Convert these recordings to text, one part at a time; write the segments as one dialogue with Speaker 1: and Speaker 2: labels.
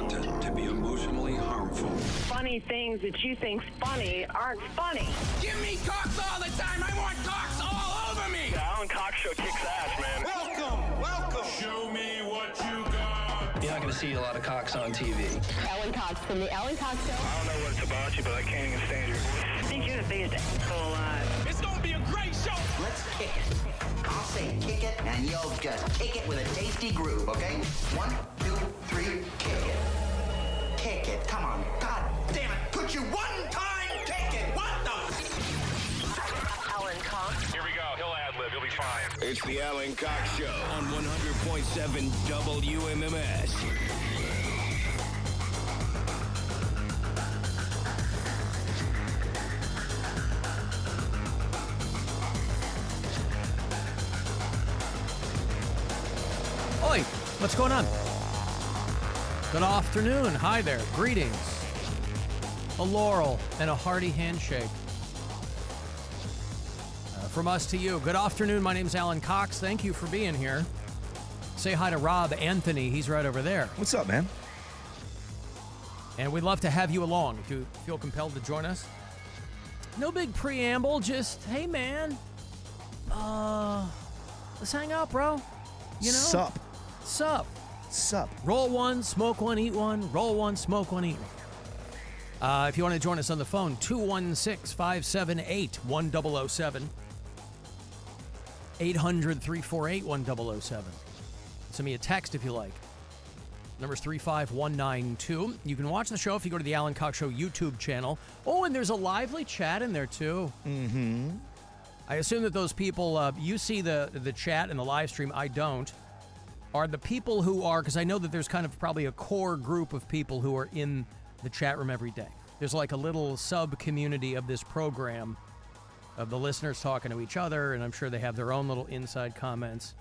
Speaker 1: content to be emotionally harmful.
Speaker 2: Funny things that you think's funny aren't funny.
Speaker 3: Give me cocks all the time. I want cocks all over me.
Speaker 4: The Alan Cox Show kicks ass, man.
Speaker 3: Welcome.
Speaker 5: Show me what you got.
Speaker 6: You're not going to see a lot of cocks on TV.
Speaker 2: Alan Cox from the Alan Cox Show.
Speaker 4: I don't know what it's about you, but I can't even stand your voice.
Speaker 2: I think you're the biggest asshole alive.
Speaker 3: It's gonna be a great show.
Speaker 7: Let's kick it. I'll say kick it, and you'll just kick it with a tasty groove, okay? 1, 2, 3, kick it. Kick it. Come on. God damn it. Could you one time kick it? What the?
Speaker 2: Alan Cox.
Speaker 4: Here we go. He'll ad-lib. He'll be fine.
Speaker 5: It's the Alan Cox Show on 100.7 WMMS.
Speaker 8: Oi, what's going on? Good afternoon. Hi there. Greetings. A laurel and a hearty handshake. From us to you. Good afternoon. My name's Alan Cox. Thank you for being here. Say hi to Rob Anthony. He's right over there.
Speaker 9: What's up, man?
Speaker 8: And we'd love to have you along if you feel compelled to join us. No big preamble. Just, hey, man. Let's hang out, bro. You know?
Speaker 9: Sup.
Speaker 8: Sup.
Speaker 9: Sup.
Speaker 8: Roll one, smoke one, eat one. Roll one, smoke one, eat one. If you want to join us on the phone, 216-578-1007. 800-348-1007. Send me a text if you like. Number's 35192. You can watch the show if you go to the Alan Cox Show YouTube channel. Oh, and there's a lively chat in there, too.
Speaker 9: Mm-hmm.
Speaker 8: I assume that those people, you see the chat and the live stream, I don't, are the people who are, because I know that there's kind of probably a core group of people who are in the chat room every day. There's like a little sub-community of this program of the listeners talking to each other, and I'm sure they have their own little inside comments.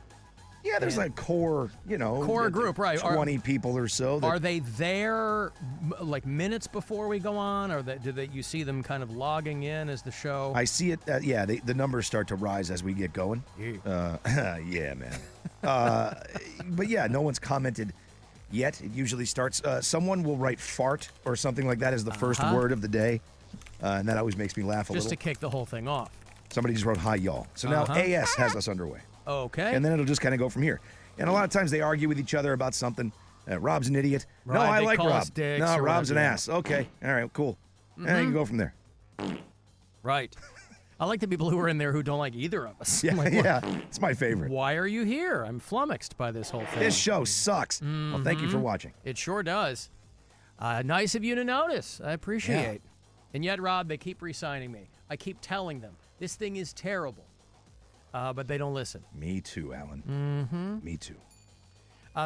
Speaker 9: Yeah, there's like core,
Speaker 8: core group, right?
Speaker 9: 20 people or so.
Speaker 8: Are they there like minutes before we go on, or you see them kind of logging in as the show?
Speaker 9: I see it. The numbers start to rise as we get going. Yeah, man. But yeah, no one's commented yet. It usually starts. Someone will write fart or something like that as the first word of the day, and that always makes me laugh a little.
Speaker 8: Just to kick the whole thing off.
Speaker 9: Somebody just wrote hi, y'all. So now AS has us underway.
Speaker 8: Okay.
Speaker 9: And then it'll just kind of go from here. And a lot of times they argue with each other about something. Rob's an idiot.
Speaker 8: Right,
Speaker 9: no, I like
Speaker 8: call
Speaker 9: Rob.
Speaker 8: us dicks
Speaker 9: No,
Speaker 8: or
Speaker 9: Rob's an
Speaker 8: whatever.
Speaker 9: ass. Okay. All right, cool. And then you can go from there.
Speaker 8: Right. I like the people who are in there who don't like either of us.
Speaker 9: Yeah,
Speaker 8: I'm like,
Speaker 9: yeah. It's my favorite.
Speaker 8: Why are you here? I'm flummoxed by this whole thing.
Speaker 9: This show sucks. Well, thank you for watching.
Speaker 8: It sure does. Nice of you to notice. I appreciate. And yet, Rob, they keep re-signing me. I keep telling them, this thing is terrible. But they don't listen.
Speaker 9: Me too, Alan.
Speaker 8: Mm-hmm.
Speaker 9: Me too.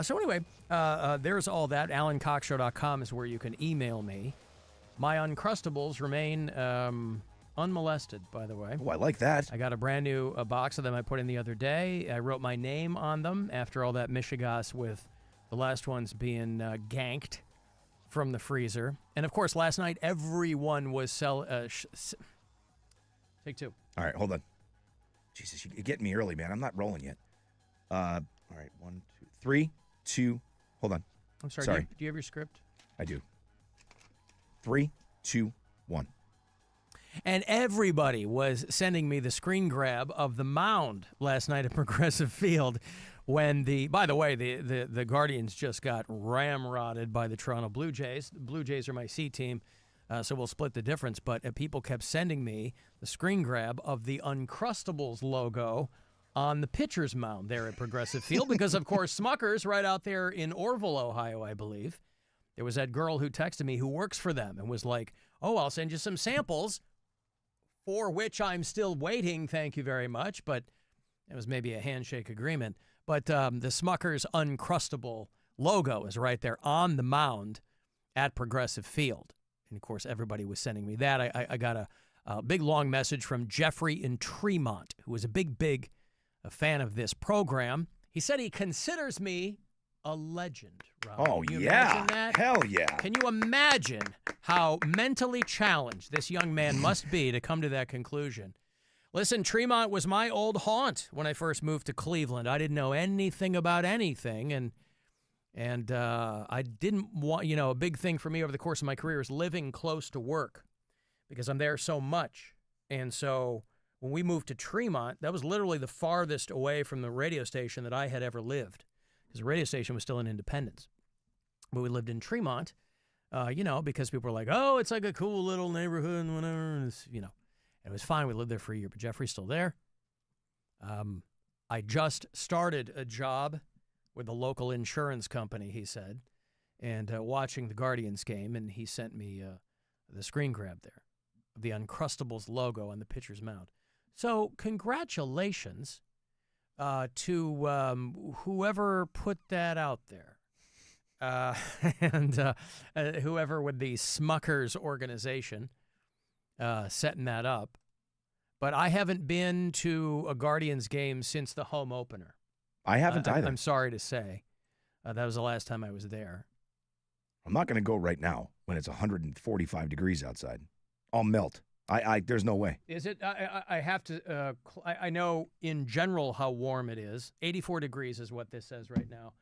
Speaker 8: So anyway, there's all that. AlanCoxShow.com is where you can email me. My Uncrustables remain unmolested, by the way.
Speaker 9: Oh, I like that.
Speaker 8: I got a brand new box of them I put in the other day. I wrote my name on them after all that mishigas with the last ones being ganked from the freezer. And, of course, last night everyone was Take two.
Speaker 9: All right, hold on. Jesus, you're getting me early, man. I'm not rolling yet. All right, 1, 2, 3, 2. Hold on.
Speaker 8: I'm sorry.
Speaker 9: Sorry.
Speaker 8: Do you have your script?
Speaker 9: I do. 3, 2, 1.
Speaker 8: And everybody was sending me the screen grab of the mound last night at Progressive Field when by the way, the Guardians just got ramrodded by the Toronto Blue Jays. The Blue Jays are my C team, so we'll split the difference. But people kept sending me the screen grab of the Uncrustables logo on the pitcher's mound there at Progressive Field because, of course, Smucker's right out there in Orville, Ohio, I believe. There was that girl who texted me who works for them and was like, oh, I'll send you some samples, for which I'm still waiting, thank you very much. But it was maybe a handshake agreement. But the Smucker's Uncrustable logo is right there on the mound at Progressive Field. And, of course, everybody was sending me that. I got a big, long message from Jeffrey in Tremont, who is a big fan of this program. He said he considers me a legend, Rob.
Speaker 9: Oh,
Speaker 8: Can you
Speaker 9: yeah.
Speaker 8: imagine that?
Speaker 9: Hell yeah.
Speaker 8: Can you imagine how mentally challenged this young man must be to come to that conclusion? Listen, Tremont was my old haunt when I first moved to Cleveland. I didn't know anything about anything, and And I didn't want, a big thing for me over the course of my career is living close to work because I'm there so much. And so when we moved to Tremont, that was literally the farthest away from the radio station that I had ever lived because the radio station was still in Independence. But we lived in Tremont, because people were like, oh, it's like a cool little neighborhood and whatever. And it was fine. We lived there for a year, but Jeffrey's still there. I just started a job with a local insurance company, he said, and watching the Guardians game, and he sent me the screen grab there of the Uncrustables logo on the pitcher's mound. So congratulations to whoever put that out there. And whoever with the Smuckers organization setting that up. But I haven't been to a Guardians game since the home opener.
Speaker 9: I haven't either.
Speaker 8: I'm sorry to say. That was the last time I was there.
Speaker 9: I'm not going to go right now when it's 145 degrees outside. I'll melt. There's no way.
Speaker 8: Is it? I have to. I know in general how warm it is. 84 degrees is what this says right now.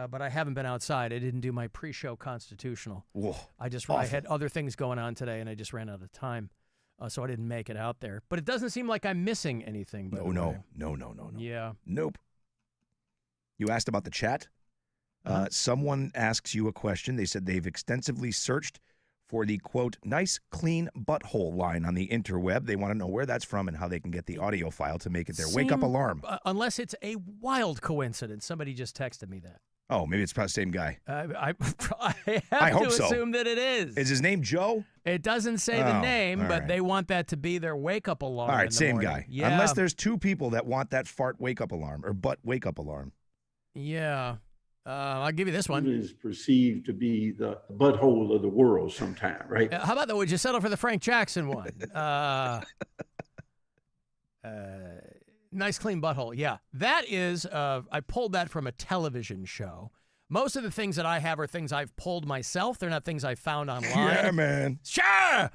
Speaker 8: But I haven't been outside. I didn't do my pre-show constitutional.
Speaker 9: Whoa,
Speaker 8: I had other things going on today, and I just ran out of time. So I didn't make it out there. But it doesn't seem like I'm missing anything.
Speaker 9: No.
Speaker 8: Yeah.
Speaker 9: Nope. You asked about the chat. Someone asks you a question. They said they've extensively searched for the, quote, nice, clean butthole line on the interweb. They want to know where that's from and how they can get the audio file to make it their wake-up alarm.
Speaker 8: Unless it's a wild coincidence. Somebody just texted me that.
Speaker 9: Oh, maybe it's probably the same guy.
Speaker 8: I have to assume that it is.
Speaker 9: Is his name Joe?
Speaker 8: It doesn't say the name, but
Speaker 9: right.
Speaker 8: they want that to be their wake-up alarm.
Speaker 9: All right, same
Speaker 8: morning.
Speaker 9: guy.
Speaker 8: Yeah.
Speaker 9: Unless there's two people that want that fart wake-up alarm or butt wake-up alarm.
Speaker 8: Yeah. I'll give you this one.
Speaker 10: It is perceived to be the butthole of the world sometime, right?
Speaker 8: How about that? Would you settle for the Frank Jackson one? Nice, clean butthole. Yeah. That is, I pulled that from a television show. Most of the things that I have are things I've pulled myself. They're not things I found online.
Speaker 9: Yeah, man.
Speaker 8: Sure.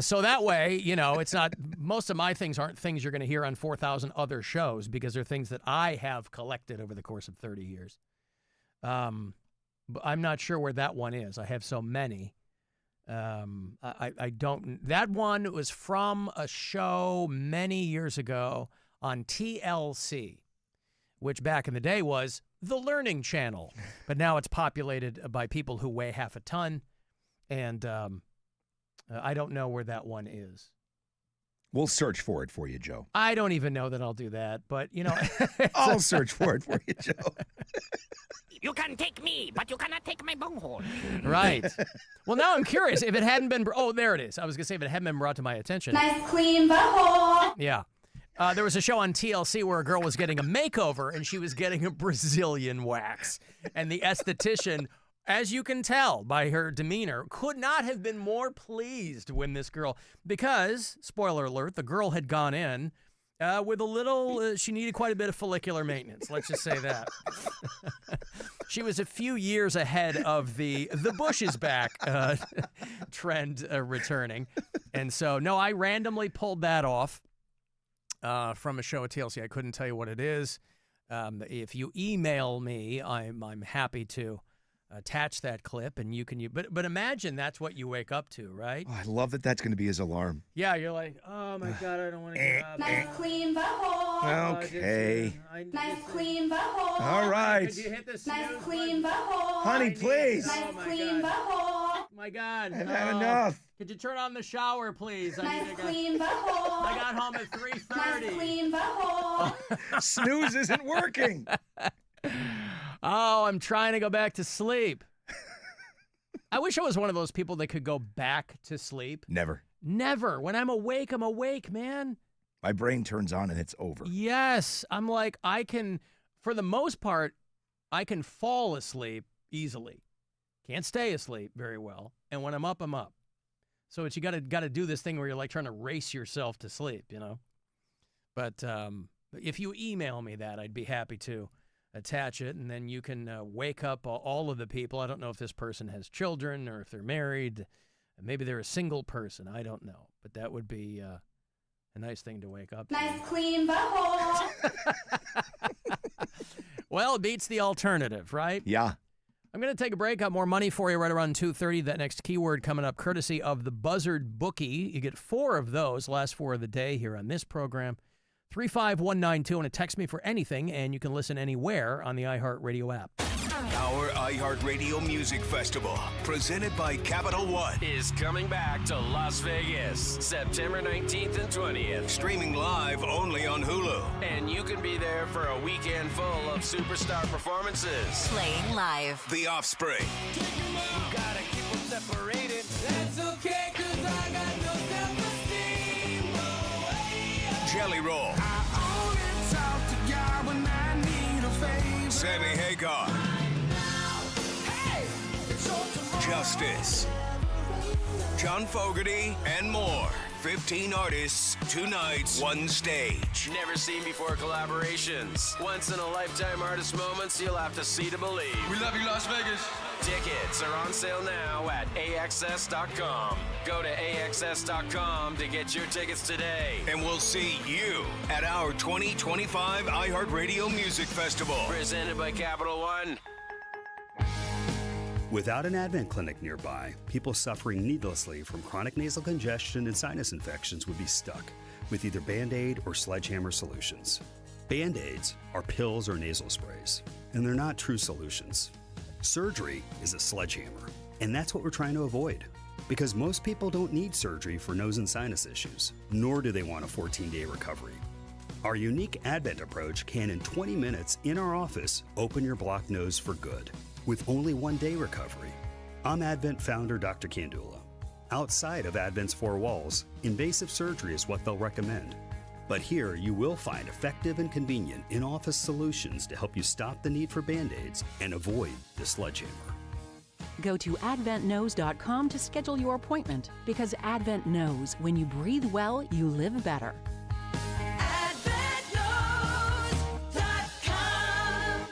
Speaker 8: So that way, it's not, most of my things aren't things you're going to hear on 4,000 other shows because they're things that I have collected over the course of 30 years. But I'm not sure where that one is. I have so many. I don't, that one was from a show many years ago on TLC, which back in the day was the Learning Channel, but now it's populated by people who weigh half a ton. And, I don't know where that one is.
Speaker 9: We'll search for it for you, Joe.
Speaker 8: I don't even know that I'll do that, but,
Speaker 9: I'll search for it for you, Joe.
Speaker 3: You can take me, but you cannot take my bunghole.
Speaker 8: Right. Well, now I'm curious. If it hadn't been... Oh, there it is. I was going to say, if it hadn't been brought to my attention.
Speaker 11: Nice, clean butthole.
Speaker 8: Yeah. There was a show on TLC where a girl was getting a makeover, and she was getting a Brazilian wax. And the esthetician, as you can tell by her demeanor, could not have been more pleased when this girl... Because, spoiler alert, the girl had gone in with a little... she needed quite a bit of follicular maintenance. Let's just say that. She was a few years ahead of the Bush is back trend returning. And so, no, I randomly pulled that off from a show at TLC. I couldn't tell you what it is. If you email me, I'm happy to attach that clip, and you can use. But imagine that's what you wake up to, right?
Speaker 9: Oh, I love that that's going to be his alarm.
Speaker 8: Yeah, you're like, oh my God, I don't want to get up.
Speaker 11: Nice, clean butthole.
Speaker 9: Okay.
Speaker 11: Nice, clean butthole.
Speaker 9: All right.
Speaker 8: Could you hit the snooze
Speaker 11: Nice,
Speaker 8: button?
Speaker 11: clean butthole.
Speaker 9: Honey, please.
Speaker 11: Nice,
Speaker 8: my
Speaker 11: clean
Speaker 8: God.
Speaker 11: butthole.
Speaker 8: My God.
Speaker 9: I've had enough.
Speaker 8: Could you turn on the shower, please?
Speaker 11: Nice, clean butthole.
Speaker 8: I got home at 3:30.
Speaker 11: Nice, clean butthole.
Speaker 9: Snooze isn't working.
Speaker 8: Oh, I'm trying to go back to sleep. I wish I was one of those people that could go back to sleep.
Speaker 9: Never.
Speaker 8: Never. When I'm awake, man.
Speaker 9: My brain turns on and it's over.
Speaker 8: Yes. I'm like, I can, for the most part, I can fall asleep easily. Can't stay asleep very well. And when I'm up, I'm up. So it's, you got to do this thing where you're like trying to race yourself to sleep, But if you email me that, I'd be happy to attach it, and then you can wake up all of the people. I don't know if this person has children or if they're married. Maybe they're a single person. I don't know. But that would be a nice thing to wake up to.
Speaker 11: Nice, clean butthole.
Speaker 8: Well, it beats the alternative, right?
Speaker 9: Yeah.
Speaker 8: I'm going to take a break. Got more money for you right around 2:30. That next keyword coming up, courtesy of the Buzzard Bookie. You get 4 of those, last 4 of the day here on this program. 35192, and text me for anything, and you can listen anywhere on the iHeartRadio app.
Speaker 5: Our iHeartRadio Music Festival, presented by Capital One,
Speaker 3: Is coming back to Las Vegas, September 19th and 20th.
Speaker 5: streaming live only on Hulu.
Speaker 3: And you can be there for a weekend full of superstar performances.
Speaker 12: Playing live.
Speaker 5: The Offspring,
Speaker 3: Gotta keep them separated. That's okay, cause I got no self-esteem.
Speaker 5: Jelly Roll,
Speaker 3: I only talk to God when I need a favor.
Speaker 5: Sammy Hagar, Justice, John Fogerty, and more. 15 artists, 2 nights, 1 stage.
Speaker 3: Never seen before collaborations. Once in a lifetime artist moments you'll have to see to believe. We love you, Las Vegas. Tickets are on sale now at AXS.com. Go to AXS.com to get your tickets today.
Speaker 5: And we'll see you at our 2025 iHeartRadio Music Festival.
Speaker 3: Presented by Capital One.
Speaker 13: Without an Advent clinic nearby, people suffering needlessly from chronic nasal congestion and sinus infections would be stuck with either Band-Aid or Sledgehammer solutions. Band-Aids are pills or nasal sprays, and they're not true solutions. Surgery is a sledgehammer, and that's what we're trying to avoid. Because most people don't need surgery for nose and sinus issues, nor do they want a 14-day recovery. Our unique Advent approach can, in 20 minutes in our office, open your blocked nose for good, with only 1-day recovery. I'm Advent founder Dr. Kandula. Outside of Advent's 4 walls, invasive surgery is what they'll recommend. But here you will find effective and convenient in-office solutions to help you stop the need for Band-Aids and avoid the sledgehammer.
Speaker 14: Go to adventknows.com to schedule your appointment, because Advent knows when you breathe well, you live better.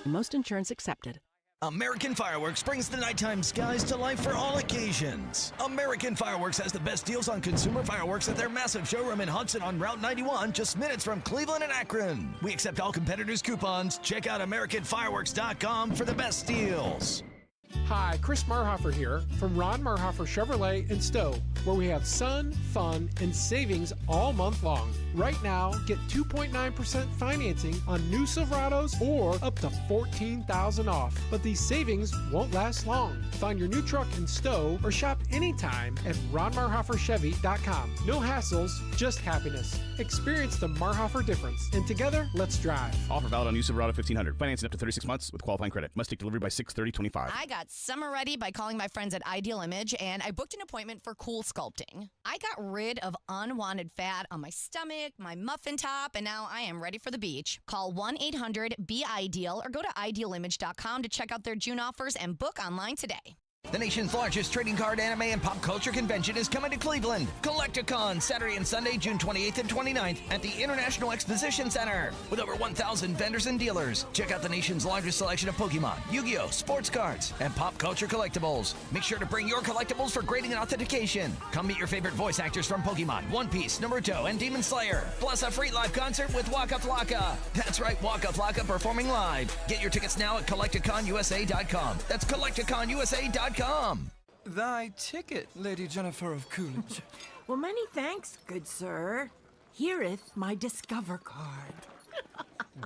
Speaker 14: Most insurance accepted.
Speaker 15: American Fireworks brings the nighttime skies to life for all occasions. American Fireworks has the best deals on consumer fireworks at their massive showroom in Hudson on Route 91, just minutes from Cleveland and Akron. We accept all competitors' coupons. Check out AmericanFireworks.com for the best deals.
Speaker 16: Hi, Chris Marhofer here from Ron Marhofer Chevrolet in Stowe, where we have sun, fun, and savings all month long. Right now, get 2.9% financing on new Silverados or up to $14,000 off. But these savings won't last long. Find your new truck in Stowe or shop anytime at ronmarhoferchevy.com. No hassles, just happiness. Experience the Marhofer difference, and together, let's drive.
Speaker 17: Offer valid on new Silverado 1500. Financing up to 36 months with qualifying credit. Must take delivery by 6/30/25.
Speaker 18: I got summer ready by calling my friends at Ideal Image, and I booked an appointment for cool sculpting. I got rid of unwanted fat on my stomach, my muffin top, and now I am ready for the beach. Call 1-800-BE-IDEAL or go to idealimage.com to check out their June offers and book online today.
Speaker 15: The nation's largest trading card, anime, and pop culture convention is coming to Cleveland. Collecticon, Saturday and Sunday, June 28th and 29th at the International Exposition Center. With over 1,000 vendors and dealers. Check out the nation's largest selection of Pokemon, Yu-Gi-Oh!, sports cards, and pop culture collectibles. Make sure to bring your collectibles for grading and authentication. Come meet your favorite voice actors from Pokemon, One Piece, Naruto, and Demon Slayer. Plus a free live concert with Waka Flocka. That's right, Waka Flocka performing live. Get your tickets now at CollecticonUSA.com. That's CollecticonUSA.com.
Speaker 19: Thy ticket, Lady Jennifer of Coolidge.
Speaker 20: Well, many thanks, good sir. Here'th my Discover card.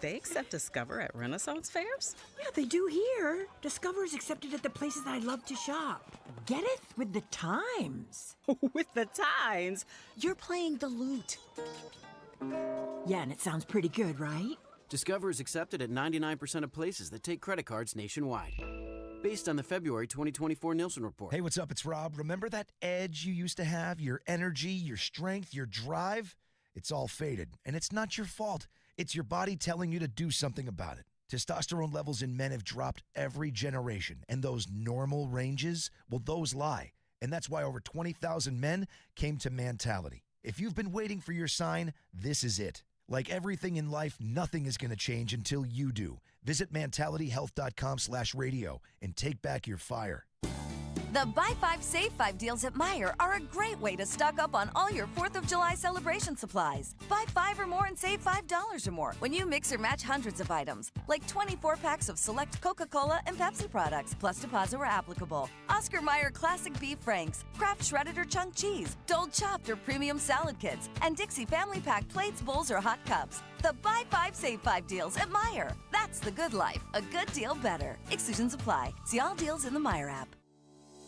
Speaker 21: They accept Discover at Renaissance fairs?
Speaker 20: Yeah, they do here. Discover is accepted at the places I love to shop. Getteth with the times.
Speaker 21: With the times? You're playing the lute.
Speaker 20: Yeah, and it sounds pretty good, right?
Speaker 22: Discover is accepted at 99% of places that take credit cards nationwide. Based on the February 2024 Nielsen report.
Speaker 9: Hey, what's up? It's Rob. Remember that edge you used to have? Your energy, your strength, your drive? It's all faded, and it's not your fault. It's your body telling you to do something about it. Testosterone levels in men have dropped every generation, and those normal ranges, well, those lie. And that's why over 20,000 men came to Mentality. If you've been waiting for your sign, this is it. Like everything in life, nothing is going to change until you do. Visit mentalityhealth.com/radio and take back your fire.
Speaker 1: The Buy 5, Save 5 deals at Meijer are a great way to stock up on all your 4th of July celebration supplies. Buy 5 or more and save $5 or more when you mix or match hundreds of items, like 24 packs of select Coca-Cola and Pepsi products, plus deposit where applicable. Oscar Mayer Classic Beef Franks, Kraft Shredded or Chunk Cheese, Dole Chopped or Premium Salad Kits, and Dixie Family Pack plates, bowls, or hot cups. The Buy 5, Save 5 deals at Meijer. That's the good life. A good deal better. Exclusions apply. See all deals in the Meijer app.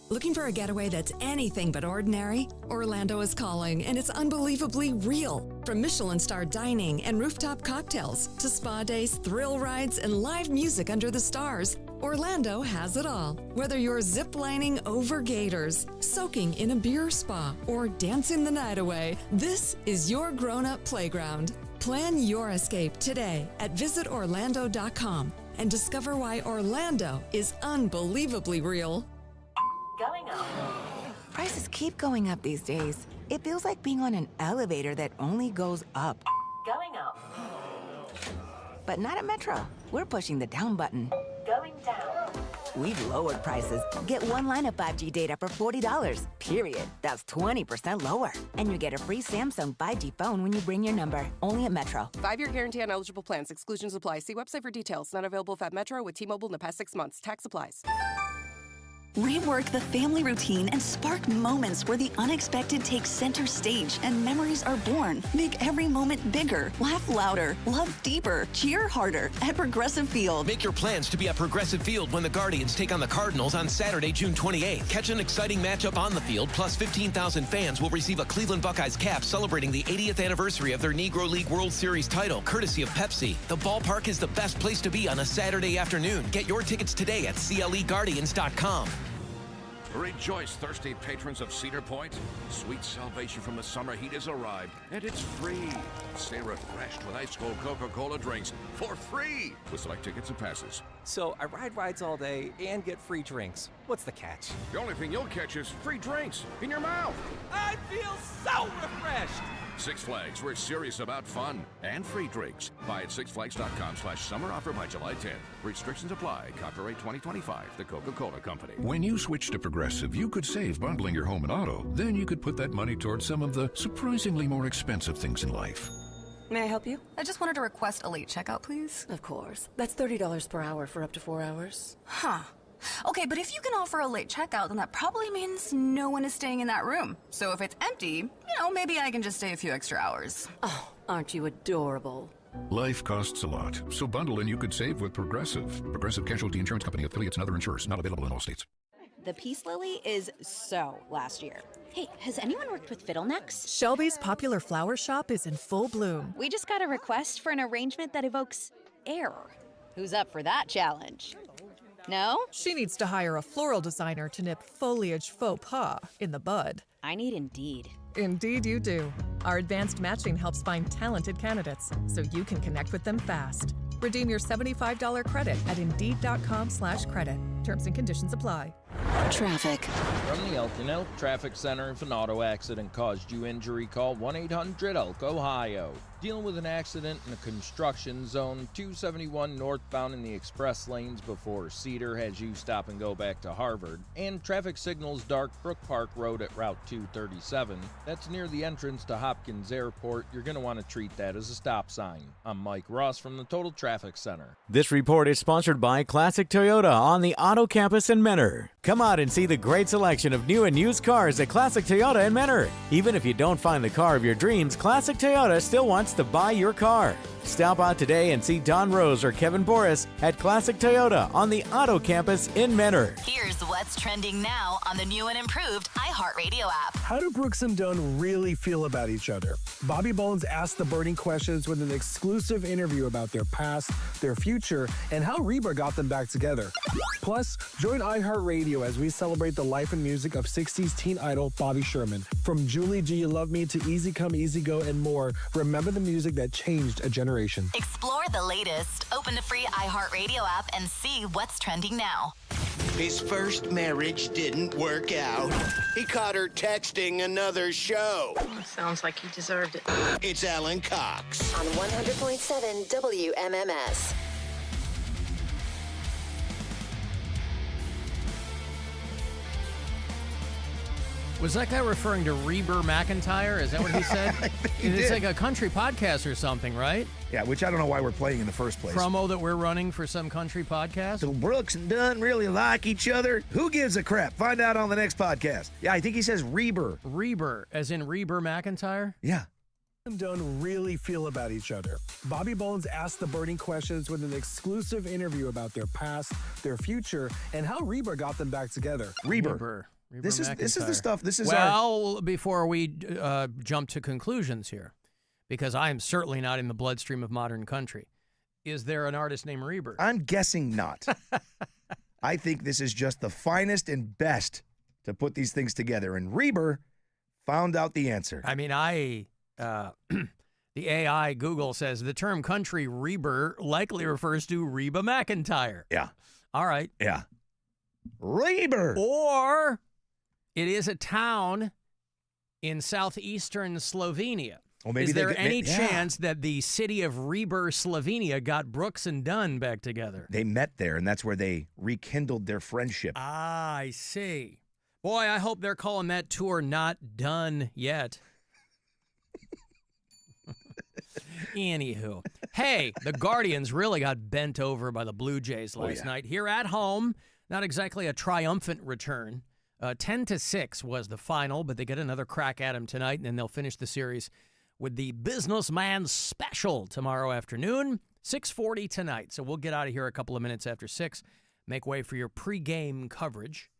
Speaker 12: Looking for a getaway that's anything but ordinary? Orlando is calling, and it's unbelievably real. From Michelin-starred dining and rooftop cocktails to spa days, thrill rides, and live music under the stars, Orlando has it all. Whether you're zip-lining over gators, soaking in a beer spa, or dancing the night away, this is your grown-up playground. Plan your escape today at visitorlando.com and discover why Orlando is unbelievably real.
Speaker 23: Going up. Prices keep going up these days. It feels like being on an elevator that only goes up.
Speaker 11: Going up.
Speaker 23: But not at Metro. We're pushing the down button.
Speaker 11: Going down.
Speaker 23: We've lowered prices. Get one line of 5G data for $40, period. That's 20% lower. And you get a free Samsung 5G phone when you bring your number. Only at Metro.
Speaker 24: 5-year guarantee on eligible plans. Exclusions apply. See website for details. Not available at Metro with T-Mobile in the past 6 months. Tax applies.
Speaker 25: Rework the family routine and spark moments where the unexpected takes center stage and memories are born. Make every moment bigger, laugh louder, love deeper, cheer harder at Progressive Field.
Speaker 26: Make your plans to be at Progressive Field when the Guardians take on the Cardinals on Saturday, June 28th. Catch an exciting matchup on the field, plus 15,000 fans will receive a Cleveland Buckeyes cap celebrating the 80th anniversary of their Negro League World Series title, courtesy of Pepsi. The ballpark is the best place to be on a Saturday afternoon. Get your tickets today at CLEGuardians.com.
Speaker 27: Rejoice, thirsty patrons of Cedar Point. Sweet salvation from the summer heat has arrived, and it's free. Stay refreshed with ice cold Coca-Cola drinks for free with select tickets and passes.
Speaker 28: So I ride rides all day and get free drinks. What's the catch?
Speaker 27: The only thing you'll catch is free drinks in your mouth.
Speaker 28: I feel so refreshed.
Speaker 27: Six Flags, we're serious about fun and free drinks. Buy at sixflags.com/summer offer by July 10th. Restrictions apply. Copyright 2025, the Coca-Cola Company.
Speaker 29: When you switch to Progressive, you could save bundling your home and auto. Then you could put that money towards some of the surprisingly more expensive things in life.
Speaker 30: May I help you?
Speaker 31: I just wanted to request a late checkout, please.
Speaker 30: Of course. That's $30 per hour for up to 4 hours.
Speaker 31: Huh. Okay, but if you can offer a late checkout, then that probably means no one is staying in that room. So if it's empty, maybe I can just stay a few extra hours.
Speaker 30: Oh, aren't you adorable?
Speaker 29: Life costs a lot, so bundle and you could save with Progressive. Progressive Casualty Insurance Company, affiliates, and other insurers. Not available in all states.
Speaker 32: The Peace Lily is so last year. Hey, has anyone worked with fiddlenecks?
Speaker 33: Shelby's popular flower shop is in full bloom.
Speaker 32: We just got a request for an arrangement that evokes air. Who's up for that challenge? No?
Speaker 33: She needs to hire a floral designer to nip foliage faux pas in the bud.
Speaker 32: I need Indeed.
Speaker 33: Indeed you do. Our advanced matching helps find talented candidates so you can connect with them fast. Redeem your $75 credit at Indeed.com/credit. Terms and conditions apply.
Speaker 34: Traffic. From the Elton Elk Traffic Center, if an auto accident caused you injury, call 1-800-ELK, Ohio. Dealing with an accident in a construction zone, 271 northbound in the express lanes before Cedar has you stop and go back to Harvard. And traffic signals Dark Brook Park Road at Route 237. That's near the entrance to Hopkins Airport. You're going to want to treat that as a stop sign. I'm Mike Ross from the Total Traffic Center.
Speaker 35: This report is sponsored by Classic Toyota on the Auto Campus in Mentor. Come out and see the great selection of new and used cars at Classic Toyota in Mentor. Even if you don't find the car of your dreams, Classic Toyota still wants to buy your car. Stop out today and see Don Rose or Kevin Boris at Classic Toyota on the Auto Campus in Mentor.
Speaker 36: Here's what's trending now on the new and improved iHeartRadio app.
Speaker 37: How do Brooks and Dunn really feel about each other? Bobby Bones asked the burning questions with an exclusive interview about their past, their future, and how Reba got them back together. Plus, join iHeartRadio as we celebrate the life and music of 60s teen idol Bobby Sherman. From Julie, Do You Love Me to Easy Come, Easy Go, and more, remember the music that changed a generation.
Speaker 36: Explore the latest. Open the free iHeartRadio app and see what's trending now.
Speaker 38: His first marriage didn't work out. He caught her texting another show.
Speaker 39: Sounds like he deserved it.
Speaker 38: It's Alan Cox.
Speaker 39: On 100.7 WMMS.
Speaker 2: Was that guy referring to Reber McIntyre? Is that what he said? It's like a country podcast or something, right?
Speaker 3: Yeah, which I don't know why we're playing in the first place.
Speaker 2: Promo that we're running for some country podcast?
Speaker 3: So Brooks and Dunn really like each other? Who gives a crap? Find out on the next podcast. Yeah, I think he says Reber.
Speaker 2: Reber, as in Reber McIntyre?
Speaker 3: Yeah.
Speaker 37: And Dunn really feel about each other. Bobby Bones asked the burning questions with an exclusive interview about their past, their future, and how Reber got them back together.
Speaker 3: Reber. This is the stuff. This is
Speaker 2: before we jump to conclusions here, because I am certainly not in the bloodstream of modern country. Is there an artist named Reber?
Speaker 3: I'm guessing not. I think this is just the finest and best to put these things together, and Reber found out the answer.
Speaker 2: I mean, the AI Google says the term country Reber likely refers to Reba McIntyre.
Speaker 3: Yeah.
Speaker 2: All right.
Speaker 3: Yeah. Reber.
Speaker 2: Or it is a town in southeastern Slovenia.
Speaker 3: Well, maybe
Speaker 2: is there any chance that the city of Reber, Slovenia, got Brooks and Dunn back together?
Speaker 3: They met there, and that's where they rekindled their friendship.
Speaker 2: Ah, I see. Boy, I hope they're calling that tour Not Done Yet. Anywho, hey, the Guardians really got bent over by the Blue Jays last night. Here at home, not exactly a triumphant return. 10-6 was the final, but they get another crack at them tonight, and then they'll finish the series with the Businessman Special tomorrow afternoon, 6:40 tonight. So we'll get out of here a couple of minutes after 6, make way for your pregame coverage,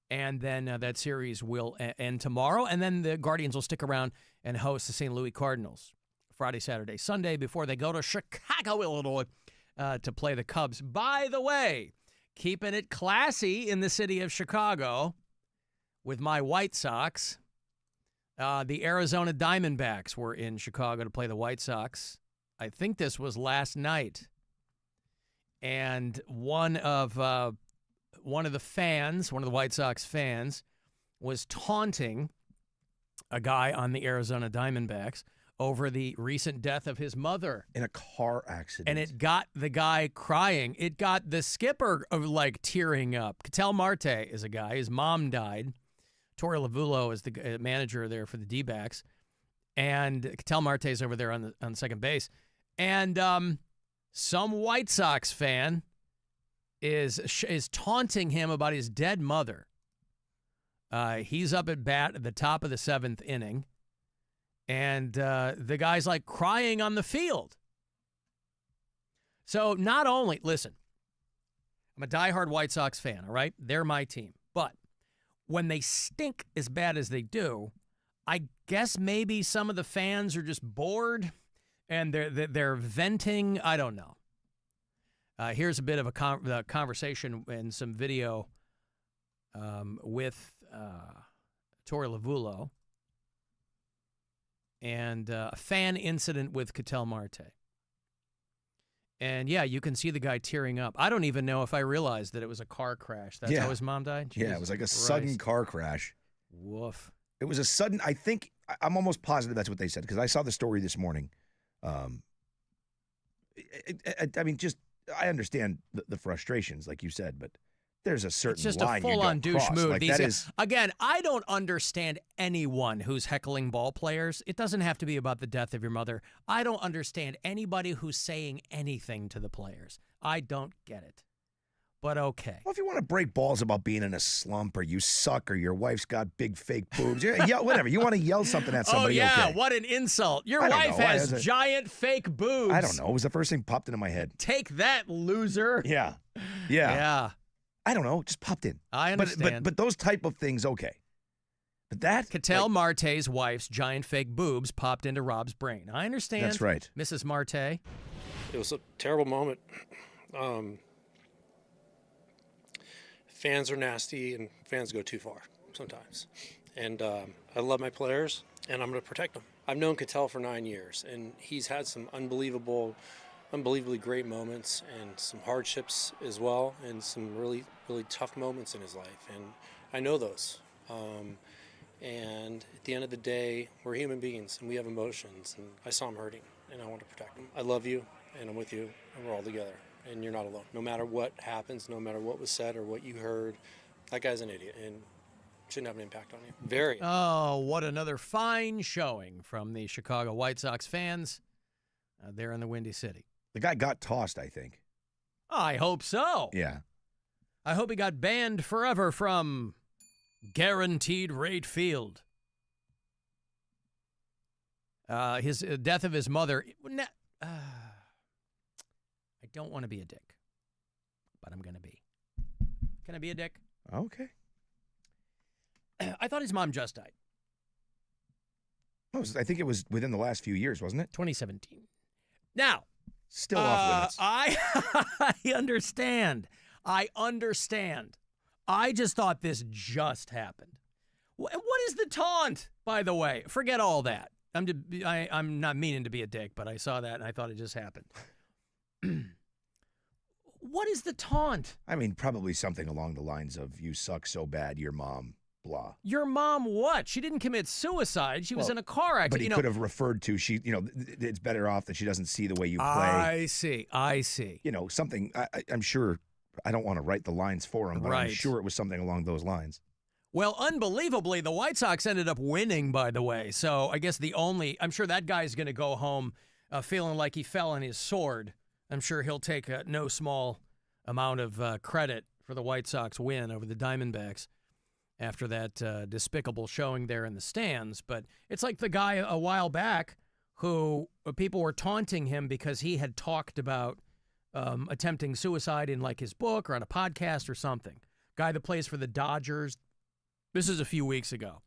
Speaker 2: and then that series will end tomorrow, and then the Guardians will stick around and host the St. Louis Cardinals Friday, Saturday, Sunday before they go to Chicago, Illinois to play the Cubs. By the way, keeping it classy in the city of Chicago with my White Sox, the Arizona Diamondbacks were in Chicago to play the White Sox. I think this was last night. And one of the fans, one of the White Sox fans, was taunting a guy on the Arizona Diamondbacks over the recent death of his mother.
Speaker 3: In a car accident.
Speaker 2: And it got the guy crying. It got the skipper, tearing up. Ketel Marte is a guy. His mom died. Torey Lovullo is the manager there for the D-backs. And Ketel Marte is over there on second base. And some White Sox fan is taunting him about his dead mother. He's up at bat at the top of the 7th inning. And the guy's crying on the field. So not only, listen, I'm a diehard White Sox fan, all right? They're my team. But when they stink as bad as they do, I guess maybe some of the fans are just bored and they're venting. I don't know. Here's a bit of a conversation and some video with Torey Lovullo. And a fan incident with Ketel Marte. And, yeah, you can see the guy tearing up. I don't even know if I realized that it was a car crash. That's how his mom died? Jesus
Speaker 3: yeah, it was like a sudden car crash.
Speaker 2: Woof.
Speaker 3: It was a sudden, I'm almost positive that's what they said, because I saw the story this morning. I understand the frustrations, like you said, but there's a certain
Speaker 2: it's just
Speaker 3: line
Speaker 2: a full-on douche move.
Speaker 3: Like
Speaker 2: again, I don't understand anyone who's heckling ball players. It doesn't have to be about the death of your mother. I don't understand anybody who's saying anything to the players. I don't get it. But okay.
Speaker 3: Well, if you want to break balls about being in a slump or you suck or your wife's got big fake boobs, whatever. You want to yell something at somebody,
Speaker 2: okay. What an insult. Your wife has giant fake boobs.
Speaker 3: I don't know. It was the first thing that popped into my head.
Speaker 2: Take that, loser.
Speaker 3: Yeah. I don't know. Just popped in.
Speaker 2: I understand.
Speaker 3: But those type of things, okay. But that
Speaker 2: Ketel Marte's wife's giant fake boobs popped into Rob's brain. I understand.
Speaker 3: That's right.
Speaker 2: Mrs. Marte. It
Speaker 4: was a terrible moment. Fans are nasty, and fans go too far sometimes. And I love my players, and I'm going to protect them. I've known Ketel for 9 years, and he's had some unbelievably great moments and some hardships as well, and some really, really tough moments in his life. And I know those. And at the end of the day, we're human beings, and we have emotions. And I saw him hurting, and I want to protect him. I love you, and I'm with you, and we're all together. And you're not alone. No matter what happens, no matter what was said or what you heard, that guy's an idiot. And shouldn't have an impact on you. Very.
Speaker 2: Oh, what another fine showing from the Chicago White Sox fans there in the Windy City.
Speaker 3: The guy got tossed, I think.
Speaker 2: I hope so.
Speaker 3: Yeah.
Speaker 2: I hope he got banned forever from Guaranteed Rate Field. His death of his mother. I don't want to be a dick, but I'm going to be. Can I be a dick?
Speaker 3: Okay.
Speaker 2: I thought his mom just died.
Speaker 3: I think it was within the last few years, wasn't it?
Speaker 2: 2017. Now,
Speaker 3: still off limits.
Speaker 2: I understand. I just thought this just happened. What is the taunt, by the way? Forget all that. I'm not meaning to be a dick, but I saw that and I thought it just happened. What is the taunt?
Speaker 3: I mean, probably something along the lines of, you suck so bad, your mom, blah.
Speaker 2: Your mom what? She didn't commit suicide. She was in a car accident.
Speaker 3: But he could have referred to, it's better off that she doesn't see the way you play.
Speaker 2: I see.
Speaker 3: Something, I'm sure, I don't want to write the lines for him, but I'm sure it was something along those lines.
Speaker 2: Well, unbelievably, the White Sox ended up winning, by the way. So I guess I'm sure that guy's going to go home feeling like he fell on his sword. I'm sure he'll take no small amount of credit for the White Sox win over the Diamondbacks after that despicable showing there in the stands. But it's like the guy a while back who people were taunting him because he had talked about attempting suicide in like his book or on a podcast or something. Guy that plays for the Dodgers. This is a few weeks ago.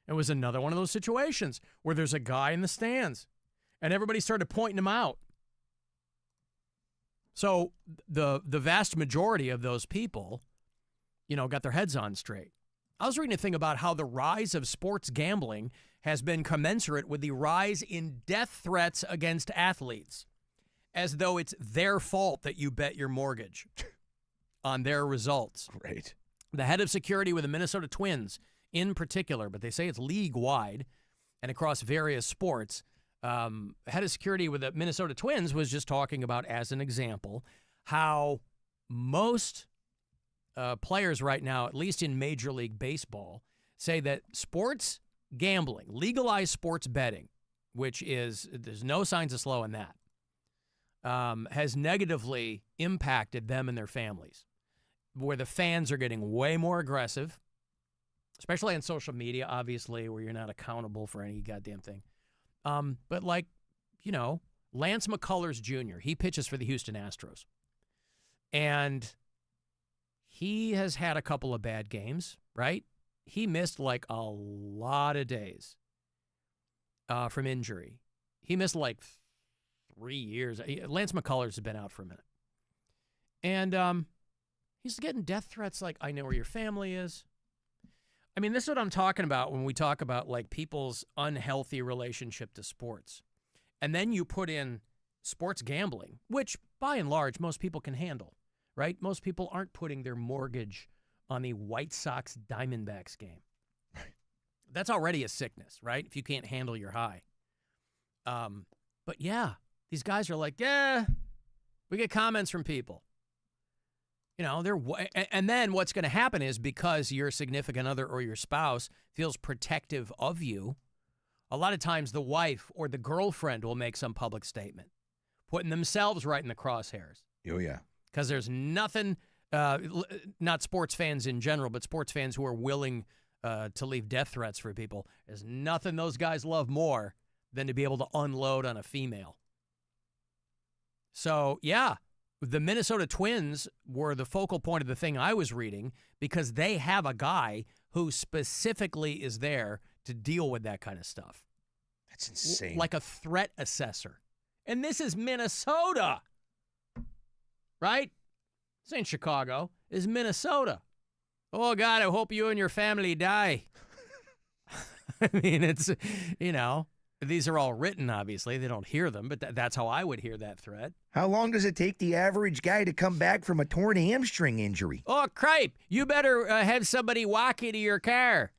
Speaker 2: It was another one of those situations where there's a guy in the stands and everybody started pointing him out. So the vast majority of those people, got their heads on straight. I was reading a thing about how the rise of sports gambling has been commensurate with the rise in death threats against athletes, as though it's their fault that you bet your mortgage on their results.
Speaker 3: Great.
Speaker 2: The head of security with the Minnesota Twins in particular, but they say it's league-wide and across various sports. Head of security with the Minnesota Twins was just talking about, as an example, how most players right now, at least in Major League Baseball, say that sports gambling, legalized sports betting, which there's no signs of slowing that, has negatively impacted them and their families, where the fans are getting way more aggressive, especially on social media, obviously, where you're not accountable for any goddamn thing. But Lance McCullers Jr., he pitches for the Houston Astros. And he has had a couple of bad games, right? He missed like a lot of days from injury. He missed like 3 years. Lance McCullers has been out for a minute. And he's getting death threats like, I know where your family is. I mean, this is what I'm talking about when we talk about like people's unhealthy relationship to sports. And then you put in sports gambling, which by and large, most people can handle, right? Most people aren't putting their mortgage on the White Sox Diamondbacks game. That's already a sickness, right? If you can't handle your high. But yeah, these guys are like, yeah, we get comments from people. And then what's going to happen is because your significant other or your spouse feels protective of you, a lot of times the wife or the girlfriend will make some public statement, putting themselves right in the crosshairs.
Speaker 3: Oh, yeah.
Speaker 2: Because there's nothing, not sports fans in general, but sports fans who are willing to leave death threats for people. There's nothing those guys love more than to be able to unload on a female. So, yeah. The Minnesota Twins were the focal point of the thing I was reading because they have a guy who specifically is there to deal with that kind of stuff.
Speaker 3: That's insane.
Speaker 2: Like a threat assessor. And this is Minnesota, right? This ain't Chicago. This is Minnesota. Oh, God, I hope you and your family die. I mean, it's, these are all written, obviously. They don't hear them, but that's how I would hear that threat.
Speaker 3: How long does it take the average guy to come back from a torn hamstring injury?
Speaker 2: Oh, cripe. You better have somebody walk you to your car.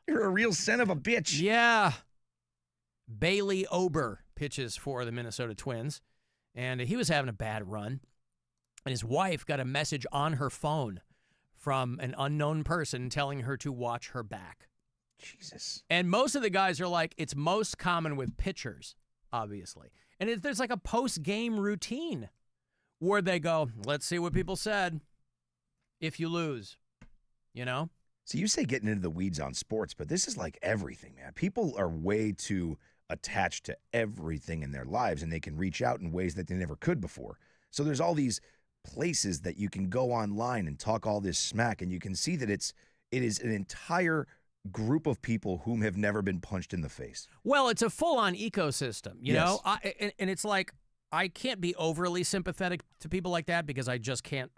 Speaker 3: You're a real son of a bitch.
Speaker 2: Yeah. Bailey Ober pitches for the Minnesota Twins, and he was having a bad run. and his wife got a message on her phone from an unknown person telling her to watch her back.
Speaker 3: Jesus.
Speaker 2: And most of the guys are like, it's most common with pitchers, obviously. And there's like a post-game routine where they go, let's see what people said if you lose, you know?
Speaker 3: So you say getting into the weeds on sports, but this is like everything, man. People are way too attached to everything in their lives, and they can reach out in ways that they never could before. So there's all these places that you can go online and talk all this smack, and you can see that it is an entire group of people whom have never been punched in the face.
Speaker 2: Well, it's a full-on ecosystem, you know? And it's like, I can't be overly sympathetic to people like that because I just can't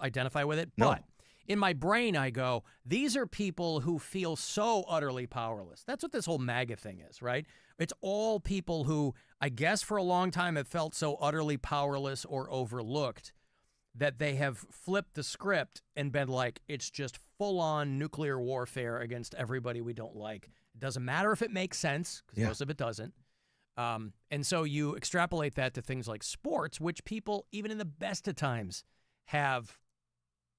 Speaker 2: identify with it.
Speaker 3: No.
Speaker 2: But in my brain, I go, these are people who feel so utterly powerless. That's what this whole MAGA thing is, right? It's all people who, I guess for a long time, have felt so utterly powerless or overlooked that they have flipped the script and been like, it's just full-on nuclear warfare against everybody we don't like. It doesn't matter if it makes sense, because most of it doesn't. And so you extrapolate that to things like sports, which people, even in the best of times, have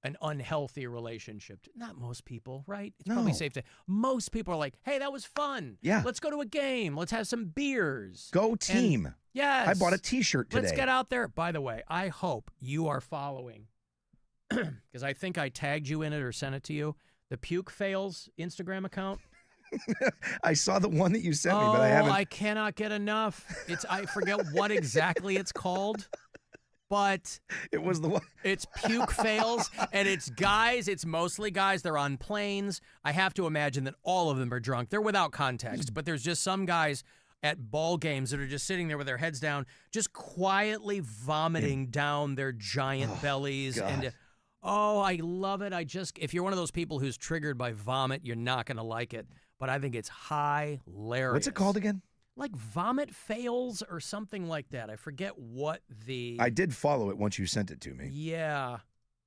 Speaker 2: an unhealthy relationship to. Not most people, right? It's probably safe to. Most people are like, hey, that was fun.
Speaker 3: Yeah.
Speaker 2: Let's go to a game. Let's have some beers.
Speaker 3: Go team.
Speaker 2: And, yes.
Speaker 3: I bought a T-shirt today.
Speaker 2: Let's get out there. By the way, I hope you are following, because I think I tagged you in it or sent it to you, the Puke Fails Instagram account.
Speaker 3: I saw the one that you sent me, but I haven't.
Speaker 2: I cannot get enough. I forget what exactly it's called, but
Speaker 3: it was the one.
Speaker 2: It's Puke Fails, and it's guys. It's mostly guys. They're on planes. I have to imagine that all of them are drunk. They're without context, but there's just some guys at ball games that are just sitting there with their heads down, just quietly vomiting down their giant bellies.
Speaker 3: God.
Speaker 2: And I love it. If you're one of those people who's triggered by vomit, you're not going to like it. But I think it's hilarious.
Speaker 3: What's it called again?
Speaker 2: Like Vomit Fails or something like that. I forget what the...
Speaker 3: I did follow it once you sent it to me.
Speaker 2: Yeah.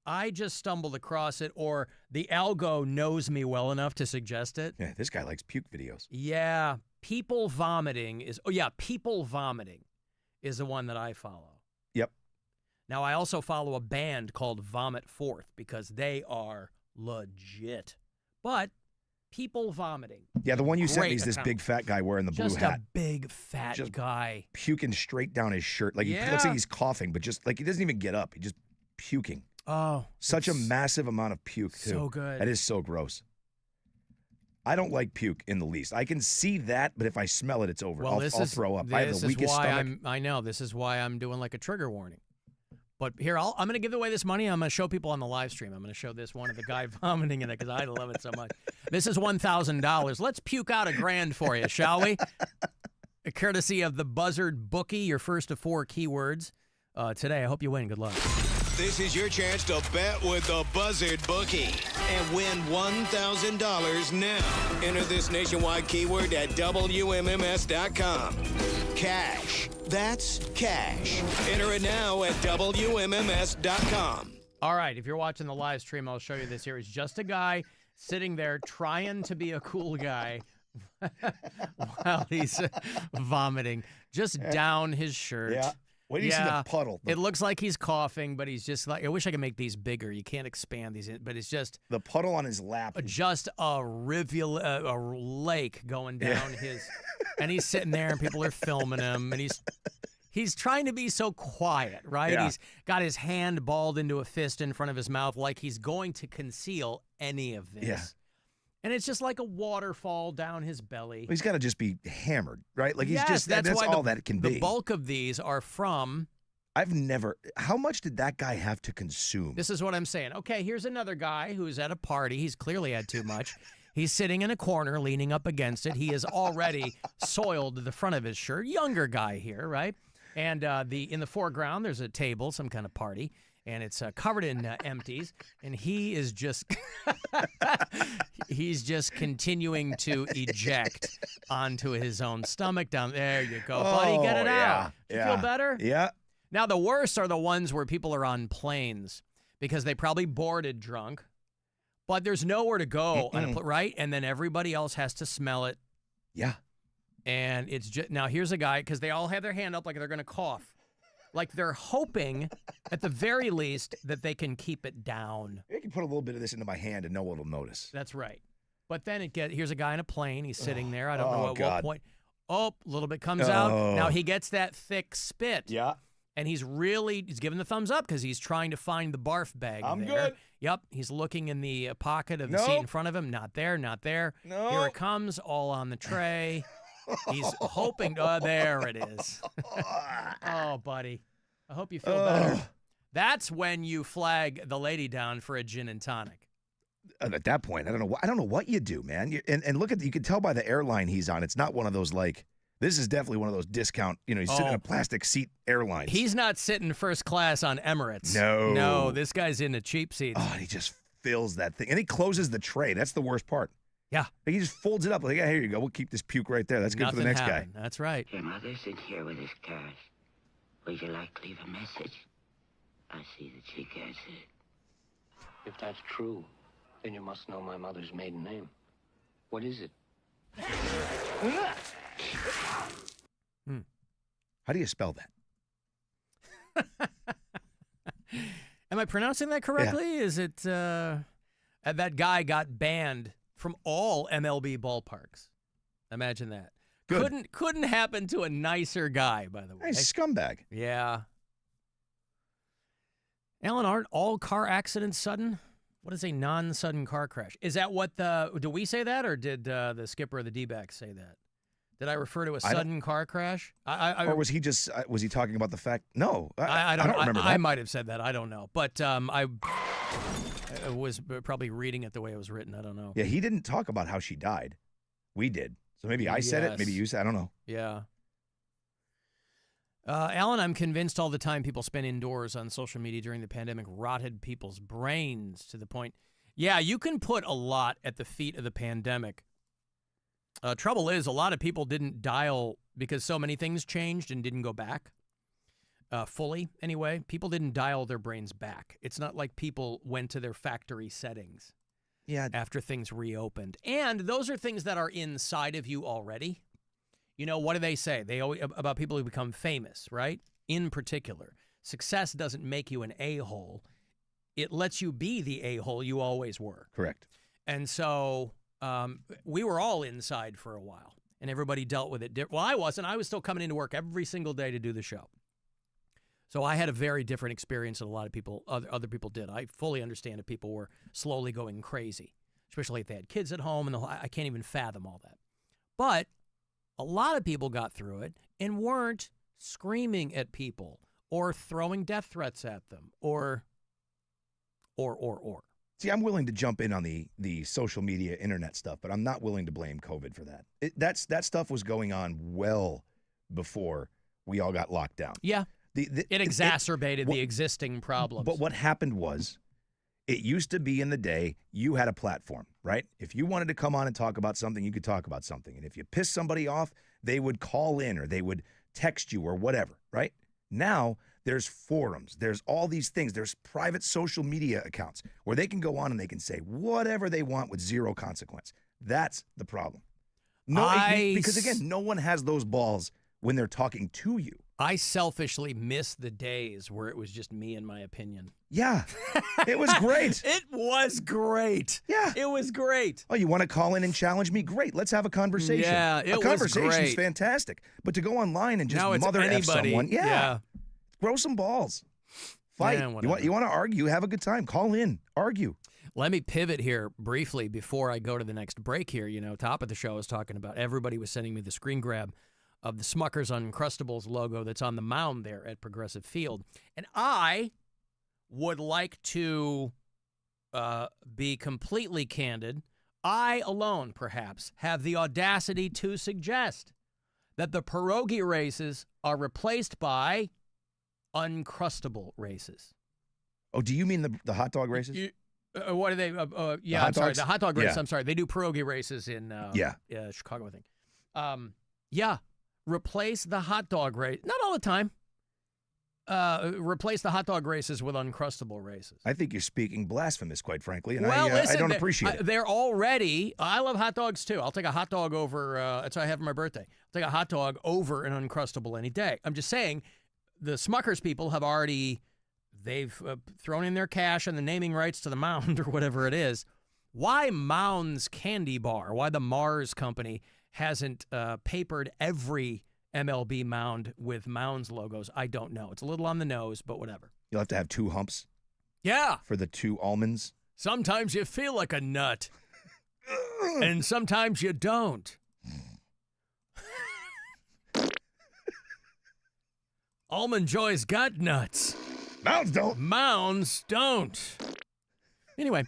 Speaker 2: I just stumbled across it, or the algo knows me well enough to suggest it.
Speaker 3: Yeah, this guy likes puke videos.
Speaker 2: Yeah. People vomiting is... Oh, yeah. People vomiting is the one that I follow.
Speaker 3: Yep.
Speaker 2: Now, I also follow a band called Vomit Forth because they are legit. But... People vomiting.
Speaker 3: Yeah, the one you sent me is
Speaker 2: Great
Speaker 3: this
Speaker 2: account.
Speaker 3: big fat guy wearing the blue
Speaker 2: Just
Speaker 3: hat.
Speaker 2: a big fat
Speaker 3: Just
Speaker 2: guy.
Speaker 3: Puking straight down his shirt. Like, it looks like he's coughing, but just like he doesn't even get up. He's just puking.
Speaker 2: Oh.
Speaker 3: Such a massive amount of puke, too.
Speaker 2: So good.
Speaker 3: That is so gross. I don't like puke in the least. I can see that, but if I smell it, it's over.
Speaker 2: Well,
Speaker 3: I'll throw up. I have the weakest stomach.
Speaker 2: I know. This is why I'm doing like a trigger warning. But here, I'm going to give away this money. I'm going to show people on the live stream. I'm going to show this one of the guy vomiting in it because I love it so much. This is $1,000. Let's puke out $1,000 for you, shall we? Courtesy of the Buzzard Bookie, your first of 4 keywords today. I hope you win. Good luck.
Speaker 38: This is your chance to bet with the Buzzard Bookie and win $1,000 now. Enter this nationwide keyword at WMMS.com. Cash. That's cash. Enter it now at WMMS.com.
Speaker 2: All right, if you're watching the live stream, I'll show you this here. It's just a guy sitting there trying to be a cool guy while he's vomiting just down his shirt.
Speaker 3: Yeah. Wait till you see the puddle.
Speaker 2: It looks like he's coughing, but he's just like, I wish I could make these bigger. You can't expand these, but it's just
Speaker 3: the puddle on his lap.
Speaker 2: Just a rivulet, a lake going down his, and he's sitting there, and people are filming him, and he's trying to be so quiet, right?
Speaker 3: Yeah.
Speaker 2: He's got his hand balled into a fist in front of his mouth, like he's going to conceal any of this.
Speaker 3: Yeah.
Speaker 2: And it's just like a waterfall down his belly.
Speaker 3: He's got to just be hammered, right? Like he's
Speaker 2: Yes,
Speaker 3: that's
Speaker 2: why
Speaker 3: all that it can be.
Speaker 2: The bulk of these are from...
Speaker 3: How much did that guy have to consume?
Speaker 2: This is what I'm saying. Okay, here's another guy who's at a party. He's clearly had too much. He's sitting in a corner, leaning up against it. He has already soiled the front of his shirt. Younger guy here, right? And in the foreground, there's a table, some kind of party, and it's covered in empties. And he is just he's just continuing to eject onto his own stomach. Down there, you go, buddy, get it out. You feel better?
Speaker 3: Yeah.
Speaker 2: Now the worst are the ones where people are on planes because they probably boarded drunk, but there's nowhere to go, right? And then everybody else has to smell it.
Speaker 3: Yeah.
Speaker 2: And it's just now here's a guy because they all have their hand up like they're going to cough, Like they're hoping, at the very least, that they can keep it down.
Speaker 3: I can put a little bit of this into my hand and no one will notice.
Speaker 2: That's right. But then here's a guy in a plane. He's sitting there. I don't know at what point. Oh, a little bit comes out. Now he gets that thick spit.
Speaker 3: Yeah.
Speaker 2: And he's giving the thumbs up because he's trying to find the barf bag.
Speaker 3: I'm
Speaker 2: there.
Speaker 3: good.
Speaker 2: Yep. He's looking in the pocket of the seat in front of him. Not there, not there.
Speaker 3: No.
Speaker 2: Here it comes, all on the tray. He's hoping. Oh, there it is. Oh, buddy. I hope you feel better. That's when you flag the lady down for a gin and tonic.
Speaker 3: At that point, I don't know what you do, man. And look you can tell by the airline he's on. It's not one of those this is definitely one of those discount, he's sitting in a plastic seat airlines.
Speaker 2: He's not sitting first class on Emirates.
Speaker 3: No,
Speaker 2: this guy's in a cheap seat.
Speaker 3: Oh, and he just fills that thing, and he closes the tray. That's the worst part.
Speaker 2: Yeah,
Speaker 3: he just folds it up like, yeah, here you go. We'll keep this puke right there. That's good for the next guy.
Speaker 2: That's right.
Speaker 1: Your mother's in here with his cars. Would you like to leave a message? I see that she gets it.
Speaker 5: If that's true, then you must know my mother's maiden name. What is it?
Speaker 3: How do you spell that?
Speaker 2: Am I pronouncing that correctly? Yeah. Is it that guy got banned from all MLB ballparks? Imagine that.
Speaker 3: Good.
Speaker 2: Couldn't happen to a nicer guy, by the way.
Speaker 3: He's a scumbag.
Speaker 2: Yeah. Alan, aren't all car accidents sudden? What is a non-sudden car crash? Is that what do we say that, or did the skipper of the D-backs say that? Did I refer to a sudden car crash?
Speaker 3: Or was he just was he talking about the fact? No, I don't remember that.
Speaker 2: I might have said that. I don't know. But I was probably reading it the way it was written. I don't know.
Speaker 3: Yeah, he didn't talk about how she died. We did. So maybe I said it. Maybe you said. I don't know.
Speaker 2: Yeah. Alan, I'm convinced all the time people spend indoors on social media during the pandemic rotted people's brains to the point. Yeah, you can put a lot at the feet of the pandemic. Trouble is, a lot of people didn't dial because so many things changed and didn't go back fully. Anyway, people didn't dial their brains back. It's not like people went to their factory settings after things reopened. And those are things that are inside of you already. What do they say? They always about people who become famous, right? In particular, success doesn't make you an a-hole. It lets you be the a-hole you always were.
Speaker 3: Correct.
Speaker 2: And so we were all inside for a while, and everybody dealt with it. Well, I wasn't. I was still coming into work every single day to do the show. So I had a very different experience than a lot of people, other people did. I fully understand if people were slowly going crazy, especially if they had kids at home, and I can't even fathom all that. But a lot of people got through it and weren't screaming at people or throwing death threats at them or.
Speaker 3: See, I'm willing to jump in on the social media, internet stuff, but I'm not willing to blame COVID for that. That stuff was going on well before we all got locked down.
Speaker 2: Yeah, it exacerbated the existing problems.
Speaker 3: But what happened was, it used to be in the day, you had a platform, right? If you wanted to come on and talk about something, you could talk about something. And if you pissed somebody off, they would call in or they would text you or whatever, right? Now, there's forums. There's all these things. There's private social media accounts where they can go on and they can say whatever they want with zero consequence. That's the problem. Because, again, no one has those balls when they're talking to you.
Speaker 2: I selfishly miss the days where it was just me and my opinion.
Speaker 3: Yeah, it was great.
Speaker 2: It was great.
Speaker 3: Yeah.
Speaker 2: It was great.
Speaker 3: Oh, you want to call in and challenge me? Great. Let's have a conversation.
Speaker 2: Yeah, it was great.
Speaker 3: A conversation's fantastic. But to go online and just mother F someone, grow some balls. Fight.
Speaker 2: Man,
Speaker 3: you want to argue, have a good time. Call in. Argue.
Speaker 2: Let me pivot here briefly before I go to the next break here. Top of the show I was talking about. Everybody was sending me the screen grab of the Smucker's Uncrustables logo that's on the mound there at Progressive Field. And I would like to be completely candid. I alone, perhaps, have the audacity to suggest that the pierogi races are replaced by Uncrustable races.
Speaker 3: Oh, do you mean the hot dog races?
Speaker 2: What are they? I'm sorry. The hot dog races. Yeah. I'm sorry. They do pierogi races in Chicago, I think. Replace the hot dog race. Not all the time. Replace the hot dog races with Uncrustable races.
Speaker 3: I think you're speaking blasphemous, quite frankly, and
Speaker 2: listen,
Speaker 3: I don't appreciate it.
Speaker 2: They're already. I love hot dogs too. I'll take a hot dog over. That's what I have for my birthday. I'll take a hot dog over an Uncrustable any day. I'm just saying, Smuckers people have already, they've thrown in their cash and the naming rights to the mound or whatever it is. Why Mounds Candy Bar? Why the Mars company hasn't papered every MLB mound with Mounds logos? I don't know. It's a little on the nose, but whatever.
Speaker 3: You'll have to have 2 humps.
Speaker 2: Yeah.
Speaker 3: For the 2 almonds.
Speaker 2: Sometimes you feel like a nut. And sometimes you don't. Almond Joy's got nuts.
Speaker 3: Mounds don't.
Speaker 2: Mounds don't. Anyway,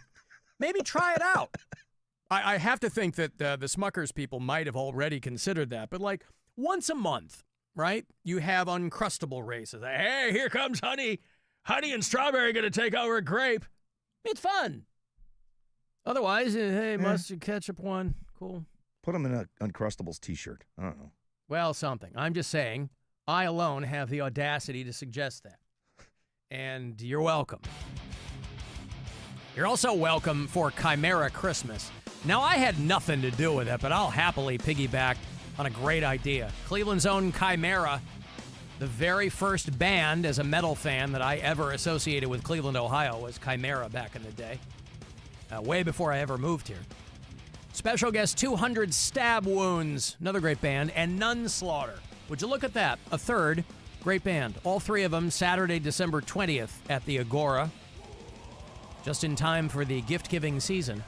Speaker 2: maybe try it out. I have to think that the Smuckers people might have already considered that. But like once a month, right? You have Uncrustable races. Hey, here comes Honey. Honey and Strawberry going to take over a grape. It's fun. Otherwise, hey, mustard ketchup one. Cool.
Speaker 3: Put them in an Uncrustables t-shirt. I don't know.
Speaker 2: Well, something. I'm just saying, I alone have the audacity to suggest that. And you're welcome. You're also welcome for Chimera Christmas. Now, I had nothing to do with it, but I'll happily piggyback on a great idea. Cleveland's own Chimera, the very first band as a metal fan that I ever associated with Cleveland, Ohio, was Chimera back in the day. Way before I ever moved here. Special guest 200 Stab Wounds, another great band, and Nunslaughter. Would you look at that? A third great band. All 3 of them Saturday, December 20th at the Agora. Just in time for the gift-giving season.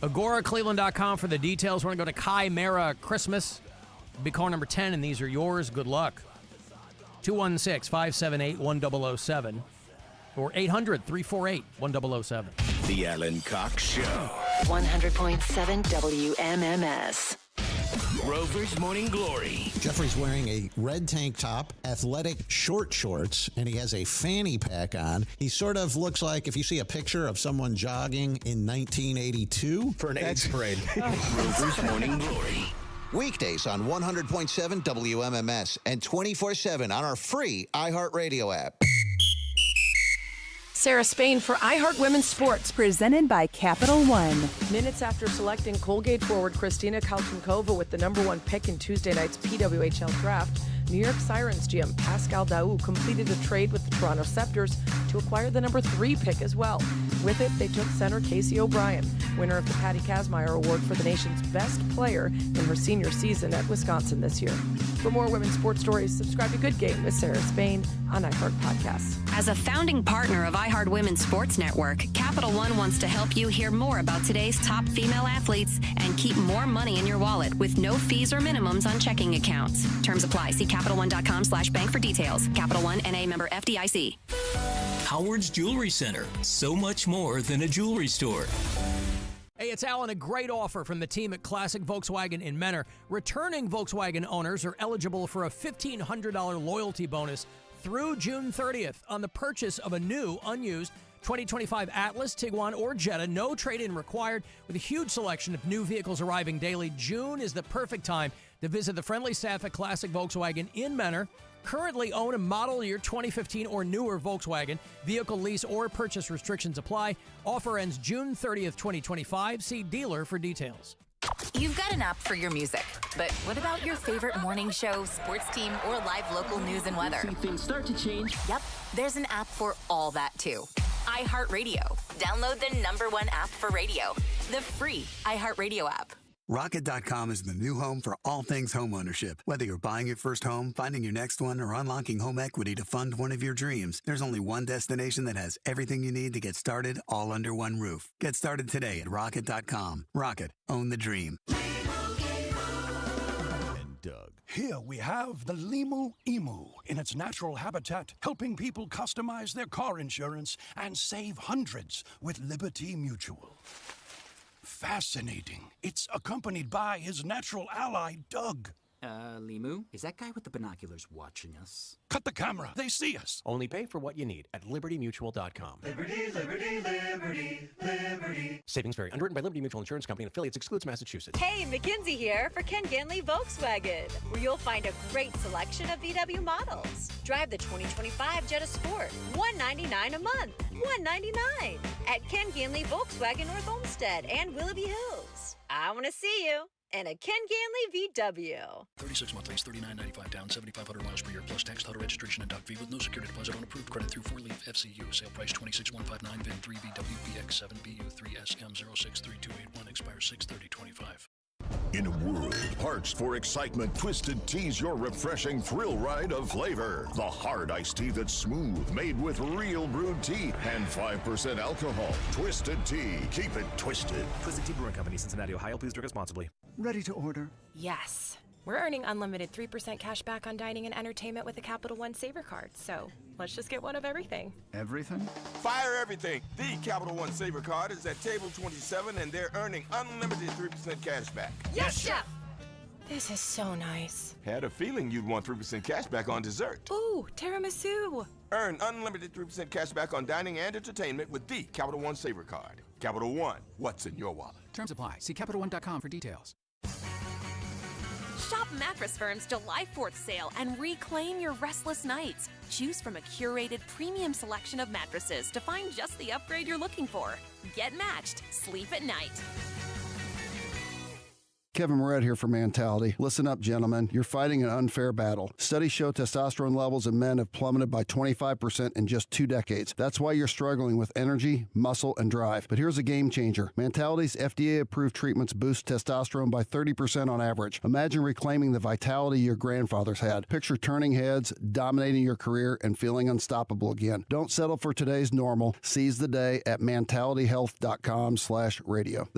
Speaker 2: AgoraCleveland.com for the details. We're going to go to Chimera Christmas. Be caller number 10, and these are yours. Good luck. 216-578-1007 or 800-348-1007.
Speaker 38: The Alan Cox Show.
Speaker 39: 100.7 WMMS.
Speaker 38: Rover's Morning Glory.
Speaker 6: Jeffrey's wearing a red tank top, athletic short shorts, and he has a fanny pack on. He sort of looks like if you see a picture of someone jogging in 1982.
Speaker 3: For an AIDS parade.
Speaker 38: Rover's Morning Glory.
Speaker 6: Weekdays on 100.7 WMMS and 24/7 on our free iHeartRadio app.
Speaker 7: Sarah Spain for iHeart Women's Sports.
Speaker 8: Presented by Capital One.
Speaker 7: Minutes after selecting Colgate forward Christina Kaltunkova with the #1 pick in Tuesday night's PWHL draft, New York Sirens GM Pascal Daou completed a trade with the Toronto Scepters to acquire the #3 pick as well. With it, they took center Casey O'Brien, winner of the Patty Kazmaier Award for the nation's best player in her senior season at Wisconsin this year. For more women's sports stories, subscribe to Good Game with Sarah Spain on iHeart Podcasts.
Speaker 31: As a founding partner of iHeart Women's Sports Network, Capital One wants to help you hear more about today's top female athletes and keep more money in your wallet with no fees or minimums on checking accounts. Terms apply. See CapitalOne.com/bank for details. Capital One, NA, member FDIC.
Speaker 9: Howard's Jewelry Center. So much more than a jewelry store.
Speaker 2: Hey, it's Alan. A great offer from the team at Classic Volkswagen in Menor. Returning Volkswagen owners are eligible for a $1,500 loyalty bonus through June 30th on the purchase of a new, unused 2025 Atlas, Tiguan, or Jetta. No trade-in required. With a huge selection of new vehicles arriving daily, June is the perfect time to visit the friendly staff at Classic Volkswagen in Menor. Currently own a model year 2015 or newer Volkswagen. Vehicle lease or purchase restrictions apply. Offer ends June 30th, 2025. See dealer for details.
Speaker 36: You've got an app for your music, but what about your favorite morning show, sports team, or live local news and weather?
Speaker 10: See things start to change.
Speaker 36: Yep, there's an app for all that too. iHeartRadio. Download the #1 app for radio, the free iHeartRadio app.
Speaker 11: Rocket.com is the new home for all things home ownership. Whether you're buying your first home, finding your next one, or unlocking home equity to fund one of your dreams, there's only one destination that has everything you need to get started all under one roof. Get started today at Rocket.com. Rocket, own the dream.
Speaker 12: And Doug. Here we have the Limu Emu in its natural habitat, helping people customize their car insurance and save hundreds with Liberty Mutual. Fascinating. It's accompanied by his natural ally, Doug.
Speaker 13: Limu, is that guy with the binoculars watching us?
Speaker 12: Cut the camera. They see us.
Speaker 14: Only pay for what you need at libertymutual.com.
Speaker 15: Liberty, liberty, liberty, liberty.
Speaker 14: Savings vary. Underwritten by Liberty Mutual Insurance Company and affiliates. Excludes Massachusetts.
Speaker 16: Hey, Mackenzie here for Ken Ganley Volkswagen, where you'll find a great selection of VW models. Drive the 2025 Jetta Sport, $199 a month. $199 at Ken Ganley Volkswagen North Olmsted and Willoughby Hills. I want to see you. and a Ken Ganley VW.
Speaker 10: 36-month lease, $39.95 down, 7,500 miles per year, plus tax, title, registration, and doc fee with no security deposit on approved credit through 4-leaf FCU. Sale price $26,159, VIN 3VWPX7BU3SM0632881, expires 6/30/25.
Speaker 17: In a world parched for excitement, Twisted Tea's your refreshing thrill ride of flavor. The hard iced tea that's smooth, made with real brewed tea and 5% alcohol. Twisted Tea. Keep it twisted.
Speaker 14: Twisted Tea Brewing Company, Cincinnati, Ohio. Please drink responsibly.
Speaker 18: Ready to order?
Speaker 19: Yes. We're earning unlimited 3% cash back on dining and entertainment with the Capital One Saver Card, so let's just get one of everything.
Speaker 18: Everything?
Speaker 20: Fire everything! The Capital One Saver Card is at table 27, and they're earning unlimited 3% cash back.
Speaker 19: Yes, Chef! This is so nice.
Speaker 20: Had a feeling you'd want 3% cash back on dessert.
Speaker 19: Ooh, tiramisu!
Speaker 20: Earn unlimited 3% cash back on dining and entertainment with the Capital One Saver Card. Capital One, what's in your wallet?
Speaker 13: Terms apply. See CapitalOne.com for details.
Speaker 31: Shop Mattress Firm's July 4th sale and reclaim your restless nights. Choose from a curated premium selection of mattresses to find just the upgrade you're looking for. Get matched. Sleep at night.
Speaker 21: Kevin Moret here for Mentality. Listen up, gentlemen. You're fighting an unfair battle. Studies show testosterone levels in men have plummeted by 25% in just 2 decades. That's why you're struggling with energy, muscle, and drive. But here's a game changer. Mentality's FDA-approved treatments boost testosterone by 30% on average. Imagine reclaiming the vitality your grandfathers had. Picture turning heads, dominating your career, and feeling unstoppable again. Don't settle for today's normal. Seize the day at mentalityhealth.com/radio.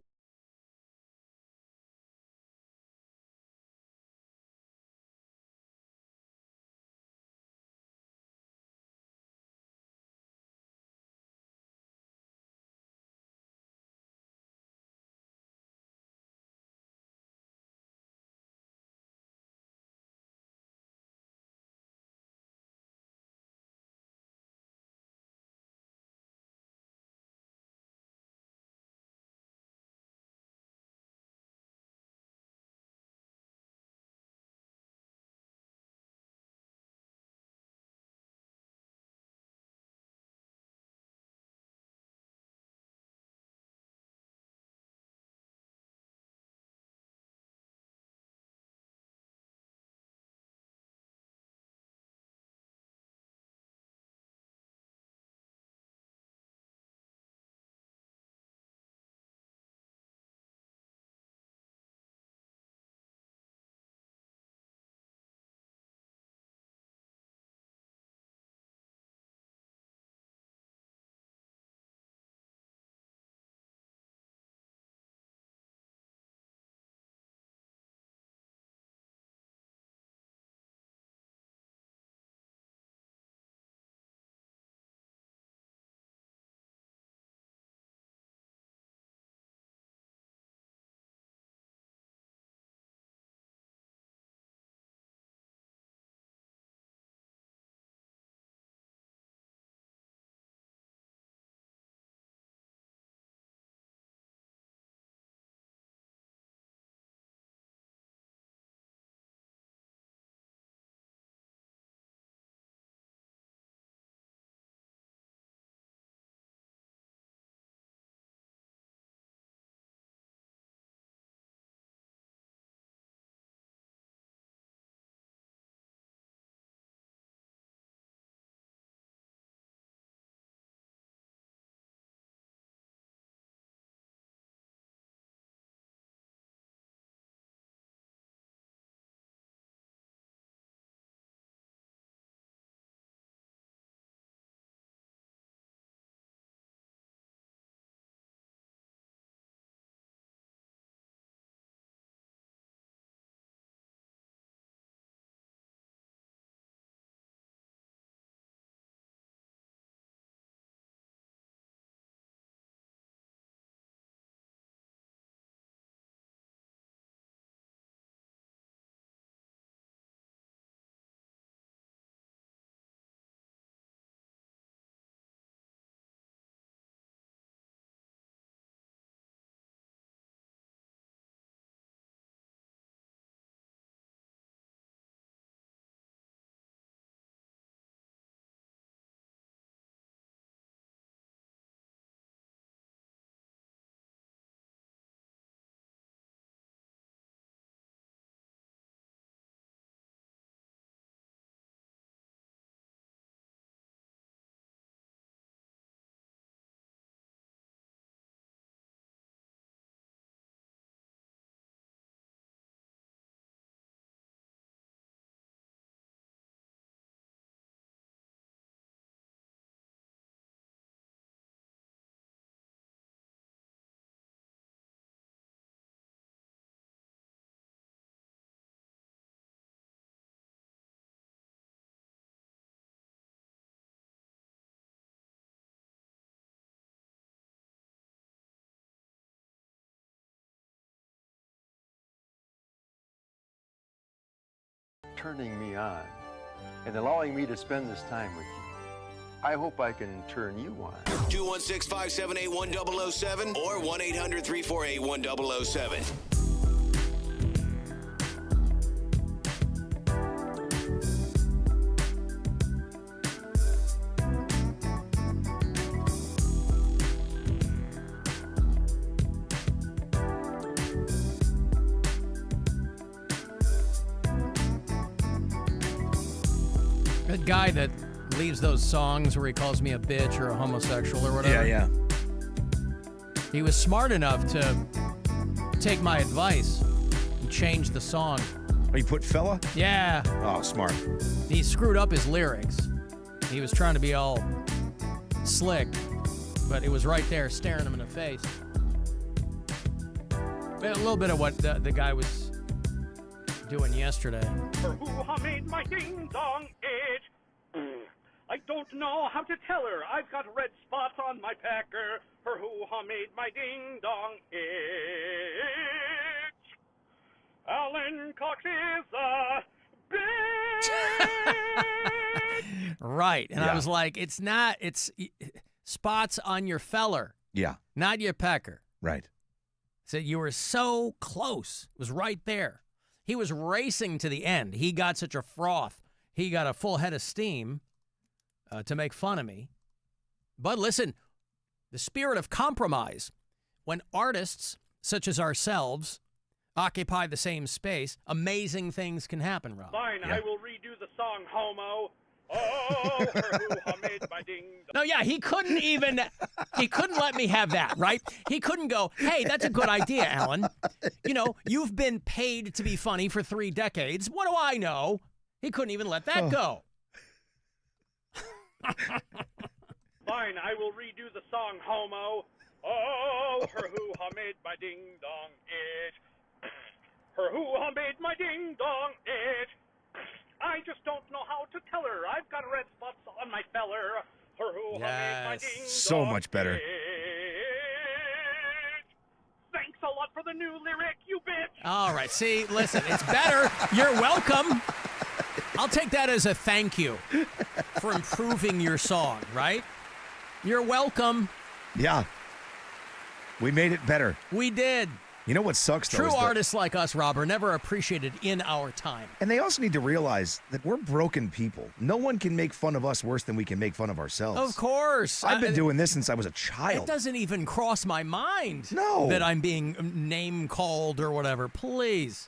Speaker 1: turning me on and allowing me to spend this time with you. I hope I can turn you on.
Speaker 38: 216-578-1007 or 1-800-348-1007.
Speaker 2: That guy that leaves those songs where he calls me a bitch or a homosexual or whatever.
Speaker 3: Yeah.
Speaker 2: He was smart enough to take my advice and change the song.
Speaker 3: Oh, you put fella?
Speaker 2: Yeah.
Speaker 3: Oh, smart.
Speaker 2: He screwed up his lyrics. He was trying to be all slick, but it was right there staring him in the face. A little bit of what the guy was doing yesterday.
Speaker 4: For who made my ding-dong itch? I don't know how to tell her. I've got red spots on my pecker. For who made my ding-dong itch? Alan Cox is a bitch.
Speaker 2: Right. And I was like, it's spots on your feller.
Speaker 3: Yeah.
Speaker 2: Not your pecker.
Speaker 3: Right.
Speaker 2: So you were so close. It was right there. He was racing to the end. He got such a froth. He got a full head of steam to make fun of me. But listen, the spirit of compromise, when artists such as ourselves occupy the same space, amazing things can happen, Rob.
Speaker 4: Fine, I will redo the song Homo. Oh, for who made my ding-dong.
Speaker 2: No, yeah, he couldn't let me have that, right? He couldn't go, hey, that's a good idea, Alan. You know, you've been paid to be funny for 3 decades. What do I know? He couldn't even let that go.
Speaker 4: Fine, I will redo the song Homo. Oh, for who made my ding-dong itch. For who made my ding-dong itch. I just don't know how to tell her. I've got red spots on my feller. For who made my ding-dong
Speaker 3: So much better.
Speaker 4: itch. Thanks a lot for the new lyric, you bitch.
Speaker 2: All right, see, listen, it's better. You're welcome. I'll take that as a thank you for improving your song, right? You're welcome.
Speaker 3: Yeah. We made it better.
Speaker 2: We did.
Speaker 3: You know what sucks, though?
Speaker 2: True
Speaker 3: is that-
Speaker 2: artists like us, Rob, are never appreciated in our time.
Speaker 3: And they also need to realize that we're broken people. No one can make fun of us worse than we can make fun of ourselves.
Speaker 2: Of course.
Speaker 3: I've been doing this since I was a child.
Speaker 2: It doesn't even cross my mind
Speaker 3: No.
Speaker 2: that I'm being name called or whatever. Please.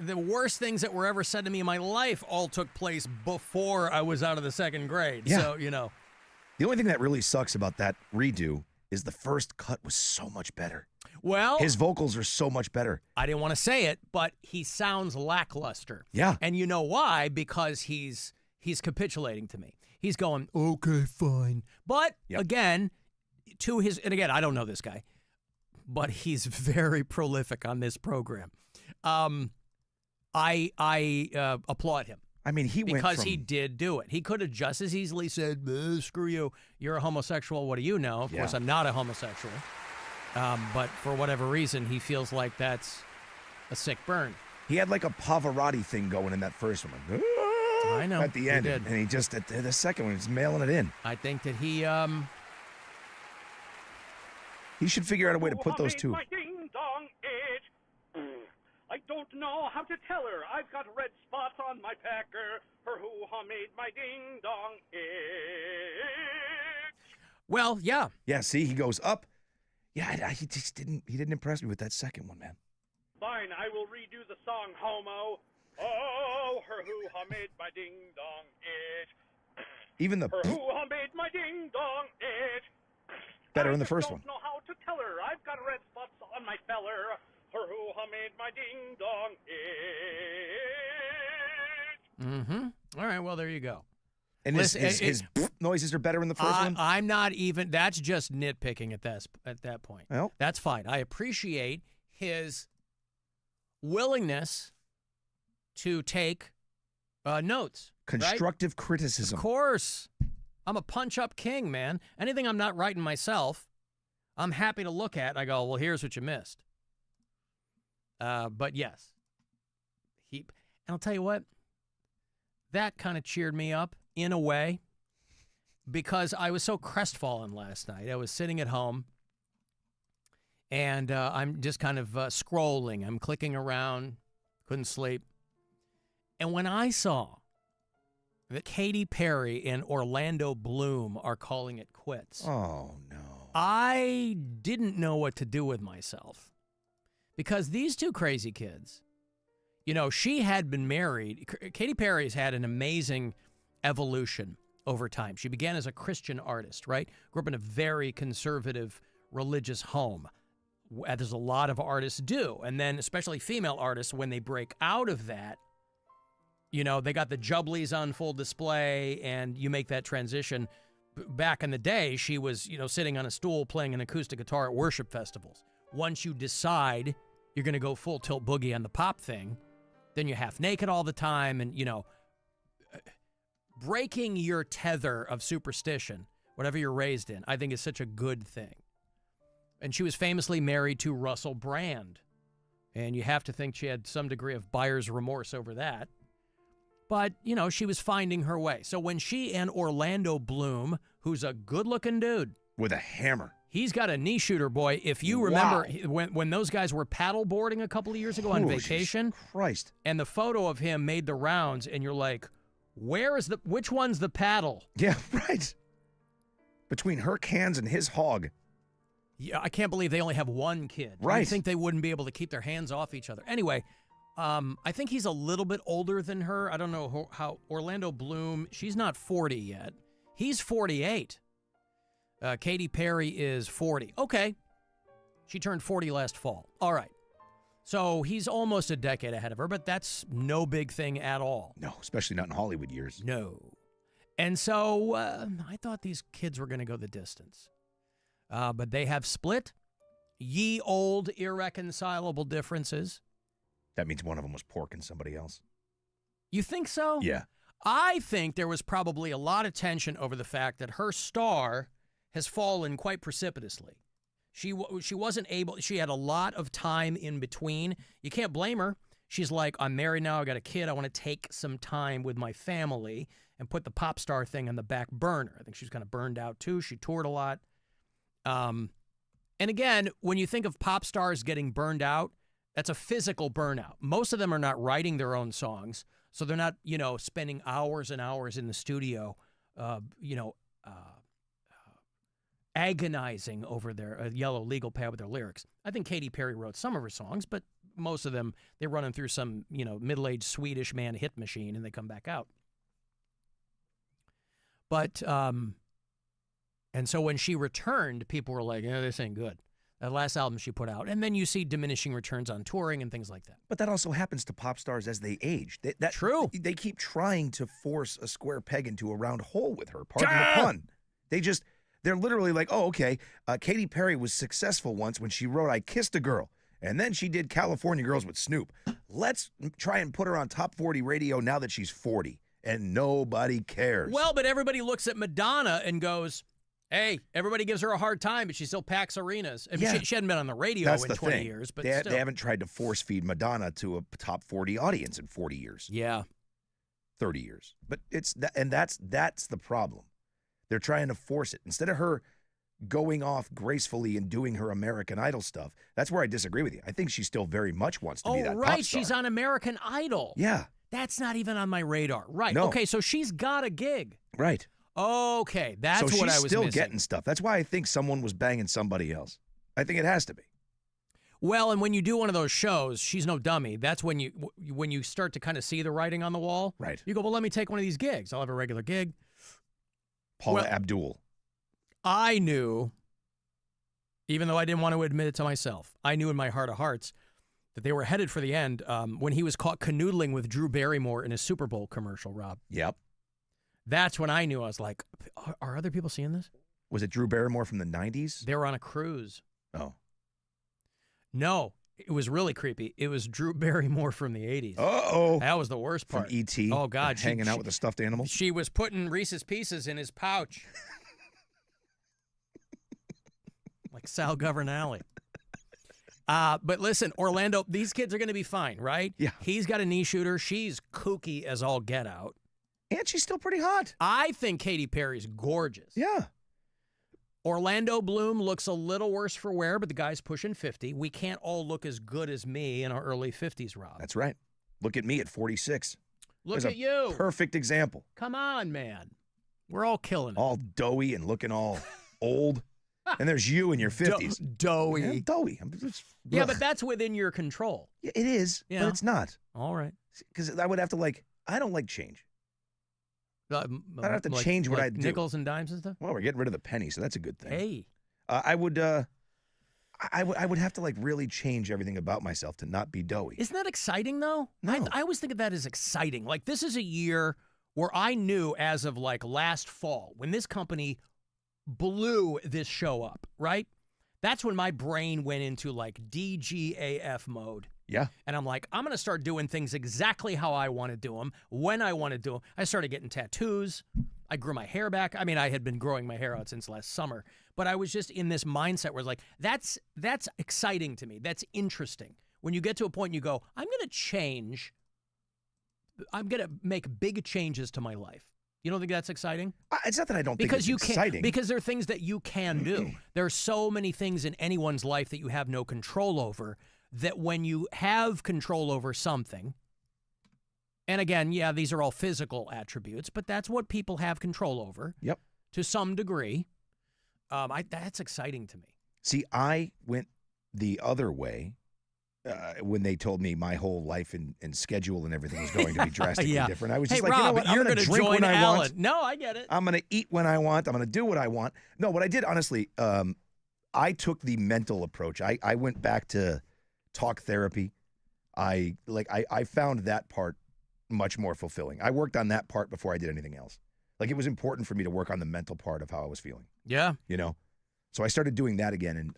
Speaker 2: The worst things that were ever said to me in my life all took place before I was out of the 2nd grade.
Speaker 3: Yeah.
Speaker 2: So, you know.
Speaker 3: The only thing that really sucks about that redo is the first cut was so much better.
Speaker 2: Well,
Speaker 3: his vocals are so much better.
Speaker 2: I didn't want to say it, but he sounds lackluster.
Speaker 3: Yeah.
Speaker 2: And you know why? Because he's capitulating to me. He's going, okay, fine. But again, and again, I don't know this guy, but he's very prolific on this program. I applaud him.
Speaker 3: I mean,
Speaker 2: because he did do it. He could have just as easily said, screw you, you're a homosexual, what do you know? Of course, I'm not a homosexual. But for whatever reason, he feels like that's a sick burn.
Speaker 3: He had like a Pavarotti thing going in that first one.
Speaker 2: I know.
Speaker 3: At the end. And he just, at the second one, he's mailing it in.
Speaker 2: I think that he
Speaker 3: should figure out a way to put those two.
Speaker 4: My ding-dong itch. I don't know how to tell her. I've got red spots on my pecker. For who made my ding-dong itch.
Speaker 2: Well, yeah.
Speaker 3: Yeah, see, he goes up. Yeah, he just didn't impress me with that second one, man.
Speaker 4: Fine, I will redo the song Homo. Oh, her who made my ding-dong itch.
Speaker 3: Even the
Speaker 4: her who made my ding-dong itch.
Speaker 3: better in the first
Speaker 4: I
Speaker 3: one.
Speaker 4: don't know how to tell her. I've got red spots on my feller. Her who made my ding-dong itch.
Speaker 2: Mm-hmm. All right, well, there you go.
Speaker 3: And his noises are better in the first one?
Speaker 2: I'm not even, that's just nitpicking at that point.
Speaker 3: Well,
Speaker 2: that's fine. I appreciate his willingness to take notes.
Speaker 3: Constructive criticism.
Speaker 2: Of course. I'm a punch-up king, man. Anything I'm not writing myself, I'm happy to look at. I go, well, here's what you missed. But yes. And And I'll tell you what, that kind of cheered me up in a way because I was so crestfallen last night. I was sitting at home, and I'm just kind of scrolling. I'm clicking around, couldn't sleep. And when I saw that Katy Perry and Orlando Bloom are calling it quits.
Speaker 3: Oh, no.
Speaker 2: I didn't know what to do with myself because these two crazy kids, you know, she had been married. Katy Perry's had an amazing evolution over time. She began as a Christian artist, right? Grew up in a very conservative religious home, as a lot of artists do. And then especially female artists, when they break out of that, you know, they got the jubblies on full display, and you make that transition. Back in the day, she was, you know, sitting on a stool playing an acoustic guitar at worship festivals. Once you decide you're going to go full tilt boogie on the pop thing, then you're half naked all the time. And, you know, breaking your tether of superstition, whatever you're raised in, I think is such a good thing. And she was famously married to Russell Brand. And you have to think she had some degree of buyer's remorse over that. But, you know, she was finding her way. So when she and Orlando Bloom, who's a good-looking dude.
Speaker 3: With a hammer.
Speaker 2: He's got a knee shooter, boy. If you remember when those guys were paddle boarding a couple of years ago on vacation.
Speaker 3: Christ.
Speaker 2: And the photo of him made the rounds, and you're like, which one's the paddle?
Speaker 3: Yeah, right. Between her cans and his hog.
Speaker 2: Yeah, I can't believe they only have one kid.
Speaker 3: Right.
Speaker 2: You think they wouldn't be able to keep their hands off each other. Anyway, I think he's a little bit older than her. I don't know how Orlando Bloom, she's not 40 yet. He's 48. Katy Perry is 40. Okay. She turned 40 last fall. All right. So he's almost a decade ahead of her, but that's no big thing at all.
Speaker 3: No, especially not in Hollywood years.
Speaker 2: No. And so I thought these kids were going to go the distance. But they have split. Ye old irreconcilable differences.
Speaker 3: That means one of them was porking somebody else.
Speaker 2: You think so?
Speaker 3: Yeah.
Speaker 2: I think there was probably a lot of tension over the fact that her star has fallen quite precipitously. She wasn't able, she had a lot of time in between. You can't blame her. She's like, I'm married now, I got a kid, I want to take some time with my family and put the pop star thing on the back burner. I think she's kind of burned out too. She toured a lot. And again, when you think of pop stars getting burned out, that's a physical burnout. Most of them are not writing their own songs, so they're not, you know, spending hours and hours in the studio, agonizing over their yellow legal pad with their lyrics. I think Katy Perry wrote some of her songs, but most of them, they run them through some, you know, middle-aged Swedish man hit machine, and they come back out. But, and so when she returned, people were like, this ain't good. That last album she put out. And then you see diminishing returns on touring and things like that.
Speaker 3: But that also happens to pop stars as they age.
Speaker 2: True.
Speaker 3: They keep trying to force a square peg into a round hole with her. Pardon the pun. They're literally like, oh, okay, Katy Perry was successful once when she wrote I Kissed a Girl. And then she did California Girls with Snoop. Let's try and put her on top 40 radio now that she's 40. And nobody cares.
Speaker 2: Well, but everybody looks at Madonna and goes, hey, everybody gives her a hard time, but she still packs arenas. I mean, she hadn't been on the radio in 20 years, but
Speaker 3: they haven't tried to force feed Madonna to a top 40 audience in 40 years.
Speaker 2: Yeah.
Speaker 3: 30 years. But that's the problem. They're trying to force it. Instead of her going off gracefully and doing her American Idol stuff, that's where I disagree with you. I think she still very much wants to be that
Speaker 2: right.
Speaker 3: pop star.
Speaker 2: She's on American Idol.
Speaker 3: Yeah.
Speaker 2: That's not even on my radar. Right.
Speaker 3: No.
Speaker 2: Okay, so she's got a gig.
Speaker 3: Right.
Speaker 2: Okay, that's what I was missing.
Speaker 3: So she's still getting stuff. That's why I think someone was banging somebody else. I think it has to be.
Speaker 2: Well, and when you do one of those shows, she's no dummy. That's when you start to kind of see the writing on the wall.
Speaker 3: Right.
Speaker 2: You go, well, let me take one of these gigs. I'll have a regular gig.
Speaker 3: Paula Abdul.
Speaker 2: I knew, even though I didn't want to admit it to myself, I knew in my heart of hearts that they were headed for the end when he was caught canoodling with Drew Barrymore in a Super Bowl commercial, Rob.
Speaker 3: Yep.
Speaker 2: That's when I knew. I was like, are other people seeing this?
Speaker 3: Was it Drew Barrymore from the 90s?
Speaker 2: They were on a cruise.
Speaker 3: Oh.
Speaker 2: No, it was really creepy. It was Drew Barrymore from the 80s.
Speaker 3: Uh-oh.
Speaker 2: That was the worst part.
Speaker 3: From E.T.
Speaker 2: Oh, God.
Speaker 3: Hanging out with the stuffed animals?
Speaker 2: She was putting Reese's Pieces in his pouch. Like Sal Governale. But listen, Orlando, these kids are going to be fine, right?
Speaker 3: Yeah.
Speaker 2: He's got a knee shooter. She's kooky as all get out.
Speaker 3: And she's still pretty hot.
Speaker 2: I think Katy Perry's gorgeous.
Speaker 3: Yeah.
Speaker 2: Orlando Bloom looks a little worse for wear, but the guy's pushing 50. We can't all look as good as me in our early 50s, Rob.
Speaker 3: That's right. Look at me at 46.
Speaker 2: Look
Speaker 3: There's
Speaker 2: at you.
Speaker 3: Perfect example.
Speaker 2: Come on, man. We're all killing it.
Speaker 3: All doughy and looking all old. And there's you in your 50s.
Speaker 2: Doughy.
Speaker 3: Yeah, doughy.
Speaker 2: Yeah, but that's within your control.
Speaker 3: Yeah, it is,
Speaker 2: Yeah.
Speaker 3: but it's not.
Speaker 2: All right.
Speaker 3: Because I would have to I don't like change. I don't have to
Speaker 2: Like-
Speaker 3: change what
Speaker 2: like
Speaker 3: I do.
Speaker 2: nickels and dimes and stuff?
Speaker 3: Well, we're getting rid of the penny, so that's a good thing.
Speaker 2: Hey.
Speaker 3: I would have to really change everything about myself to not be doughy.
Speaker 2: Isn't that exciting, though?
Speaker 3: No.
Speaker 2: I always think of that as exciting. Like, this is a year where I knew as of, last fall, when this company blew this show up, right? That's when my brain went into, DGAF mode.
Speaker 3: Yeah.
Speaker 2: And I'm like, I'm going to start doing things exactly how I want to do them, when I want to do them. I started getting tattoos. I grew my hair back. I mean, I had been growing my hair out since last summer, but I was just in this mindset where it's that's exciting to me. That's interesting. When you get to a point and you go, I'm going to change. I'm going to make big changes to my life. You don't think that's exciting?
Speaker 3: It's not that I don't think
Speaker 2: Because
Speaker 3: it's exciting.
Speaker 2: because there are things that you can do. There are so many things in anyone's life that you have no control over, that when you have control over something, and again, yeah, these are all physical attributes, but that's what people have control over.
Speaker 3: Yep.
Speaker 2: To some degree. That's exciting to me.
Speaker 3: See, I went the other way when they told me my whole life and schedule and everything was going to be drastically
Speaker 2: Yeah.
Speaker 3: different. I was
Speaker 2: Hey,
Speaker 3: just like,
Speaker 2: Rob,
Speaker 3: you know what? I'm
Speaker 2: you're
Speaker 3: going to
Speaker 2: gonna
Speaker 3: drink
Speaker 2: join
Speaker 3: when I
Speaker 2: Alan.
Speaker 3: want.
Speaker 2: No, I get it.
Speaker 3: I'm going to eat when I want. I'm going to do what I want. No, what I did, honestly, I took the mental approach. I went back to talk therapy. I found that part much more fulfilling. I worked on that part before I did anything else. It was important for me to work on the mental part of how I was feeling.
Speaker 2: Yeah.
Speaker 3: You know? So I started doing that again, and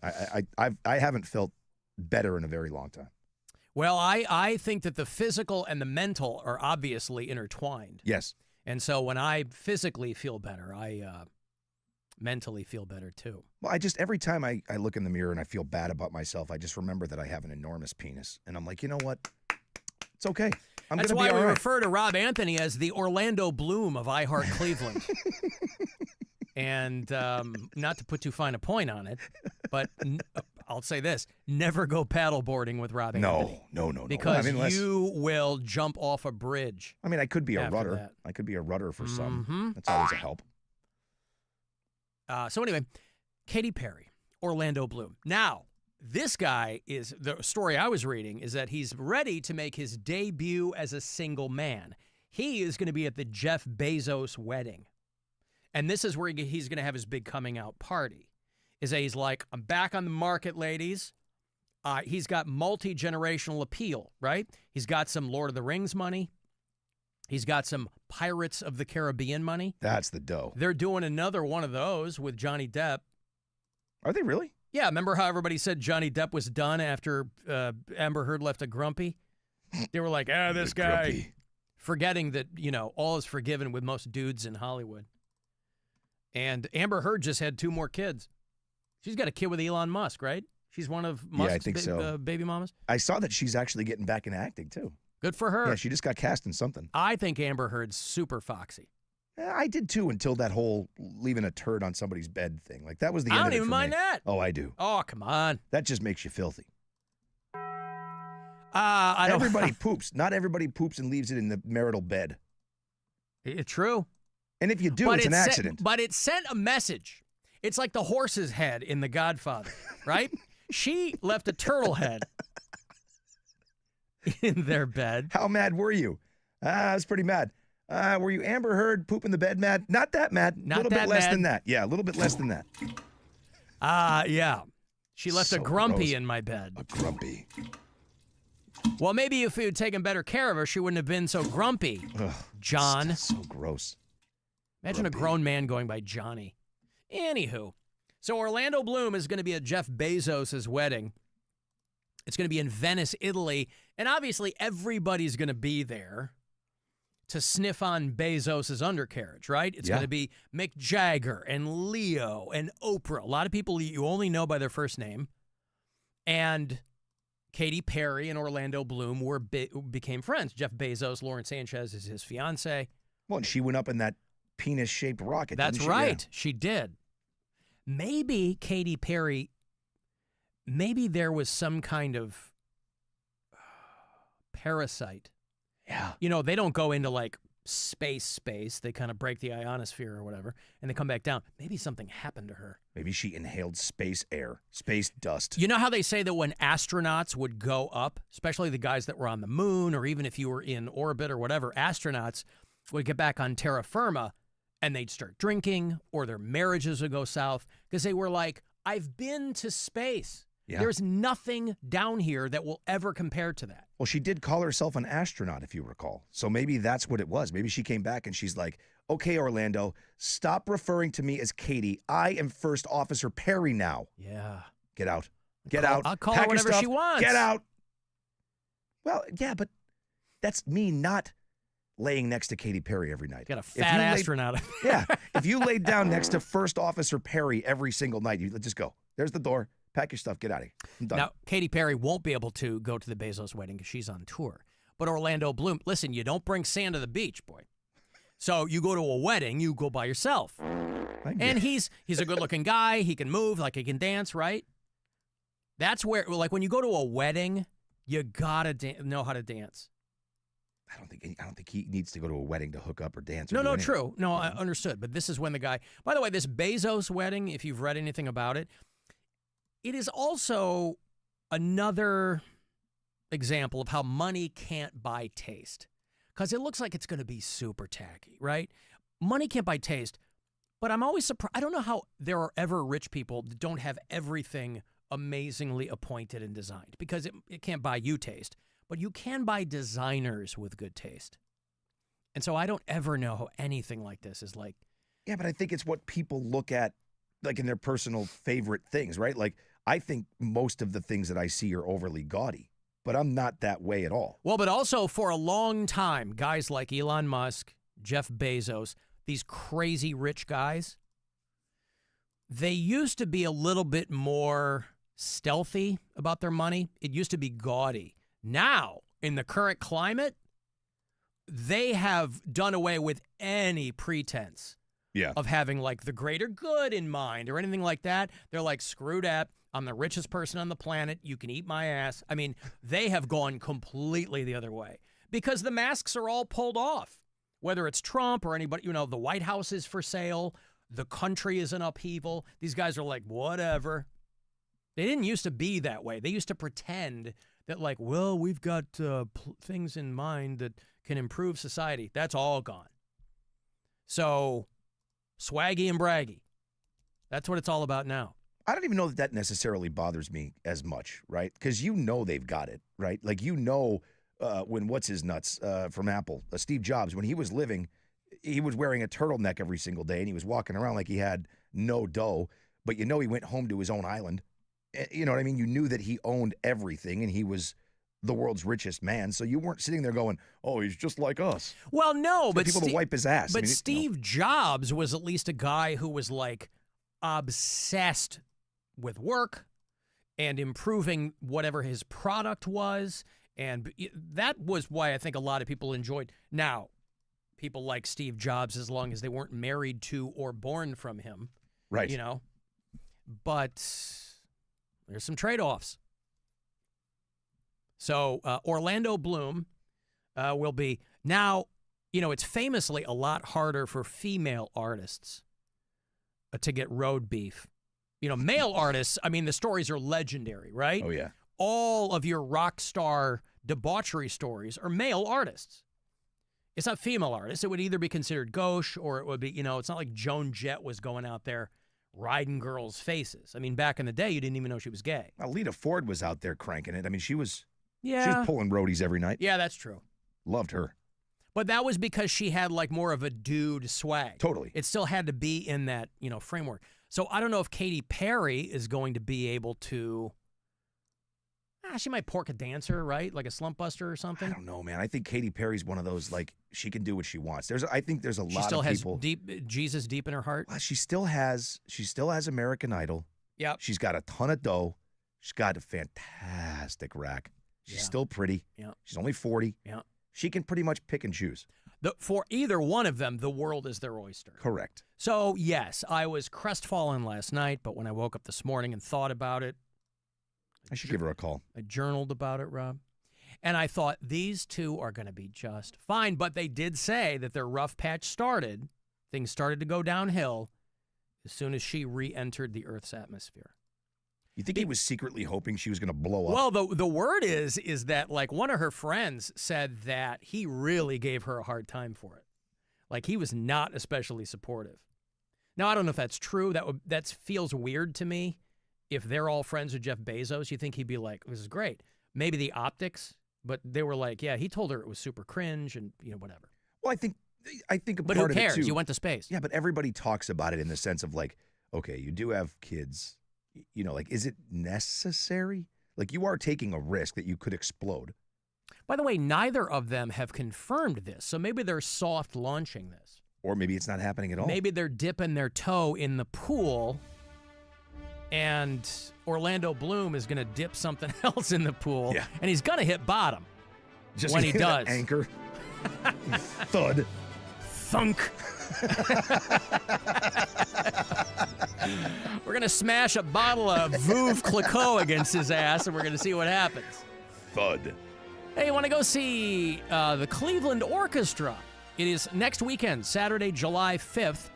Speaker 3: I haven't felt better in a very long time.
Speaker 2: Well, I think that the physical and the mental are obviously intertwined.
Speaker 3: Yes.
Speaker 2: And so when I physically feel better, I mentally feel better too.
Speaker 3: Well, every time I look in the mirror and I feel bad about myself, I just remember that I have an enormous penis. And I'm like, you know what? It's okay.
Speaker 2: That's why we refer to Rob Anthony as the Orlando Bloom of iHeart Cleveland. And not to put too fine a point on it, but I'll say this: never go paddleboarding with Rob Anthony.
Speaker 3: No.
Speaker 2: Because you will jump off a bridge.
Speaker 3: I mean, I could be a
Speaker 2: after
Speaker 3: rudder.
Speaker 2: that.
Speaker 3: I could be a rudder for some.
Speaker 2: Mhm.
Speaker 3: That's always a help.
Speaker 2: So anyway, Katy Perry, Orlando Bloom. Now, this guy is, the story I was reading is that he's ready to make his debut as a single man. He is going to be at the Jeff Bezos wedding. And this is where he's going to have his big coming out party. Is that he's like, I'm back on the market, ladies. He's got multi-generational appeal, right? He's got some Lord of the Rings money. He's got some Pirates of the Caribbean money.
Speaker 3: That's the dough.
Speaker 2: They're doing another one of those with Johnny Depp.
Speaker 3: Are they really?
Speaker 2: Yeah, remember how everybody said Johnny Depp was done after Amber Heard left a grumpy? They were like, this guy.
Speaker 3: Grumpy.
Speaker 2: Forgetting that, all is forgiven with most dudes in Hollywood. And Amber Heard just had 2 more kids. She's got a kid with Elon Musk, right? She's one of Musk's
Speaker 3: I think so.
Speaker 2: Baby mamas.
Speaker 3: I saw that she's actually getting back into acting, too.
Speaker 2: Good for her.
Speaker 3: Yeah, she just got cast in something.
Speaker 2: I think Amber Heard's super foxy.
Speaker 3: Yeah, I did, too, until that whole leaving a turd on somebody's bed thing. That was the
Speaker 2: I
Speaker 3: end
Speaker 2: don't
Speaker 3: of it
Speaker 2: even
Speaker 3: for
Speaker 2: mind
Speaker 3: me.
Speaker 2: that.
Speaker 3: Oh, I do.
Speaker 2: Oh, come on.
Speaker 3: That just makes you filthy.
Speaker 2: I don't.
Speaker 3: Everybody poops. Not everybody poops and leaves it in the marital bed.
Speaker 2: It's true.
Speaker 3: And if you do, it's an accident.
Speaker 2: But it sent a message. It's like the horse's head in The Godfather, right? She left a turtle head in their bed.
Speaker 3: How mad were you? I was pretty mad. Were you Amber Heard poop in the bed mad? Not that mad.
Speaker 2: Not
Speaker 3: a little
Speaker 2: that
Speaker 3: bit less
Speaker 2: mad.
Speaker 3: than that. Yeah, a little bit less than that.
Speaker 2: Yeah. She left a
Speaker 3: So
Speaker 2: grumpy
Speaker 3: gross.
Speaker 2: in my bed.
Speaker 3: A grumpy.
Speaker 2: Well, maybe if we had taken better care of her, she wouldn't have been so grumpy.
Speaker 3: Ugh,
Speaker 2: John.
Speaker 3: So gross.
Speaker 2: Imagine
Speaker 3: Grumpy.
Speaker 2: a grown man going by Johnny. Anywho, so Orlando Bloom is going to be at Jeff Bezos' wedding. It's going to be in Venice, Italy. And obviously everybody's going to be there to sniff on Bezos' undercarriage, right? It's
Speaker 3: Yeah.
Speaker 2: going to be Mick Jagger and Leo and Oprah. A lot of people you only know by their first name. And Katy Perry and Orlando Bloom became friends. Jeff Bezos, Lauren Sanchez is his fiance.
Speaker 3: Well, and she went up in that penis-shaped rocket.
Speaker 2: That's
Speaker 3: didn't she?
Speaker 2: right.
Speaker 3: Yeah.
Speaker 2: She did. Maybe Katy Perry, maybe there was some kind of parasite.
Speaker 3: Yeah.
Speaker 2: You know, they don't go into like space. They kind of break the ionosphere or whatever, and they come back down. Maybe something happened to her.
Speaker 3: Maybe she inhaled space air, space dust.
Speaker 2: You know how they say that when astronauts would go up, especially the guys that were on the moon, or even if you were in orbit or whatever, astronauts would get back on terra firma and they'd start drinking, or their marriages would go south because they were like, I've been to space.
Speaker 3: Yeah.
Speaker 2: There's nothing down here that will ever compare to that.
Speaker 3: Well, she did call herself an astronaut, if you recall. So maybe that's what it was. Maybe she came back and she's like, okay, Orlando, stop referring to me as Katie. I am First Officer Perry now.
Speaker 2: Yeah.
Speaker 3: Get out. Get out.
Speaker 2: I'll call
Speaker 3: Pack
Speaker 2: her
Speaker 3: your
Speaker 2: whatever
Speaker 3: stuff.
Speaker 2: she wants.
Speaker 3: Get out. Well, yeah, but that's me not laying next to Katy Perry every night.
Speaker 2: Got a fat astronaut.
Speaker 3: Yeah. If you laid down next to First Officer Perry every single night, you just go. There's the door. Pack your stuff. Get out of here. I'm done.
Speaker 2: Now, Katy Perry won't be able to go to the Bezos wedding because she's on tour. But Orlando Bloom, listen, you don't bring sand to the beach, boy. So you go to a wedding, you go by yourself. And he's a good-looking guy. He can move, like he can dance, right? That's where, like, when you go to a wedding, you gotta know how to dance.
Speaker 3: I don't think he needs to go to a wedding to hook up or dance. Or
Speaker 2: No,
Speaker 3: do
Speaker 2: no,
Speaker 3: anything.
Speaker 2: true. No, I understood. But this is when the guy. By the way, this Bezos wedding, if you've read anything about it, it is also another example of how money can't buy taste. Because it looks like it's going to be super tacky, right? Money can't buy taste. But I'm always surprised. I don't know how there are ever rich people that don't have everything amazingly appointed and designed. Because it can't buy you taste. But you can buy designers with good taste. And so I don't ever know how anything like this is like.
Speaker 3: Yeah, but I think it's what people look at, like in their personal favorite things, right? Like, I think most of the things that I see are overly gaudy, but I'm not that way at all.
Speaker 2: Well, but also for a long time, guys like Elon Musk, Jeff Bezos, these crazy rich guys, they used to be a little bit more stealthy about their money. It used to be gaudy. Now, in the current climate, they have done away with any pretense of having like the greater good in mind or anything like that. They're like, screw that. I'm the richest person on the planet. You can eat my ass. I mean, they have gone completely the other way because the masks are all pulled off. Whether it's Trump or anybody, the White House is for sale. The country is in upheaval. These guys are like, whatever. They didn't used to be that way. They used to pretend that like, well, we've got things in mind that can improve society. That's all gone. So, swaggy and braggy. That's what it's all about now.
Speaker 3: I don't even know that necessarily bothers me as much, right? Because they've got it, right? Like, when what's-his-nuts from Apple, Steve Jobs, when he was living, he was wearing a turtleneck every single day, and he was walking around like he had no dough. But he went home to his own island. You know what I mean? You knew that he owned everything, and he was the world's richest man. So you weren't sitting there going, oh, he's just like us.
Speaker 2: Well, no, but
Speaker 3: people to wipe his ass.
Speaker 2: But Steve Jobs was at least a guy who was like obsessed with work and improving whatever his product was. And that was why I think a lot of people enjoyed. Now, people like Steve Jobs as long as they weren't married to or born from him.
Speaker 3: Right.
Speaker 2: But there's some trade-offs. So Orlando Bloom will be now, it's famously a lot harder for female artists to get road beef. Male artists, I mean, the stories are legendary, right?
Speaker 3: Oh, yeah.
Speaker 2: All of your rock star debauchery stories are male artists. It's not female artists. It would either be considered gauche or it would be, it's not like Joan Jett was going out there riding girls' faces. I mean, back in the day, you didn't even know she was gay.
Speaker 3: Lita Ford was out there cranking it. I mean, she was
Speaker 2: Yeah.
Speaker 3: pulling roadies every night.
Speaker 2: Yeah, that's true.
Speaker 3: Loved her.
Speaker 2: But that was because she had like more of a dude swag.
Speaker 3: Totally.
Speaker 2: It still had to be in that, framework. So I don't know if Katy Perry is going to be able to. She might pork a dancer, right? Like a slump buster or something.
Speaker 3: I don't know, man. I think Katy Perry's one of those, like, she can do what she wants. I think there's a
Speaker 2: She
Speaker 3: lot
Speaker 2: still
Speaker 3: of
Speaker 2: has
Speaker 3: people.
Speaker 2: Jesus deep in her heart.
Speaker 3: She still has American Idol.
Speaker 2: Yep.
Speaker 3: She's got a ton of dough. She's got a fantastic plastic rack. She's still pretty.
Speaker 2: Yeah.
Speaker 3: She's only 40.
Speaker 2: Yeah.
Speaker 3: She can pretty much pick and choose.
Speaker 2: For either one of them, the world is their oyster.
Speaker 3: Correct.
Speaker 2: So, yes, I was crestfallen last night, but when I woke up this morning and thought about it,
Speaker 3: I should give her a call.
Speaker 2: I journaled about it, Rob. And I thought these two are going to be just fine. But they did say that their rough patch started. Things started to go downhill as soon as she re-entered the Earth's atmosphere.
Speaker 3: You think he was secretly hoping she was going to blow up?
Speaker 2: Well, the word is that, like, one of her friends said that he really gave her a hard time for it. Like, he was not especially supportive. Now, I don't know if that's true. That feels weird to me. If they're all friends with Jeff Bezos, you think he'd be like, this is great. Maybe the optics, but they were like, yeah, he told her it was super cringe and, whatever.
Speaker 3: Well, I think a
Speaker 2: but
Speaker 3: part
Speaker 2: who cares?
Speaker 3: of it too,
Speaker 2: You went to space.
Speaker 3: Yeah, but everybody talks about it in the sense of like, okay, you do have kids. Like, is it necessary? Like, you are taking a risk that you could explode.
Speaker 2: By the way, neither of them have confirmed this, so maybe they're soft launching this.
Speaker 3: Or maybe it's not happening at all.
Speaker 2: Maybe they're dipping their toe in the pool, and Orlando Bloom is going to dip something else in the pool, and he's going to hit bottom when he does.
Speaker 3: Anchor. Thud.
Speaker 2: Thunk. We're going to smash a bottle of Veuve Clicquot against his ass, and we're going to see what happens.
Speaker 3: Thud.
Speaker 2: Hey, you want to go see the Cleveland Orchestra? It is next weekend, Saturday, July 5th,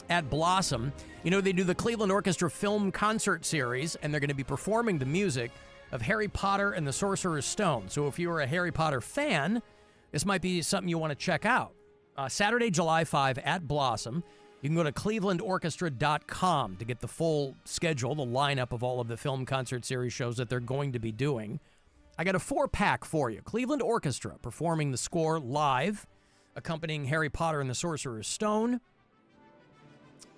Speaker 2: at Blossom. They do the Cleveland Orchestra Film Concert Series, and they're going to be performing the music of Harry Potter and the Sorcerer's Stone. So if you're a Harry Potter fan, this might be something you want to check out. Saturday, July 5 at Blossom. You can go to clevelandorchestra.com to get the full schedule, the lineup of all of the film concert series shows that they're going to be doing. I got a 4-pack for you. Cleveland Orchestra performing the score live, accompanying Harry Potter and the Sorcerer's Stone.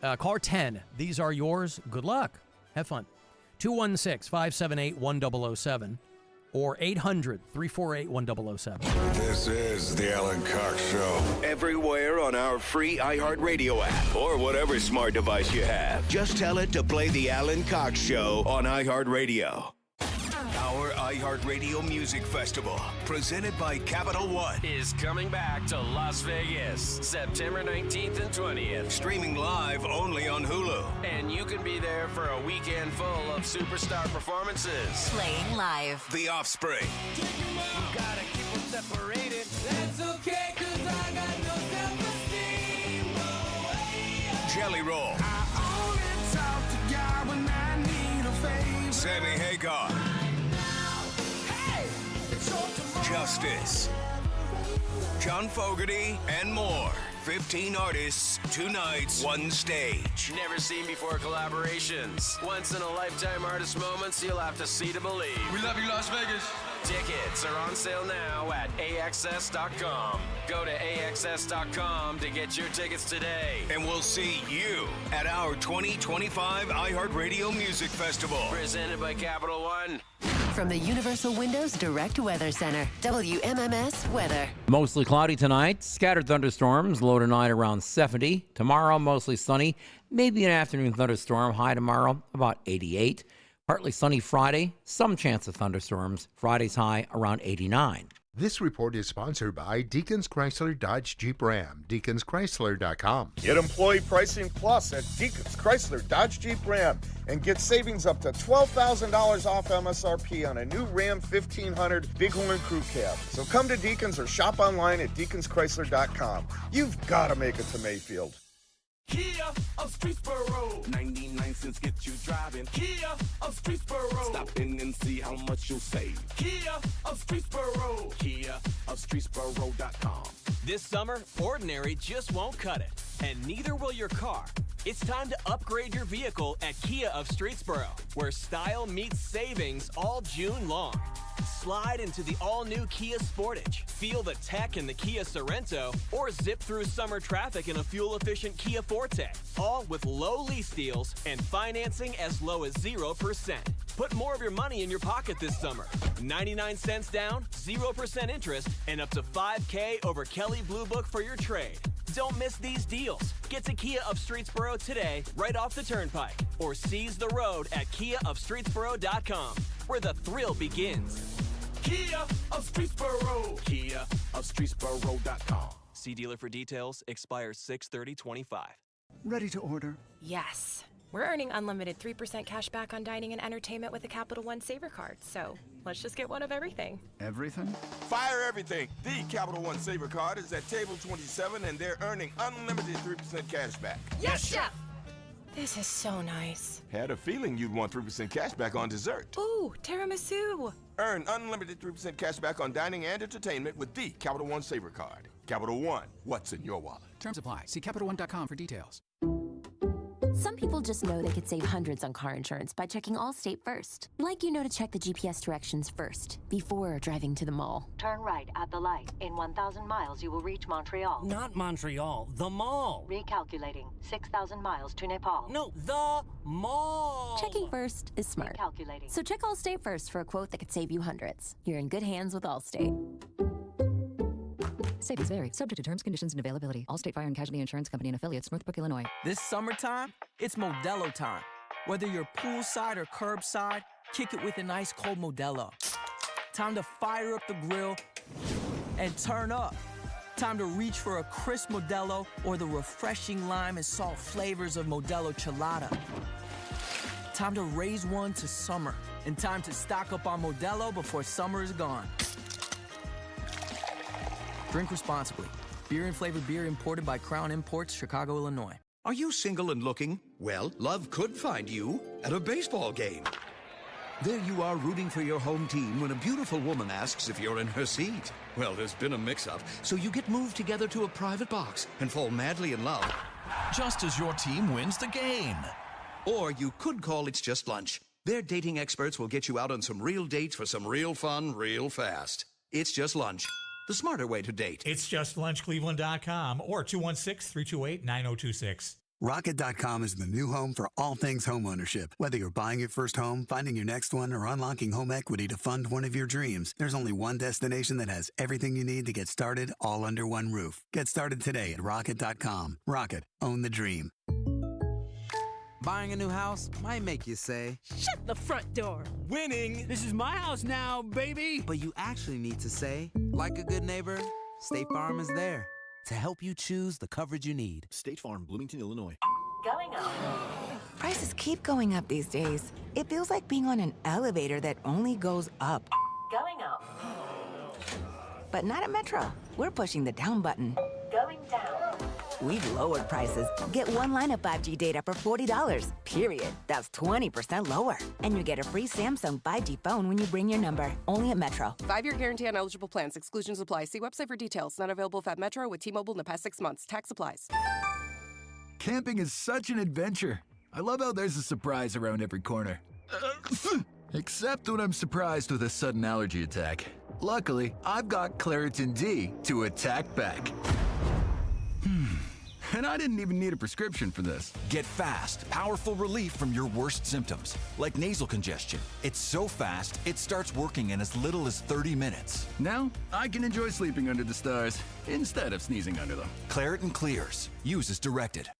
Speaker 2: Caller 10. These are yours. Good luck. Have fun. 216-578-1007 or 800-348-1007.
Speaker 5: This is the Alan Cox Show. Everywhere on our free iHeartRadio app or whatever smart device you have. Just tell it to play the Alan Cox Show on iHeartRadio. Our iHeartRadio Music Festival, presented by Capital One,
Speaker 6: is coming back to Las Vegas, September 19th and 20th.
Speaker 5: Streaming live only on Hulu.
Speaker 6: And you can be there for a weekend full of superstar performances.
Speaker 36: Playing live.
Speaker 5: The Offspring.
Speaker 6: You gotta keep them separated. That's okay, 'cause I got no self-esteem.
Speaker 5: Jelly Roll.
Speaker 15: I only talk to God when I need a favor.
Speaker 5: Sammy Hagar. Justice, John Fogerty, and more. 15 artists, 2 nights, 1 stage.
Speaker 6: Never seen before collaborations. Once in a lifetime artist moments you'll have to see to believe.
Speaker 15: We love you, Las Vegas.
Speaker 6: Tickets are on sale now at AXS.com. Go to AXS.com to get your tickets today.
Speaker 5: And we'll see you at our 2025 iHeartRadio Music Festival.
Speaker 6: Presented by Capital One.
Speaker 31: From the Universal Windows Direct Weather Center, WMMS Weather.
Speaker 8: Mostly cloudy tonight, scattered thunderstorms, low tonight around 70. Tomorrow, mostly sunny, maybe an afternoon thunderstorm, high tomorrow about 88. Partly sunny Friday, some chance of thunderstorms. Friday's high around 89.
Speaker 18: This report is sponsored by Deacons Chrysler Dodge Jeep Ram, deaconschrysler.com.
Speaker 22: Get employee pricing plus at Deacons Chrysler Dodge Jeep Ram and get savings up to $12,000 off MSRP on a new Ram 1500 Bighorn Crew Cab. So come to Deacons or shop online at deaconschrysler.com. You've got to make it to Mayfield.
Speaker 15: Kia of Streetsboro.
Speaker 23: 99 cents get you driving.
Speaker 15: Kia of Streetsboro.
Speaker 23: Stop in and see how much you'll save.
Speaker 15: Kia of Streetsboro.
Speaker 23: Kia of Streetsboro.com.
Speaker 24: This summer, ordinary just won't cut it, and neither will your car. It's time to upgrade your vehicle at Kia of Streetsboro, where style meets savings all June long. Slide into the all-new Kia Sportage. Feel the tech in the Kia Sorento, or zip through summer traffic in a fuel-efficient Kia Forte. All with low lease deals and financing as low as 0%. Put more of your money in your pocket this summer. 99 cents down, 0% interest, and up to $5K over Kelley Blue Book for your trade. Don't miss these deals. Get to Kia of Streetsboro today, right off the turnpike, or seize the road at KiaofStreetsboro.com. where the thrill begins.
Speaker 23: Kia of Streetsboro. Kia of Streetsboro.com.
Speaker 24: See dealer for details. Expires 6/30/25.
Speaker 7: Ready to order?
Speaker 19: Yes. We're earning unlimited 3% cash back on dining and entertainment with the Capital One Saver Card, so let's just get one of everything.
Speaker 7: Everything?
Speaker 20: Fire everything. The Capital One Saver Card is at table 27, and they're earning unlimited 3% cash back.
Speaker 19: Yes, Chef! This is so nice.
Speaker 20: Had a feeling you'd want 3% cash back on dessert.
Speaker 19: Ooh, tiramisu.
Speaker 20: Earn unlimited 3% cash back on dining and entertainment with the Capital One Saver Card. Capital One, what's in your wallet?
Speaker 9: Terms apply. See CapitalOne.com for details.
Speaker 10: Some people just know they could save hundreds on car insurance by checking Allstate first. Like you know to check the GPS directions first, before driving to the mall.
Speaker 11: Turn right at the light. In 1,000 miles, you will reach Montreal.
Speaker 12: Not Montreal, the mall.
Speaker 11: Recalculating. 6,000 miles to Nepal.
Speaker 12: No, the mall.
Speaker 10: Checking first is smart.
Speaker 11: Recalculating.
Speaker 10: So check Allstate first for a quote that could save you hundreds. You're in good hands with Allstate.
Speaker 16: Savings vary. Subject to terms, conditions, and availability. Allstate Fire and Casualty Insurance Company and affiliates, Northbrook, Illinois.
Speaker 24: This summertime, it's Modelo time. Whether you're poolside or curbside, kick it with an ice cold Modelo. Time to fire up the grill and turn up. Time to reach for a crisp Modelo or the refreshing lime and salt flavors of Modelo Chelada. Time to raise one to summer, and time to stock up on Modelo before summer is gone. Drink responsibly. Beer and flavored beer imported by Crown Imports, Chicago, Illinois.
Speaker 17: Are you single and looking? Well, love could find you at a baseball game. There you are rooting for your home team when a beautiful woman asks if you're in her seat. Well, there's been a mix-up, so you get moved together to a private box and fall madly in love.
Speaker 25: Just as your team wins the game.
Speaker 17: Or you could call It's Just Lunch. Their dating experts will get you out on some real dates for some real fun, real fast. It's Just Lunch. The smarter way to date.
Speaker 26: It's justlunchcleveland.com or 216-328-9026.
Speaker 27: Rocket.com is the new home for all things home ownership. Whether you're buying your first home, finding your next one, or unlocking home equity to fund one of your dreams, there's only one destination that has everything you need to get started all under one roof. Get started today at Rocket.com. Rocket. Own the dream.
Speaker 28: Buying a new house might make you say,
Speaker 29: "Shut the front door."
Speaker 28: "Winning!
Speaker 29: This is my house now, baby."
Speaker 28: But you actually need to say, like a good neighbor, State Farm is there to help you choose the coverage you need.
Speaker 14: State Farm, Bloomington, Illinois.
Speaker 11: Going up.
Speaker 30: Prices keep going up these days. It feels like being on an elevator that only goes up.
Speaker 11: Going up.
Speaker 30: But not at Metro. We're pushing the down button.
Speaker 11: Going down.
Speaker 30: We've lowered prices. Get one line of 5G data for $40, period. That's 20% lower. And you get a free Samsung 5G phone when you bring your number. Only at Metro.
Speaker 32: 5-year guarantee on eligible plans. Exclusions apply. See website for details. Not available at Metro with T-Mobile in the past 6 months. Tax applies.
Speaker 33: Camping is such an adventure. I love how there's a surprise around every corner. Except when I'm surprised with a sudden allergy attack. Luckily, I've got Claritin D to attack back. And I didn't even need a prescription for this.
Speaker 34: Get fast, powerful relief from your worst symptoms, like nasal congestion. It's so fast, it starts working in as little as 30 minutes.
Speaker 33: Now, I can enjoy sleeping under the stars instead of sneezing under them.
Speaker 34: Claritin clears. Use as directed.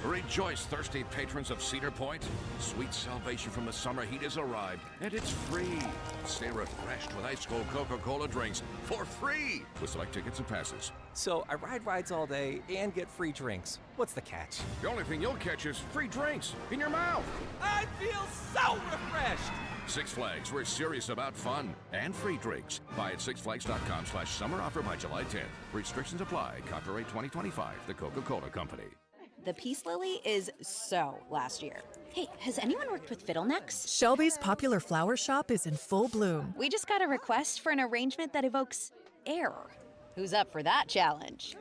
Speaker 23: Rejoice, thirsty patrons of Cedar Point. Sweet salvation from the summer heat has arrived, and it's free. Stay refreshed with ice cold Coca-Cola drinks for free with select tickets and passes.
Speaker 24: So I ride rides all day and get free drinks. What's the catch?
Speaker 23: The only thing you'll catch is free drinks in your mouth.
Speaker 24: I feel so refreshed.
Speaker 23: Six Flags, we're serious about fun and free drinks. Buy at sixflags.com/summer offer by July 10th. Restrictions apply. Copyright 2025, The Coca-Cola Company.
Speaker 35: The Peace Lily is so last year.
Speaker 37: Hey, has anyone worked with fiddlenecks?
Speaker 39: Shelby's popular flower shop is in full bloom.
Speaker 37: We just got a request for an arrangement that evokes air.
Speaker 35: Who's up for that challenge?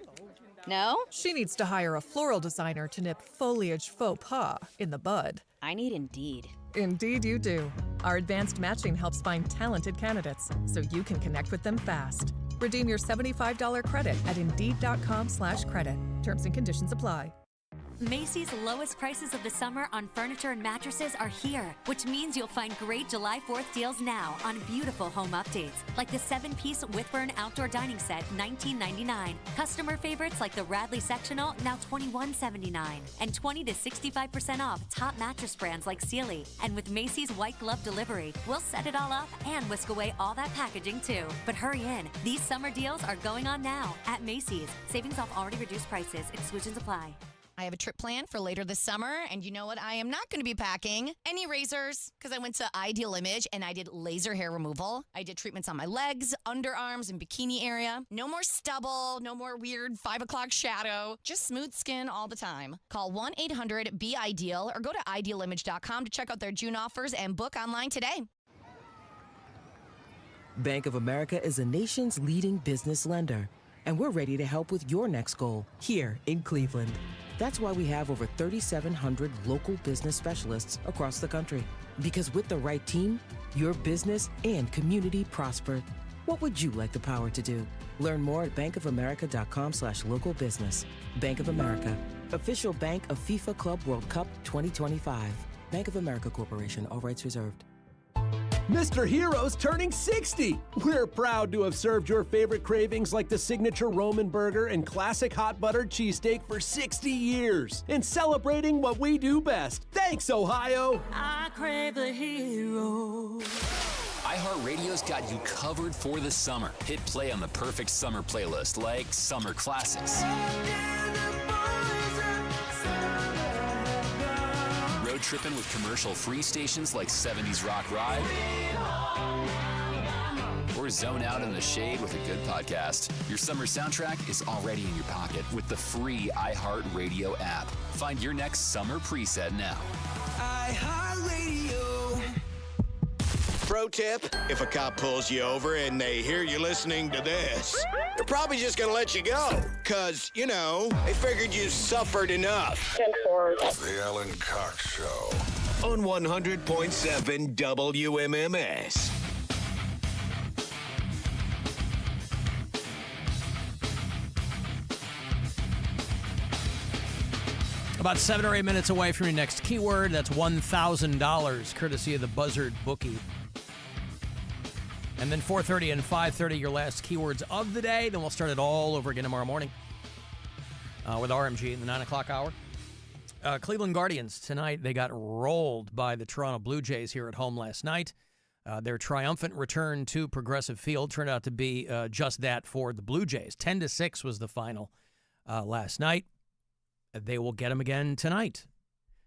Speaker 35: No?
Speaker 39: She needs to hire a floral designer to nip foliage faux pas in the bud.
Speaker 37: I need Indeed.
Speaker 39: Indeed you do. Our advanced matching helps find talented candidates so you can connect with them fast. Redeem your $75 credit at Indeed.com/credit. Terms and conditions apply.
Speaker 1: Macy's lowest prices of the summer on furniture and mattresses are here, which means you'll find great July 4th deals now on beautiful home updates, like the 7-piece Whitburn outdoor dining set, $19.99. Customer favorites like the Radley sectional, now $21.79. And 20 to 65% off top mattress brands like Sealy. And with Macy's white glove delivery, we'll set it all up and whisk away all that packaging too. But hurry in. These summer deals are going on now at Macy's. Savings off already reduced prices. Exclusions apply.
Speaker 2: I have a trip planned for later this summer, and you know what I am not going to be packing? Any razors, because I went to Ideal Image and I did laser hair removal. I did treatments on my legs, underarms, and bikini area. No more stubble, no more weird 5 o'clock shadow, just smooth skin all the time. Call 1-800-BE-IDEAL or go to idealimage.com to check out their June offers and book online today.
Speaker 3: Bank of America is the nation's leading business lender, and we're ready to help with your next goal here in Cleveland. That's why we have over 3,700 local business specialists across the country. Because with the right team, your business and community prosper. What would you like the power to do? Learn more at bankofamerica.com/local business. Bank of America, official bank of FIFA Club World Cup 2025. Bank of America Corporation, all rights reserved.
Speaker 4: Mr. Hero's turning 60. We're proud to have served your favorite cravings like the signature Roman burger and classic hot buttered cheesesteak for 60 years. And celebrating what we do best. Thanks, Ohio.
Speaker 5: I crave the hero.
Speaker 6: iHeartRadio's got you covered for the summer. Hit play on the perfect summer playlist like Summer Classics. Road tripping with commercial-free stations like 70s Rock Ride. Or zone out in the shade with a good podcast. Your summer soundtrack is already in your pocket with the free iHeartRadio app. Find your next summer preset now.
Speaker 7: iHeartRadio. Pro tip, if a cop pulls you over and they hear you listening to this, they're probably just going to let you go. Because, you know, they figured you suffered enough.
Speaker 8: The Alan Cox Show.
Speaker 7: On 100.7 WMMS.
Speaker 9: About 7 or 8 minutes away from your next keyword. That's $1,000, courtesy of the Buzzard Bookie. And then 4:30 and 5:30, your last keywords of the day. Then we'll start it all over again tomorrow morning with RMG in the 9 o'clock hour. Cleveland Guardians tonight, they got rolled by the Toronto Blue Jays here at home last night. Their triumphant return to Progressive Field turned out to be just that for the Blue Jays. 10-6 was the final last night. They will get them again tonight.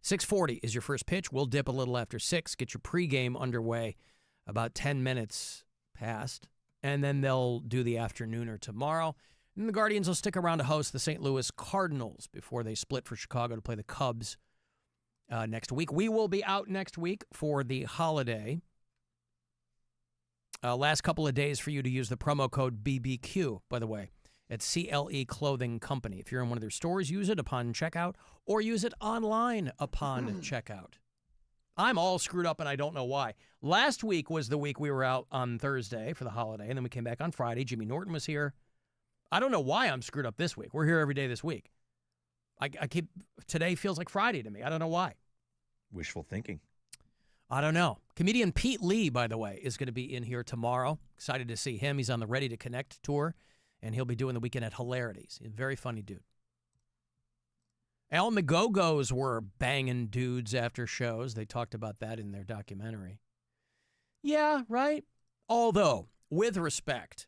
Speaker 9: 6:40 is your first pitch. We'll dip a little after 6, get your pregame underway about 10 minutes past, and then they'll do the afternooner tomorrow. And the Guardians will stick around to host the St. Louis Cardinals before they split for Chicago to play the Cubs next week. We will be out next week for the holiday. Last couple of days for you to use the promo code BBQ, by the way, at CLE Clothing Company. If you're in one of their stores, use it upon checkout, or use it online upon checkout. I'm all screwed up, and I don't know why. Last week was the week we were out on Thursday for the holiday, and then we came back on Friday. Jimmy Norton was here. I don't know why I'm screwed up this week. We're here every day this week. Today feels like Friday to me. I don't know why.
Speaker 14: Wishful thinking.
Speaker 9: I don't know. Comedian Pete Lee, by the way, is going to be in here tomorrow. Excited to see him. He's on the Ready to Connect tour, and he'll be doing the weekend at Hilarities. He's a very funny dude. Al and the Go-Go's were banging dudes after shows. They talked about that in their documentary. Yeah, right? Although, with respect,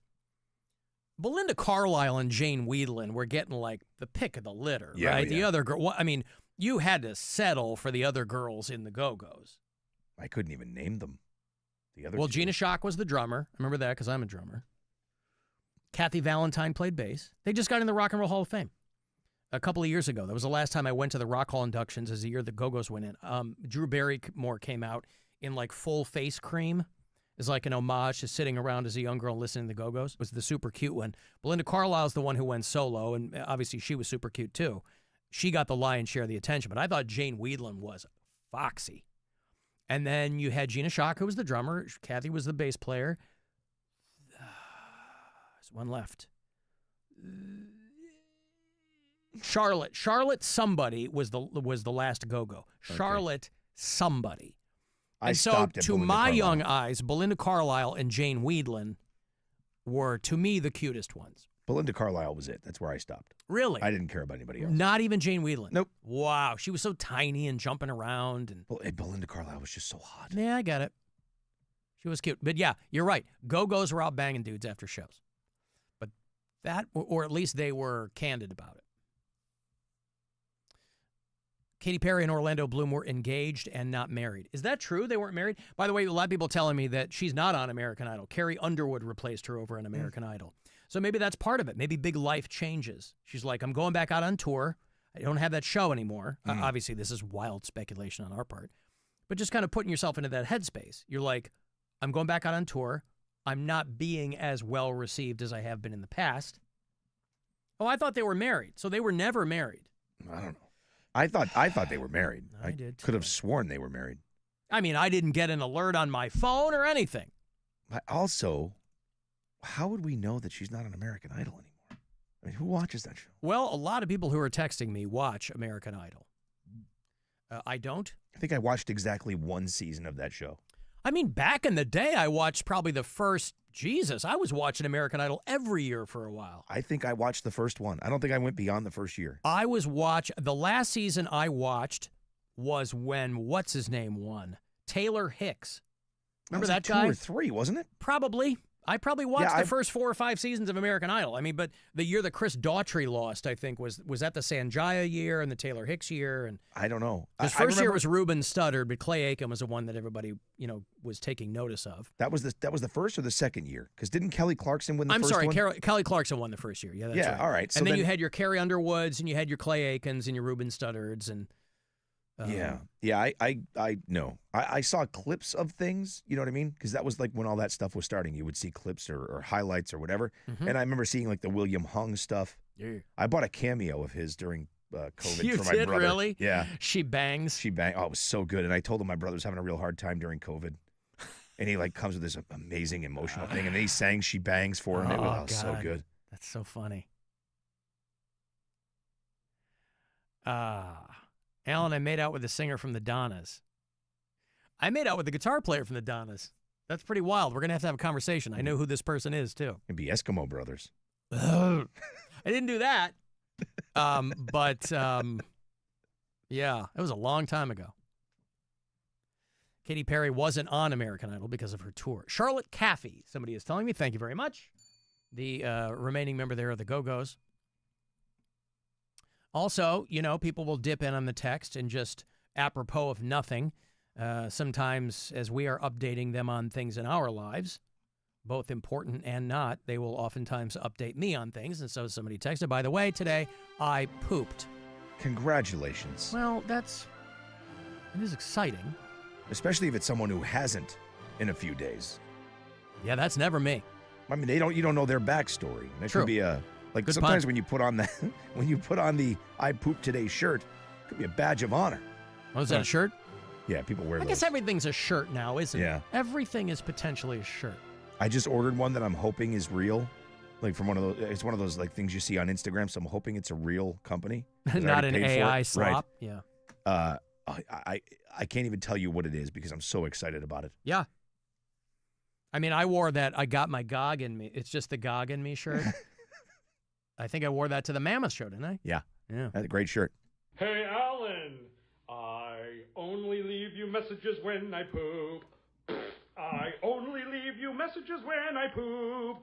Speaker 9: Belinda Carlisle and Jane Wiedlin were getting, like, the pick of the litter, right? Yeah. The other girl, I mean, you had to settle for the other girls in the Go-Go's.
Speaker 14: I couldn't even name them. The other
Speaker 9: Well,
Speaker 14: two.
Speaker 9: Gina Schock was the drummer. I remember that because I'm a drummer. Kathy Valentine played bass. They just got in the Rock and Roll Hall of Fame a couple of years ago. That was the last time I went to the Rock Hall inductions, as the year the Go-Go's went in. Drew Barrymore came out in, like, full face cream. Is like an homage to sitting around as a young girl listening to the Go-Go's. It was the super cute one. Belinda Carlisle's the one who went solo, and obviously she was super cute too. She got the lion's share of the attention, but I thought Jane Wiedlin was foxy. And then you had Gina Schock, who was the drummer. Kathy was the bass player. There's one left. Charlotte somebody was the last go-go. Charlotte somebody.
Speaker 14: I
Speaker 9: And so,
Speaker 14: stopped at
Speaker 9: to
Speaker 14: Belinda
Speaker 9: my
Speaker 14: Carlisle.
Speaker 9: young eyes, Belinda Carlisle and Jane Weedland were, to me, the cutest ones.
Speaker 14: Belinda Carlisle was it. That's where I stopped.
Speaker 9: Really?
Speaker 14: I didn't care about anybody else.
Speaker 9: Not even Jane Weedland?
Speaker 14: Nope.
Speaker 9: Wow, she was so tiny and jumping around. And
Speaker 14: Belinda Carlisle was just so hot.
Speaker 9: Yeah, I get it. She was cute. But yeah, you're right. Go-Go's were out banging dudes after shows. But that, or at least they were candid about it. Katy Perry and Orlando Bloom were engaged and not married. Is that true? They weren't married? By the way, a lot of people telling me that she's not on American Idol. Carrie Underwood replaced her over on American Idol. So maybe that's part of it. Maybe big life changes. She's like, I'm going back out on tour. I don't have that show anymore. Obviously, this is wild speculation on our part. But just kind of putting yourself into that headspace. You're like, I'm going back out on tour. I'm not being as well received as I have been in the past. Oh, I thought they were married. So they were never married.
Speaker 14: I don't know. I thought they were married.
Speaker 9: I did,
Speaker 14: could have sworn they were married.
Speaker 9: I mean, I didn't get an alert on my phone or anything.
Speaker 14: Also, how would we know that she's not on American Idol anymore? I mean, who watches that show?
Speaker 9: Well, a lot of people who are texting me watch American Idol. I don't.
Speaker 14: I think I watched exactly one season of that show.
Speaker 9: I mean, back in the day, I watched probably the first, I was watching American Idol every year for a while.
Speaker 14: I think I watched the first one. I don't think I went beyond the first year.
Speaker 9: The last season I watched was when, what's his name won? Taylor Hicks. Remember that guy?
Speaker 14: 2 or 3, wasn't it?
Speaker 9: Probably. I probably watched the first 4 or 5 seasons of American Idol. I mean, but the year that Chris Daughtry lost, I think, was that the Sanjaya year and the Taylor Hicks year? And
Speaker 14: I don't know.
Speaker 9: His first year was Ruben Studdard, but Clay Aiken was the one that everybody, was taking notice of.
Speaker 14: That was the first or the second year? Because didn't Kelly Clarkson win the first one?
Speaker 9: I'm sorry, Kelly Clarkson won the first year. Yeah, that's right.
Speaker 14: All right. So
Speaker 9: and then you had your Carrie Underwoods, and you had your Clay Aikens, and your Ruben Studdards, and
Speaker 14: I know. I saw clips of things, you know what I mean? Because that was like when all that stuff was starting. You would see clips or highlights or whatever.
Speaker 9: Mm-hmm.
Speaker 14: And I remember seeing like the William Hung stuff.
Speaker 9: Yeah.
Speaker 14: I bought a cameo of his during COVID
Speaker 9: you
Speaker 14: for my
Speaker 9: did,
Speaker 14: brother.
Speaker 9: Really?
Speaker 14: Yeah.
Speaker 9: She bangs.
Speaker 14: Oh, it was so good. And I told him my brother was having a real hard time during COVID. And he like comes with this amazing emotional thing. And then he sang She Bangs for him. It was so good.
Speaker 9: That's so funny. Alan, I made out with the singer from the Donnas. I made out with the guitar player from the Donnas. That's pretty wild. We're going to have a conversation. I know who this person is, too.
Speaker 14: It'd be Eskimo Brothers.
Speaker 9: I didn't do that. Yeah, it was a long time ago. Katy Perry wasn't on American Idol because of her tour. Charlotte Caffey, somebody is telling me. Thank you very much. The remaining member there of the Go-Go's. Also, people will dip in on the text and just apropos of nothing. Sometimes as we are updating them on things in our lives, both important and not, they will oftentimes update me on things. And so somebody texted, by the way, today I pooped.
Speaker 14: Congratulations.
Speaker 9: Well, it is exciting.
Speaker 14: Especially if it's someone who hasn't in a few days.
Speaker 9: Yeah, that's never me.
Speaker 14: I mean, you don't know their backstory. That
Speaker 9: True.
Speaker 14: could be
Speaker 9: Good
Speaker 14: sometimes
Speaker 9: pun.
Speaker 14: when you put on the I Pooped Today shirt, it could be a badge of honor.
Speaker 9: Oh, is that a shirt?
Speaker 14: Yeah, people wear
Speaker 9: I
Speaker 14: those.
Speaker 9: guess everything's a shirt now, isn't
Speaker 14: Yeah.
Speaker 9: it? Everything is potentially a shirt.
Speaker 14: I just ordered one that I'm hoping is real. Like from it's one of those like things you see on Instagram, so I'm hoping it's a real company.
Speaker 9: Not an AI slop.
Speaker 14: Right.
Speaker 9: Yeah.
Speaker 14: I can't even tell you what it is because I'm so excited about it.
Speaker 9: Yeah. I mean, I wore that I Got My Gog in Me. It's just the Gog in Me shirt. I think I wore that to the Mammoth show, didn't I?
Speaker 14: Yeah.
Speaker 9: Yeah.
Speaker 14: That's a great shirt.
Speaker 10: Hey, Alan, I only leave you messages when I poop. I only leave you messages when I poop.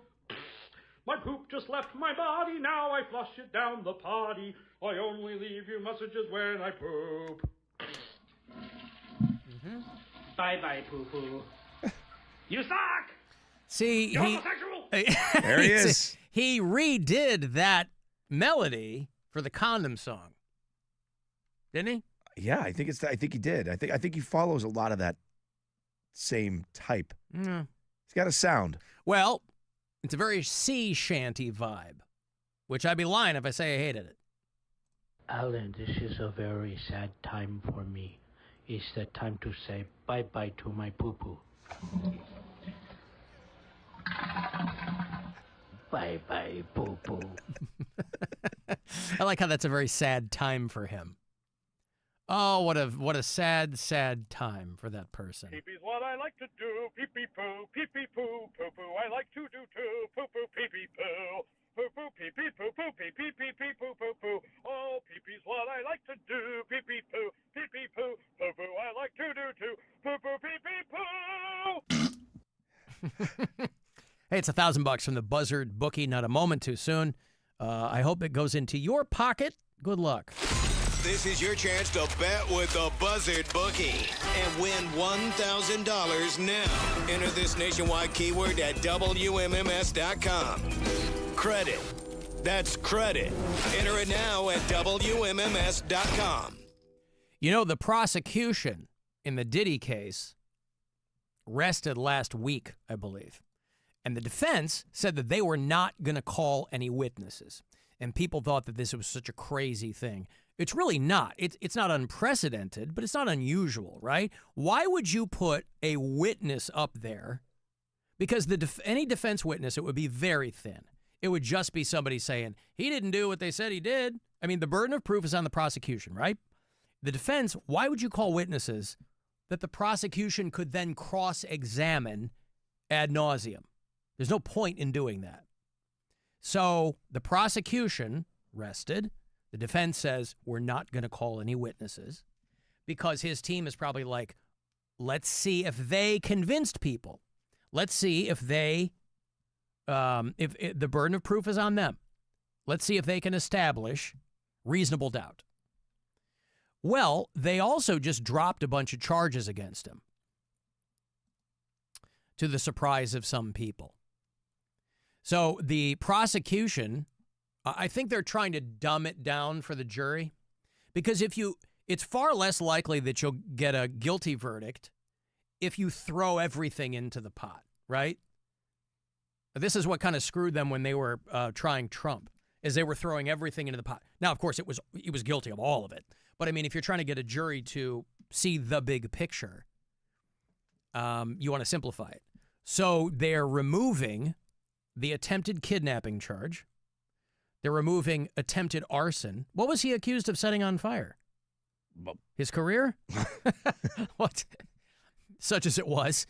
Speaker 10: My poop just left my body, now I flush it down the potty. I only leave you messages when I poop.
Speaker 9: Mm-hmm.
Speaker 10: Bye-bye, poo-poo. You suck!
Speaker 9: See,
Speaker 10: You're homosexual!
Speaker 14: There he is.
Speaker 9: He redid that melody for the Condom song. Didn't he?
Speaker 14: Yeah, I think he did. I think he follows a lot of that same type.
Speaker 9: Yeah.
Speaker 14: He's got a sound.
Speaker 9: Well, it's a very sea shanty vibe, which I'd be lying if I say I hated it.
Speaker 12: Alan, this is a very sad time for me. It's the time to say bye-bye to my poo-poo. Bye-bye, poo-poo.
Speaker 9: I like how that's a very sad time for him. Oh, what a sad, sad time for that person.
Speaker 10: Pee-pee's what I like to do. Pee-pee poo, pee-pee poo, poo-poo. I like to do too. Poo-poo, pee-pee poo. Poo-poo, pee-pee poo, poo, pee-pee, pee-pee, poo, poo, poo. Oh, pee-pee's what I like to do. Pee-pee poo, pee-pee poo, poo-poo. I like to do too. Poo-poo, pee-pee poo.
Speaker 9: Hey, it's $1,000 from the Buzzard bookie. Not a moment too soon. I hope it goes into your pocket. Good luck.
Speaker 7: This is your chance to bet with the Buzzard bookie and win $1,000 now. Enter this nationwide keyword at WMMS.com. Credit. That's credit. Enter it now at WMMS.com.
Speaker 9: You know, the prosecution in the Diddy case rested last week, I believe. And the defense said that they were not going to call any witnesses. And people thought that this was such a crazy thing. It's really not. It's not unprecedented, but it's not unusual, right? Why would you put a witness up there? Because any defense witness, it would be very thin. It would just be somebody saying, he didn't do what they said he did. I mean, the burden of proof is on the prosecution, right? The defense, why would you call witnesses that the prosecution could then cross-examine ad nauseum? There's no point in doing that. So the prosecution rested. The defense says, we're not going to call any witnesses because his team is probably like, let's see if they convinced people. Let's see if they, if the burden of proof is on them. Let's see if they can establish reasonable doubt. Well, they also just dropped a bunch of charges against him, to the surprise of some people. So the prosecution, I think they're trying to dumb it down for the jury, because it's far less likely that you'll get a guilty verdict if you throw everything into the pot, right? This is what kind of screwed them when they were trying Trump, is they were throwing everything into the pot. Now, of course, he was guilty of all of it. But I mean, if you're trying to get a jury to see the big picture, you want to simplify it. So they're removing the attempted kidnapping charge. They're removing attempted arson. What was he accused of setting on fire? His career? What? Such as it was.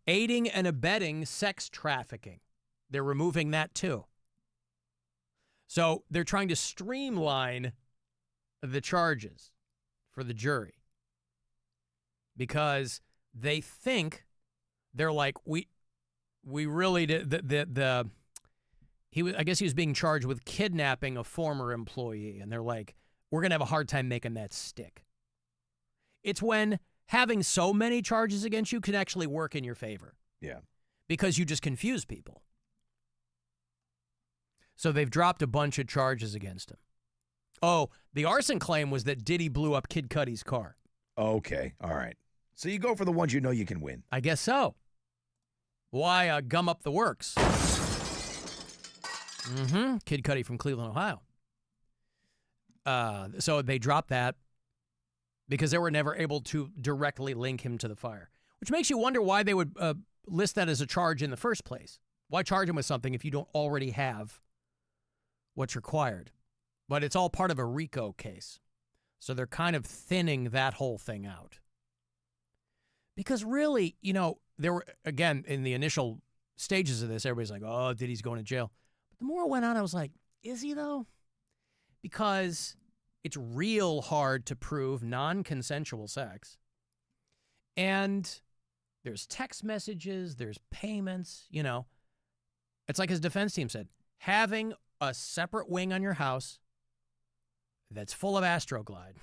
Speaker 9: Aiding and abetting sex trafficking. They're removing that too. So they're trying to streamline the charges for the jury because they think they're like, we really did I guess he was being charged with kidnapping a former employee, and they're like, we're going to have a hard time making that stick. It's when having so many charges against you can actually work in your favor.
Speaker 14: Yeah.
Speaker 9: Because you just confuse people. So they've dropped a bunch of charges against him. Oh, the arson claim was that Diddy blew up Kid Cudi's car.
Speaker 14: Okay. All right. So you go for the ones you know you can win.
Speaker 9: I guess so. Why gum up the works? Kid Cudi from Cleveland, Ohio. So they dropped that because they were never able to directly link him to the fire, which makes you wonder why they would list that as a charge in the first place. Why charge him with something if you don't already have what's required? But it's all part of a RICO case. So they're kind of thinning that whole thing out. Because really, there were, again, in the initial stages of this, everybody's like, oh, Diddy's going to jail. But the more it went on, I was like, is he though? Because it's real hard to prove non-consensual sex. And there's text messages, there's payments, It's like his defense team said, having a separate wing on your house that's full of Astroglide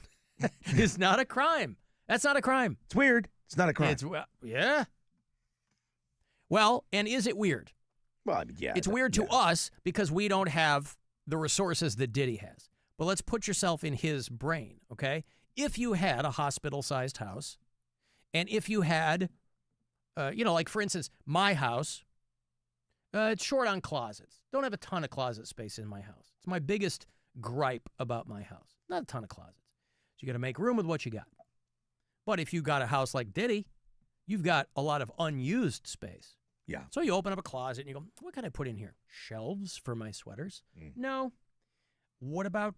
Speaker 9: is not a crime. That's not a crime.
Speaker 14: It's weird. It's not a crime.
Speaker 9: Yeah. Well, and is it weird?
Speaker 14: Well, I mean, yeah.
Speaker 9: It's weird to us because we don't have the resources that Diddy has. But let's put yourself in his brain, okay? If you had a hospital-sized house, and if you had, like, for instance, my house, it's short on closets. Don't have a ton of closet space in my house. It's my biggest gripe about my house. Not a ton of closets. So you got to make room with what you got. But if you got a house like Diddy, you've got a lot of unused space.
Speaker 14: Yeah.
Speaker 9: So you open up a closet and you go, what can I put in here? Shelves for my sweaters? No. What about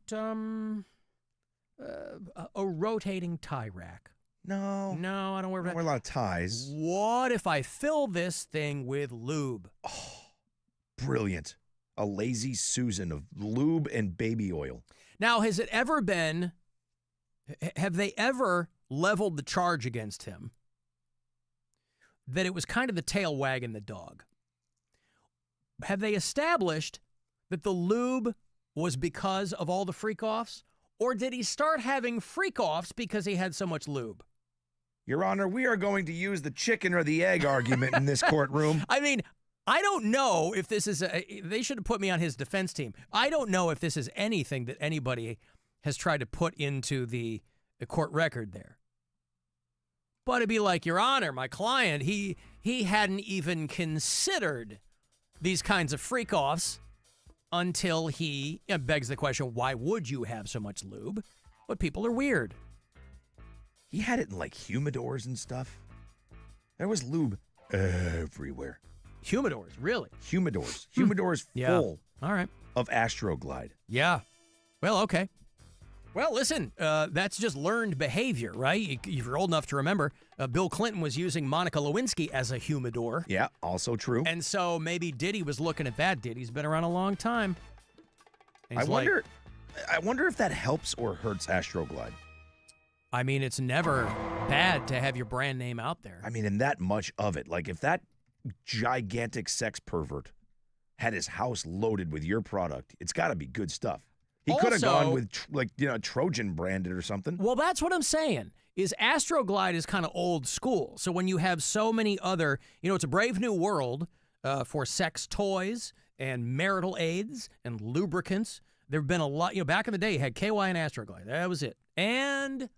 Speaker 9: a rotating tie rack?
Speaker 14: No.
Speaker 9: No, I don't wear
Speaker 14: I wear a lot of ties.
Speaker 9: What if I fill this thing with lube?
Speaker 14: Oh, brilliant. A lazy Susan of lube and baby oil.
Speaker 9: Now, has it ever been, have they ever leveled the charge against him that it was kind of the tail wagging the dog? Have they established that the lube was because of all the freak-offs? Or did he start having freak-offs because he had so much lube?
Speaker 14: Your Honor, we are going to use the chicken or the egg argument in this courtroom.
Speaker 9: I mean, I don't know if this is they should have put me on his defense team. I don't know if this is anything that anybody has tried to put into the court record there. But it'd be like, Your Honor, my client, he hadn't even considered these kinds of freak-offs until he begs the question, why would you have so much lube? But people are weird.
Speaker 14: He had it in like humidors and stuff. There was lube everywhere.
Speaker 9: Humidors, really?
Speaker 14: Humidors. Humidors full
Speaker 9: All right.
Speaker 14: of Astroglide.
Speaker 9: Yeah. Well, okay. Well, listen, that's just learned behavior, right? If you're old enough to remember, Bill Clinton was using Monica Lewinsky as a humidor.
Speaker 14: Yeah, also true.
Speaker 9: And so maybe Diddy was looking at that. Diddy's been around a long time.
Speaker 14: I wonder if that helps or hurts Astroglide.
Speaker 9: I mean, it's never bad to have your brand name out there.
Speaker 14: I mean, and that much of it. Like, if that gigantic sex pervert had his house loaded with your product, it's got to be good stuff. He could have gone with, Trojan branded or something.
Speaker 9: Well, that's what I'm saying, is Astroglide is kind of old school. So when you have so many other, it's a brave new world for sex toys and marital aids and lubricants. There have been a lot, back in the day, you had KY and Astroglide. That was it. And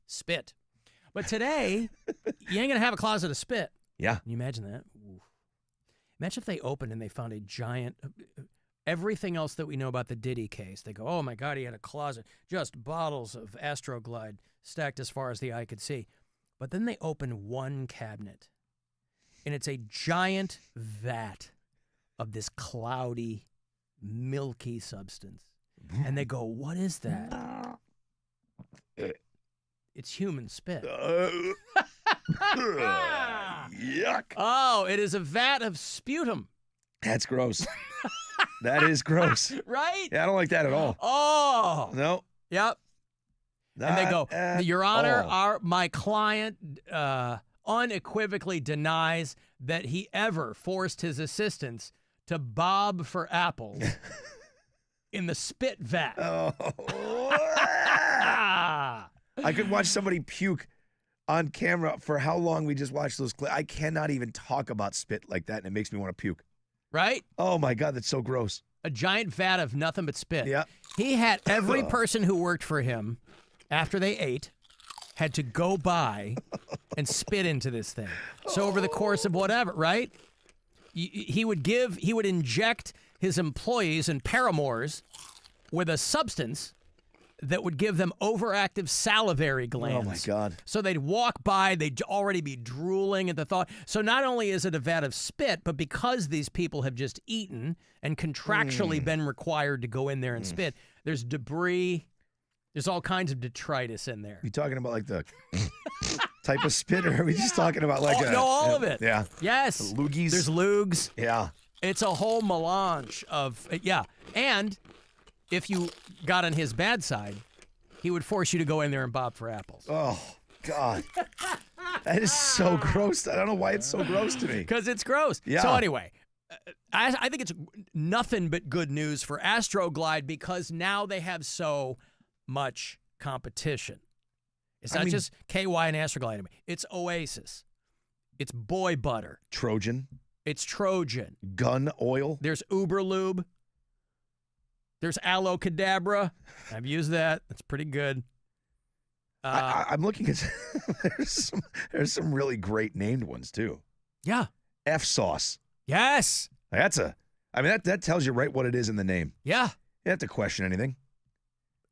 Speaker 9: spit. But today, you ain't going to have a closet of spit.
Speaker 14: Yeah.
Speaker 9: Can you imagine that? Oof. Imagine if they opened and they found a giant, everything else that we know about the Diddy case. They go, oh my God, he had a closet, just bottles of Astroglide stacked as far as the eye could see. But then they open one cabinet, and it's a giant vat of this cloudy, milky substance. And they go, what is that? It's human spit.
Speaker 14: Yuck.
Speaker 9: Oh, it is a vat of sputum.
Speaker 14: That's gross. That is gross.
Speaker 9: Right?
Speaker 14: Yeah, I don't like that at all.
Speaker 9: Oh.
Speaker 14: No.
Speaker 9: Yep. And they go, Your Honor, my client unequivocally denies that he ever forced his assistants to bob for apples in the spit vat.
Speaker 14: Oh. I could watch somebody puke on camera for how long we just watched those clips. I cannot even talk about spit like that, and it makes me want to puke.
Speaker 9: Right?
Speaker 14: Oh, my God, that's so gross.
Speaker 9: A giant vat of nothing but spit.
Speaker 14: Yeah.
Speaker 9: He had every person who worked for him, after they ate, had to go by and spit into this thing. So over the course of whatever, right? He would inject his employees and paramours with a substance that would give them overactive salivary glands.
Speaker 14: Oh, my God.
Speaker 9: So they'd walk by, they'd already be drooling at the thought. So not only is it a vat of spit, but because these people have just eaten and contractually been required to go in there and spit, there's debris, there's all kinds of detritus in there.
Speaker 14: You talking about like the type of spit, or are we just talking about like
Speaker 9: all of it.
Speaker 14: Yeah.
Speaker 9: Yes.
Speaker 14: Loogies.
Speaker 9: There's lugs.
Speaker 14: Yeah.
Speaker 9: It's a whole melange of, and if you got on his bad side, he would force you to go in there and bob for apples.
Speaker 14: Oh, God. That is so gross. I don't know why it's so gross to me.
Speaker 9: Because it's gross.
Speaker 14: Yeah.
Speaker 9: So anyway, I think it's nothing but good news for Astroglide because now they have so much competition. It's not just KY and Astroglide anymore. It's Oasis. It's Boy Butter.
Speaker 14: Trojan.
Speaker 9: It's Trojan.
Speaker 14: Gun oil.
Speaker 9: There's Uber Lube. There's Aloe Cadabra. I've used that. That's pretty good.
Speaker 14: I'm looking at there's some really great named ones too.
Speaker 9: Yeah.
Speaker 14: F sauce.
Speaker 9: Yes.
Speaker 14: That tells you right what it is in the name.
Speaker 9: Yeah.
Speaker 14: You don't have to question anything.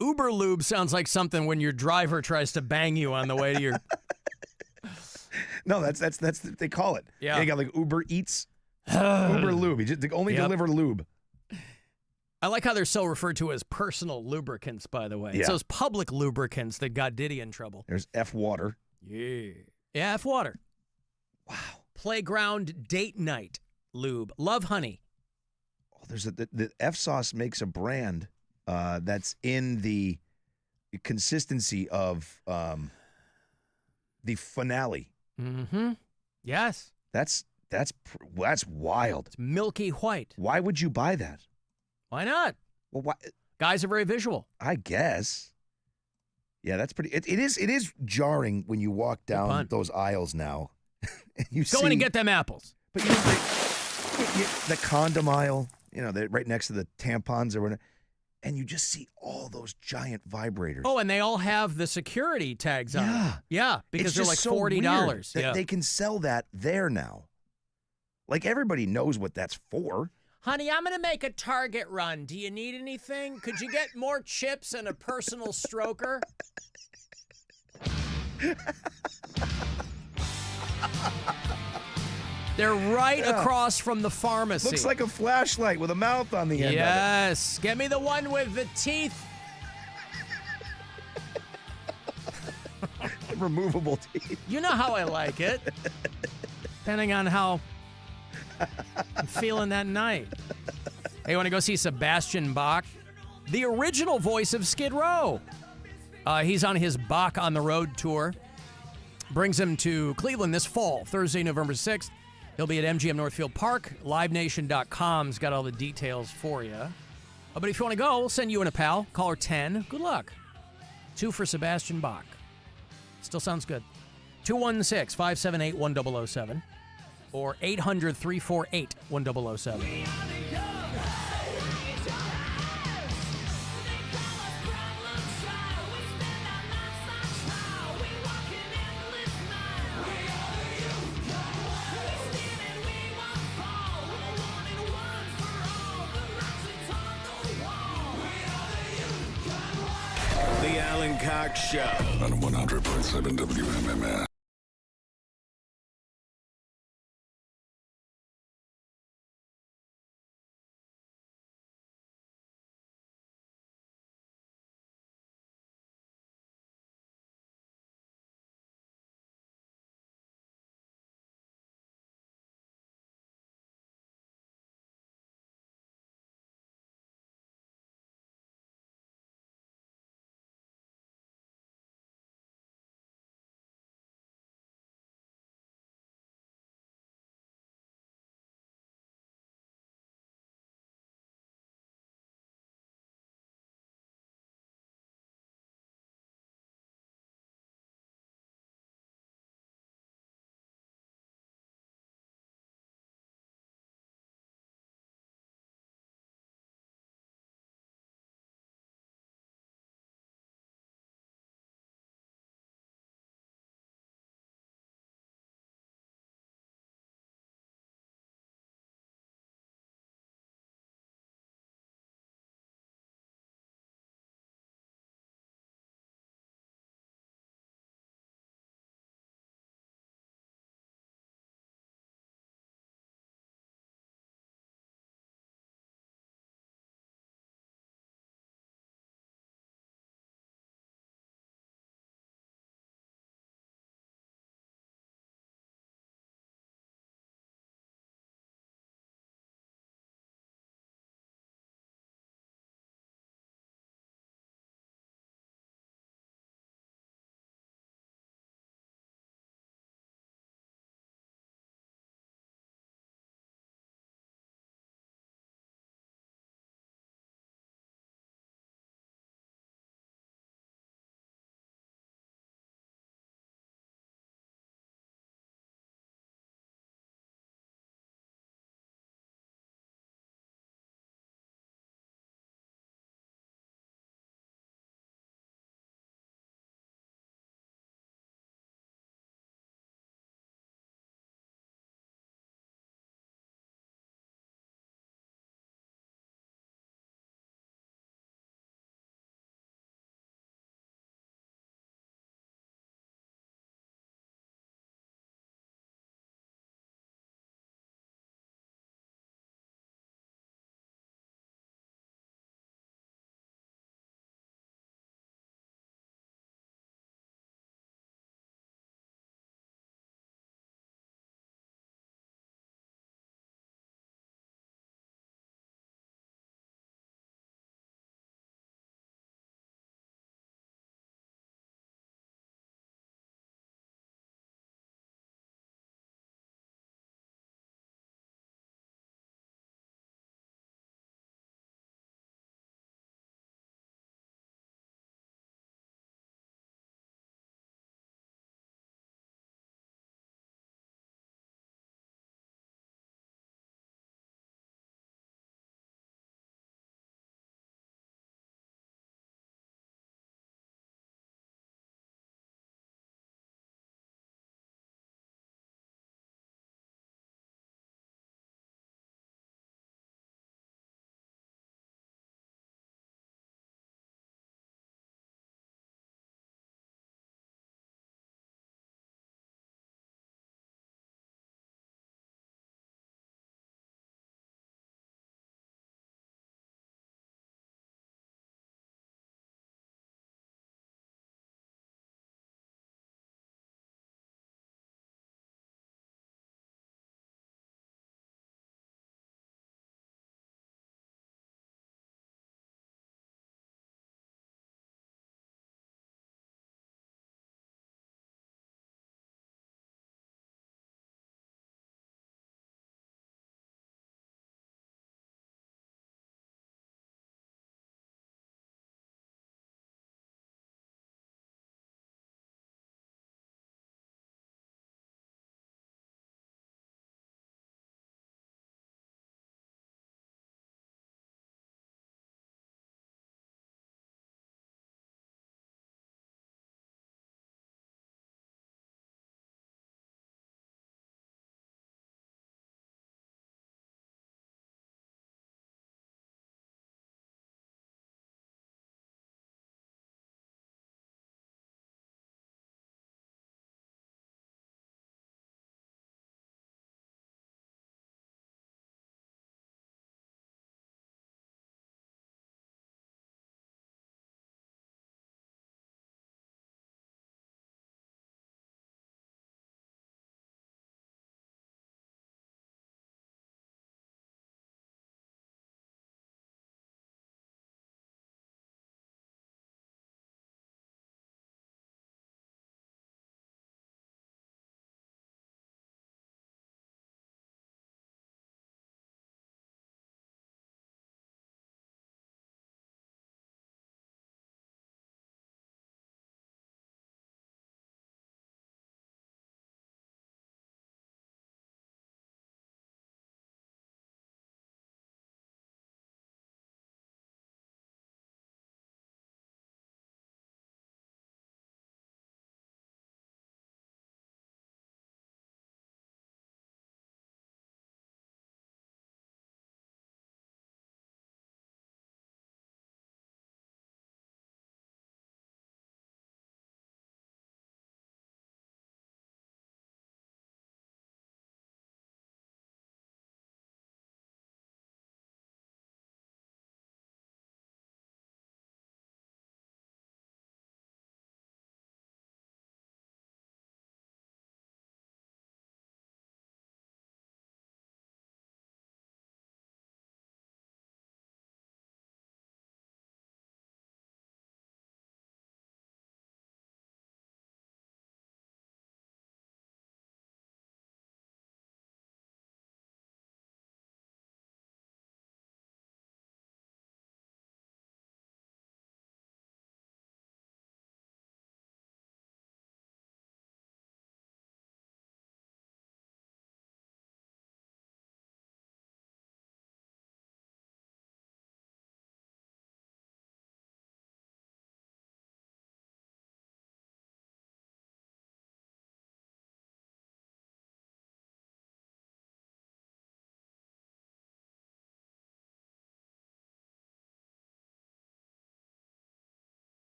Speaker 9: Uber Lube sounds like something when your driver tries to bang you on the way to your.
Speaker 14: No, that's they call it.
Speaker 9: Yeah.
Speaker 14: You got like Uber Eats, Uber Lube. They only deliver lube.
Speaker 9: I like how they're so referred to as personal lubricants, by the way.
Speaker 14: Yeah.
Speaker 9: It's those public lubricants that got Diddy in trouble.
Speaker 14: There's F water.
Speaker 9: Yeah. Yeah, F water.
Speaker 14: Wow.
Speaker 9: Playground date night lube. Love honey.
Speaker 14: Oh, there's the F sauce makes a brand that's in the consistency of the finale.
Speaker 9: Mm-hmm. Yes.
Speaker 14: That's wild.
Speaker 9: It's milky white.
Speaker 14: Why would you buy that?
Speaker 9: Why not?
Speaker 14: Well, why?
Speaker 9: Guys are very visual.
Speaker 14: I guess. Yeah, that's pretty. It is jarring when you walk down those aisles now. And you
Speaker 9: Go in and get them apples.
Speaker 14: But the condom aisle, they're right next to the tampons or whatever, and you just see all those giant vibrators.
Speaker 9: Oh, and they all have the security tags on them. Yeah, because
Speaker 14: It's
Speaker 9: they're
Speaker 14: just
Speaker 9: like
Speaker 14: so
Speaker 9: $40.
Speaker 14: weird that they can sell that there now. Like everybody knows what that's for.
Speaker 9: Honey, I'm going to make a Target run. Do you need anything? Could you get more chips and a personal stroker? They're right across from the pharmacy.
Speaker 14: Looks like a flashlight with a mouth on the end.
Speaker 9: Yes. Get me the one with the teeth.
Speaker 14: Removable teeth.
Speaker 9: You know how I like it. Depending on how I'm feeling that night. Hey, you want to go see Sebastian Bach? The original voice of Skid Row. He's on his Bach on the Road tour. Brings him to Cleveland this fall, Thursday, November 6th. He'll be at MGM Northfield Park. LiveNation.com's got all the details for you. But if you want to go, we'll send you and a pal. Caller 10. Good luck. 2 for Sebastian Bach. Still sounds good. 216-578-1007 or 800-348-1007.
Speaker 7: The Alan Cox Show.
Speaker 8: On 100.7 WMMS.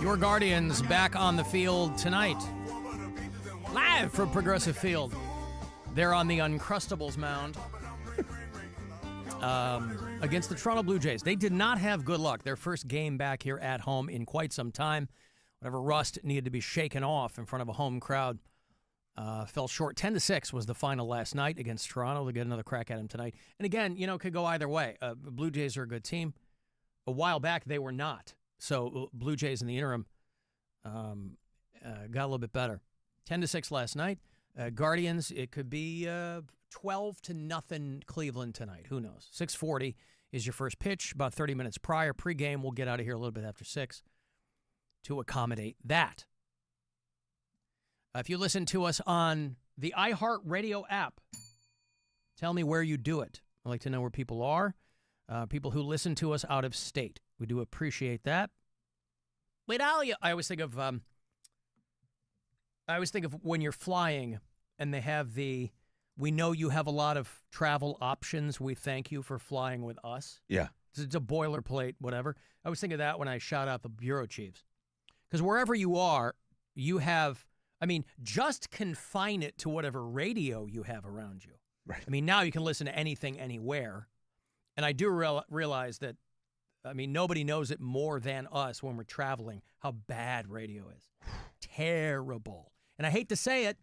Speaker 9: Your Guardians back on the field tonight. Live from Progressive Field. They're on the Uncrustables mound against the Toronto Blue Jays. They did not have good luck. Their first game back here at home in quite some time. Whatever rust needed to be shaken off in front of a home crowd fell short. 10-6 was the final last night against Toronto. They'll get another crack at him tonight. And again, it could go either way. Blue Jays are a good team. A while back, they were not. So Blue Jays in the interim got a little bit better. 10-6 last night. Guardians, it could be 12-0 Cleveland tonight. Who knows? 6:40 is your first pitch. About 30 minutes prior. Pre-game, we'll get out of here a little bit after 6 to accommodate that. If you listen to us on the iHeartRadio app, tell me where you do it. I'd like to know where people are. People who listen to us out of state. We do appreciate that. Wait, I always think of when you're flying and they have we know you have a lot of travel options. We thank you for flying with us.
Speaker 14: Yeah.
Speaker 9: It's a boilerplate, whatever. I always think of that when I shout out the bureau chiefs. Because wherever you are, you have, just confine it to whatever radio you have around you.
Speaker 14: Right.
Speaker 9: Now you can listen to anything, anywhere. And I do realize that, nobody knows it more than us when we're traveling, how bad radio is. Terrible. And I hate to say it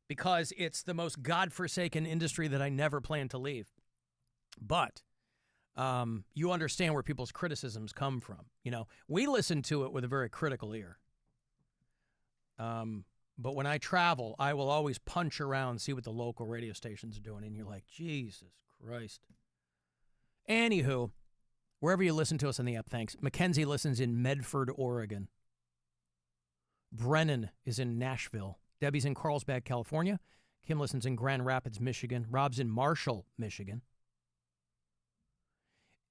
Speaker 9: because it's the most godforsaken industry that I never plan to leave. But you understand where people's criticisms come from. We listen to it with a very critical ear. But when I travel, I will always punch around, see what the local radio stations are doing. And you're like, Jesus Christ. Anywho, wherever you listen to us on the app, thanks. Mackenzie listens in Medford, Oregon. Brennan is in Nashville. Debbie's in Carlsbad, California. Kim listens in Grand Rapids, Michigan. Rob's in Marshall, Michigan.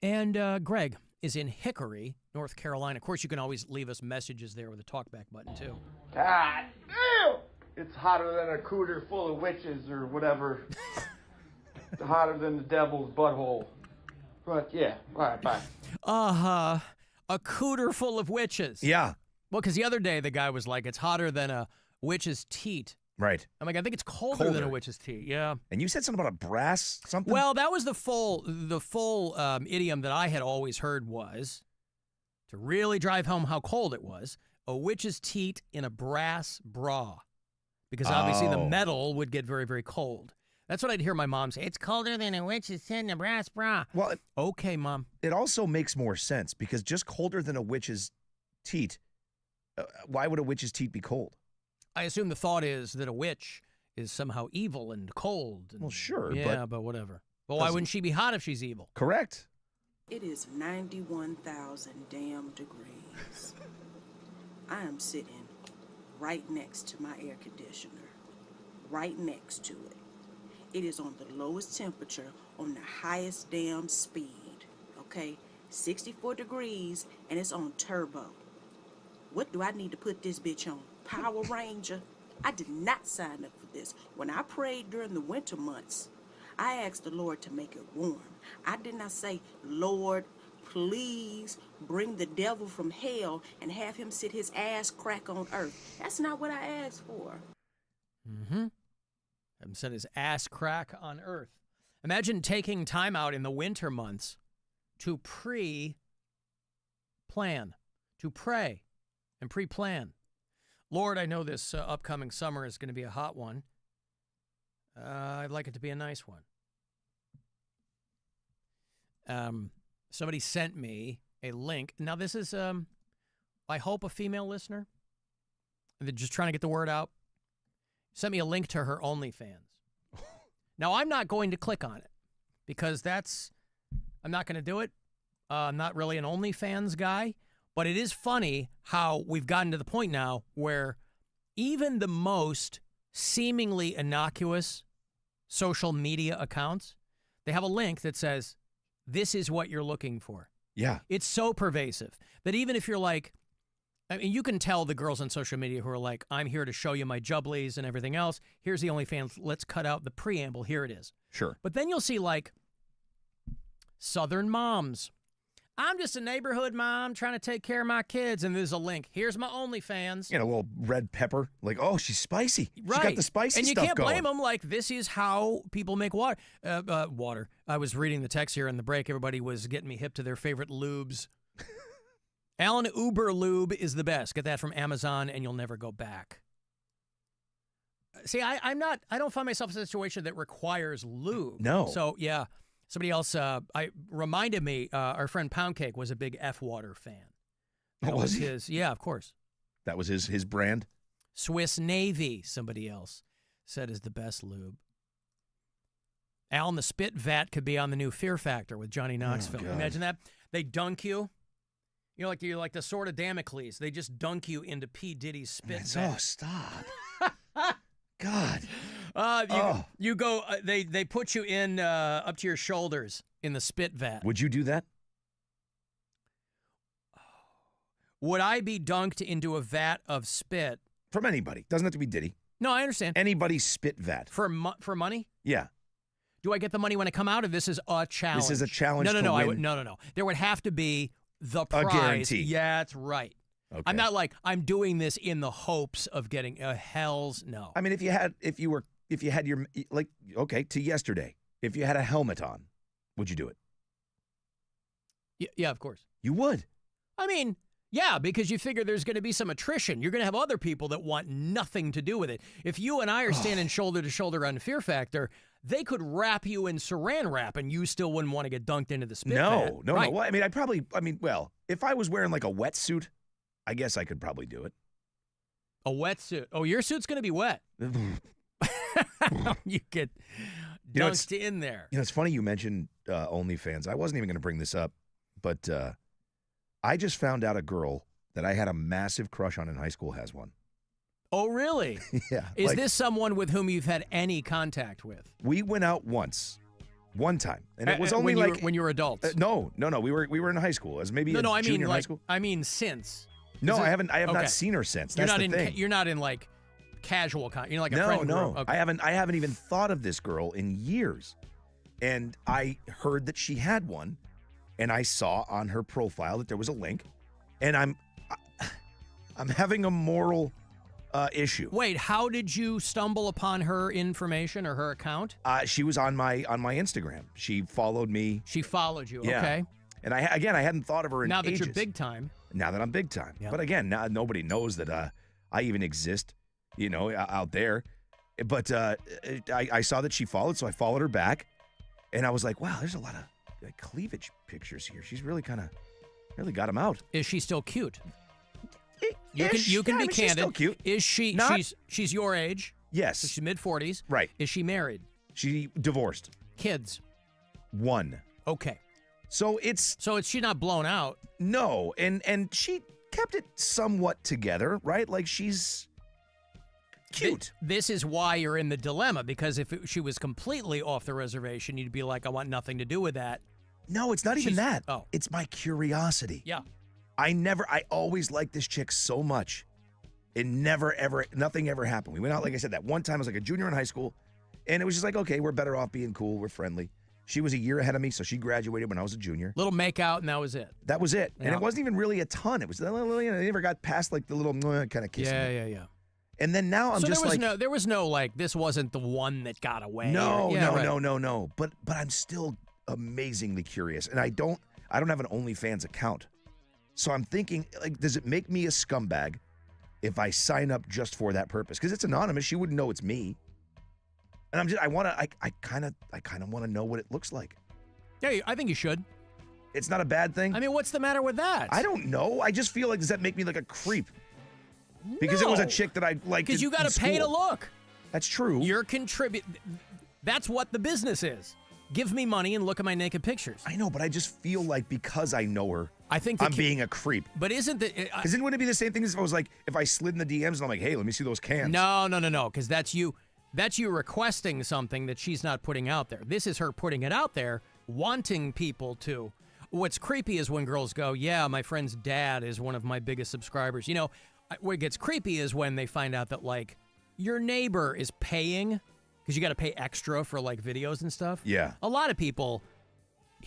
Speaker 9: And Greg is in Hickory, North Carolina. Of course, you can always leave us messages there with a talkback button, too.
Speaker 11: God damn! It's hotter than a cooter full of witches or whatever. Hotter than the devil's butthole. But, yeah. All right, bye.
Speaker 9: A cooter full of witches.
Speaker 14: Yeah.
Speaker 9: Well, because the other day the guy was like, it's hotter than a witch's teat.
Speaker 14: Right.
Speaker 9: I'm like, I think it's colder than a witch's teat. Yeah.
Speaker 14: And you said something about a brass something?
Speaker 9: Well, that was the full idiom that I had always heard was, to really drive home how cold it was, a witch's teat in a brass bra. Because obviously the metal would get very, very cold. That's what I'd hear my mom say. It's colder than a witch's teat in a brass bra.
Speaker 14: Well,
Speaker 9: okay, Mom.
Speaker 14: It also makes more sense because just colder than a witch's teat, why would a witch's teat be cold?
Speaker 9: I assume the thought is that a witch is somehow evil and cold. And,
Speaker 14: well, sure.
Speaker 9: Yeah, but whatever. Well, why wouldn't she be hot if she's evil?
Speaker 14: Correct.
Speaker 13: It is 91,000 damn degrees. I am sitting right next to my air conditioner. Right next to it. It is on the lowest temperature on the highest damn speed. Okay? 64 degrees and it's on turbo. What do I need to put this bitch on? Power Ranger? I did not sign up for this. When I prayed during the winter months, I asked the Lord to make it warm. I did not say, Lord, please bring the devil from hell and have him sit his ass crack on earth. That's not what I asked for.
Speaker 9: Mm-hmm. Have him set his ass crack on earth. Imagine taking time out in the winter months to pre-plan, to pray and pre-plan. Lord, I know this upcoming summer is going to be a hot one. I'd like it to be a nice one. Somebody sent me a link. Now, this is, I hope, a female listener. They're just trying to get the word out. Sent me a link to her OnlyFans. Now, I'm not going to click on it because I'm not going to do it. I'm not really an OnlyFans guy. But it is funny how we've gotten to the point now where even the most seemingly innocuous social media accounts, they have a link that says, this is what you're looking for.
Speaker 14: Yeah.
Speaker 9: It's so pervasive that even if you're like, you can tell the girls on social media who are like, I'm here to show you my jubblies and everything else. Here's the OnlyFans. Let's cut out the preamble. Here it is.
Speaker 14: Sure.
Speaker 9: But then you'll see like Southern moms. I'm just a neighborhood mom trying to take care of my kids, and there's a link. Here's my OnlyFans.
Speaker 14: You know, a little red pepper. Like, oh, she's spicy.
Speaker 9: Right.
Speaker 14: She's got the spicy
Speaker 9: and you
Speaker 14: stuff
Speaker 9: can't
Speaker 14: going.
Speaker 9: blame them. Like, this is how people make water. Water. I was reading the text here in the break. Everybody was getting me hip to their favorite lubes. Alan Uber Lube is the best. Get that from Amazon, and you'll never go back. See, I don't find myself in a situation that requires lube.
Speaker 14: No.
Speaker 9: So, yeah. Somebody else reminded me, our friend Pound Cake was a big F Water fan. That
Speaker 14: was he?
Speaker 9: his, yeah, of course.
Speaker 14: That was his brand?
Speaker 9: Swiss Navy, somebody else said, is the best lube. Alan, the spit vat could be on the new Fear Factor with Johnny Knoxville.
Speaker 14: God.
Speaker 9: Imagine that. They dunk you. You're like the sword of Damocles. They just dunk you into P. Diddy's spit vat.
Speaker 14: Oh, stop. God.
Speaker 9: You go. They put you in up to your shoulders in the spit vat.
Speaker 14: Would you do that?
Speaker 9: Would I be dunked into a vat of spit
Speaker 14: from anybody? Doesn't have to be Diddy.
Speaker 9: No, I understand.
Speaker 14: Anybody's spit vat
Speaker 9: for money.
Speaker 14: Yeah.
Speaker 9: Do I get the money when I come out, or this is a challenge?
Speaker 14: This is a challenge.
Speaker 9: No.
Speaker 14: Win.
Speaker 9: No. There would have to be the prize.
Speaker 14: A guarantee.
Speaker 9: Yeah, that's right.
Speaker 14: Okay.
Speaker 9: I'm not like I'm doing this in the hopes of getting a hell's no.
Speaker 14: I mean, if you had your to yesterday, if you had a helmet on, would you do it?
Speaker 9: Yeah, of course.
Speaker 14: You would.
Speaker 9: I mean, yeah, because you figure there's going to be some attrition. You're going to have other people that want nothing to do with it. If you and I are standing shoulder to shoulder on Fear Factor, they could wrap you in saran wrap, and you still wouldn't want to get dunked into the spit vat.
Speaker 14: No.
Speaker 9: Right.
Speaker 14: Well, well, if I was wearing like a wetsuit, I guess I could probably do it.
Speaker 9: A wetsuit. Oh, your suit's going to be wet. You get dunked in there.
Speaker 14: You know, it's funny you mentioned OnlyFans. I wasn't even going to bring this up, but I just found out a girl that I had a massive crush on in high school has one.
Speaker 9: Oh, really?
Speaker 14: Yeah.
Speaker 9: Is this someone with whom you've had any contact with?
Speaker 14: We went out one time, and it was only
Speaker 9: when you were adults.
Speaker 14: No. We were in high school, as maybe junior high school.
Speaker 9: I mean, since.
Speaker 14: No, I haven't. I have not seen her since. That's the thing.
Speaker 9: You're not in like casual contact. You're like a friend
Speaker 14: No.
Speaker 9: group. Okay.
Speaker 14: I haven't even thought of this girl in years, and I heard that she had one, and I saw on her profile that there was a link, and I'm having a moral issue.
Speaker 9: Wait, how did you stumble upon her information or her account?
Speaker 14: She was on my Instagram. She followed me.
Speaker 9: She followed you.
Speaker 14: Yeah.
Speaker 9: Okay.
Speaker 14: And I hadn't thought of her in
Speaker 9: now that
Speaker 14: ages.
Speaker 9: you're big time.
Speaker 14: Now that I'm big time.
Speaker 9: Yeah.
Speaker 14: But again, now nobody knows that I even exist, out there. But I saw that she followed, so I followed her back, and I was like, wow, there's a lot of cleavage pictures here. She's really really got them out.
Speaker 9: Is she still cute? You can be candid.
Speaker 14: She's still cute.
Speaker 9: Is she? She's your age.
Speaker 14: Yes.
Speaker 9: So she's mid-40s.
Speaker 14: Right.
Speaker 9: Is she married?
Speaker 14: She divorced.
Speaker 9: Kids.
Speaker 14: One.
Speaker 9: Okay.
Speaker 14: So
Speaker 9: she's not blown out.
Speaker 14: No, and she kept it somewhat together, right? Like she's cute.
Speaker 9: This is why you're in the dilemma, because if she was completely off the reservation, you'd be like, I want nothing to do with that.
Speaker 14: No, it's not even that.
Speaker 9: Oh.
Speaker 14: It's my curiosity.
Speaker 9: Yeah.
Speaker 14: I always liked this chick so much. It nothing ever happened. We went out, like I said, that one time I was like a junior in high school, and it was just like, okay, we're better off being cool, we're friendly. She was a year ahead of me, so she graduated when I was a junior.
Speaker 9: Little make out, and that was it.
Speaker 14: That was it.
Speaker 9: Yeah.
Speaker 14: And it wasn't even really a ton. It was, they never got past like the little kind of kissing.
Speaker 9: Yeah.
Speaker 14: And then now I'm just
Speaker 9: there was no like, this wasn't the one that got away.
Speaker 14: No. But I'm still amazingly curious, and I don't have an OnlyFans account, so I'm thinking, like, does it make me a scumbag if I sign up just for that purpose? Because it's anonymous, she wouldn't know it's me. And I kind of want to know what it looks like.
Speaker 9: Yeah, I think you should.
Speaker 14: It's not a bad thing.
Speaker 9: I mean, what's the matter with that?
Speaker 14: I don't know. I just feel like, does that make me like a creep? Because it was a chick that I liked.
Speaker 9: Because you got to pay to look.
Speaker 14: That's true.
Speaker 9: You're contributing. That's what the business is. Give me money and look at my naked pictures.
Speaker 14: I know, but I just feel like because I know her,
Speaker 9: I think
Speaker 14: I'm being a creep.
Speaker 9: But isn't that?
Speaker 14: Because wouldn't it be the same thing as if I was like, if I slid in the DMs and I'm like, hey, let me see those cans?
Speaker 9: No. Because that's you. That's you requesting something that she's not putting out there. This is her putting it out there, wanting people to. What's creepy is when girls go, yeah, my friend's dad is one of my biggest subscribers. You know, what gets creepy is when they find out that, like, your neighbor is paying, because you got to pay extra for, like, videos and stuff.
Speaker 14: Yeah.
Speaker 9: A lot of people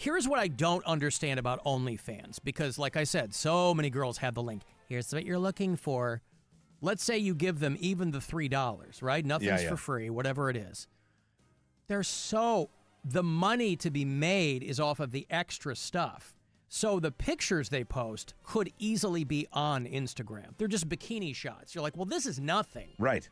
Speaker 9: Here's what I don't understand about OnlyFans, because like I said, so many girls have the link. Here's what you're looking for. Let's say you give them even the $3, right? Nothing's for free, whatever it is. The money to be made is off of the extra stuff. So the pictures they post could easily be on Instagram. They're just bikini shots. You're like, well, this is nothing.
Speaker 14: Right.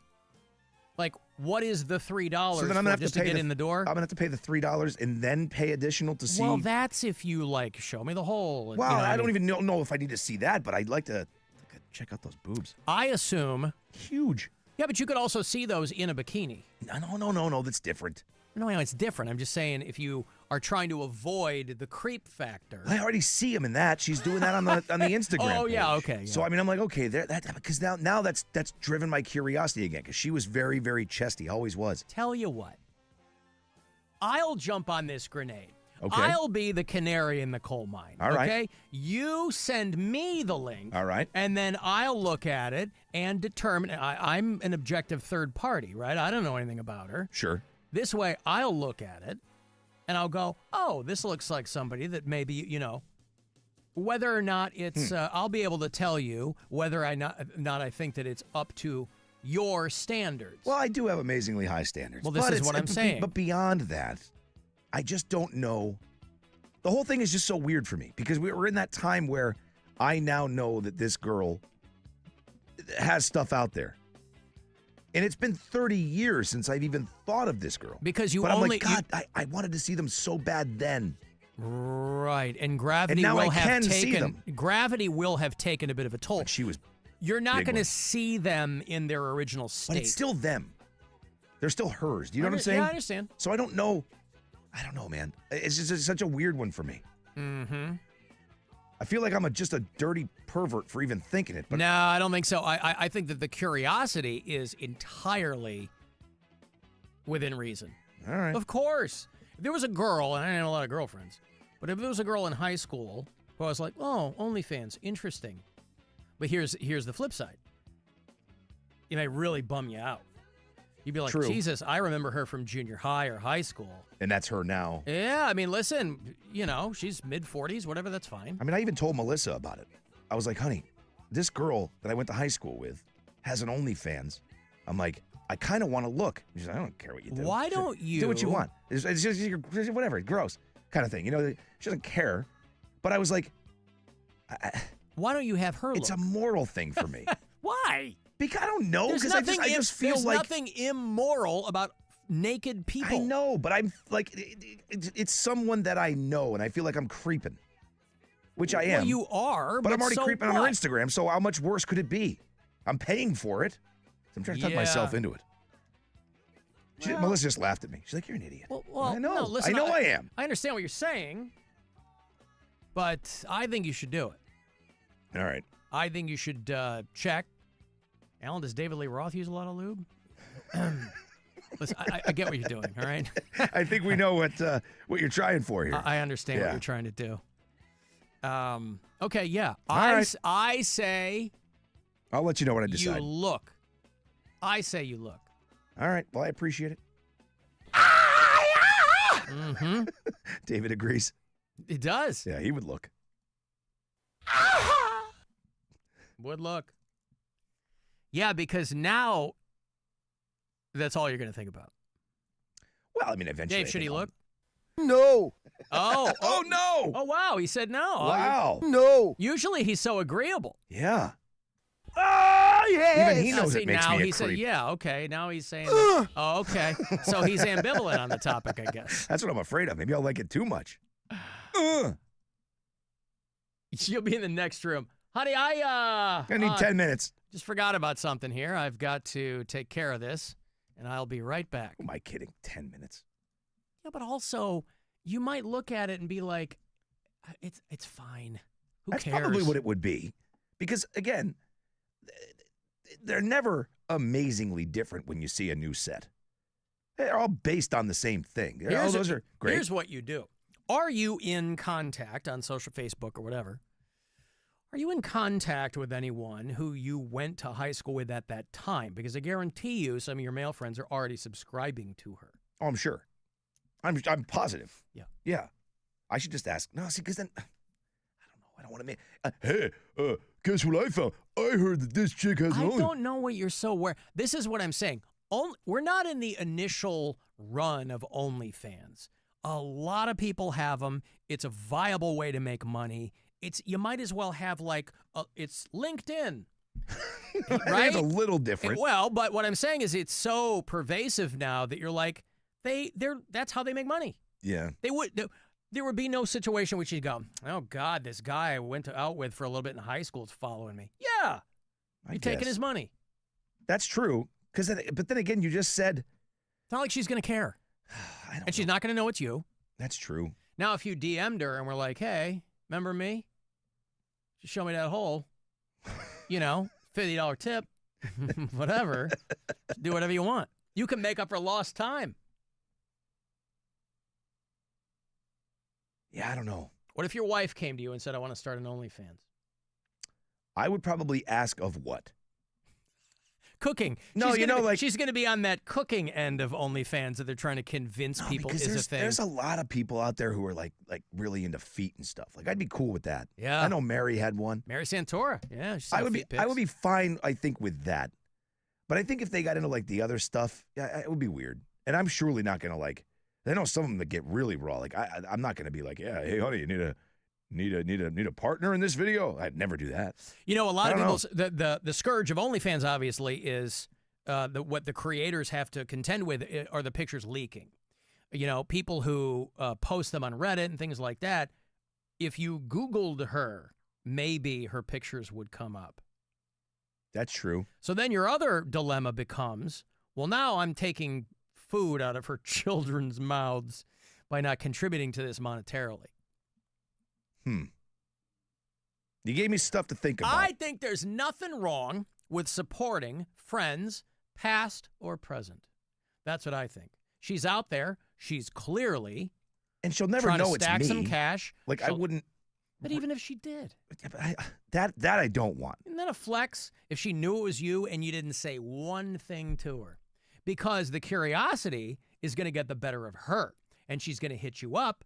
Speaker 9: Like, what is the $3
Speaker 14: so then I'm gonna have
Speaker 9: just
Speaker 14: to
Speaker 9: to get in the door?
Speaker 14: I'm going to have to pay the $3 and then pay additional to see.
Speaker 9: Well, that's if you, like, show me the whole.
Speaker 14: Well, I don't even know if I need to see that, but I'd like to check out those boobs.
Speaker 9: I assume.
Speaker 14: Huge.
Speaker 9: Yeah, but you could also see those in a bikini.
Speaker 14: No, that's different.
Speaker 9: No, it's different. I'm just saying if you are trying to avoid the creep factor.
Speaker 14: I already see him in that. She's doing that on the Instagram.
Speaker 9: Oh,
Speaker 14: page.
Speaker 9: yeah, okay. Yeah.
Speaker 14: So I mean, I'm like, okay, because now that's driven my curiosity again. Because she was very, very chesty, always was.
Speaker 9: Tell you what, I'll jump on this grenade.
Speaker 14: Okay.
Speaker 9: I'll be the canary in the coal mine.
Speaker 14: All right.
Speaker 9: Okay. You send me the link.
Speaker 14: All right.
Speaker 9: And then I'll look at it and determine. I'm an objective third party, right? I don't know anything about her.
Speaker 14: Sure.
Speaker 9: This way, I'll look at it, and I'll go, oh, this looks like somebody that maybe, whether or not it's, I'll be able to tell you whether or not I think that it's up to your standards.
Speaker 14: Well, I do have amazingly high standards.
Speaker 9: Well, this is what I'm saying.
Speaker 14: But beyond that, I just don't know. The whole thing is just so weird for me because we're in that time where I now know that this girl has stuff out there. And it's been 30 years since I've even thought of this girl.
Speaker 9: Because
Speaker 14: but I'm like, God, I wanted to see them so bad then.
Speaker 9: Right, and gravity
Speaker 14: and now
Speaker 9: will
Speaker 14: I
Speaker 9: have
Speaker 14: can see
Speaker 9: taken
Speaker 14: them.
Speaker 9: Gravity will have taken a bit of a toll.
Speaker 14: But she was.
Speaker 9: You're not
Speaker 14: big
Speaker 9: going to
Speaker 14: one.
Speaker 9: see them in their original state.
Speaker 14: But it's still them. They're still hers. Do you know what I'm saying?
Speaker 9: Yeah, I understand.
Speaker 14: So I don't know, man. It's just such a weird one for me.
Speaker 9: Mm-hmm.
Speaker 14: I feel like I'm just a dirty pervert for even thinking it. But
Speaker 9: no, I don't think so. I think that the curiosity is entirely within reason.
Speaker 14: All right.
Speaker 9: Of course. If there was a girl, and I had a lot of girlfriends, but if there was a girl in high school who I was like, oh, OnlyFans, interesting. But here's the flip side. It may really bum you out. You'd be like,
Speaker 14: True.
Speaker 9: Jesus, I remember her from junior high or high school.
Speaker 14: And that's her now.
Speaker 9: Yeah, I mean, listen, she's mid-40s, whatever, that's fine.
Speaker 14: I mean, I even told Melissa about it. I was like, honey, this girl that I went to high school with has an OnlyFans. I'm like, I kind of want to look. She's like, I don't care what you do.
Speaker 9: Why don't you?
Speaker 14: Do what you want. It's just whatever, gross kind of thing. She doesn't care. But I was like,
Speaker 9: why don't you have her look?
Speaker 14: It's a moral thing for me.
Speaker 9: Why?
Speaker 14: Because I don't know. Because I just feel
Speaker 9: there's
Speaker 14: like
Speaker 9: nothing immoral about naked people.
Speaker 14: I know, but I'm like, it's someone that I know, and I feel like I'm creeping, which I am.
Speaker 9: Well, you are,
Speaker 14: but I'm already
Speaker 9: so
Speaker 14: creeping
Speaker 9: what?
Speaker 14: on her Instagram. So how much worse could it be? I'm paying for it. So I'm trying to talk myself into it. Melissa just laughed at me. She's like, "You're an idiot."
Speaker 9: Well,
Speaker 14: I know.
Speaker 9: No, listen,
Speaker 14: I know I am.
Speaker 9: I understand what you're saying, but I think you should do it.
Speaker 14: All right.
Speaker 9: I think you should check. Alan, does David Lee Roth use a lot of lube? Listen, I get what you're doing, all right?
Speaker 14: I think we know what you're trying for here.
Speaker 9: I understand what you're trying to do. Okay, yeah.
Speaker 14: Right.
Speaker 9: I say...
Speaker 14: I'll let you know what I decide.
Speaker 9: You look. I say you look.
Speaker 14: All right. Well, I appreciate it.
Speaker 9: Mm-hmm.
Speaker 14: David agrees.
Speaker 9: It does.
Speaker 14: Yeah, he would look.
Speaker 9: Would look. Yeah, because now that's all you're going to think about.
Speaker 14: Well, I mean, eventually.
Speaker 9: Dave, should he look?
Speaker 14: No.
Speaker 9: Oh.
Speaker 14: Oh, no.
Speaker 9: Oh, wow. He said no.
Speaker 14: Wow. No.
Speaker 9: Usually he's so agreeable.
Speaker 14: Yeah.
Speaker 9: Oh,
Speaker 14: yes. Even he knows it makes
Speaker 9: now
Speaker 14: me a
Speaker 9: he said,
Speaker 14: creep.
Speaker 9: yeah, okay. Now he's saying, oh, okay. So he's ambivalent on the topic, I guess.
Speaker 14: That's what I'm afraid of. Maybe I'll like it too much.
Speaker 9: You'll be in the next room. Honey, I
Speaker 14: need 10 minutes.
Speaker 9: Just forgot about something here. I've got to take care of this, and I'll be right back.
Speaker 14: Am I kidding? 10 minutes.
Speaker 9: Yeah, but also, you might look at it and be like, it's fine. Who
Speaker 14: That's
Speaker 9: cares?
Speaker 14: probably what it would be. Because, again, they're never amazingly different when you see a new set. They're all based on the same thing. Those are great.
Speaker 9: Here's what you do. Are you in contact on social, Facebook, or whatever? Are you in contact with anyone who you went to high school with at that time? Because I guarantee you some of your male friends are already subscribing to her.
Speaker 14: Oh, I'm sure. I'm positive.
Speaker 9: Yeah.
Speaker 14: Yeah. I should just ask. No, see, because then I don't know. I don't want to make. Hey, guess what I found? I heard that this chick has.
Speaker 9: I don't know what you're so aware. This is what I'm saying. We're not in the initial run of OnlyFans. A lot of people have them. It's a viable way to make money. You might as well have it's LinkedIn. Right?
Speaker 14: It's a little different.
Speaker 9: But what I'm saying is it's so pervasive now that you're like, that's how they make money.
Speaker 14: Yeah.
Speaker 9: There would be no situation where she'd go, oh, God, this guy I went out with for a little bit in high school is following me. Yeah. You're taking his money.
Speaker 14: That's true. But then again, you just said.
Speaker 9: It's not like she's going to care. And she's not going to know it's you.
Speaker 14: That's true.
Speaker 9: Now, if you DM'd her and were like, hey, remember me? Just show me that hole. $50 tip. Whatever. Do whatever you want. You can make up for lost time.
Speaker 14: Yeah, I don't know.
Speaker 9: What if your wife came to you and said, I want to start an OnlyFans?
Speaker 14: I would probably ask of what?
Speaker 9: Cooking.
Speaker 14: No,
Speaker 9: she's going to be on that cooking end of OnlyFans that they're trying to convince people is a thing.
Speaker 14: There's a lot of people out there who are like really into feet and stuff. Like, I'd be cool with that.
Speaker 9: Yeah.
Speaker 14: I know Mary had one.
Speaker 9: Mary Santora. Yeah,
Speaker 14: I would be fine, I think, with that. But I think if they got into the other stuff, yeah, it would be weird. And I'm surely not going to I know some of them that get really raw. Like I'm not going to be like, yeah, hey honey, you need a partner in this video. I'd never do that.
Speaker 9: A lot of people's the scourge of OnlyFans obviously is what the creators have to contend with are the pictures leaking. People who post them on Reddit and things like that. If you Googled her, maybe her pictures would come up.
Speaker 14: That's true.
Speaker 9: So then your other dilemma becomes, well, now I'm taking food out of her children's mouths by not contributing to this monetarily.
Speaker 14: You gave me stuff to think about.
Speaker 9: I think there's nothing wrong with supporting friends, past or present. That's what I think. She's out there. She's clearly
Speaker 14: and she'll never
Speaker 9: trying
Speaker 14: know
Speaker 9: to stack
Speaker 14: it's me.
Speaker 9: some cash.
Speaker 14: I wouldn't.
Speaker 9: But even if she did,
Speaker 14: that I don't want.
Speaker 9: Isn't that a flex? If she knew it was you and you didn't say one thing to her, because the curiosity is going to get the better of her, and she's going to hit you up,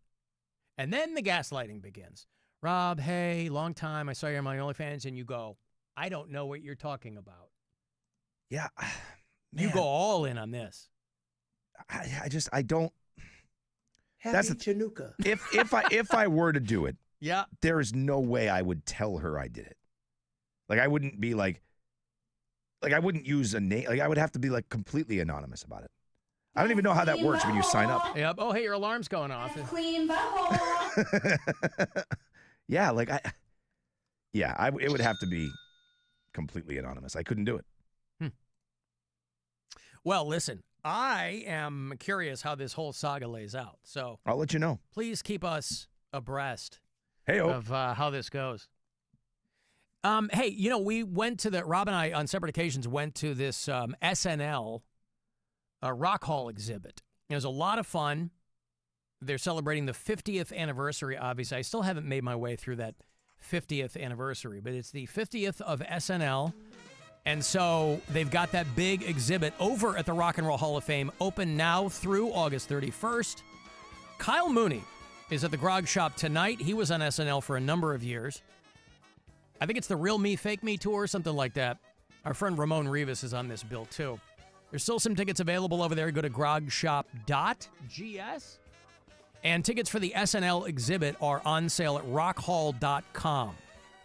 Speaker 9: and then the gaslighting begins. Rob, hey, long time. I saw you on my OnlyFans, and you go, I don't know what you're talking about.
Speaker 14: Yeah,
Speaker 9: you go all in on this.
Speaker 14: I don't.
Speaker 15: Happy Chinooka.
Speaker 14: If I were to do it,
Speaker 9: yeah,
Speaker 14: there is no way I would tell her I did it. I wouldn't be like I wouldn't use a name. I would have to be completely anonymous about it. I don't even know how that works when you sign up.
Speaker 9: Yep. Oh, hey, your alarm's going off.
Speaker 15: Clean butthole.
Speaker 14: Yeah, it would have to be completely anonymous. I couldn't do it.
Speaker 9: Well, listen, I am curious how this whole saga lays out. So
Speaker 14: I'll let you know.
Speaker 9: Please keep us abreast
Speaker 14: Hey-o.
Speaker 9: of how this goes. Hey, we went to Rob and I on separate occasions went to this SNL Rock Hall exhibit. It was a lot of fun. They're celebrating the 50th anniversary, obviously. I still haven't made my way through that 50th anniversary, but it's the 50th of SNL. And so they've got that big exhibit over at the Rock and Roll Hall of Fame, open now through August 31st. Kyle Mooney is at the Grog Shop tonight. He was on SNL for a number of years. I think it's the Real Me, Fake Me tour, something like that. Our friend Ramon Rivas is on this bill, too. There's still some tickets available over there. Go to grogshop.gs. And tickets for the SNL exhibit are on sale at rockhall.com.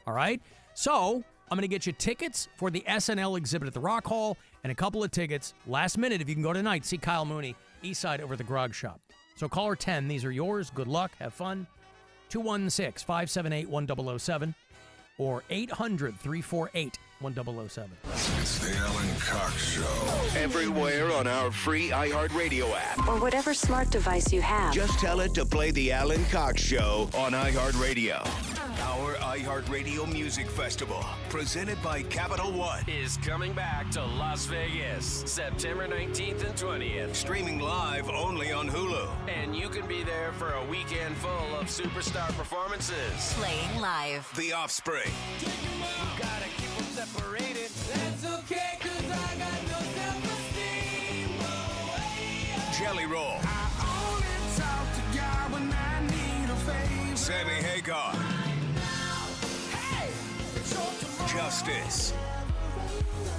Speaker 9: All right? So I'm going to get you tickets for the SNL exhibit at the Rock Hall and a couple of tickets last minute if you can go tonight. See Kyle Mooney, East Side over at the Grog Shop. So caller 10, these are yours. Good luck. Have fun. 216-578-1007 or 800-348-1007.
Speaker 8: It's the Alan Cox Show.
Speaker 7: Everywhere on our free iHeartRadio app.
Speaker 16: Or whatever smart device you have.
Speaker 7: Just tell it to play the Alan Cox Show on iHeartRadio. Our iHeartRadio Music Festival, presented by Capital One,
Speaker 24: is coming back to Las Vegas, September 19th and 20th.
Speaker 7: Streaming live only on Hulu.
Speaker 24: And you can be there for a weekend full of superstar performances.
Speaker 1: Playing live.
Speaker 7: The Offspring.
Speaker 24: You gotta keep them separated. That's okay, cause I got no self-esteem.
Speaker 7: Jelly Roll.
Speaker 24: I only talk to God when I need a favor.
Speaker 8: Sammy Hagar. Justice.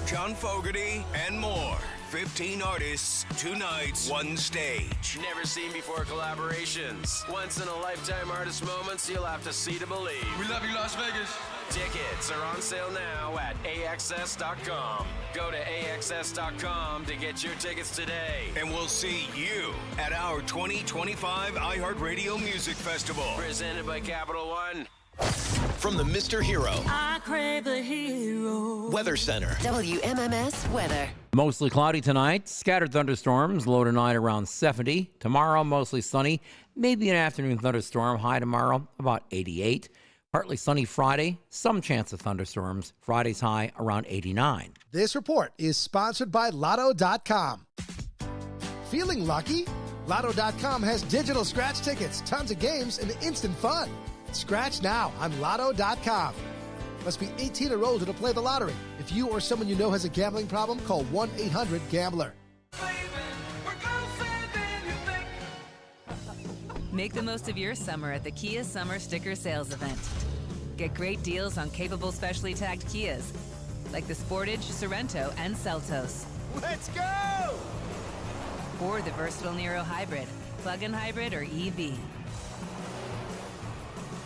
Speaker 8: John Fogerty and more. 15 artists, 2 nights, 1 stage.
Speaker 24: Never seen before collaborations. Once in a lifetime artist moments you'll have to see to believe.
Speaker 8: We love you, Las Vegas.
Speaker 24: Tickets are on sale now at AXS.com. Go to AXS.com to get your tickets today.
Speaker 8: And we'll see you at our 2025 iHeartRadio Music Festival.
Speaker 24: Presented by Capital One.
Speaker 17: From the Mr. Hero
Speaker 5: I crave a hero.
Speaker 17: Weather Center.
Speaker 16: WMMS weather.
Speaker 18: Mostly cloudy tonight. Scattered thunderstorms. Low tonight around 70. Tomorrow, mostly sunny. Maybe an afternoon thunderstorm. High tomorrow, about 88. Partly sunny Friday. Some chance of thunderstorms. Friday's high around 89.
Speaker 19: This report is sponsored by Lotto.com. Feeling lucky? Lotto.com has digital scratch tickets, tons of games, and instant fun. Scratch now on Lotto.com. Must be 18 or older to play the lottery. If you or someone you know has a gambling problem, call 1-800-GAMBLER.
Speaker 20: Make the most of your summer at the Kia Summer Sticker Sales Event. Get great deals on capable specially tagged Kias, like the Sportage, Sorento, and Seltos.
Speaker 21: Let's go!
Speaker 20: Or the versatile Nero Hybrid, plug-in hybrid, or EV.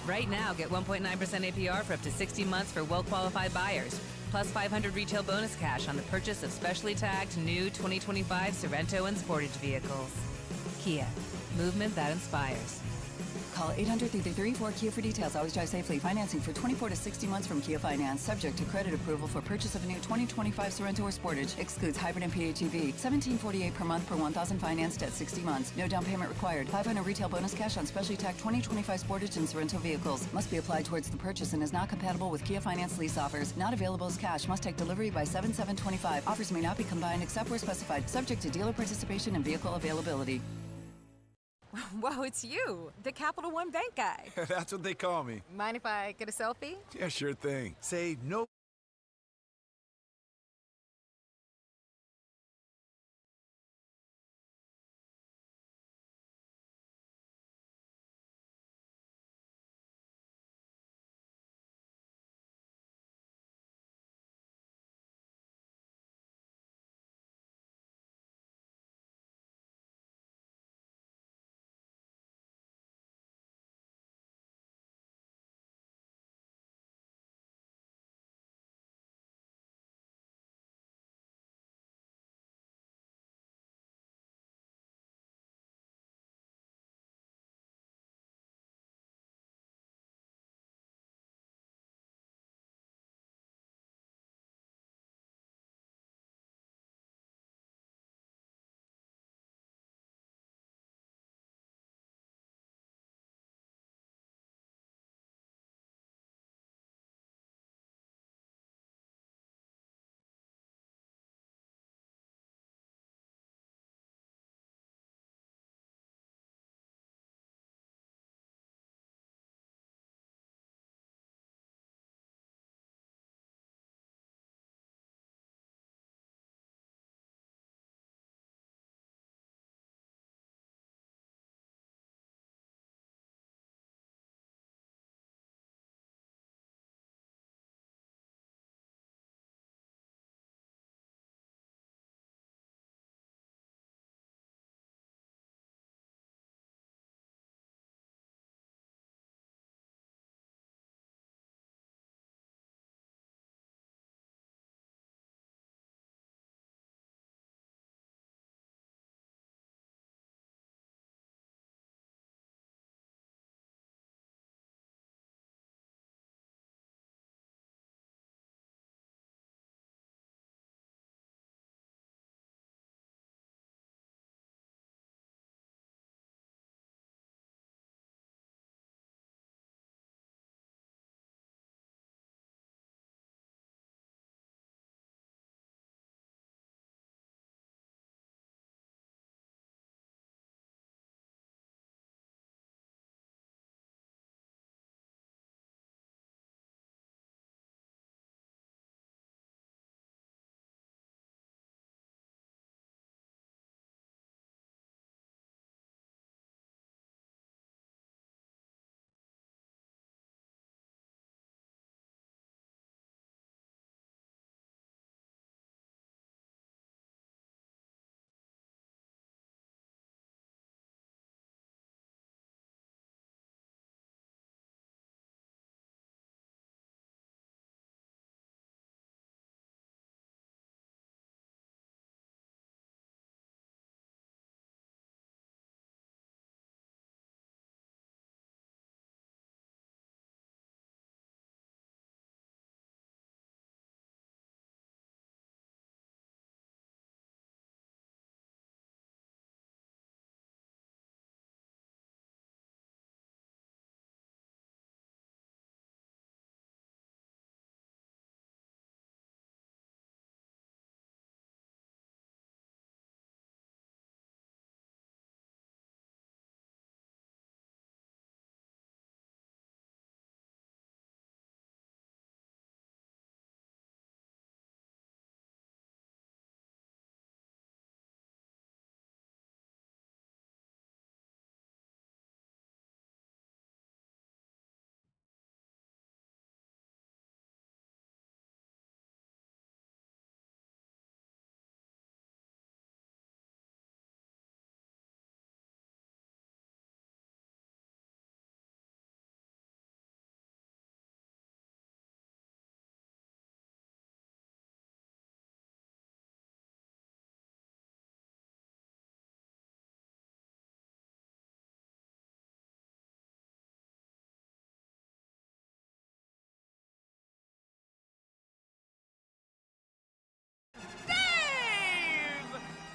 Speaker 20: Right now, get 1.9% APR for up to 60 months for well-qualified buyers, plus $500 retail bonus cash on the purchase of specially tagged new 2025 Sorento and Sportage vehicles. Kia, movement that inspires.
Speaker 22: Call 800-333-4KIA for details. Always drive safely. Financing for 24 to 60 months from Kia Finance. Subject to credit approval for purchase of a new 2025 Sorento or Sportage. Excludes hybrid and PHEV. $17.48 per month per 1,000 financed at 60 months. No down payment required. $500 retail bonus cash on specially tagged 2025 Sportage and Sorento vehicles. Must be applied towards the purchase and is not compatible with Kia Finance lease offers. Not available as cash. Must take delivery by 7/7/25. Offers may not be combined except where specified. Subject to dealer participation and vehicle availability.
Speaker 17: Whoa, it's you, the Capital One Bank guy.
Speaker 23: That's what they call me.
Speaker 17: Mind if I get a selfie?
Speaker 23: Yeah, sure thing. Say no.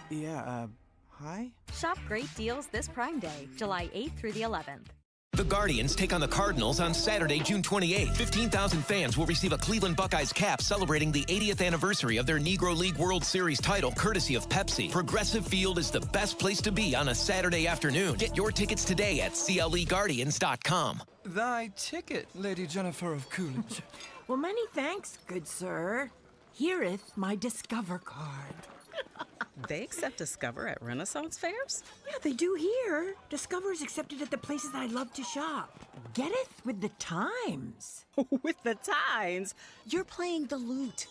Speaker 2: Yeah, hi?
Speaker 3: Shop great deals this Prime Day, July 8th through the 11th.
Speaker 4: The Guardians take on the Cardinals on Saturday, June 28th. 15,000 fans will receive a Cleveland Buckeyes cap celebrating the 80th anniversary of their Negro League World Series title, courtesy of Pepsi. Progressive Field is the best place to be on a Saturday afternoon. Get your tickets today at CLEGuardians.com.
Speaker 2: Thy ticket, Lady Jennifer of Coolidge.
Speaker 21: Well, many thanks, good sir. Here'th my Discover card.
Speaker 25: They accept Discover at Renaissance fairs?
Speaker 21: Yeah, they do here. Discover's accepted at the places I love to shop. Getteth with the times.
Speaker 25: With the times?
Speaker 21: You're playing the lute.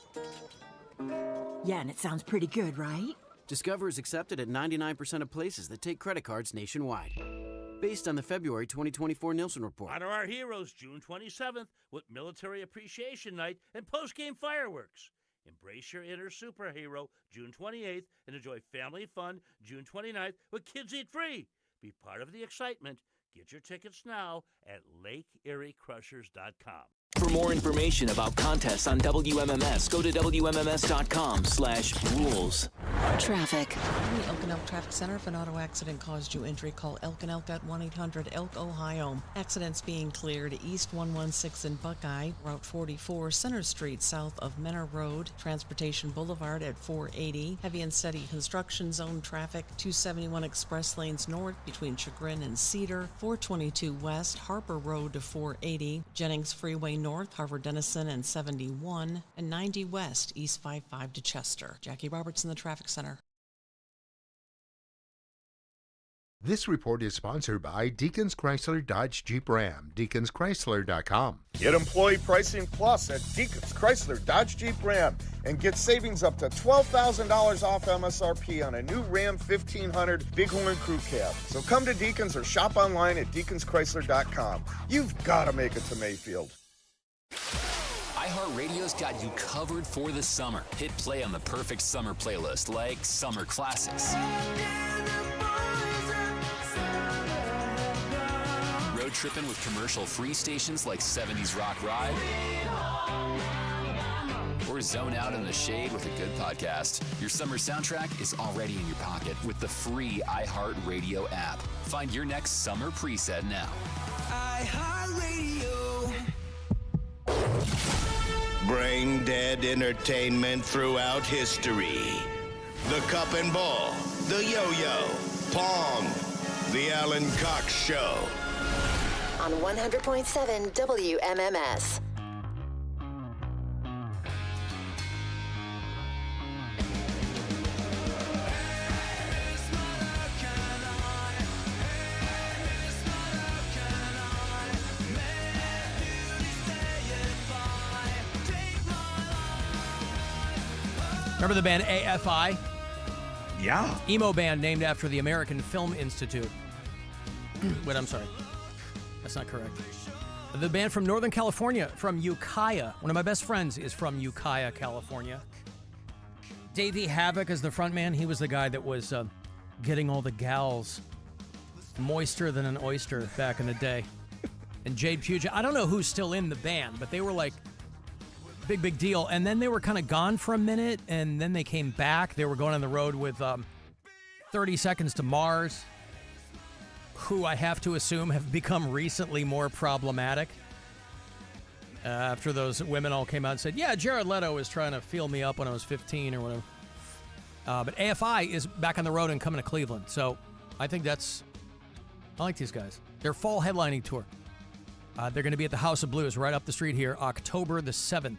Speaker 21: Yeah, and it sounds pretty good, right?
Speaker 26: Discover is accepted at 99% of places that take credit cards nationwide. Based on the February 2024 Nielsen report.
Speaker 27: Honor our heroes June 27th with Military Appreciation Night and post-game fireworks. Embrace your inner superhero June 28th and enjoy family fun June 29th with Kids Eat Free. Be part of the excitement. Get your tickets now at LakeErieCrushers.com.
Speaker 28: For more information about contests on WMMS, go to WMMS.com/rules.
Speaker 16: Traffic.
Speaker 29: The Elk Elk Traffic Center. If an auto accident caused you injury, call Elk Elk at 1-800-ELK, Ohio. Accidents being cleared East 116 in Buckeye, Route 44, Center Street, south of Menor Road, Transportation Boulevard at 480. Heavy and steady construction zone traffic, 271 express lanes north between Chagrin and Cedar, 422 west, Harper Road to 480, Jennings Freeway north, Harvard Dennison and 71, and 90 west, East 55 to Chester. Jackie Robertson, the Traffic Center.
Speaker 30: This report is sponsored by Deacons Chrysler Dodge Jeep Ram, deaconschrysler.com.
Speaker 11: Get employee pricing plus at Deacons Chrysler Dodge Jeep Ram and get savings up to $12,000 off MSRP on a new Ram 1500 Bighorn Crew Cab. So come to Deacons or shop online at deaconschrysler.com. You've got to make it to Mayfield.
Speaker 6: iHeartRadio's got you covered for the summer. Hit play on the perfect summer playlist like Summer Classics, road tripping with commercial-free stations like 70s Rock Ride, or zone out in the shade with a good podcast. Your summer soundtrack is already in your pocket with the free iHeartRadio app. Find your next summer preset now.
Speaker 7: iHeartRadio. Brain dead entertainment throughout history. The Cup and Ball, the Yo-Yo, Pong, the Alan Cox Show.
Speaker 16: On 100.7 WMMS.
Speaker 9: Remember the band AFI?
Speaker 14: Yeah.
Speaker 9: Emo band named after the American Film Institute. Wait, I'm sorry. That's not correct. The band from Northern California, from Ukiah. One of my best friends is from Ukiah, California. Davey Havoc is the front man. He was the guy that was getting all the gals moister than an oyster back in the day. And Jade Puget, I don't know who's still in the band, but they were like big deal. And then they were kind of gone for a minute, and then they came back. They were going on the road with 30 Seconds to Mars, who I have to assume have become recently more problematic. After those women all came out and said, yeah, Jared Leto was trying to feel me up when I was 15 or whatever. But AFI is back on the road and coming to Cleveland. So I think I like these guys. Their fall headlining tour. They're going to be at the House of Blues right up the street here, October the 7th.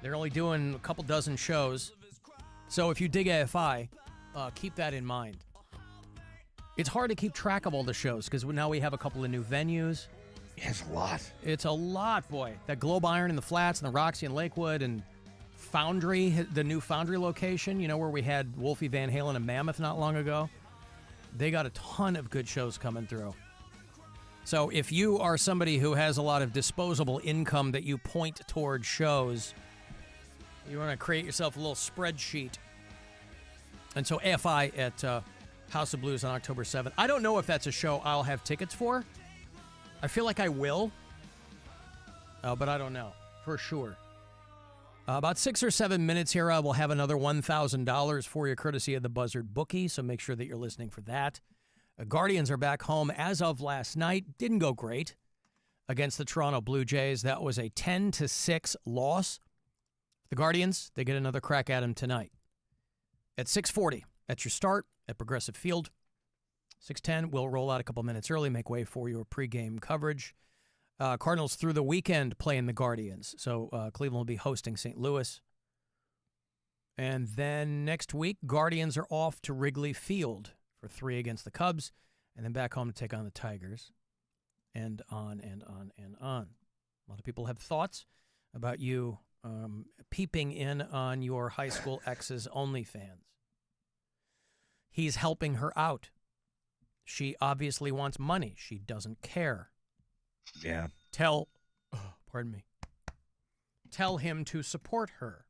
Speaker 9: They're only doing a couple dozen shows. So if you dig AFI, keep that in mind. It's hard to keep track of all the shows because now we have a couple of new venues.
Speaker 14: It's a lot.
Speaker 9: It's a lot, boy. That Globe Iron in the Flats and the Roxy in Lakewood and Foundry, the new Foundry location, where we had Wolfie Van Halen and Mammoth not long ago. They got a ton of good shows coming through. So if you are somebody who has a lot of disposable income that you point toward shows, you want to create yourself a little spreadsheet. And so AFI at House of Blues on October 7th. I don't know if that's a show I'll have tickets for. I feel like I will, but I don't know for sure. About 6 or 7 minutes here, we'll have another $1,000 for you, courtesy of the Buzzard Bookie, so make sure that you're listening for that. Guardians are back home as of last night. Didn't go great against the Toronto Blue Jays. That was a 10-6 loss. The Guardians, they get another crack at them tonight. At 6:40, that's your start at Progressive Field. 6:10, we'll roll out a couple minutes early, make way for your pregame coverage. Cardinals through the weekend playing the Guardians. So Cleveland will be hosting St. Louis. And then next week, Guardians are off to Wrigley Field for 3 against the Cubs, and then back home to take on the Tigers. And on and on and on. A lot of people have thoughts about you peeping in on your high school ex's OnlyFans. He's helping her out. She obviously wants money. She doesn't care.
Speaker 14: Yeah.
Speaker 9: Tell him to support her.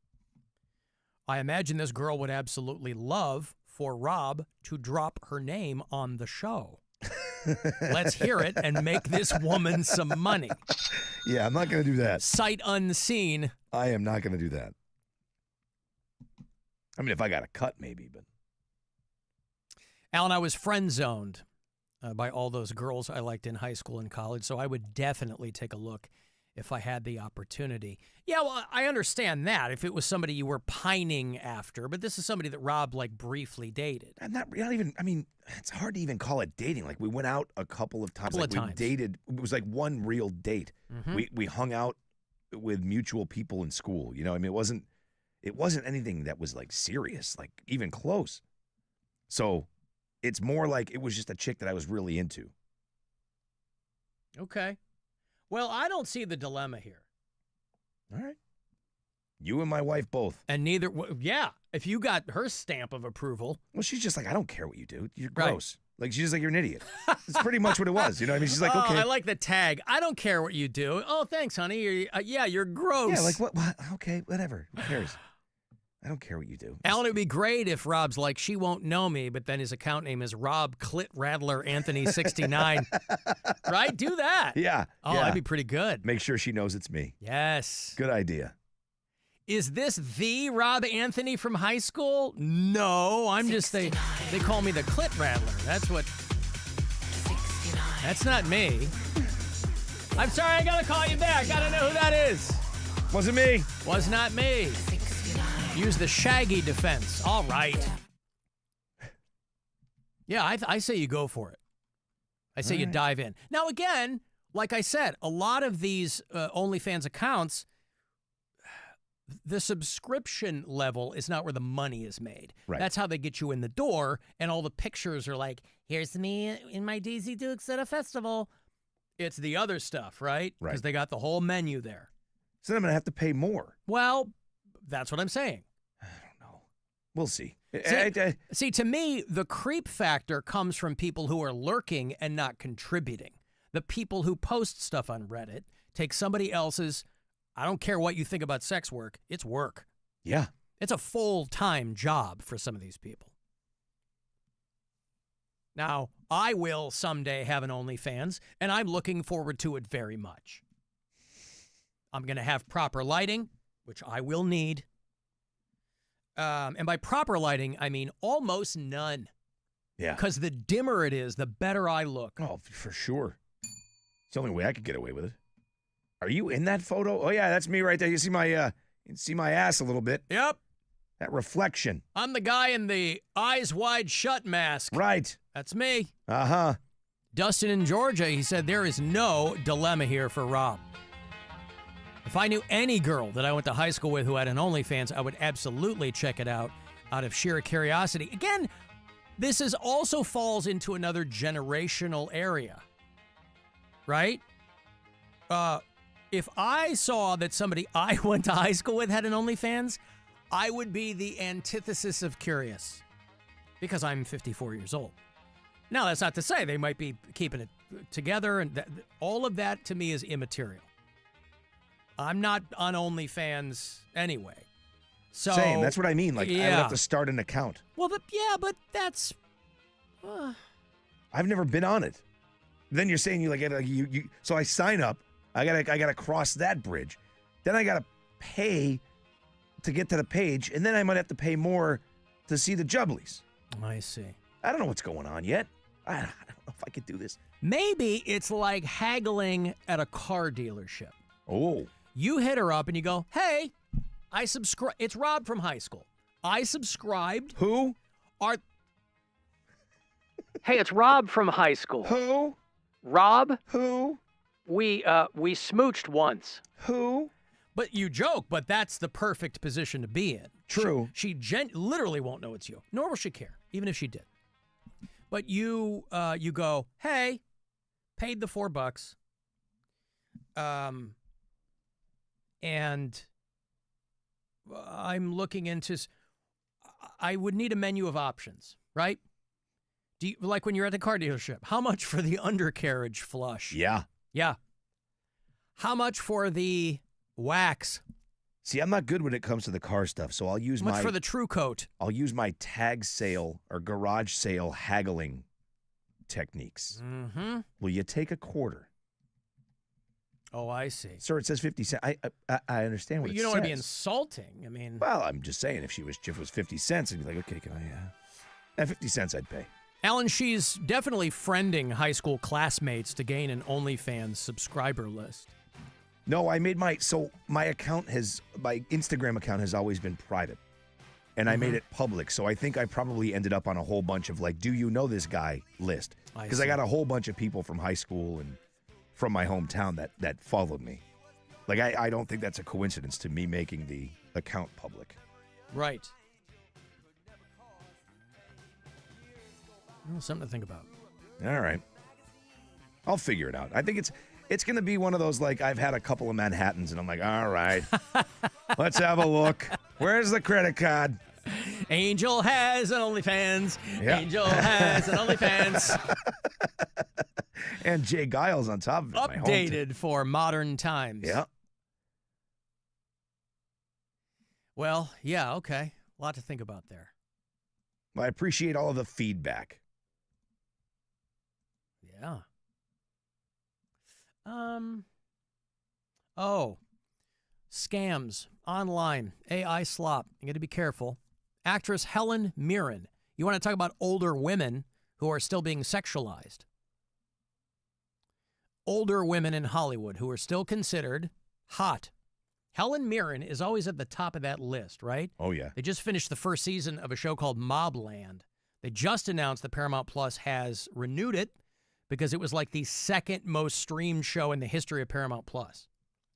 Speaker 9: I imagine this girl would absolutely love for Rob to drop her name on the show. Let's hear it and make this woman some money.
Speaker 14: Yeah, I'm not going to do that.
Speaker 9: Sight unseen.
Speaker 14: I am not going to do that. I mean, if I got a cut, maybe, but.
Speaker 9: Alan, I was friend-zoned by all those girls I liked in high school and college, so I would definitely take a look if I had the opportunity. Yeah, well, I understand that if it was somebody you were pining after, but this is somebody that Rob, briefly dated.
Speaker 14: And not even, I mean, it's hard to even call it dating. Like, we went out a couple of times. We dated. It was like one real date.
Speaker 9: Mm-hmm.
Speaker 14: We hung out with mutual people in school. You know, I mean, it wasn't anything that was, serious, even close. So it's more like it was just a chick that I was really into.
Speaker 9: Okay. Well, I don't see the dilemma here.
Speaker 14: All right. You and my wife both.
Speaker 9: And neither, if you got her stamp of approval.
Speaker 14: Well, she's just like, I don't care what you do. You're gross. Right. She's just like, you're an idiot. It's pretty much what it was. You know what I mean? She's like, okay.
Speaker 9: I like the tag. I don't care what you do. Oh, thanks, honey. You're gross.
Speaker 14: Yeah, what? Okay, whatever. Who cares? I don't care what you do.
Speaker 9: Alan, it would be great if Rob's like, she won't know me, but then his account name is Rob Clit Rattler Anthony 69. Right? Do that.
Speaker 14: Yeah.
Speaker 9: Oh, that'd be pretty good.
Speaker 14: Make sure she knows it's me.
Speaker 9: Yes.
Speaker 14: Good idea.
Speaker 9: Is this the Rob Anthony from high school? No, I'm 69. Just they call me the Clit Rattler. That's what. 69. That's not me. I'm sorry, I gotta call you back. Gotta know who that is.
Speaker 14: Wasn't me.
Speaker 9: Was not me. 69. Use the Shaggy defense. All right. Yeah, I say you go for it. I say you dive in. Now, again, like I said, a lot of these OnlyFans accounts, the subscription level is not where the money is made.
Speaker 14: Right.
Speaker 9: That's how they get you in the door, and all the pictures are like, here's me in my Daisy Dukes at a festival. It's the other stuff, right?
Speaker 14: Right.
Speaker 9: Because they got the whole menu there.
Speaker 14: So then I'm going to have to pay more.
Speaker 9: Well, that's what I'm saying.
Speaker 14: I don't know. We'll see.
Speaker 9: See, to me, the creep factor comes from people who are lurking and not contributing. The people who post stuff on Reddit take somebody else's, I don't care what you think about sex work, it's work.
Speaker 14: Yeah.
Speaker 9: It's a full-time job for some of these people. Now, I will someday have an OnlyFans, and I'm looking forward to it very much. I'm going to have proper lighting, which I will need. And by proper lighting, I mean almost none.
Speaker 14: Yeah.
Speaker 9: Because the dimmer it is, the better I look.
Speaker 14: Oh, for sure. It's the only way I could get away with it. Are you in that photo? Oh, yeah, that's me right there. You see my ass a little bit.
Speaker 9: Yep.
Speaker 14: That reflection.
Speaker 9: I'm the guy in the eyes wide shut mask.
Speaker 14: Right.
Speaker 9: That's me.
Speaker 14: Uh-huh.
Speaker 9: Dustin in Georgia, he said, there is no dilemma here for Rob. If I knew any girl that I went to high school with who had an OnlyFans, I would absolutely check it out of sheer curiosity. Again, this also falls into another generational area, right? If I saw that somebody I went to high school with had an OnlyFans, I would be the antithesis of curious because I'm 54 years old. Now, that's not to say they might be keeping it together, and all of that to me is immaterial. I'm not on OnlyFans anyway. So,
Speaker 14: same. That's what I mean. I would have to start an account.
Speaker 9: Well, but that's.
Speaker 14: I've never been on it. Then you're saying you so I sign up. I gotta cross that bridge. Then I gotta pay to get to the page, and then I might have to pay more to see the Jubblies.
Speaker 9: I see.
Speaker 14: I don't know what's going on yet. I don't know if I could do this.
Speaker 9: Maybe it's like haggling at a car dealership.
Speaker 14: Oh.
Speaker 9: You hit her up and you go, hey, I subscribe. It's Rob from high school. I subscribed.
Speaker 14: Who?
Speaker 1: Hey, it's Rob from high school.
Speaker 14: Who?
Speaker 1: Rob?
Speaker 14: Who?
Speaker 1: We smooched once.
Speaker 14: Who?
Speaker 9: But you joke, but that's the perfect position to be in.
Speaker 14: True.
Speaker 9: She literally won't know it's you, nor will she care, even if she did. But you go, hey, paid the $4, and I'm looking into. I would need a menu of options, right? Do you, like when you're at the car dealership? How much for the undercarriage flush?
Speaker 14: Yeah.
Speaker 9: Yeah. How much for the wax?
Speaker 14: See, I'm not good when it comes to the car stuff, so I'll use
Speaker 9: How much for the True Coat?
Speaker 14: I'll use my tag sale or garage sale haggling techniques.
Speaker 9: Mm-hmm.
Speaker 14: Will you take a quarter?
Speaker 9: Oh, I see.
Speaker 14: Sir, it says 50 cents. I understand what
Speaker 9: But
Speaker 14: it says.
Speaker 9: you don't want to be insulting. I mean,
Speaker 14: well, I'm just saying, if it was 50 cents, I'd be like, okay, can I? 50 cents, I'd pay.
Speaker 9: Alan, she's definitely friending high school classmates to gain an OnlyFans subscriber list.
Speaker 14: No, I made my Instagram account has always been private, and I made it public. So I think I probably ended up on a whole bunch of like, do you know this guy list? Because I got a whole bunch of people from high school and from my hometown that followed me. Like, I don't think that's a coincidence to me making the account public.
Speaker 9: Right. Well, something to think about.
Speaker 14: All right. I'll figure it out. I think it's going to be one of those, like, I've had a couple of Manhattans, and I'm like, all right, let's have a look. Where's the credit card?
Speaker 9: Angel has an OnlyFans.
Speaker 14: Yeah.
Speaker 9: Angel has an OnlyFans.
Speaker 14: And Jay Giles on top of it.
Speaker 9: Updated for modern times.
Speaker 14: Yeah.
Speaker 9: Well, yeah, okay. A lot to think about there.
Speaker 14: I appreciate all of the feedback.
Speaker 9: Yeah. Oh. Scams online. AI slop. You got to be careful. Actress Helen Mirren. You want to talk about older women who are still being sexualized. Older women in Hollywood who are still considered hot. Helen Mirren is always at the top of that list, right?
Speaker 14: Oh, yeah.
Speaker 9: They just finished the first season of a show called Mobland. They just announced that Paramount Plus has renewed it because it was like the second most streamed show in the history of Paramount Plus.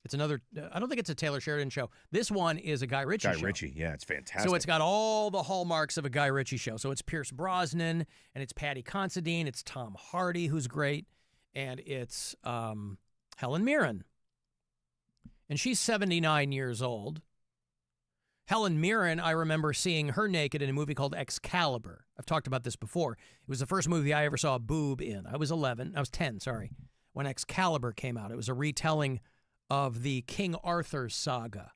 Speaker 9: It's another, I don't think it's a Taylor Sheridan show. This one is a Guy Ritchie show.
Speaker 14: Guy Ritchie, yeah, it's fantastic.
Speaker 9: So it's got all the hallmarks of a Guy Ritchie show. So it's Pierce Brosnan, and it's Patty Considine, it's Tom Hardy, who's great, and it's Helen Mirren. And she's 79 years old. Helen Mirren, I remember seeing her naked in a movie called Excalibur. I've talked about this before. It was the first movie I ever saw a boob in. I was 10, when Excalibur came out. It was a retelling of the King Arthur saga.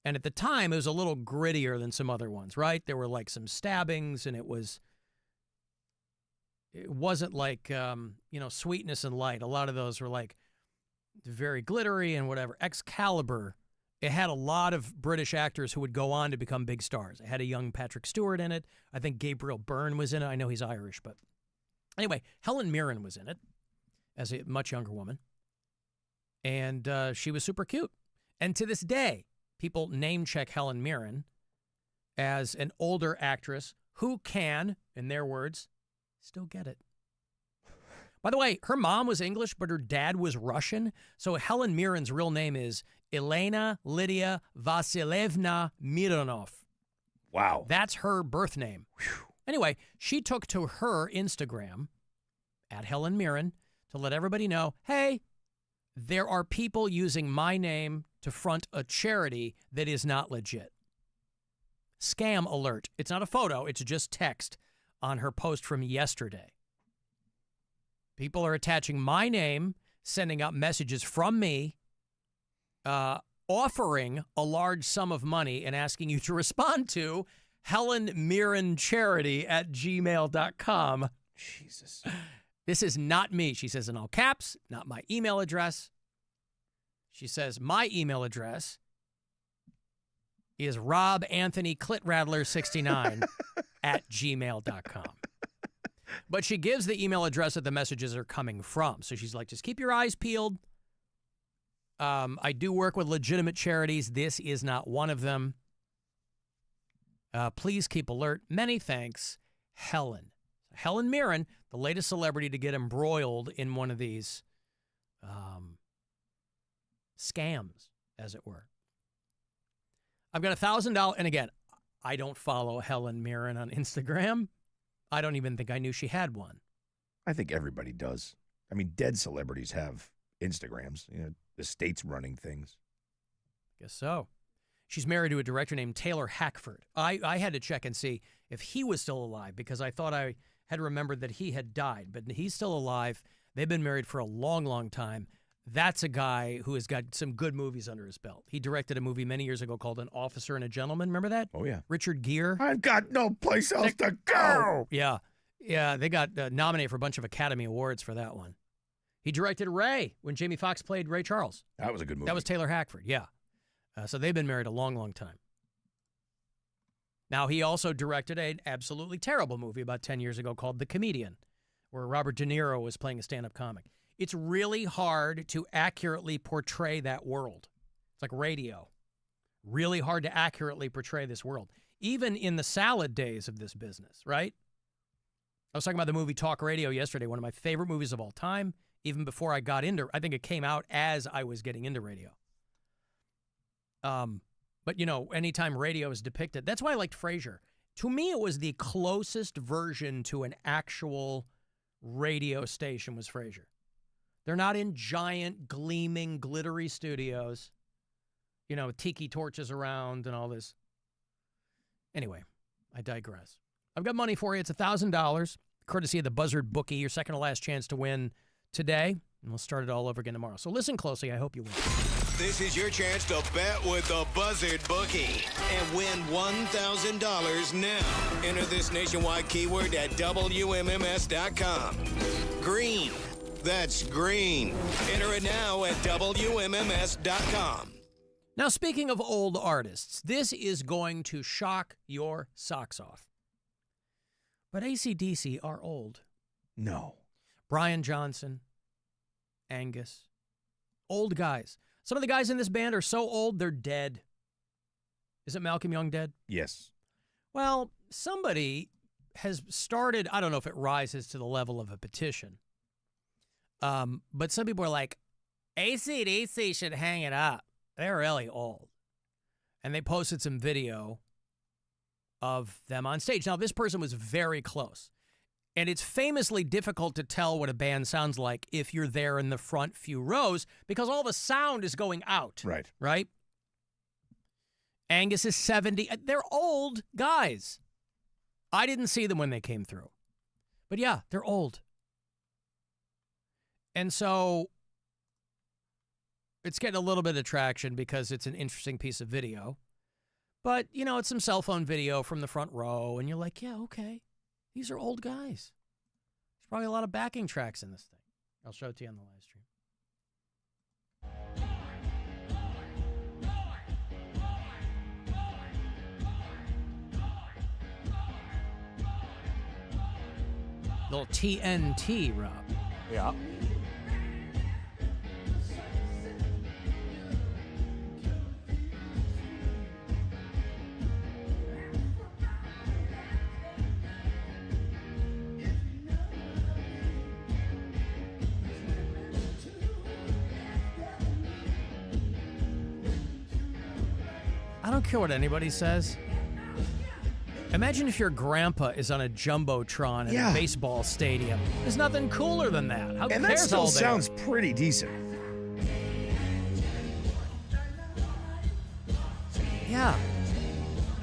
Speaker 9: And at the time, it was a little grittier than some other ones, right? There were like some stabbings, and it wasn't like, sweetness and light. A lot of those were like very glittery and whatever. Excalibur, it had a lot of British actors who would go on to become big stars. It had a young Patrick Stewart in it. I think Gabriel Byrne was in it. I know he's Irish, but anyway, Helen Mirren was in it as a much younger woman. And she was super cute. And to this day, people name check Helen Mirren as an older actress who can, in their words, still get it. By the way, her mom was English, but her dad was Russian. So Helen Mirren's real name is Elena Lydia Vasilyevna Mironov.
Speaker 14: Wow.
Speaker 9: That's her birth name. Whew. Anyway, she took to her Instagram, at Helen Mirren, to let everybody know, hey, there are people using my name to front a charity that is not legit. Scam alert. It's not a photo. It's just text on her post from yesterday. People are attaching my name, sending out messages from me, offering a large sum of money and asking you to respond to helenmirrencharity@gmail.com.
Speaker 14: Jesus.
Speaker 9: This is not me, she says in all caps, not my email address. She says my email address He is Rob Anthony Clitrattler69 at gmail.com. But she gives the email address that the messages are coming from. So she's like, just keep your eyes peeled. I do work with legitimate charities. This is not one of them. Please keep alert. Many thanks, Helen. Helen Mirren, the latest celebrity to get embroiled in one of these scams, as it were. I've got $1,000. And again, I don't follow Helen Mirren on Instagram. I don't even think I knew she had one.
Speaker 14: I think everybody does. I mean, dead celebrities have Instagrams. You know, the state's running things.
Speaker 9: Guess so. She's married to a director named Taylor Hackford. I had to check and see if he was still alive because I thought I had remembered that he had died, but he's still alive. They've been married for a long, long time. That's a guy who has got some good movies under his belt. He directed a movie many years ago called An Officer and a Gentleman. Remember that?
Speaker 14: Oh, yeah.
Speaker 9: Richard Gere.
Speaker 14: I've got no place else to go.
Speaker 9: Yeah. Yeah, they got nominated for a bunch of Academy Awards for that one. He directed Ray when Jamie Foxx played Ray Charles.
Speaker 14: That was a good movie.
Speaker 9: That was Taylor Hackford, yeah. So they've been married a long, long time. Now, he also directed an absolutely terrible movie about 10 years ago called The Comedian, where Robert De Niro was playing a stand-up comic. It's really hard to accurately portray that world. It's like radio. Really hard to accurately portray this world. Even in the salad days of this business, right? I was talking about the movie Talk Radio yesterday, one of my favorite movies of all time, even before I got into, I think it came out as I was getting into radio. But, you know, anytime radio is depicted, that's why I liked Frasier. To me, it was the closest version to an actual radio station was Frasier. They're not in giant, gleaming, glittery studios, you know, tiki torches around and all this. Anyway, I digress. I've got money for you. It's $1,000, courtesy of the Buzzard Bookie, your second to last chance to win today. And we'll start it all over again tomorrow. So listen closely. I hope you win.
Speaker 7: This is your chance to bet with the Buzzard Bookie and win $1,000 now. Enter this nationwide keyword at WMMS.com. Green. That's green. Enter it now at WMMS.com.
Speaker 9: Now, speaking of old artists, this is going to shock your socks off. But AC/DC are old.
Speaker 14: No.
Speaker 9: Brian Johnson, Angus, old guys. Some of the guys in this band are so old, they're dead. Isn't Malcolm Young dead?
Speaker 14: Yes.
Speaker 9: Well, somebody has started, I don't know if it rises to the level of a petition, but some people are like, AC/DC should hang it up. They're really old. And they posted some video of them on stage. Now, this person was very close. And it's famously difficult to tell what a band sounds like if you're there in the front few rows because all the sound is going out.
Speaker 14: Right.
Speaker 9: Right? Angus is 70. They're old guys. I didn't see them when they came through. But yeah, they're old. And so it's getting a little bit of traction because it's an interesting piece of video. But, you know, it's some cell phone video from the front row, and you're like, yeah, okay. These are old guys. There's probably a lot of backing tracks in this thing. I'll show it to you on the live stream. Little TNT, Rob.
Speaker 14: Yeah.
Speaker 9: I don't care what anybody says. Imagine if your grandpa is on a jumbotron in a baseball stadium. There's nothing cooler than that. How
Speaker 14: And that
Speaker 9: cares
Speaker 14: still
Speaker 9: all day?
Speaker 14: sounds pretty decent.
Speaker 9: Yeah.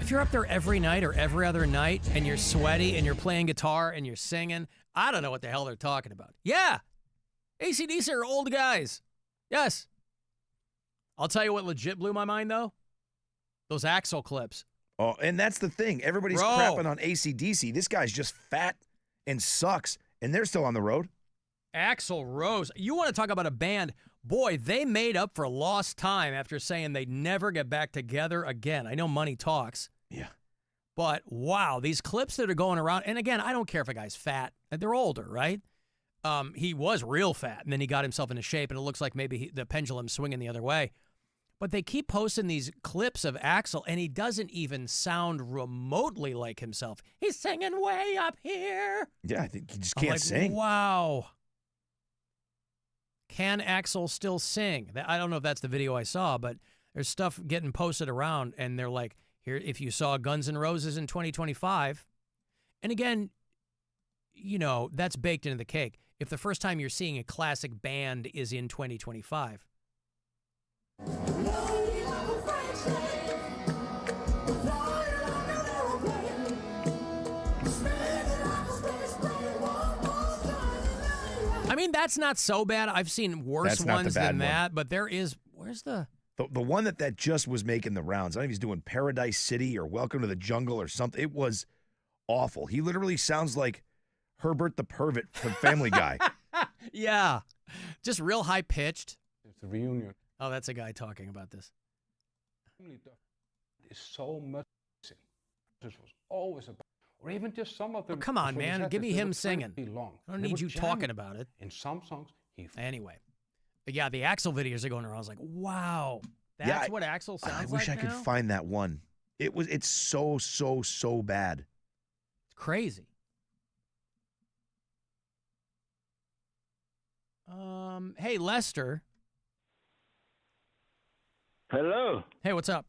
Speaker 9: If you're up there every night or every other night and you're sweaty and you're playing guitar and you're singing, I don't know what the hell they're talking about. Yeah. AC/DC are old guys. Yes. I'll tell you what legit blew my mind, though. Those Axl clips.
Speaker 14: Oh, and that's the thing. Everybody's crapping on AC/DC. This guy's just fat and sucks, and they're still on the road.
Speaker 9: Axl Rose. You want to talk about a band Boy, they made up for lost time after saying they'd never get back together again. I know money talks.
Speaker 14: Yeah.
Speaker 9: But, wow, these clips that are going around, and again, I don't care if a guy's fat. They're older, right? He was real fat, and then he got himself into shape, and it looks like maybe the pendulum's swinging the other way. But they keep posting these clips of Axl, and he doesn't even sound remotely like himself. He's singing way up here.
Speaker 14: Yeah, I think he just can't sing.
Speaker 9: Wow. Can Axl still sing? I don't know if that's the video I saw, but there's stuff getting posted around, and they're like, here, if you saw Guns N' Roses in 2025, and again, you know, that's baked into the cake. If the first time you're seeing a classic band is in 2025. I mean, that's not so bad. I've seen worse ones than that, but there is. Where's the
Speaker 14: one that just was making the rounds? I don't know if he's doing Paradise City or Welcome to the Jungle or something. It was awful. He literally sounds like Herbert the Pervert from Family Guy.
Speaker 9: Yeah, just real high pitched.
Speaker 5: It's a reunion.
Speaker 9: Oh, that's a guy talking about this.
Speaker 5: It's so much. This was always about. Or even just some of them.
Speaker 9: Oh, come on, man. Give me him singing.
Speaker 5: Long.
Speaker 9: I don't need you talking about it.
Speaker 5: In some songs,
Speaker 9: Anyway. But yeah, the Axl videos are going around. I was like, wow. That's what Axl sounds like.
Speaker 14: I wish I could find that one. It's so bad.
Speaker 9: It's crazy. Hey, Lester.
Speaker 8: Hello.
Speaker 9: Hey, what's up?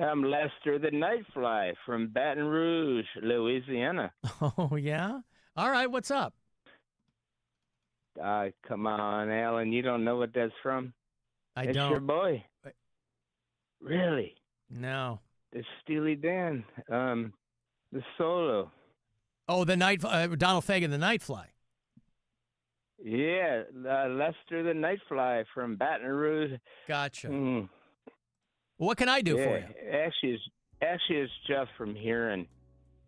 Speaker 8: I'm Lester the Nightfly from Baton Rouge, Louisiana.
Speaker 9: Oh, yeah? All right, what's up?
Speaker 8: Come on, Alan. You don't know what that's from?
Speaker 9: It's
Speaker 8: don't. Your boy. Really?
Speaker 9: No.
Speaker 8: It's Steely Dan. The solo.
Speaker 9: Oh, the Donald Fagen, the Nightfly.
Speaker 8: Yeah, Lester the Nightfly from Baton Rouge.
Speaker 9: Gotcha. What can I do for you?
Speaker 8: Actually, it's Jeff from Huron.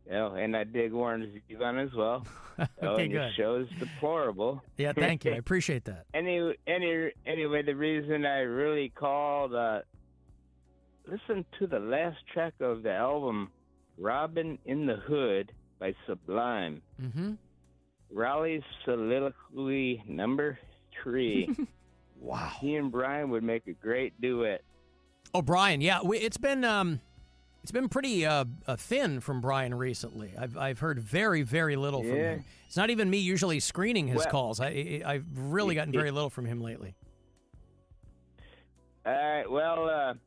Speaker 8: And I dig Warren's Yvonne as well.
Speaker 9: Okay,
Speaker 8: and
Speaker 9: good.
Speaker 8: Your show is deplorable.
Speaker 9: Yeah, thank you. I appreciate that.
Speaker 8: Anyway, the reason I really called, listen to the last track of the album, Robin in the Hood by Sublime.
Speaker 9: Mm-hmm.
Speaker 8: Raleigh's Soliloquy number 3.
Speaker 14: Wow.
Speaker 8: He and Brian would make a great duet.
Speaker 9: Oh, Brian, yeah. It's been pretty thin from Brian recently. I've heard very, very little from him. It's not even me usually screening his calls. I've really gotten very little from him lately.
Speaker 8: All right. Well,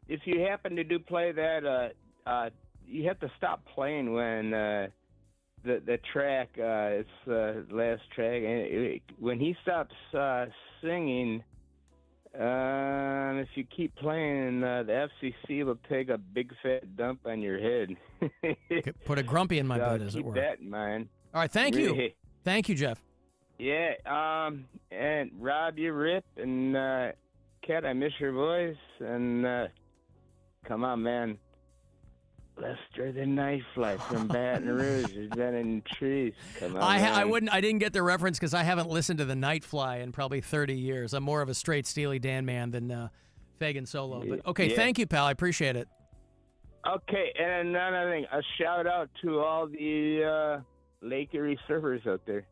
Speaker 8: if you happen to play that, you have to stop playing when the track, it's the last track, and when he stops singing. If you keep playing, the FCC will take a big fat dump on your head.
Speaker 9: Put a grumpy in my butt, as it were.
Speaker 8: Keep that in mind.
Speaker 9: All right, thank you. Thank you, Jeff.
Speaker 8: Yeah, and Rob, you rip, and Kat, I miss your voice, and come on, man. Lester the Nightfly from Baton Rouge has been in trees. Come on,
Speaker 9: I didn't get the reference because I haven't listened to the Nightfly in probably 30 years. I'm more of a straight Steely Dan man than Fagen solo. But okay, thank you, pal. I appreciate it.
Speaker 8: Okay, and another thing, a shout out to all the Lake Erie surfers out there.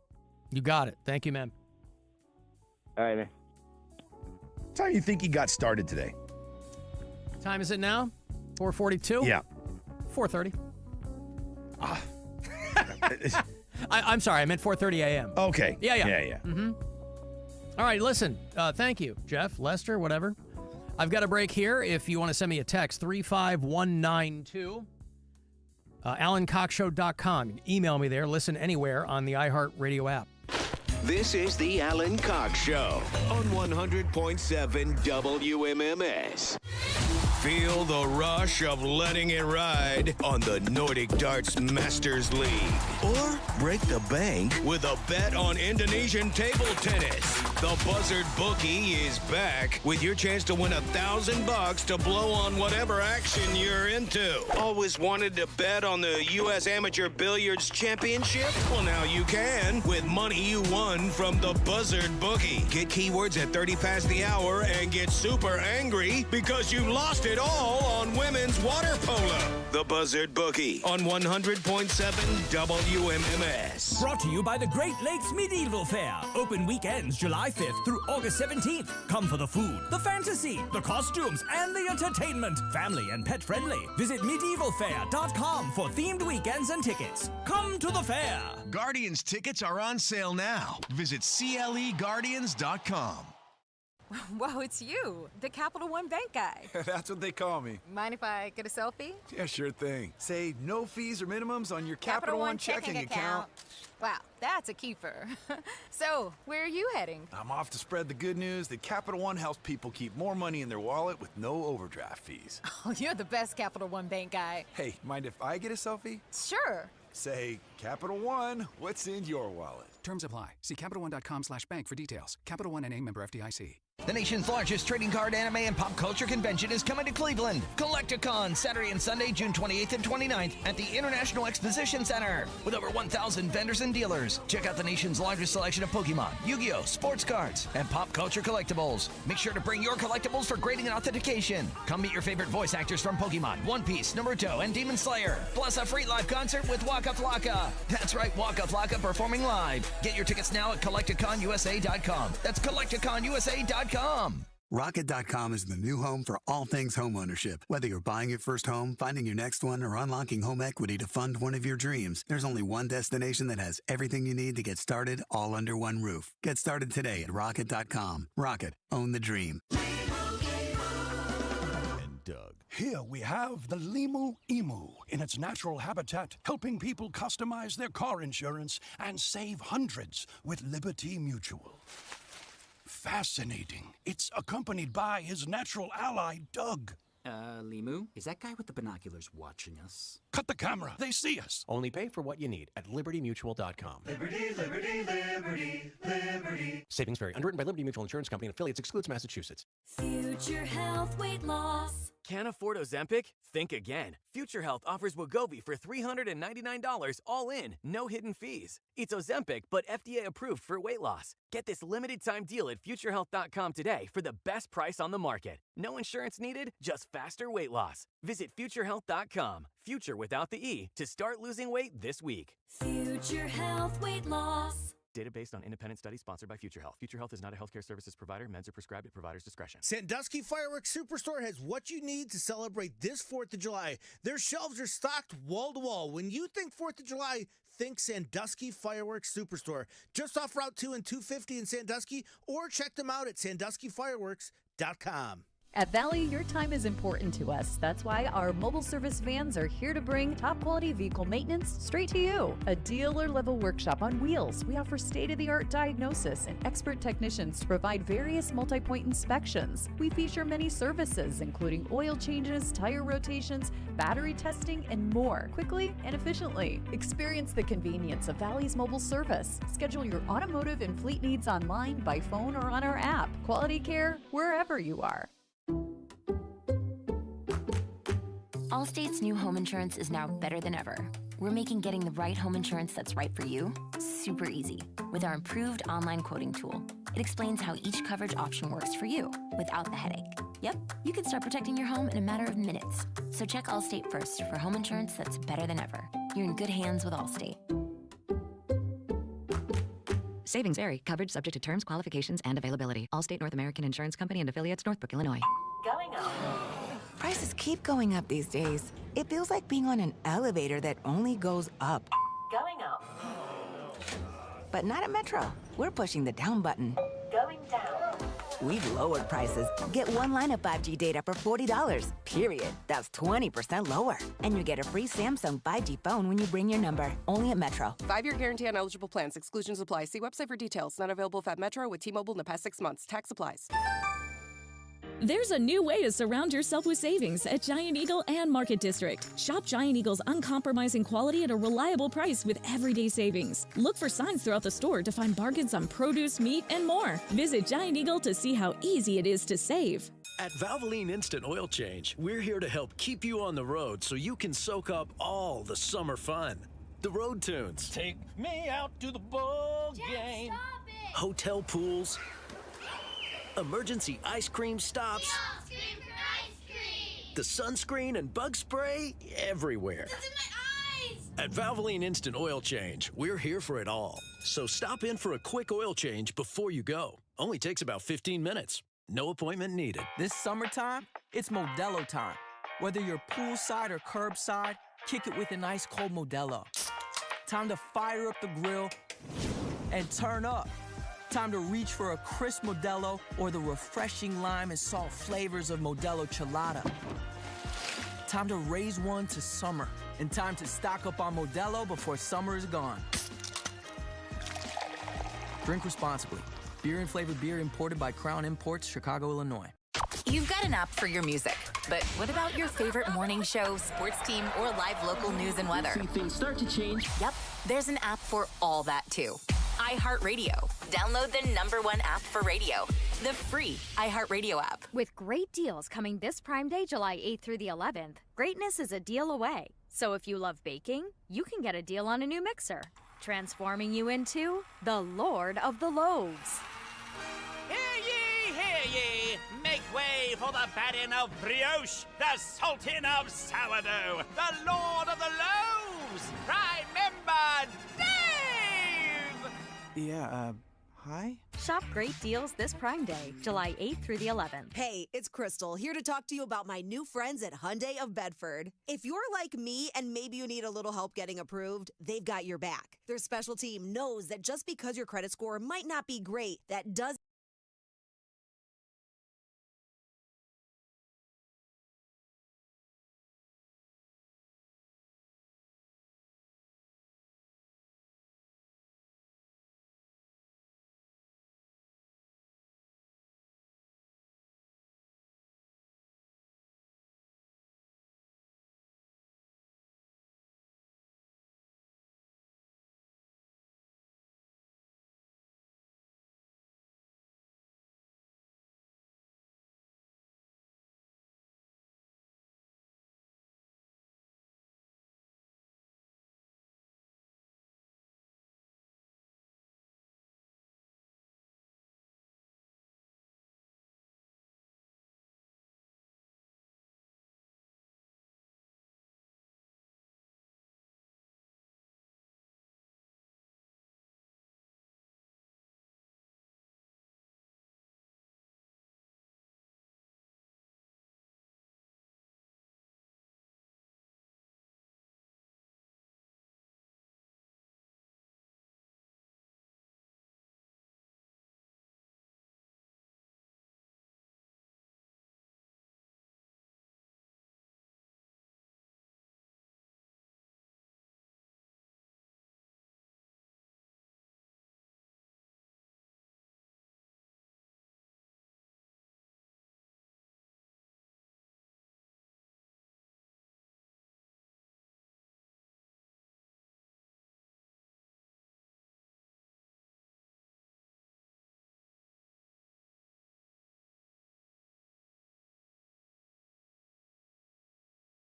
Speaker 9: You got it. Thank you, man.
Speaker 8: All right, man.
Speaker 14: What time do you think he got started today?
Speaker 9: What time is it now? 4:42?
Speaker 14: Yeah.
Speaker 9: 4:30. I'm sorry. I meant 4:30 a.m.
Speaker 14: Okay.
Speaker 9: Yeah.
Speaker 14: Mm-hmm.
Speaker 9: All right. Listen. Thank you, Jeff, Lester, whatever. I've got a break here. If you want to send me a text, 35192. AlanCoxShow.com. You can email me there. Listen anywhere on the iHeartRadio app.
Speaker 7: This is the Alan Cox Show on 100.7 WMMS. Feel the rush of letting it ride on the Nordic Darts Masters League. Or break the bank with a bet on Indonesian table tennis. The Buzzard Bookie is back with your chance to win $1,000 to blow on whatever action you're into. Always wanted to bet on the U.S. Amateur Billiards Championship? Well, now you can with money you won from the Buzzard Bookie. Get keywords at 30 past the hour and get super angry because you lost it all on women's water polo. The Buzzard Bookie on 100.7 WMMS.
Speaker 10: Brought to you by the Great Lakes Medieval Fair. Open weekends July 5th through August 17th. Come for the food, the fantasy, the costumes, and the entertainment. Family and pet friendly. Visit medievalfair.com for themed weekends and tickets. Come to the fair.
Speaker 12: Guardians tickets are on sale now. Visit CLEGuardians.com.
Speaker 13: Whoa, it's you, the Capital One Bank guy.
Speaker 23: That's what they call me.
Speaker 13: Mind if I get a selfie?
Speaker 23: Yeah, sure thing. Say no fees or minimums on your Capital One checking account.
Speaker 13: Wow, that's a keeper. So, where are you heading?
Speaker 23: I'm off to spread the good news that Capital One helps people keep more money in their wallet with no overdraft fees.
Speaker 13: Oh, you're the best Capital One Bank guy.
Speaker 23: Hey, mind if I get a selfie?
Speaker 13: Sure.
Speaker 23: Say, Capital One, what's in your wallet?
Speaker 15: Terms apply. See CapitalOne.com/bank for details. Capital One N.A. member FDIC.
Speaker 17: The nation's largest trading card, anime, and pop culture convention is coming to Cleveland. Collecticon, Saturday and Sunday, June 28th and 29th at the International Exposition Center. With over 1,000 vendors and dealers. Check out the nation's largest selection of Pokemon, Yu-Gi-Oh!, sports cards, and pop culture collectibles. Make sure to bring your collectibles for grading and authentication. Come meet your favorite voice actors from Pokemon, One Piece, Naruto, and Demon Slayer. Plus a free live concert with Waka Flocka. That's right, Waka Flocka performing live. Get your tickets now at CollecticonUSA.com. That's CollecticonUSA.com.
Speaker 18: Rocket.com is the new home for all things home ownership. Whether you're buying your first home, finding your next one, or unlocking home equity to fund one of your dreams, there's only one destination that has everything you need to get started all under one roof. Get started today at Rocket.com. Rocket, own the dream.
Speaker 19: Doug. Here we have the Limu Emu in its natural habitat, helping people customize their car insurance and save hundreds with Liberty Mutual. Fascinating. It's accompanied by his natural ally, Doug.
Speaker 20: Limu? Is that guy with the binoculars watching us?
Speaker 19: Cut the camera. They see us.
Speaker 22: Only pay for what you need at libertymutual.com.
Speaker 24: Liberty, liberty, liberty, liberty.
Speaker 22: Savings vary. Underwritten by Liberty Mutual Insurance Company and affiliates. Excludes Massachusetts.
Speaker 31: Future Health Weight Loss.
Speaker 32: Can't afford Ozempic? Think again. Future Health offers Wegovy for $399 all in, no hidden fees. It's Ozempic, but FDA approved for weight loss. Get this limited time deal at futurehealth.com today for the best price on the market. No insurance needed, just faster weight loss. Visit futurehealth.com, future without the E, to start losing weight this week.
Speaker 31: Future Health Weight Loss.
Speaker 32: Data based on independent study sponsored by Future Health. Future Health is not a healthcare services provider. Meds are prescribed at provider's discretion.
Speaker 33: Sandusky Fireworks Superstore has what you need to celebrate this 4th of July. Their shelves are stocked wall to wall. When you think 4th of July, think Sandusky Fireworks Superstore. Just off Route 2 and 250 in Sandusky, or check them out at sanduskyfireworks.com.
Speaker 34: At Valley, your time is important to us. That's why our mobile service vans are here to bring top quality vehicle maintenance straight to you. A dealer level workshop on wheels. We offer state-of-the-art diagnosis and expert technicians to provide various multi-point inspections. We feature many services, including oil changes, tire rotations, battery testing, and more, quickly and efficiently. Experience the convenience of Valley's mobile service. Schedule your automotive and fleet needs online, by phone, or on our app. Quality care wherever you are.
Speaker 35: Allstate's new home insurance is now better than ever. We're making getting the right home insurance that's right for you super easy with our improved online quoting tool. It explains how each coverage option works for you without the headache. Yep, you can start protecting your home in a matter of minutes. So check Allstate first for home insurance that's better than ever. You're in good hands with Allstate.
Speaker 36: Savings vary. Coverage subject to terms, qualifications, and availability. Allstate North American Insurance Company and affiliates, Northbrook, Illinois.
Speaker 37: Going up. Prices keep going up these days. It feels like being on an elevator that only goes up.
Speaker 31: Going up.
Speaker 37: But not at Metro. We're pushing the down button.
Speaker 31: Going down.
Speaker 37: We've lowered prices. Get one line of 5G data for $40, period. That's 20% lower. And you get a free Samsung 5G phone when you bring your number. Only at Metro.
Speaker 38: 5-year guarantee on eligible plans. Exclusions apply. See website for details. Not available at Metro with T-Mobile in the past 6 months. Tax applies.
Speaker 1: There's a new way to surround yourself with savings at Giant Eagle and Market District. Shop Giant Eagle's uncompromising quality at a reliable price with everyday savings. Look for signs throughout the store to find bargains on produce, meat, and more. Visit Giant Eagle to see how easy it is to save.
Speaker 2: At Valvoline Instant Oil Change, we're here to help keep you on the road so you can soak up all the summer fun. The road tunes.
Speaker 3: Take me out to the ball game.
Speaker 2: Hotel pools. Emergency ice cream stops. The sunscreen and bug spray everywhere.
Speaker 31: It's in my eyes!
Speaker 2: At Valvoline Instant Oil Change, we're here for it all. So stop in for a quick oil change before you go. Only takes about 15 minutes. No appointment needed.
Speaker 4: This summertime, it's Modelo time. Whether you're poolside or curbside, kick it with an ice cold Modelo. Time to fire up the grill and turn up. Time to reach for a crisp Modelo or the refreshing lime and salt flavors of Modelo Chelada. Time to raise one to summer, and time to stock up on Modelo before summer is gone. Drink responsibly. Beer and flavored beer imported by Crown Imports, Chicago, Illinois.
Speaker 5: You've got an app for your music, but what about your favorite morning show, sports team, or live local news and weather?
Speaker 6: See things start to change.
Speaker 5: Yep, there's an app for all that too. iHeartRadio. Download the #1 app for radio, the free iHeartRadio app.
Speaker 8: With great deals coming this Prime Day, July 8th through the 11th, greatness is a deal away. So if you love baking, you can get a deal on a new mixer, transforming you into the Lord of the Loaves.
Speaker 3: Hear ye! Make way for the baron of brioche, the sultan of sourdough, the lord of the loaves, Prime Member Dave!
Speaker 9: Yeah, hi?
Speaker 8: Shop great deals this Prime Day, July 8th through the 11th.
Speaker 11: Hey, it's Crystal, here to talk to you about my new friends at Hyundai of Bedford. If you're like me and maybe you need a little help getting approved, they've got your back. Their special team knows that just because your credit score might not be great, that does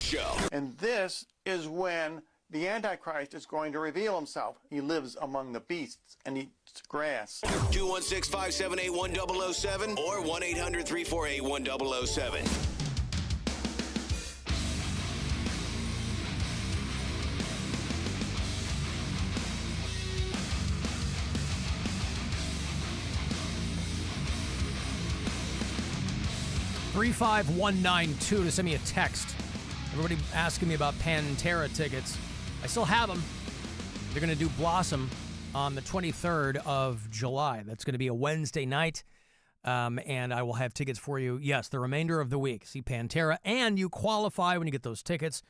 Speaker 7: Show.
Speaker 14: And this is when the Antichrist is going to reveal himself. He lives among the beasts and eats grass.
Speaker 7: 216-578-1007 or 1-800-348-1007.
Speaker 22: $35192 to send me a text. Everybody asking me about Pantera tickets. I still have them. They're going to do Blossom on the 23rd of July. That's going to be a Wednesday night, and I will have tickets for you, yes, the remainder of the week. See Pantera, and you qualify when you get those tickets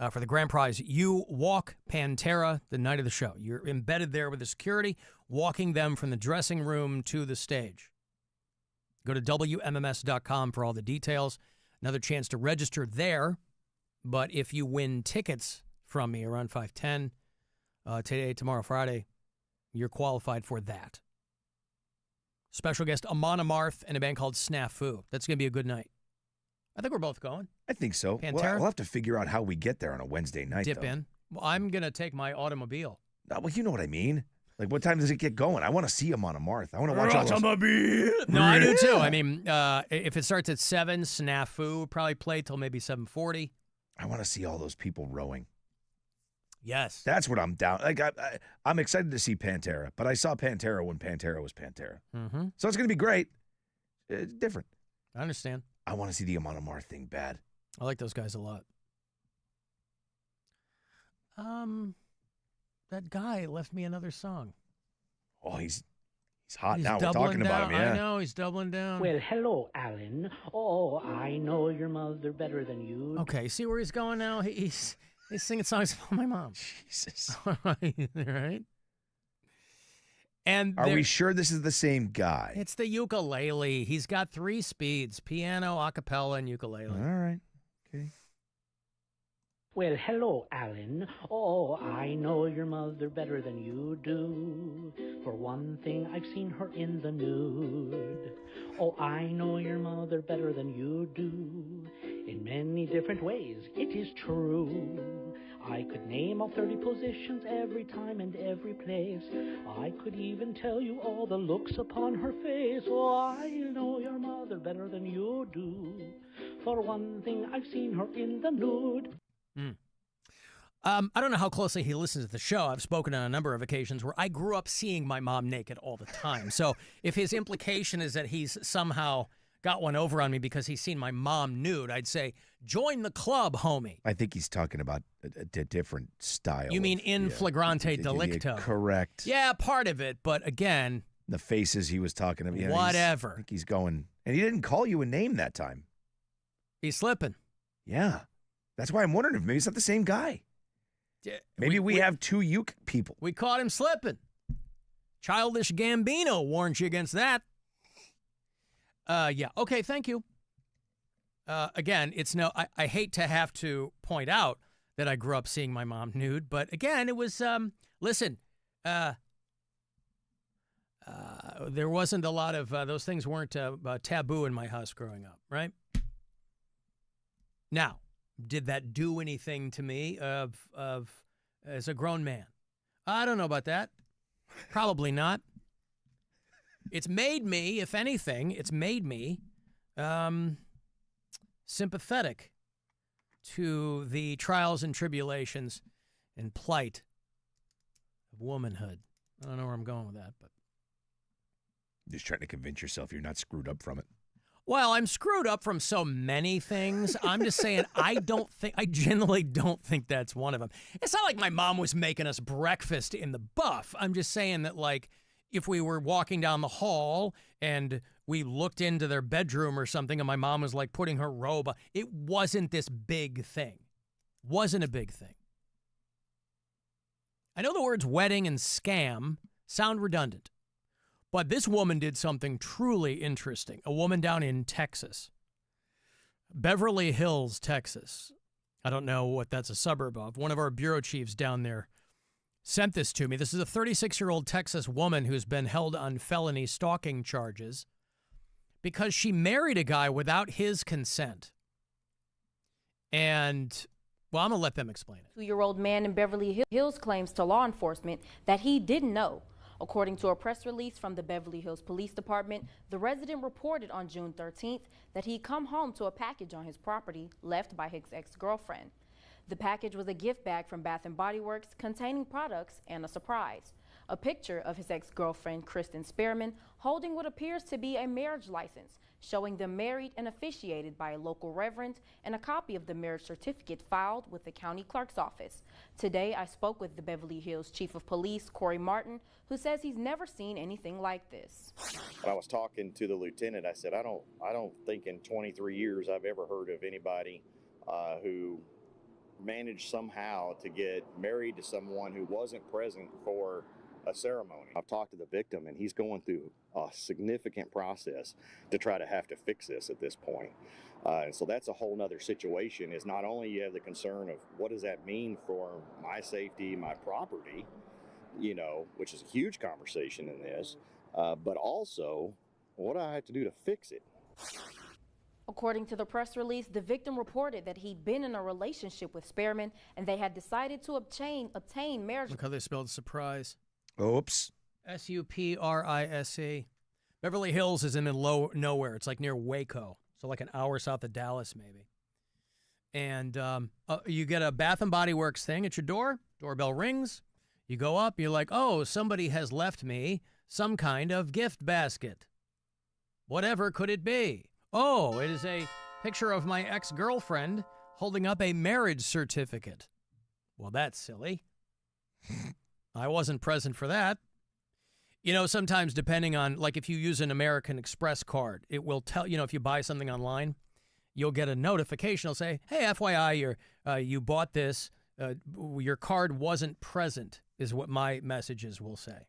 Speaker 22: for the grand prize. You walk Pantera the night of the show. You're embedded there with the security, walking them from the dressing room to the stage. Go to WMMS.com for all the details. Another chance to register there. But if you win tickets from me around 5:10 today, tomorrow, Friday, you're qualified for that. Special guest Amon Amarth and a band called Snafu. That's going to be a good night. I think we're both going.
Speaker 6: I think so.
Speaker 22: Pantera?
Speaker 6: We'll have to figure out how we get there on a Wednesday night,
Speaker 22: Dip
Speaker 6: though.
Speaker 22: in. Well, I'm going to take my automobile.
Speaker 6: No, well, you know what I mean. Like, what time does it get going? I want to see him on a Marth. I want to watch all those.
Speaker 22: No, I do too. I mean, if it starts at 7, Snafu will probably play till maybe 7:40.
Speaker 6: I want to see all those people rowing.
Speaker 22: Yes.
Speaker 6: That's what I'm down. Like, I'm excited to see Pantera, but I saw Pantera when Pantera was Pantera.
Speaker 22: Mm-hmm.
Speaker 6: So it's going to be great. It's different.
Speaker 22: I understand.
Speaker 6: I want to see the Amon Amarth thing bad.
Speaker 22: I like those guys a lot. That guy left me another song.
Speaker 6: Oh, he's hot
Speaker 22: He's
Speaker 6: now. We're
Speaker 22: doubling
Speaker 6: talking about him,
Speaker 22: down.
Speaker 6: yeah.
Speaker 22: I know, he's doubling down.
Speaker 10: Well, hello, Alan. Oh, I know your mother better than you.
Speaker 22: Okay, see where he's going now? He's singing songs about my mom.
Speaker 6: Jesus.
Speaker 22: All right. And
Speaker 6: Are we sure this is the same guy?
Speaker 22: It's the ukulele. He's got 3 speeds: piano, a cappella, and ukulele.
Speaker 6: All right. Okay.
Speaker 10: Well, hello, Alan. Oh, I know your mother better than you do. For one thing, I've seen her in the nude. Oh, I know your mother better than you do. In many different ways, it is true. I could name all 30 positions every time and every place. I could even tell you all the looks upon her face. Oh, I know your mother better than you do. For one thing, I've seen her in the nude.
Speaker 22: I don't know how closely he listens to the show. I've spoken on a number of occasions where I grew up seeing my mom naked all the time. So if his implication is that he's somehow got one over on me because he's seen my mom nude, I'd say, join the club, homie.
Speaker 6: I think he's talking about a different style.
Speaker 22: You mean in flagrante delicto?
Speaker 6: Correct.
Speaker 22: Yeah, part of it. But again,
Speaker 6: the faces he was talking about. Yeah,
Speaker 22: whatever.
Speaker 6: I think he's going. And he didn't call you a name that time.
Speaker 22: He's slipping.
Speaker 6: Yeah. That's why I'm wondering if maybe it's not the same guy.
Speaker 22: Yeah,
Speaker 6: Maybe we have 2 uke people.
Speaker 22: We caught him slipping. Childish Gambino warns you against that. Yeah. Okay, thank you. Again, it's I hate to have to point out that I grew up seeing my mom nude, but again, it was, listen, there wasn't a lot of, those things weren't taboo in my house growing up, right? Now, did that do anything to me as a grown man? I don't know about that. Probably not. It's made me, if anything, sympathetic to the trials and tribulations and plight of womanhood. I don't know where I'm going with that, but
Speaker 6: Just trying to convince yourself you're not screwed up from it.
Speaker 22: well, I'm screwed up from so many things. I'm just saying I generally don't think that's one of them. It's not like my mom was making us breakfast in the buff. I'm just saying that, like, if we were walking down the hall and we looked into their bedroom or something and my mom was, like, putting her robe on, it wasn't this big thing. Wasn't a big thing. I know the words wedding and scam sound redundant. But this woman did something truly interesting. A woman down in Texas. Beverly Hills, Texas. I don't know what that's a suburb of. One of our bureau chiefs down there sent this to me. This is a 36-year-old Texas woman who's been held on felony stalking charges because she married a guy without his consent. And, well, I'm going to let them explain it.
Speaker 12: 2-year-old man in Beverly Hills claims to law enforcement that he didn't know. According to a press release from the Beverly Hills Police Department, the resident reported on June 13th that he'd come home to a package on his property left by his ex-girlfriend. The package was a gift bag from Bath & Body Works containing products and a surprise. A picture of his ex-girlfriend, Kristen Spearman, holding what appears to be a marriage license, showing them married and officiated by a local reverend, and a copy of the marriage certificate filed with the county clerk's office. Today, I spoke with the Beverly Hills Chief of Police, Corey Martin, who says he's never seen anything like this.
Speaker 13: When I was talking to the lieutenant, I said, I don't think in 23 years I've ever heard of anybody who managed somehow to get married to someone who wasn't present for a ceremony. I've talked to the victim, and he's going through a significant process to try to have to fix this at this point. And so that's a whole nother situation, is not only you have the concern of what does that mean for my safety, my property, you know, which is a huge conversation in this, but also what do I have to do to fix it?
Speaker 12: According to the press release, the victim reported that he'd been in a relationship with Spearman and they had decided to obtain marriage.
Speaker 22: Look how they spelled surprise.
Speaker 6: Oops.
Speaker 22: Suprise. Beverly Hills is in the low nowhere. It's like near Waco. So like an hour south of Dallas, maybe. And you get a Bath & Body Works thing at your door. Doorbell rings. You go up. You're like, oh, somebody has left me some kind of gift basket. Whatever could it be? Oh, it is a picture of my ex-girlfriend holding up a marriage certificate. Well, that's silly. I wasn't present for that. You know, sometimes depending on, like if you use an American Express card, it will tell, you know, if you buy something online, you'll get a notification. It'll say, hey, FYI, you bought this. Your card wasn't present is what my messages will say.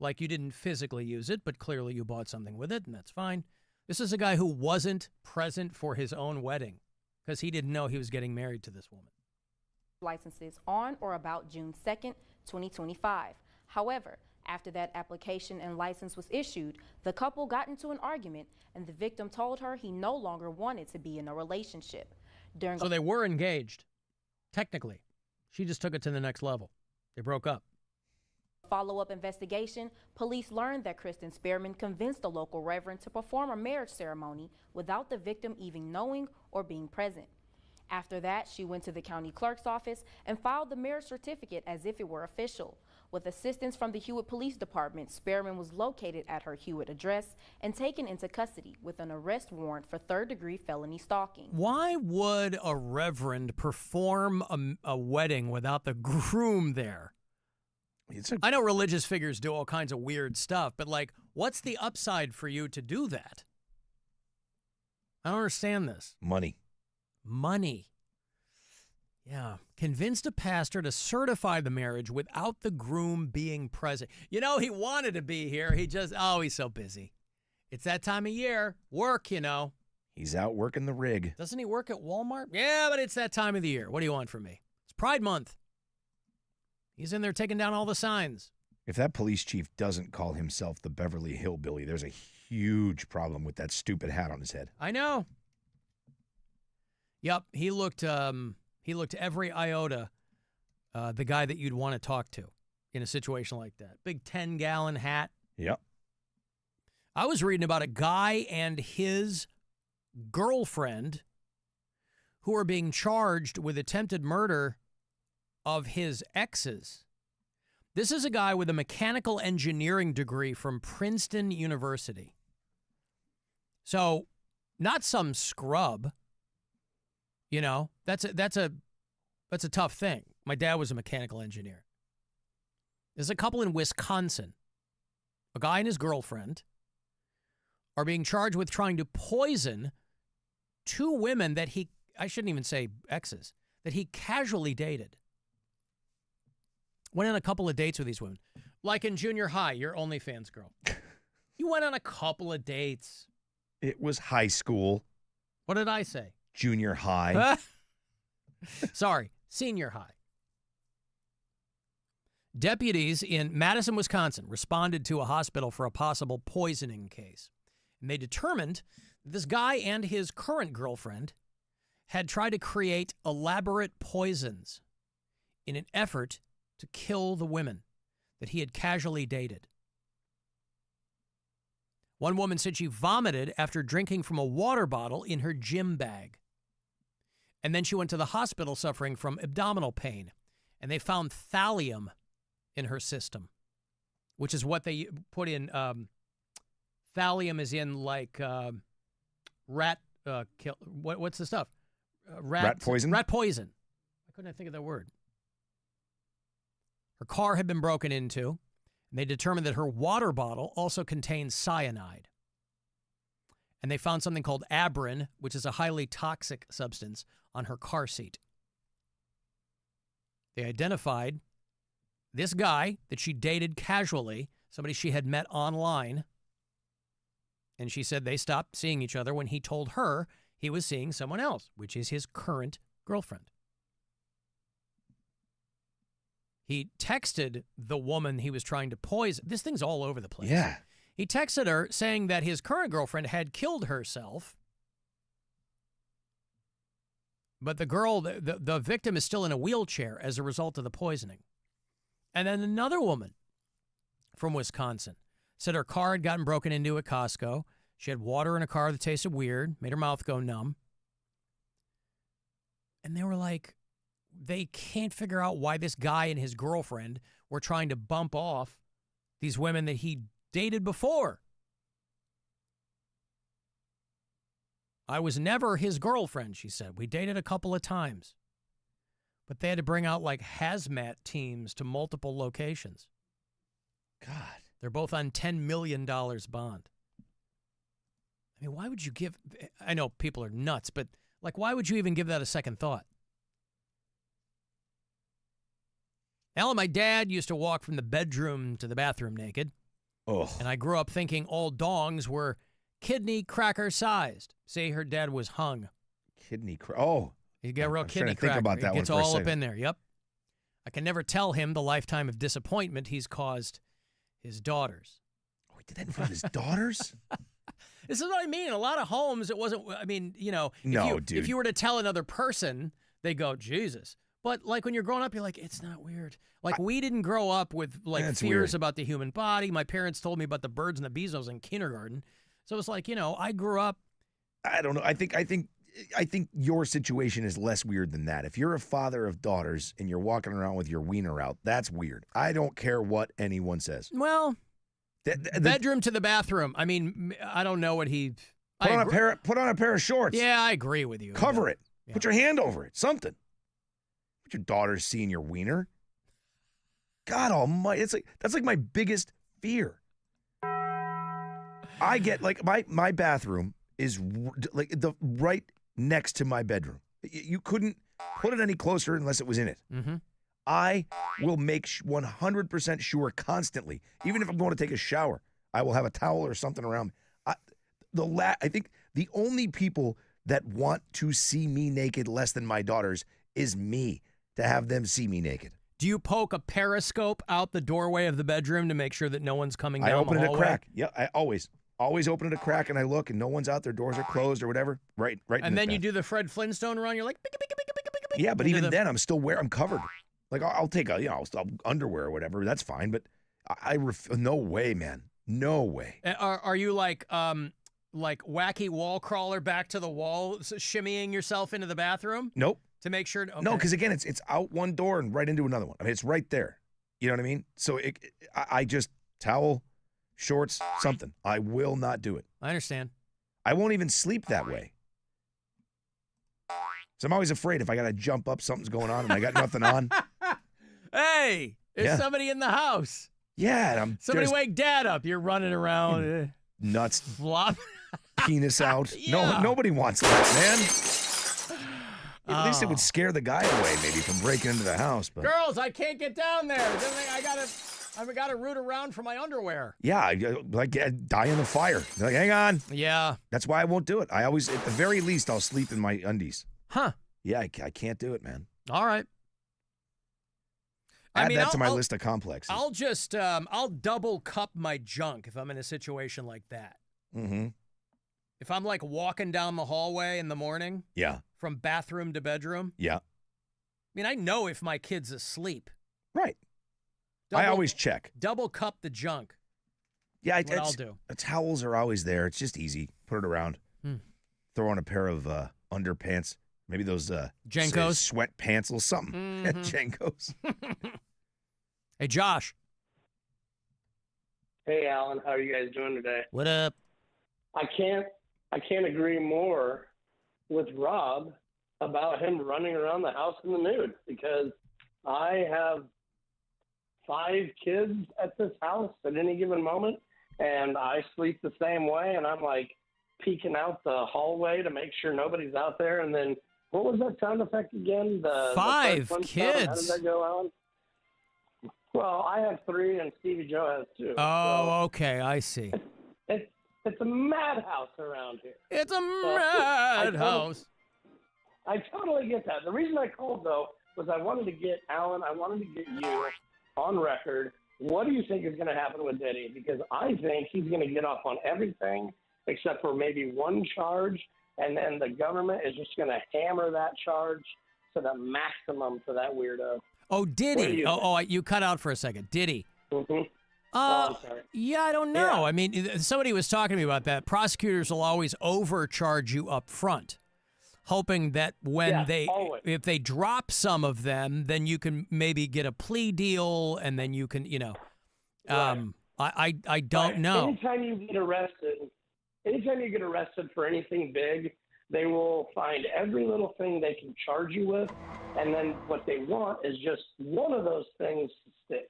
Speaker 22: Like you didn't physically use it, but clearly you bought something with it, and that's fine. This is a guy who wasn't present for his own wedding because he didn't know he was getting married to this woman.
Speaker 12: Licenses on or about June 2nd, 2025. However, after that application and license was issued, the couple got into an argument and the victim told her he no longer wanted to be in a relationship.
Speaker 22: So they were engaged, technically. She just took it to the next level. They broke up.
Speaker 12: Follow-up investigation, police learned that Kristen Spearman convinced a local reverend to perform a marriage ceremony without the victim even knowing or being present. After that, she went to the county clerk's office and filed the marriage certificate as if it were official. With assistance from the Hewitt Police Department, Spearman was located at her Hewitt address and taken into custody with an arrest warrant for third-degree felony stalking.
Speaker 22: Why would a reverend perform a wedding without the groom there? I know religious figures do all kinds of weird stuff, but like, what's the upside for you to do that? I don't understand this.
Speaker 6: Money.
Speaker 22: Yeah. Convinced a pastor to certify the marriage without the groom being present. You know, he wanted to be here. He's so busy. It's that time of year. Work, you know.
Speaker 6: He's out working the rig.
Speaker 22: Doesn't he work at Walmart? Yeah, but it's that time of the year. What do you want from me? It's Pride Month. He's in there taking down all the signs.
Speaker 6: If that police chief doesn't call himself the Beverly Hillbilly, there's a huge problem with that stupid hat on his head.
Speaker 22: I know. Yep, he looked every iota the guy that you'd want to talk to in a situation like that. Big 10-gallon hat.
Speaker 6: Yep.
Speaker 22: I was reading about a guy and his girlfriend who are being charged with attempted murder of his exes. This is a guy with a mechanical engineering degree from Princeton University. So, not some scrub. You know, that's a tough thing. My dad was a mechanical engineer. There's a couple in Wisconsin. A guy and his girlfriend are being charged with trying to poison two women that I shouldn't even say exes, that he casually dated. Went on a couple of dates with these women. Like in junior high, your OnlyFans girl. You went on a couple of dates.
Speaker 6: It was high school.
Speaker 22: What did I say?
Speaker 6: Junior high.
Speaker 22: Sorry, senior high. Deputies in Madison, Wisconsin responded to a hospital for a possible poisoning case. And they determined that this guy and his current girlfriend had tried to create elaborate poisons in an effort to kill the women that he had casually dated. One woman said she vomited after drinking from a water bottle in her gym bag. And then she went to the hospital suffering from abdominal pain. And they found thallium in her system, which is what they put in. Thallium is in like rat kill. What's the stuff?
Speaker 6: Rat poison?
Speaker 22: Rat poison. I couldn't think of that word. Her car had been broken into, and they determined that her water bottle also contained cyanide. And they found something called Abrin, which is a highly toxic substance, on her car seat. They identified this guy that she dated casually, somebody she had met online, and she said they stopped seeing each other when he told her he was seeing someone else, which is his current girlfriend. He texted the woman he was trying to poison. This thing's all over the place.
Speaker 6: Yeah.
Speaker 22: He texted her saying that his current girlfriend had killed herself, but the girl, the victim, is still in a wheelchair as a result of the poisoning. And then another woman from Wisconsin said her car had gotten broken into at Costco. She had water in a car that tasted weird, made her mouth go numb. And they were like, they can't figure out why this guy and his girlfriend were trying to bump off these women that he dated before. I was never his girlfriend, she said. We dated a couple of times. But they had to bring out like hazmat teams to multiple locations.
Speaker 6: God.
Speaker 22: They're both on $10 million bond. I mean, why would you give... I know people are nuts, but like, why would you even give that a second thought? Alan, my dad used to walk from the bedroom to the bathroom naked.
Speaker 6: Oh.
Speaker 22: And I grew up thinking all dongs were kidney cracker sized. See, her dad was hung.
Speaker 6: Kidney cracker. Oh.
Speaker 22: He got a real kidney
Speaker 6: think
Speaker 22: cracker.
Speaker 6: about that
Speaker 22: It gets
Speaker 6: one for a
Speaker 22: all up
Speaker 6: second.
Speaker 22: in there. Yep. I can never tell him the lifetime of disappointment he's caused his daughters.
Speaker 6: Oh, he did that in front of his daughters?
Speaker 22: This is what I mean. A lot of homes, it wasn't, I mean, you know,
Speaker 6: No,
Speaker 22: if
Speaker 6: dude.
Speaker 22: you were to tell another person, they go, Jesus. But like when you're growing up, you're like, it's not weird. Like we didn't grow up with like
Speaker 6: That's
Speaker 22: fears
Speaker 6: weird.
Speaker 22: about the human body. My parents told me about the birds and the bees when I was in kindergarten. So it's like, you know, I grew up.
Speaker 6: I don't know. I think your situation is less weird than that. If you're a father of daughters and you're walking around with your wiener out, that's weird. I don't care what anyone says.
Speaker 22: Well, bedroom to the bathroom. I mean, I don't know what he.
Speaker 6: Put on a pair of shorts.
Speaker 22: Yeah, I agree with you.
Speaker 6: Cover it.
Speaker 22: Yeah.
Speaker 6: Put your hand over it. Something. Put your daughter's seeing your wiener. God almighty. That's like my biggest fear. I get like my bathroom is like the right next to my bedroom. You couldn't put it any closer unless it was in it.
Speaker 22: Mm-hmm.
Speaker 6: I will make 100% sure constantly, even if I'm going to take a shower, I will have a towel or something around me. I think the only people that want to see me naked less than my daughters is me, to have them see me naked.
Speaker 22: Do you poke a periscope out the doorway of the bedroom to make sure that no one's coming down the hallway?
Speaker 6: I open it a crack. Yeah, I always open it a crack, and I look, and no one's out. Their doors are closed or whatever. Right.
Speaker 22: And then you do the Fred Flintstone run. You're like,
Speaker 6: yeah, but even then, I'm covered. Like I'll take I'll underwear or whatever. That's fine. But no way, man, no way.
Speaker 22: Are you like wacky wall crawler back to the wall, shimmying yourself into the bathroom?
Speaker 6: Nope.
Speaker 22: To make sure. Okay.
Speaker 6: No, because again, it's out one door and right into another one. I mean, it's right there. You know what I mean? So I just towel, shorts, something. I will not do it.
Speaker 22: I understand.
Speaker 6: I won't even sleep that way. So I'm always afraid if I got to jump up, something's going on and I got nothing on.
Speaker 22: Hey, there's somebody in the house.
Speaker 6: Yeah. And
Speaker 22: somebody wake dad up. You're running around.
Speaker 6: Nuts.
Speaker 22: Flop.
Speaker 6: Penis out.
Speaker 22: Yeah.
Speaker 6: No, nobody wants that, man. At least it would scare the guy away, maybe, from breaking into the house. But
Speaker 22: Girls, I can't get down there. I gotta root around for my underwear.
Speaker 6: Yeah, like die in the fire. They're like, hang on.
Speaker 22: Yeah.
Speaker 6: That's why I won't do it. I always, at the very least, I'll sleep in my undies.
Speaker 22: Huh.
Speaker 6: Yeah, I can't do it, man.
Speaker 22: All right.
Speaker 6: Add that to my list of complexes.
Speaker 22: I'll just, I'll double cup my junk if I'm in a situation like that.
Speaker 6: Mm-hmm.
Speaker 22: If I'm like walking down the hallway in the morning.
Speaker 6: Yeah.
Speaker 22: From bathroom to bedroom.
Speaker 6: Yeah.
Speaker 22: I mean, I know if my kid's asleep.
Speaker 6: Right. I always check.
Speaker 22: Double cup the junk.
Speaker 6: Yeah,
Speaker 22: That's what I'll do.
Speaker 6: The towels are always there. It's just easy. Put it around. Throw on a pair of underpants. Maybe those
Speaker 22: Jenkos,
Speaker 6: sweat pants, or something.
Speaker 22: Mm-hmm.
Speaker 6: Jenkos.
Speaker 22: Hey, Josh.
Speaker 15: Hey, Alan. How are you guys doing today?
Speaker 22: What up?
Speaker 15: I can't agree more with Rob about him running around the house in the nude, because I have 5 kids at this house at any given moment, and I sleep the same way, and I'm like peeking out the hallway to make sure nobody's out there. And then what was that sound effect again? The
Speaker 22: 5
Speaker 15: first one
Speaker 22: kids.
Speaker 15: sound? How did that go on? Well, I have 3, and Stevie Joe has 2.
Speaker 22: Oh, okay, I see.
Speaker 15: It's a madhouse around here.
Speaker 22: It's a madhouse.
Speaker 15: I totally get that. The reason I called, though, was I wanted to get Alan, I wanted to get you on record. What do you think is going to happen with Diddy? Because I think he's going to get off on everything except for maybe one charge, and then the government is just going to hammer that charge to the maximum for that weirdo.
Speaker 22: Oh, Diddy. You cut out for a second. Diddy.
Speaker 15: Mm-hmm.
Speaker 22: I'm sorry. Yeah, I don't know. Yeah. I mean, somebody was talking to me about that. Prosecutors will always overcharge you up front, hoping that when if they drop some of them, then you can maybe get a plea deal, and then you can, I don't know.
Speaker 15: Anytime you get arrested for anything big, they will find every little thing they can charge you with, and then what they want is just one of those things to stick.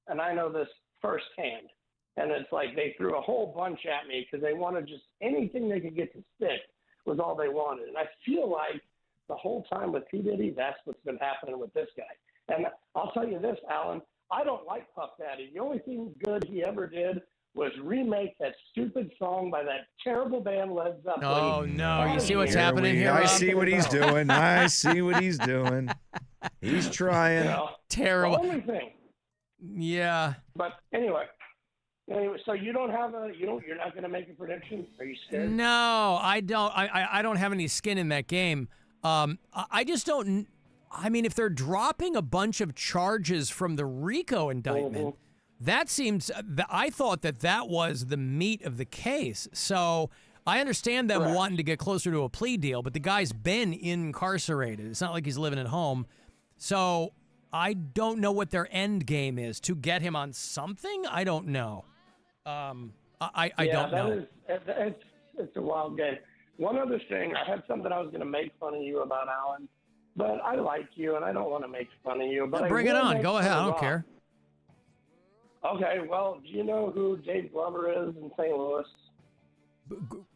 Speaker 15: And I know this firsthand. And it's like they threw a whole bunch at me because they wanted just anything they could get to stick was all they wanted. And I feel like the whole time with P. Diddy, that's what's been happening with this guy. And I'll tell you this, Alan, I don't like Puff Daddy. The only thing good he ever did was remake that stupid song by that terrible band Led Zeppelin.
Speaker 22: Oh, no. You see what's happening here?
Speaker 6: I see what he's doing. I see what he's doing. He's trying.
Speaker 22: Terrible.
Speaker 15: The only thing.
Speaker 22: Yeah.
Speaker 15: But anyway, so you don't have you're not going to make a prediction? Are you scared?
Speaker 22: No, I don't. I don't have any skin in that game. I just don't. I mean, if they're dropping a bunch of charges from the RICO indictment, that seems. I thought that was the meat of the case. So I understand them wanting to get closer to a plea deal, but the guy's been incarcerated. It's not like he's living at home. So I don't know what their end game is. To get him on something? I don't know. I don't know.
Speaker 15: It's a wild game. One other thing, I had something I was going to make fun of you about, Alan, but I like you and I don't want to make fun of you. But
Speaker 22: bring it on. Go ahead. I don't care.
Speaker 15: Okay. Well, do you know who Dave Glover is in St. Louis?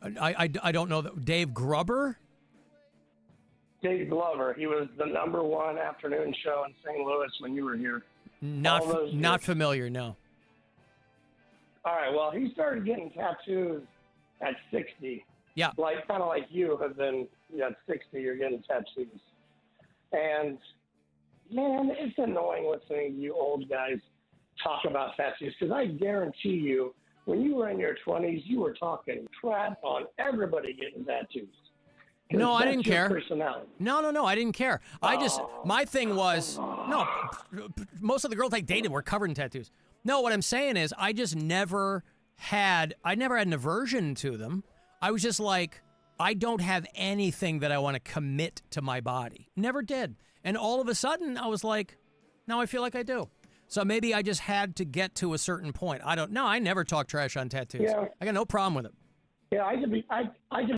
Speaker 22: I don't know. Dave Grubber?
Speaker 15: Dave Glover. He was the #1 afternoon show in St. Louis when you were here.
Speaker 22: Not familiar, no.
Speaker 15: All right, well, he started getting tattoos at 60.
Speaker 22: Yeah.
Speaker 15: Kind of like you have been at 60, you're getting tattoos. And, man, it's annoying listening to you old guys talk about tattoos, because I guarantee you, when you were in your 20s, you were talking crap on everybody getting tattoos.
Speaker 22: No, I didn't care.
Speaker 15: No,
Speaker 22: I didn't care. My thing was, no, most of the girls I dated were covered in tattoos. No, what I'm saying is I never had an aversion to them. I was just like, I don't have anything that I want to commit to my body. Never did. And all of a sudden I was like, now I feel like I do. So maybe I just had to get to a certain point. I don't know. I never talk trash on tattoos.
Speaker 15: Yeah.
Speaker 22: I got no problem with it.
Speaker 15: Yeah, I could be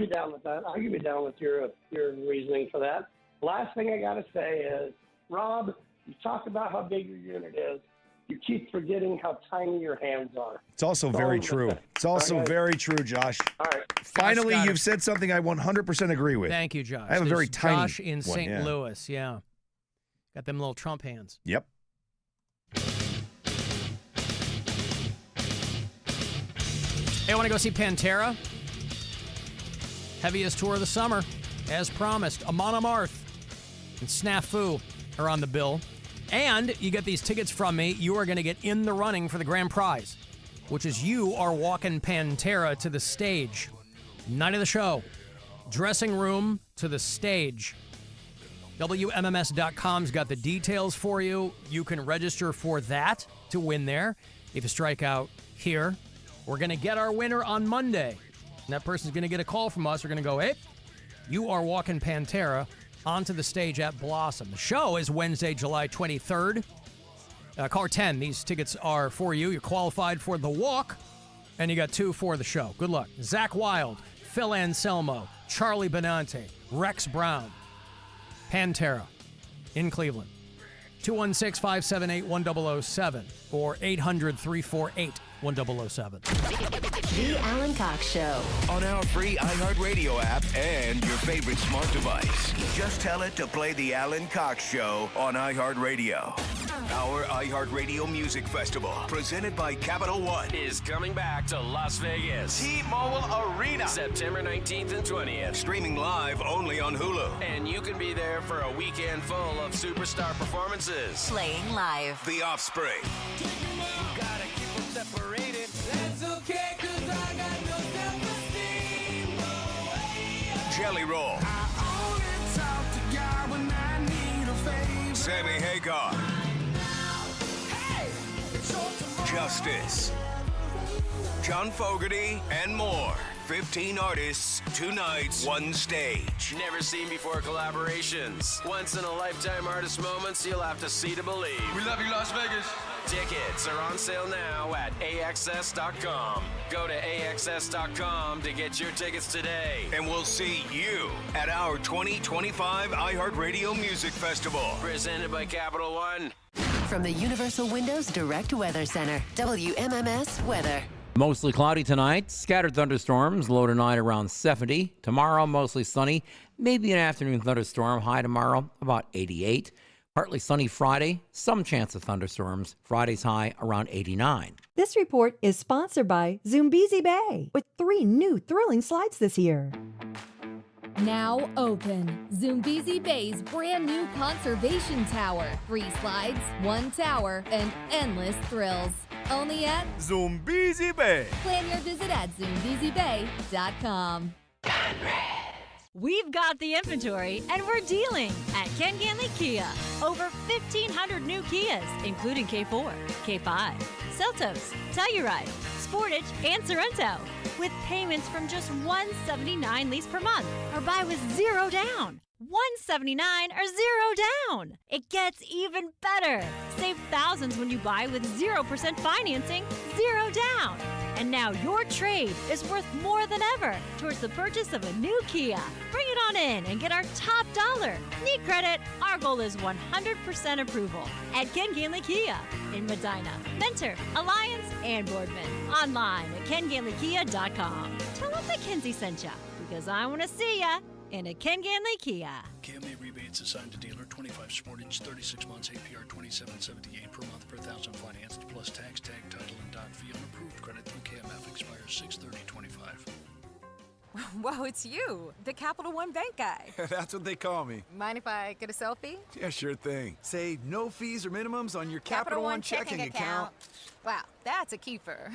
Speaker 15: down with that. I could be down with your reasoning for that. Last thing I got to say is, Rob, you talk about how big your unit is. You keep forgetting how tiny your hands are.
Speaker 6: It's also very true. It's also very true, Josh.
Speaker 15: All right.
Speaker 6: Finally, you've said something I 100% agree with.
Speaker 22: Thank you, Josh.
Speaker 6: I have a very tiny
Speaker 22: Josh in St. Louis, yeah. Got them little Trump hands.
Speaker 6: Yep.
Speaker 22: Hey, want to go see Pantera? Heaviest tour of the summer, as promised. Amon Amarth and Snafu are on the bill. And you get these tickets from me. You are going to get in the running for the grand prize, which is you are walking Pantera to the stage. Night of the show. Dressing room to the stage. WMMS.com's got the details for you. You can register for that to win there. If you strike out here, we're going to get our winner on Monday. And that person's going to get a call from us. We're going to go, hey, you are walking Pantera onto the stage at Blossom. The show is Wednesday, July 23rd. Caller 10, these tickets are for you. You're qualified for the walk, and you got 2 for the show. Good luck. Zach Wilde, Phil Anselmo, Charlie Benante, Rex Brown, Pantera in Cleveland. 216-578-1007 or 800-348-1007.
Speaker 31: The Alan Cox Show.
Speaker 7: On our free iHeartRadio app and your favorite smart device. Just tell it to play The Alan Cox Show on iHeartRadio.
Speaker 16: Our iHeartRadio Music Festival, presented by Capital One,
Speaker 17: is coming back to Las Vegas.
Speaker 16: T-Mobile Arena,
Speaker 17: September 19th and 20th.
Speaker 16: Streaming live only on Hulu.
Speaker 17: And you can be there for a weekend full of superstar performances.
Speaker 5: Playing live.
Speaker 16: The Offspring.
Speaker 4: You gotta keep them separated. That's okay, 'cause I got no self-esteem.
Speaker 16: Jelly Roll.
Speaker 4: I only talk to God when I need a favor.
Speaker 16: Sammy Hagar. Justice. John Fogerty and more. 15 artists, 2 nights, 1 stage.
Speaker 17: Never seen before collaborations. Once in a lifetime artist moments you'll have to see to believe.
Speaker 4: We love you, Las Vegas.
Speaker 17: Tickets are on sale now at AXS.com. Go to AXS.com to get your tickets today.
Speaker 16: And we'll see you at our 2025 iHeartRadio Music Festival.
Speaker 17: Presented by Capital One.
Speaker 31: From the Universal Windows Direct Weather Center, WMMS Weather.
Speaker 18: Mostly cloudy tonight, scattered thunderstorms, low tonight around 70. Tomorrow, mostly sunny, maybe an afternoon thunderstorm, high tomorrow about 88. Partly sunny Friday, some chance of thunderstorms. Friday's high around 89.
Speaker 19: This report is sponsored by Zoombezi Bay, with 3 new thrilling slides this year.
Speaker 20: Now open. Zoombezi Bay's brand new conservation tower. 3 slides, 1 tower, and endless thrills. Only at
Speaker 16: Zoombezi Bay.
Speaker 20: Plan your visit at ZoombeziBay.com.
Speaker 21: We've got the inventory, and we're dealing at Ken Ganley Kia. Over 1,500 new Kias, including K4, K5, Seltos, Telluride, Sportage, and Sorrento, with payments from just $179 lease per month, or buy with 0 down. $179 or 0 down. It gets even better. Save thousands when you buy with 0% financing, 0 down. And now your trade is worth more than ever towards the purchase of a new Kia. Bring it on in and get our top dollar. Need credit? Our goal is 100% approval at Ken Ganley Kia in Medina, Mentor, Alliance, and Boardman. Online at KenGanleyKia.com. Tell them that Kenzie sent ya, because I want to see ya in a Ken Ganley Kia.
Speaker 23: KMA rebates assigned to dealer, 25 Sportage, 36 months, APR 27.78 per month per thousand financed, plus tax, tag, title, and doc fee on approved credit through KMF expires 6/30/25.
Speaker 24: Whoa, it's you, the Capital One Bank guy.
Speaker 25: That's what they call me.
Speaker 24: Mind if I get a selfie?
Speaker 25: Yeah, sure thing. Say no fees or minimums on your Capital One checking account.
Speaker 24: Wow, that's a keeper.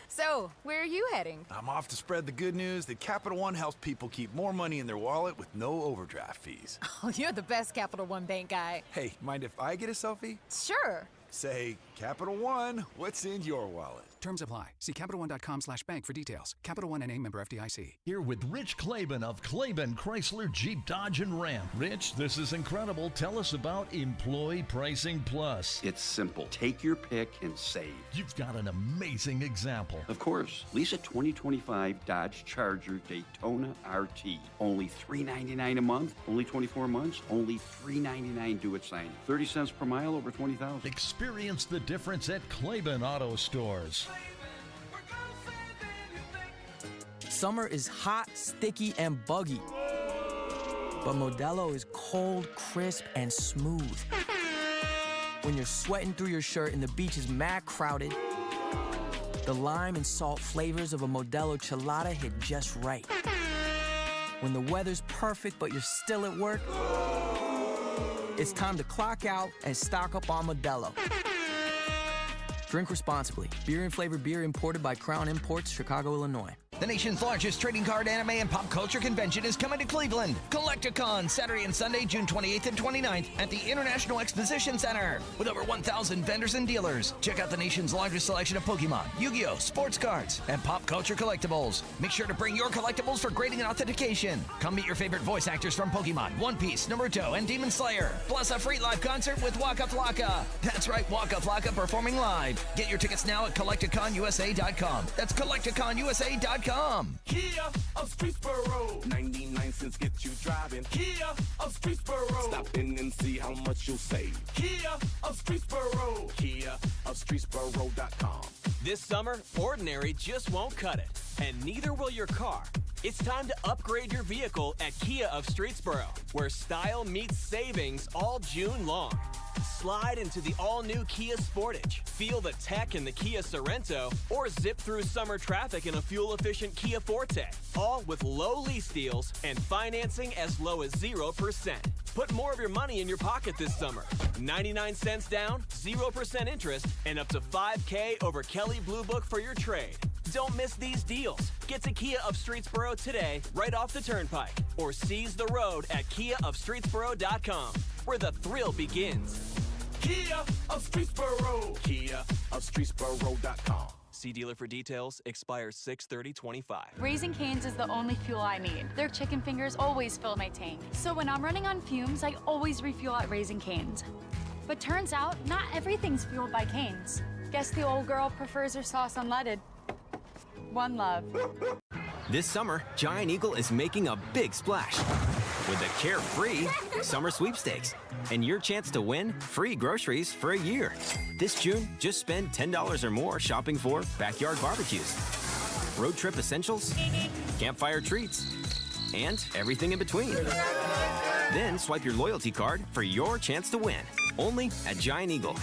Speaker 24: So, where are you heading?
Speaker 25: I'm off to spread the good news that Capital One helps people keep more money in their wallet with no overdraft fees.
Speaker 24: Oh, you're the best Capital One Bank guy.
Speaker 25: Hey, mind if I get a selfie?
Speaker 24: Sure.
Speaker 25: Say, Capital One, what's in your wallet?
Speaker 26: Terms apply. See CapitalOne.com/bank for details. Capital One NA, member FDIC.
Speaker 27: Here with Rich Claiborne of Claiborne Chrysler Jeep Dodge and Ram. Rich, this is incredible. Tell us about Employee Pricing Plus.
Speaker 28: It's simple. Take your pick and save.
Speaker 27: You've got an amazing example.
Speaker 28: Of course. Lease a 2025 Dodge Charger Daytona RT. Only $399 a month. Only 24 months. Only $399 due at signing. 30 cents per mile over 20,000.
Speaker 27: Experience the difference at Claiborne Auto Stores.
Speaker 4: Summer is hot, sticky, and buggy. But Modelo is cold, crisp, and smooth. When you're sweating through your shirt and the beach is mad crowded, the lime and salt flavors of a Modelo Chelada hit just right. When the weather's perfect but you're still at work, it's time to clock out and stock up on Modelo. Drink responsibly. Beer and flavored beer imported by Crown Imports, Chicago, Illinois.
Speaker 29: The nation's largest trading card, anime, and pop culture convention is coming to Cleveland. Collecticon, Saturday and Sunday, June 28th and 29th at the International Exposition Center. With over 1,000 vendors and dealers. Check out the nation's largest selection of Pokemon, Yu-Gi-Oh!, sports cards, and pop culture collectibles. Make sure to bring your collectibles for grading and authentication. Come meet your favorite voice actors from Pokemon, One Piece, Naruto, and Demon Slayer. Plus a free live concert with Waka Flocka. That's right, Waka Flocka performing live. Get your tickets now at CollecticonUSA.com. That's CollecticonUSA.com.
Speaker 4: Kia of Streetsboro. 99 cents get you driving. Kia of Streetsboro. Stop in and see how much you'll save. Kia of Streetsboro. Kia of Streetsboro.com.
Speaker 30: This summer, ordinary just won't cut it. And neither will your car.
Speaker 1: It's time to upgrade your vehicle at Kia of Streetsboro, where style meets savings all June long. Slide into the all-new Kia Sportage, feel the tech in the Kia Sorento, or zip through summer traffic in a fuel-efficient Kia Forte, all with low lease deals and financing as low as 0%. Put more of your money in your pocket this summer. 99 cents down, 0% interest, and up to $5K over Kelley Blue Book for your trade. Don't miss these deals. Get to Kia of Streetsboro today, right off the turnpike, or seize the road at KiaofStreetsboro.com, where the thrill begins.
Speaker 2: Kia of Streetsboro. KiaofStreetsboro.com.
Speaker 1: See dealer for details. Expires 6/30/25.
Speaker 3: Raising Cane's is the only fuel I need. Their chicken fingers always fill my tank. So when I'm running on fumes, I always refuel at Raising Cane's. But turns out, not everything's fueled by Cane's. Guess the old girl prefers her sauce unleaded. One love.
Speaker 8: This summer, Giant Eagle is making a big splash with the Carefree Summer Sweepstakes and your chance to win free groceries for a year. This June, just spend $10 or more shopping for backyard barbecues, road trip essentials, campfire treats, and everything in between. Then swipe your loyalty card for your chance to win. Only at Giant Eagle.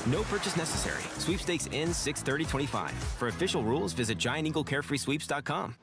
Speaker 8: No purchase necessary. Sweepstakes ends 6/30/25. For official rules, visit GiantEagleCarefreeSweeps.com.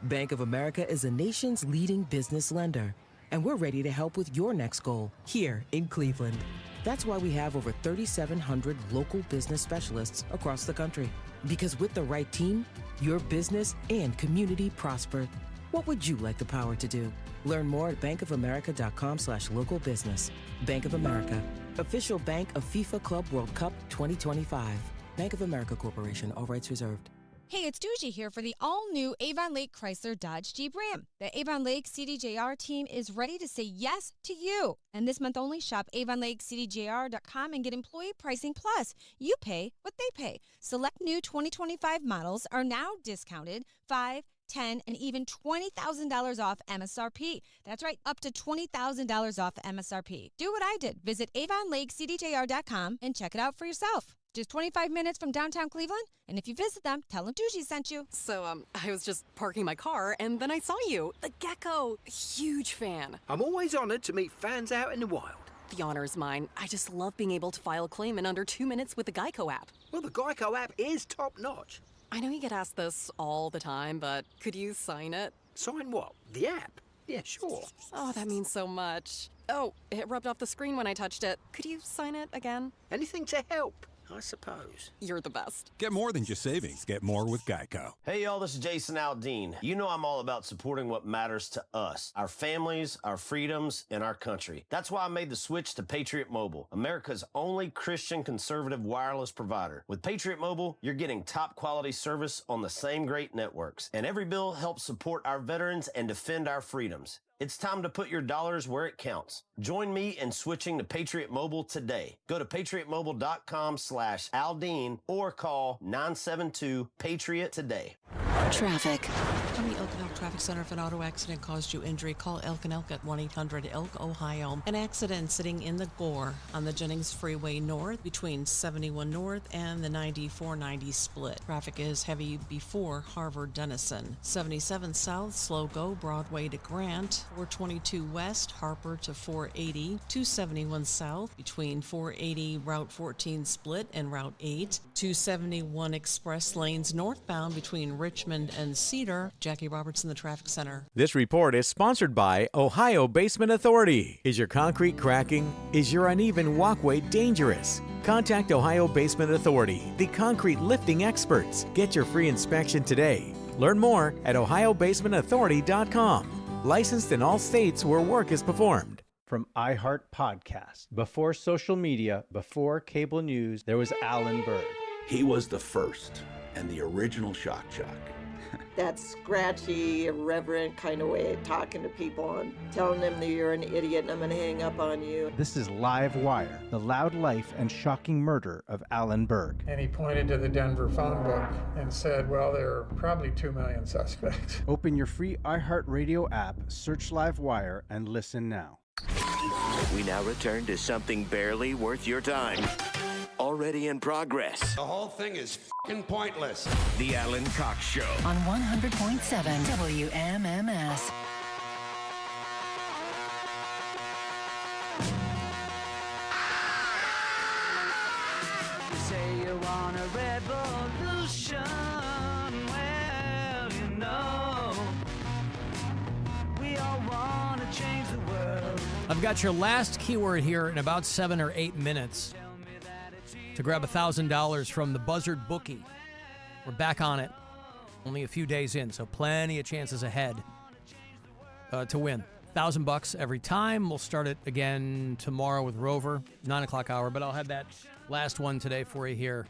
Speaker 9: Bank of America is the nation's leading business lender, and we're ready to help with your next goal here in Cleveland. That's why we have over 3,700 local business specialists across the country. Because with the right team, your business and community prosper. What would you like the power to do? Learn more at bankofamerica.com/local business. Bank of America, official bank of FIFA Club World Cup 2025. Bank of America Corporation, all rights reserved.
Speaker 10: Hey, it's Doogie here for the all-new Avon Lake Chrysler Dodge Jeep Ram. The Avon Lake CDJR team is ready to say yes to you. And this month only, shop AvonLakeCDJR.com and get employee pricing plus. You pay what they pay. Select new 2025 models are now discounted $5,000, $10,000, and even $20,000 off MSRP. That's right, up to $20,000 off MSRP. Do what I did. Visit AvonLakeCDJR.com and check it out for yourself. Just 25 minutes from downtown Cleveland, and if you visit them, tell them Doogie sent you.
Speaker 11: So, I was just parking my car, and then I saw you. The gecko. Huge fan.
Speaker 12: I'm always honored to meet fans out in the wild.
Speaker 11: The honor is mine. I just love being able to file a claim in under 2 minutes with the Geico app.
Speaker 12: Well, the Geico app is top-notch.
Speaker 11: I know you get asked this all the time, but could you sign it?
Speaker 12: Sign what? The app? Yeah, sure.
Speaker 11: Oh, that means so much. Oh, it rubbed off the screen when I touched it. Could you sign it again?
Speaker 12: Anything to help, I suppose.
Speaker 11: You're the best.
Speaker 13: Get more than just savings. Get more with Geico.
Speaker 14: Hey, y'all, this is Jason Aldean. You know I'm all about supporting what matters to us, our families, our freedoms, and our country. That's why I made the switch to Patriot Mobile, America's only Christian conservative wireless provider. With Patriot Mobile, you're getting top quality service on the same great networks, and every bill helps support our veterans and defend our freedoms. It's time to put your dollars where it counts. Join me in switching to Patriot Mobile today. Go to patriotmobile.com/Aldean or call 972-PATRIOT today. Traffic. From the Elk and Elk Traffic Center, if an auto accident caused you injury, call Elk and Elk at 1-800-ELK, Ohio. An accident sitting in the Gore on the Jennings Freeway North between 71 North and the 94-90 split. Traffic is heavy before Harvard-Denison. 77 South, slow go, Broadway to Grant. 422 West, Harper to 480. 271 South between 480 Route 14 split and Route 8. 271 Express lanes northbound between Richmond and Cedar. Jackie Roberts in the Traffic Center.
Speaker 30: This report is sponsored by Ohio Basement Authority. Is your concrete cracking? Is your uneven walkway dangerous? Contact Ohio Basement Authority, the concrete lifting experts. Get your free inspection today. Learn more at ohiobasementauthority.com. Licensed in all states where work is performed.
Speaker 32: From iHeart Podcast. Before social media, before cable news, there was Alan Berg.
Speaker 33: He was the first and the original shock jock.
Speaker 34: That scratchy, irreverent kind of way of talking to people and telling them that you're an idiot and I'm going to hang up on you.
Speaker 32: This is Live Wire, the loud life and shocking murder of Alan Berg.
Speaker 35: And he pointed to the Denver phone book and said, well, there are probably 2 million suspects.
Speaker 32: Open your free iHeartRadio app, search Live Wire, and listen now.
Speaker 7: We now return to something barely worth your time. Already already in progress.
Speaker 2: The whole thing is f***ing pointless.
Speaker 7: The Alan Cox Show.
Speaker 5: On 100.7 WMMS.
Speaker 6: You say you want a revolution. Well, you know, we all want to change the world. I've got your last keyword here in about 7 or 8 minutes to grab $1,000 from the Buzzard Bookie. We're back on it. Only a few days in, so plenty of chances ahead to win. $1,000 every time. We'll start it again tomorrow with Rover, 9 o'clock hour, but I'll have that last one today for you here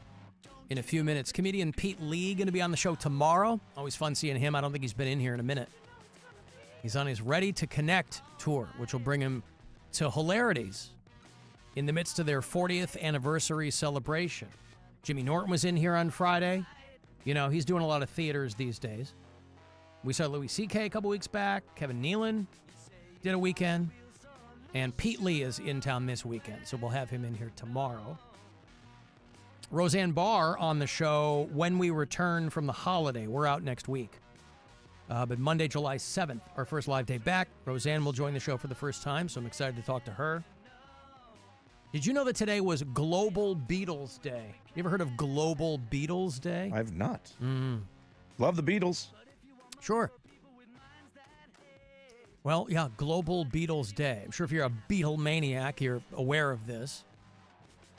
Speaker 6: in a few minutes. Comedian Pete Lee going to be on the show tomorrow. Always fun seeing him. I don't think he's been in here in a minute. He's on his Ready to Connect tour, which will bring him to hilarities in the midst of their 40th anniversary celebration. Jimmy Norton was in here on Friday. You know, he's doing a lot of theaters these days. We saw Louis C.K. a couple weeks back. Kevin Nealon did a weekend. And Pete Lee is in town this weekend, so we'll have him in here tomorrow. Roseanne Barr on the show when we return from the holiday. We're out next week. But Monday, July 7th, our first live day back. Roseanne will join the show for the first time, so I'm excited to talk to her. Did you know that today was Global Beatles Day? You ever heard of Global Beatles Day?
Speaker 15: I've not. Love the Beatles.
Speaker 6: Sure. Well, yeah, Global Beatles Day. I'm sure if you're a Beatle maniac, you're aware of this.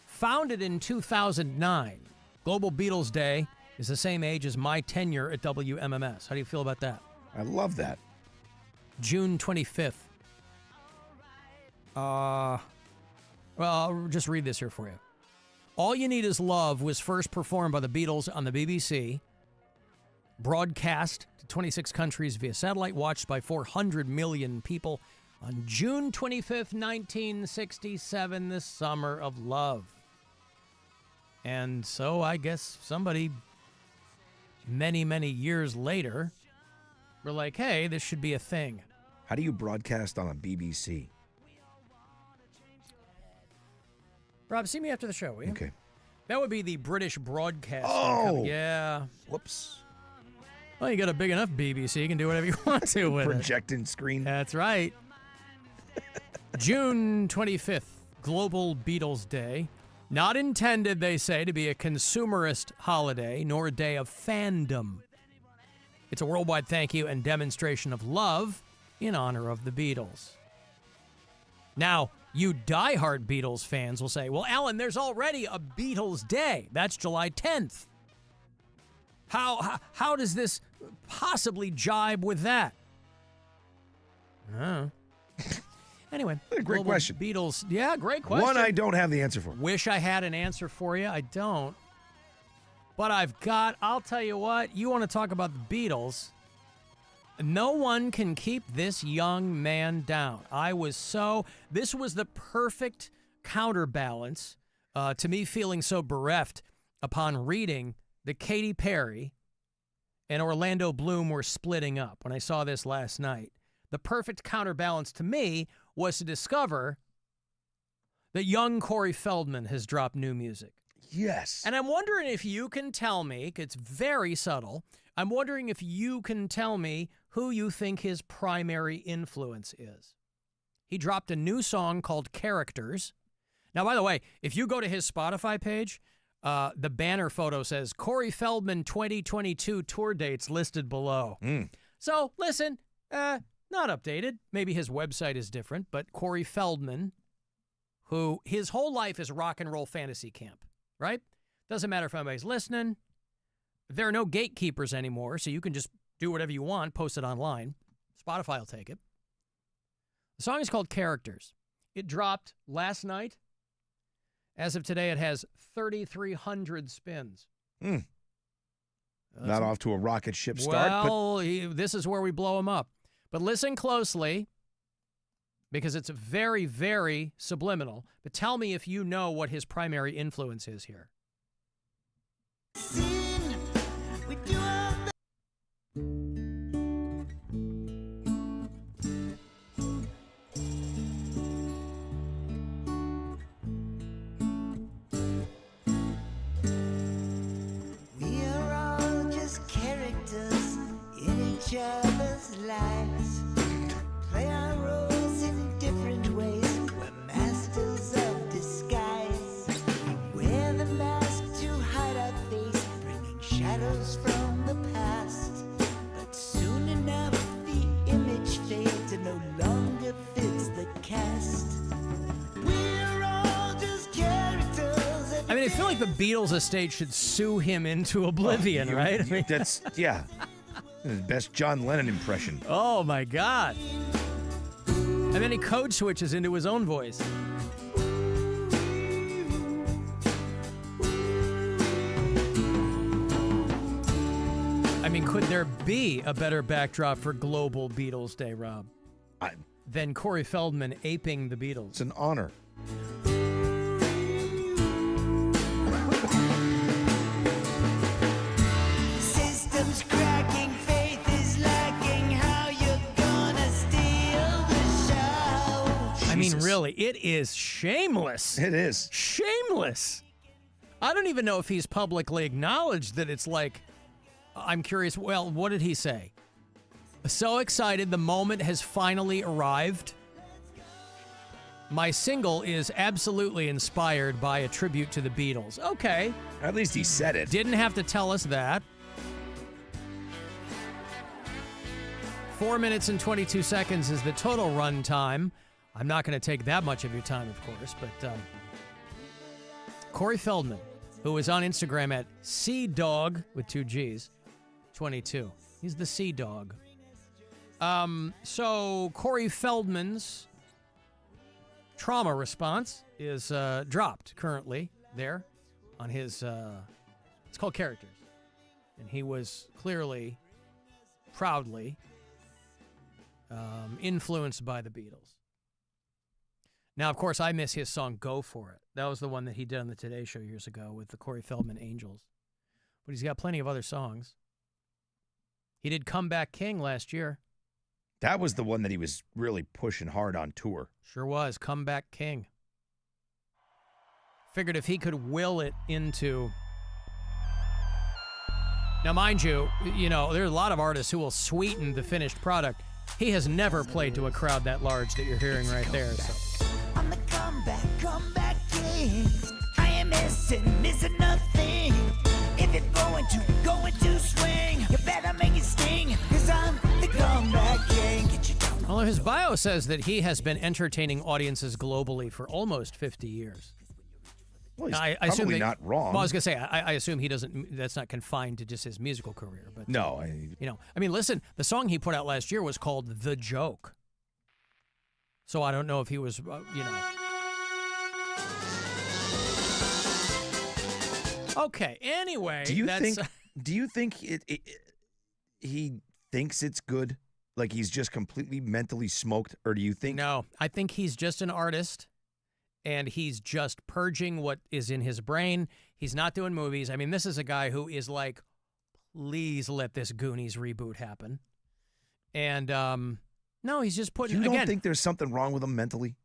Speaker 6: Founded in 2009, Global Beatles Day is the same age as my tenure at WMMS. How do you feel about that?
Speaker 15: I love that.
Speaker 6: June 25th. Well, I'll just read this here for you. All You Need Is Love was first performed by the Beatles on the BBC, broadcast to 26 countries via satellite, watched by 400 million people on June 25th, 1967, the Summer of Love. And so I guess somebody many, many years later were like, hey, this should be a thing.
Speaker 15: How do you broadcast on a BBC?
Speaker 6: Rob, see me after the show, will you?
Speaker 15: Okay.
Speaker 6: That would be the British Broadcasting
Speaker 15: Oh!
Speaker 6: Company. Yeah.
Speaker 15: Whoops.
Speaker 6: Well, you got a big enough BBC. You can do whatever you want to with it.
Speaker 15: Projecting screen.
Speaker 6: That's right. June 25th, Global Beatles Day. Not intended, they say, to be a consumerist holiday, nor a day of fandom. It's a worldwide thank you and demonstration of love in honor of the Beatles. Now, you diehard Beatles fans will say, well, Alan, there's already a Beatles Day. That's July 10th. How does this possibly jibe with that? Anyway.
Speaker 15: Great question.
Speaker 6: Beatles. Yeah, great question.
Speaker 15: One I don't have the answer for.
Speaker 6: Wish I had an answer for you. I don't. But I'll tell you what, you want to talk about the Beatles. No one can keep this young man down. This was the perfect counterbalance to me feeling so bereft upon reading that Katy Perry and Orlando Bloom were splitting up when I saw this last night. The perfect counterbalance to me was to discover that young Corey Feldman has dropped new music.
Speaker 15: Yes.
Speaker 6: And I'm wondering if you can tell me, it's very subtle, I'm wondering if you can tell me who you think his primary influence is. He dropped a new song called Characters. Now, by the way, if you go to his Spotify page, the banner photo says Corey Feldman 2022 tour dates listed below. So, listen, not updated. Maybe his website is different, but Corey Feldman, who his whole life is rock and roll fantasy camp, right? Doesn't matter if anybody's listening. There are no gatekeepers anymore, so you can just do whatever you want, post it online. Spotify will take it. The song is called Characters. It dropped last night. As of today, it has 3,300 spins.
Speaker 15: Not off to a rocket ship start.
Speaker 6: Well, this is where we blow him up. But listen closely, because it's very, very subliminal. But tell me if you know what his primary influence is here.
Speaker 16: each other's lives, play our roles in different ways. We're masters of disguise. We wear the mask to hide our face, bringing shadows from the past. But soon enough, the image fades and no longer fits the cast. We're all just characters.
Speaker 6: I mean, I feel like the Beatles estate should sue him into oblivion, right? I mean,
Speaker 15: That's, yeah. The best John Lennon impression.
Speaker 6: oh, my God. And then he code switches into his own voice. I mean, could there be a better backdrop for Global Beatles Day, Rob, than Corey Feldman aping the Beatles?
Speaker 15: It's an honor.
Speaker 16: Systems cracking, faith is lacking. How you gonna steal the show?
Speaker 6: I mean, really, it is shameless.
Speaker 15: It is.
Speaker 6: Shameless. I don't even know if he's publicly acknowledged that it's like, I'm curious. Well, what did he say? So excited, the moment has finally arrived. My single is absolutely inspired by a tribute to the Beatles. Okay.
Speaker 15: At least he said it.
Speaker 6: Didn't have to tell us that. 4 minutes and 22 seconds is the total run time. I'm not going to take that much of your time, of course, but Corey Feldman, who is on Instagram at CDog with 2 G's, 22. He's the CDog. So Corey Feldman's trauma response is dropped currently there on his, it's called Characters. And he was clearly, proudly influenced by the Beatles. Now, of course, I miss his song Go For It. That was the one that he did on the Today Show years ago with the Corey Feldman Angels. But he's got plenty of other songs. He did Comeback King last year.
Speaker 15: That was the one that he was really pushing hard on tour.
Speaker 6: Sure was. Comeback King. Figured if he could will it into... Now, mind you, there's a lot of artists who will sweeten the finished product. He has never played to a crowd that large that you're hearing right there. So.
Speaker 16: I'm the comeback king. I am missing nothing. If it's going to swing, you better make it sting, 'cause I'm the comeback king.
Speaker 6: Well, his bio says that he has been entertaining audiences globally for almost 50 years.
Speaker 15: Well, he's
Speaker 6: I assume
Speaker 15: probably not wrong.
Speaker 6: Well, I was going to say, I assume he doesn't, that's not confined to just his musical career. But
Speaker 15: no.
Speaker 6: I mean, listen, the song he put out last year was called The Joke. So I don't know if he was, Okay, anyway.
Speaker 15: Do you think he thinks it's good? Like he's just completely mentally smoked? Or do you think...
Speaker 6: No, I think he's just an artist, and he's just purging what is in his brain. He's not doing movies. I mean, this is a guy who is like, please let this Goonies reboot happen. And, no, he's just putting...
Speaker 15: You don't think there's something wrong with him mentally?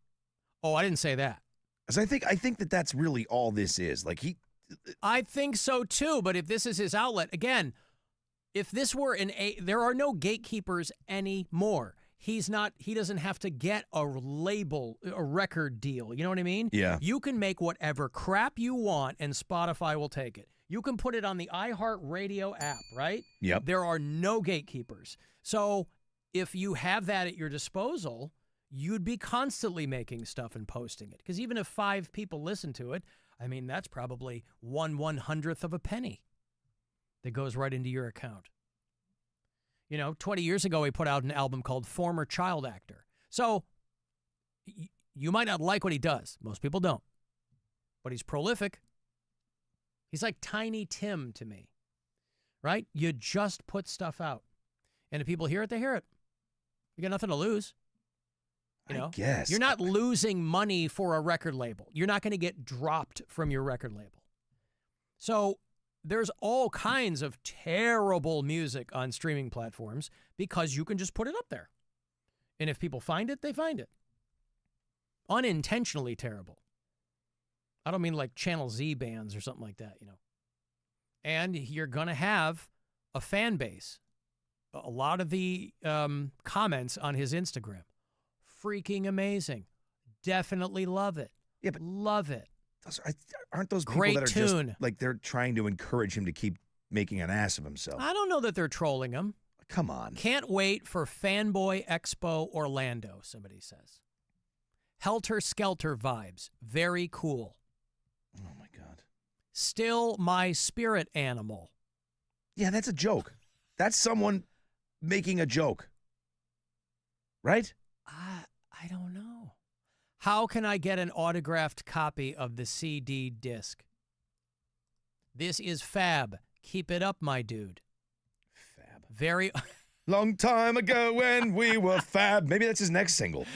Speaker 6: Oh, I didn't say that.
Speaker 15: Because I think that that's really all this is. Like
Speaker 6: I think so too, but if this is his outlet, again, if this were there are no gatekeepers anymore. He doesn't have to get a label, a record deal. You know what I mean?
Speaker 15: Yeah.
Speaker 6: You can make whatever crap you want and Spotify will take it. You can put it on the iHeartRadio app, right?
Speaker 15: Yep.
Speaker 6: There are no gatekeepers. So if you have that at your disposal, you'd be constantly making stuff and posting it. Because even if 5 people listen to it, I mean, that's probably 1/100th of a penny that goes right into your account. 20 years ago, he put out an album called Former Child Actor. So you might not like what he does. Most people don't. But he's prolific. He's like Tiny Tim to me, right? You just put stuff out. And if people hear it, they hear it. You got nothing to lose.
Speaker 15: I guess.
Speaker 6: You're not losing money for a record label. You're not going to get dropped from your record label. So there's all kinds of terrible music on streaming platforms because you can just put it up there. And if people find it, they find it. Unintentionally terrible. I don't mean like Channel Z bands or something like that, And you're going to have a fan base a lot of the comments on his Instagram. Freaking amazing. Definitely love it.
Speaker 15: Yeah, but
Speaker 6: love it.
Speaker 15: Aren't those people
Speaker 6: Great
Speaker 15: that are
Speaker 6: tune.
Speaker 15: just like they're trying to encourage him to keep making an ass of himself?
Speaker 6: I don't know that they're trolling him.
Speaker 15: Come on.
Speaker 6: Can't wait for Fanboy Expo Orlando, somebody says. Helter Skelter vibes. Very cool.
Speaker 15: Oh, my God.
Speaker 6: Still my spirit animal.
Speaker 15: Yeah, that's a joke. That's someone making a joke. Right?
Speaker 6: I don't know. How can I get an autographed copy of the CD disc? This is fab. Keep it up, my dude.
Speaker 15: Fab.
Speaker 6: Very
Speaker 15: long time ago when we were fab. Maybe that's his next single.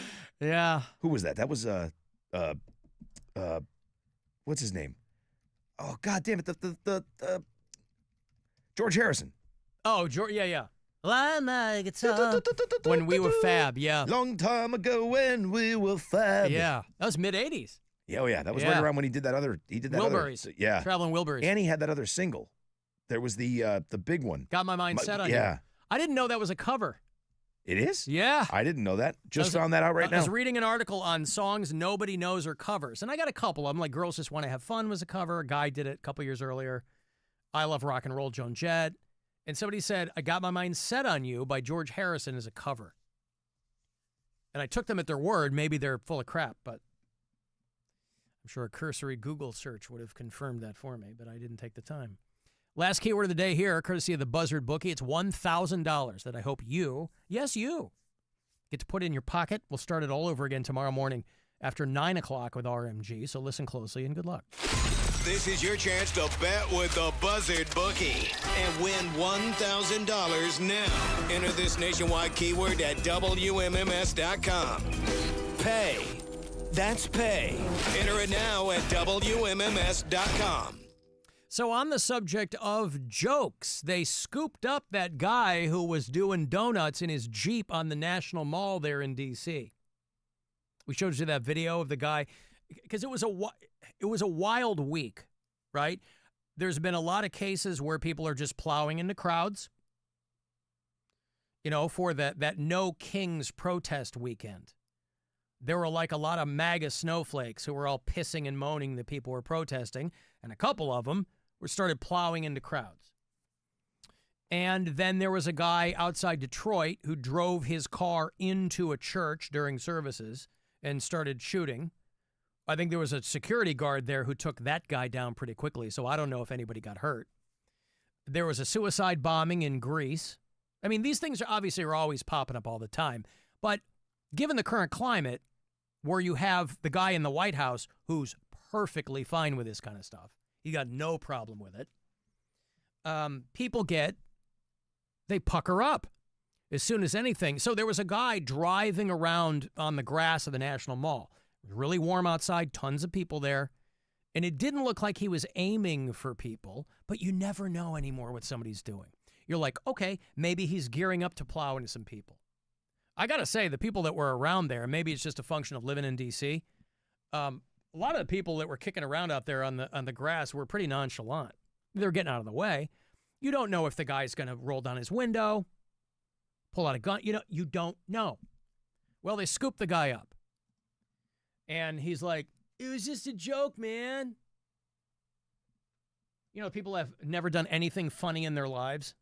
Speaker 6: Yeah.
Speaker 15: Who was that? That was what's his name? Oh, God damn it. The George Harrison.
Speaker 6: Oh, George, yeah. My guitar. When we were fab, yeah.
Speaker 15: Long time ago when we were fab.
Speaker 6: Yeah. That was mid-'80s.
Speaker 15: Yeah, oh yeah. That was right around when he did that other.
Speaker 6: Wilburys.
Speaker 15: Yeah.
Speaker 6: Traveling Wilburys.
Speaker 15: And he had that other single. There was the big one.
Speaker 6: Got my mind set on you.
Speaker 15: Yeah.
Speaker 6: I didn't know that was a cover.
Speaker 15: It is?
Speaker 6: Yeah.
Speaker 15: I didn't know that. Just found that out right now.
Speaker 6: I was reading an article on songs nobody knows or covers, and I got a couple of them. Like Girls Just Want to Have Fun was a cover. A guy did it a couple years earlier. I Love Rock and Roll, Joan Jett. And somebody said, I Got My Mind Set on You by George Harrison as a cover. And I took them at their word. Maybe they're full of crap, but I'm sure a cursory Google search would have confirmed that for me, but I didn't take the time. Last keyword of the day here, courtesy of the Buzzard Bookie. It's $1,000 that I hope you, yes, you, get to put in your pocket. We'll start it all over again tomorrow morning after 9 o'clock with RMG, so listen closely and good luck.
Speaker 7: This is your chance to bet with the Buzzard Bookie and win $1,000 now. Enter this nationwide keyword at WMMS.com. Pay. That's pay. Enter it now at WMMS.com.
Speaker 6: So on the subject of jokes, they scooped up that guy who was doing donuts in his Jeep on the National Mall there in D.C. We showed you that video of the guy because it was a wild week, right? There's been a lot of cases where people are just plowing into crowds, for that No Kings protest weekend. There were like a lot of MAGA snowflakes who were all pissing and moaning that people were protesting, and a couple of them started plowing into crowds. And then there was a guy outside Detroit who drove his car into a church during services and started shooting. I think there was a security guard there who took that guy down pretty quickly, so I don't know if anybody got hurt. There was a suicide bombing in Greece. I mean, these things are always popping up all the time. But given the current climate, where you have the guy in the White House who's perfectly fine with this kind of stuff, he got no problem with it. People they pucker up as soon as anything. So there was a guy driving around on the grass of the National Mall. It was really warm outside, tons of people there. And it didn't look like he was aiming for people, but you never know anymore what somebody's doing. You're like, okay, maybe he's gearing up to plow into some people. I got to say, the people that were around there, maybe it's just a function of living in D.C., a lot of the people that were kicking around out there on the grass were pretty nonchalant. They're getting out of the way. You don't know if the guy's going to roll down his window, pull out a gun. You don't know. Well, they scooped the guy up. And he's like, it was just a joke, man. People have never done anything funny in their lives,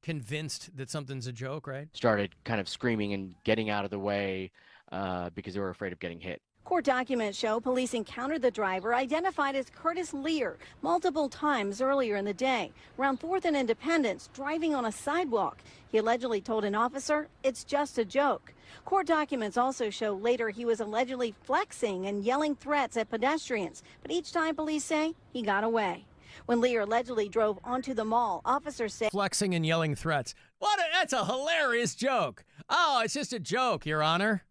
Speaker 6: convinced that something's a joke, right?
Speaker 4: Started kind of screaming and getting out of the way because they were afraid of getting hit.
Speaker 17: Court documents show police encountered the driver, identified as Curtis Lear, multiple times earlier in the day, around 4th and Independence, driving on a sidewalk. He allegedly told an officer, it's just a joke. Court documents also show later he was allegedly flexing and yelling threats at pedestrians, but each time police say he got away. When Lear allegedly drove onto the mall, officers say
Speaker 6: flexing and yelling threats. That's a hilarious joke. Oh, it's just a joke, Your Honor.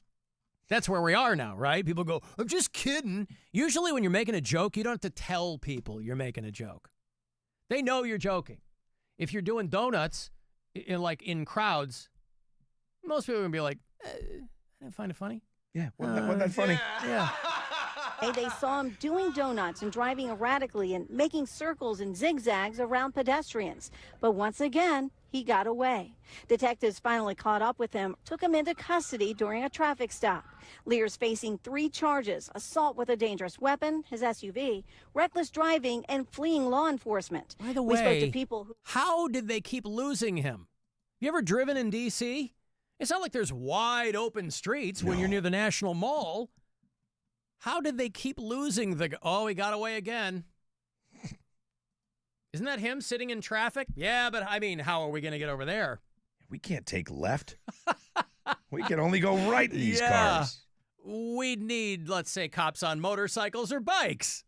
Speaker 6: That's where we are now, right? People go, I'm just kidding. Usually when you're making a joke, you don't have to tell people you're making a joke. They know you're joking. If you're doing donuts in crowds, most people are going to be like, I didn't find it funny.
Speaker 15: Yeah, wasn't that funny?
Speaker 6: Yeah.
Speaker 17: They saw him doing donuts and driving erratically and making circles and zigzags around pedestrians. But once again, he got away. Detectives finally caught up with him, took him into custody during a traffic stop. Lear's facing 3 charges: assault with a dangerous weapon, his SUV, reckless driving, and fleeing law enforcement.
Speaker 6: By the
Speaker 17: We spoke to
Speaker 6: way,
Speaker 17: people who...
Speaker 6: how did they keep losing him? You ever driven in D.C.? It's not like there's wide open streets when you're near the National Mall. How did they keep losing the... Oh, he got away again. Isn't that him sitting in traffic? Yeah, but I mean, how are we going to get over there?
Speaker 15: We can't take left. We can only go right in these cars.
Speaker 6: We'd need, let's say, cops on motorcycles or bikes.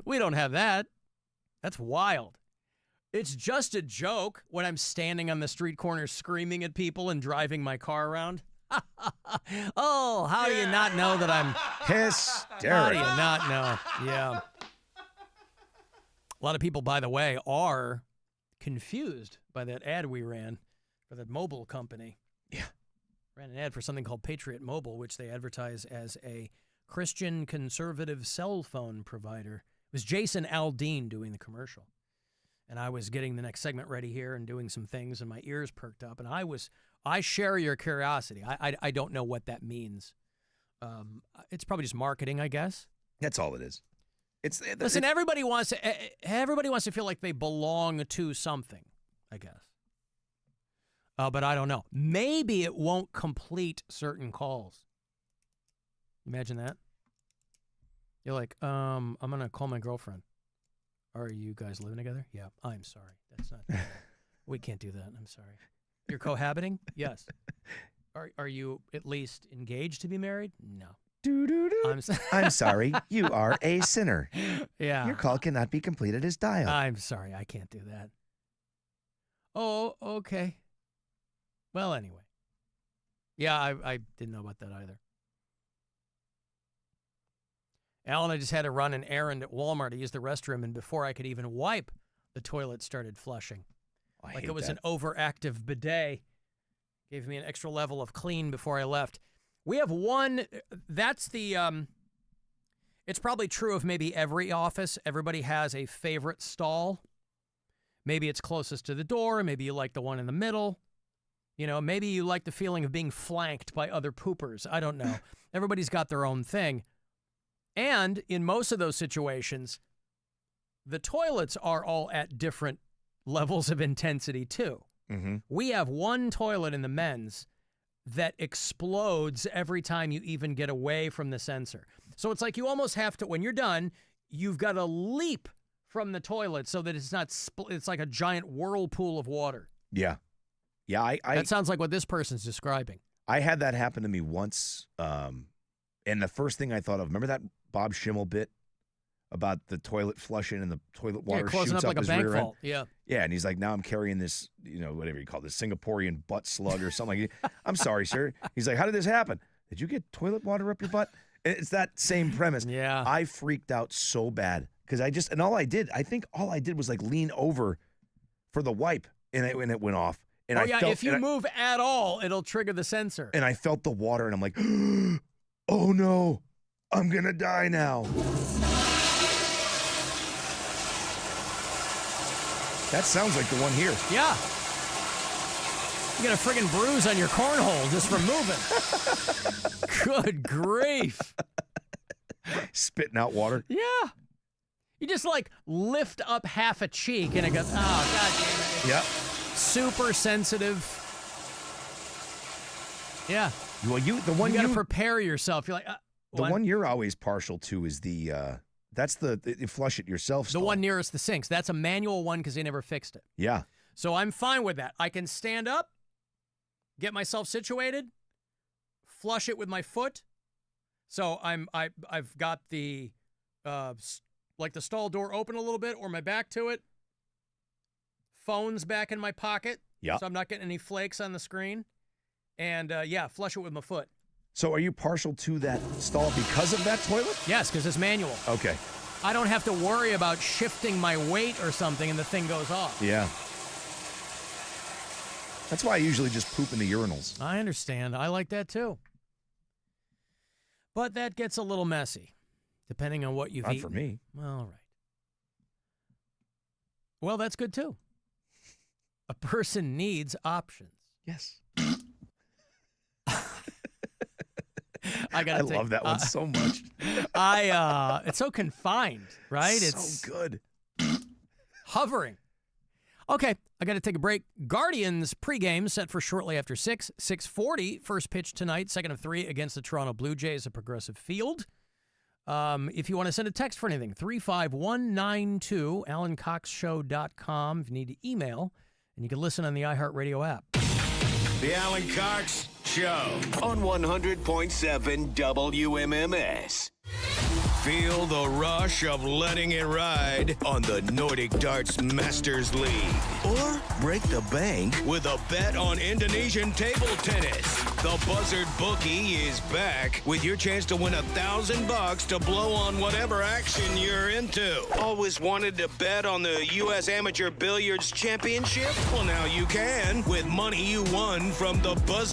Speaker 6: We don't have that. That's wild. It's just a joke when I'm standing on the street corner screaming at people and driving my car around. Oh, how do you not know that I'm
Speaker 15: hysterical?
Speaker 6: How do you not know? Yeah. A lot of people, by the way, are confused by that ad we ran for that mobile company.
Speaker 15: Yeah.
Speaker 6: Ran an ad for something called Patriot Mobile, which they advertise as a Christian conservative cell phone provider. It was Jason Aldean doing the commercial. And I was getting the next segment ready here and doing some things, and my ears perked up. And I share your curiosity. I don't know what that means. It's probably just marketing, I guess.
Speaker 15: That's all it is.
Speaker 6: Listen, everybody wants to feel like they belong to something, I guess. But I don't know. Maybe it won't complete certain calls. Imagine that. You're like, I'm going to call my girlfriend. Are you guys living together? Yeah. I'm sorry. That's not. We can't do that. I'm sorry. You're cohabiting? Yes. Are you at least engaged to be married? No.
Speaker 15: I'm sorry. You are a sinner.
Speaker 6: Yeah.
Speaker 15: Your call cannot be completed as dialed.
Speaker 6: I'm sorry. I can't do that. Oh, okay. Well, anyway. Yeah, I didn't know about that either. Alan, I just had to run an errand at Walmart to use the restroom, and before I could even wipe, the toilet started flushing. Like it was an overactive bidet. Gave me an extra level of clean before I left. We have one, that's the, it's probably true of maybe every office. Everybody has a favorite stall. Maybe it's closest to the door. Maybe you like the one in the middle. You know, maybe you like the feeling of being flanked by other poopers. I don't know. Everybody's got their own thing. And in most of those situations, the toilets are all at different levels of intensity too.
Speaker 15: Mm-hmm.
Speaker 6: We have one toilet in the men's that explodes every time you even get away from the sensor. So it's like you almost have to, when you're done, you've got to leap from the toilet so that it's not, it's like a giant whirlpool of water.
Speaker 15: Yeah. Yeah.
Speaker 6: That sounds like what this person's describing.
Speaker 15: I had that happen to me once. And the first thing I thought of, remember that Bob Schimmel bit about the toilet flushing and the toilet water
Speaker 6: closing
Speaker 15: shoots
Speaker 6: up like a
Speaker 15: his
Speaker 6: bank
Speaker 15: rear end?
Speaker 6: vault. Yeah.
Speaker 15: Yeah, and he's like, now I'm carrying this, whatever you call this, Singaporean butt slug or something like that. I'm sorry, sir. He's like, how did this happen? Did you get toilet water up your butt? It's that same premise.
Speaker 6: Yeah.
Speaker 15: I freaked out so bad because I think all I did was like lean over for the wipe and it went off. And
Speaker 6: if you move at all, it'll trigger the sensor.
Speaker 15: And I felt the water and I'm like, oh no, I'm going to die now. That sounds like the one here.
Speaker 6: Yeah. You got a friggin' bruise on your cornhole just from moving. Good grief.
Speaker 15: Spitting out water.
Speaker 6: Yeah. You just like lift up half a cheek and it goes, oh, God damn it.
Speaker 15: Yep.
Speaker 6: Super sensitive. Yeah.
Speaker 15: Well, you got
Speaker 6: to prepare yourself. You're like,
Speaker 15: the one you're always partial to is that's you flush it yourself stall.
Speaker 6: The one nearest the sinks. That's a manual one because they never fixed it.
Speaker 15: Yeah.
Speaker 6: So I'm fine with that. I can stand up, get myself situated, flush it with my foot. So I've got the like the stall door open a little bit or my back to it. Phone's back in my pocket.
Speaker 15: Yeah.
Speaker 6: So I'm not getting any flakes on the screen. And flush it with my foot.
Speaker 15: So are you partial to that stall because of that toilet?
Speaker 6: Yes, because it's manual.
Speaker 15: Okay.
Speaker 6: I don't have to worry about shifting my weight or something and the thing goes off.
Speaker 15: Yeah. That's why I usually just poop in the urinals.
Speaker 6: I understand. I like that too. But that gets a little messy, depending on what you've eaten.
Speaker 15: Not for me.
Speaker 6: All right. Well, that's good too. A person needs options.
Speaker 15: Yes.
Speaker 6: I
Speaker 15: love that one so much.
Speaker 6: It's so confined, right?
Speaker 15: So good.
Speaker 6: Hovering. Okay, I got to take a break. Guardians pregame set for shortly after 6:40. First pitch tonight, second of 3 against the Toronto Blue Jays at Progressive Field. If you want to send a text for anything, 35192, AlanCoxShow.com. If you need to email, and you can listen on the iHeartRadio app.
Speaker 7: The Alan Cox Show on 100.7 WMMS. Feel the rush of letting it ride on the Nordic Darts Masters League. Or break the bank with a bet on Indonesian table tennis. The Buzzard Bookie is back with your chance to win $1,000 to blow on whatever action you're into. Always wanted to bet on the U.S. Amateur Billiards Championship? Well, now you can with money you won from the Buzzard.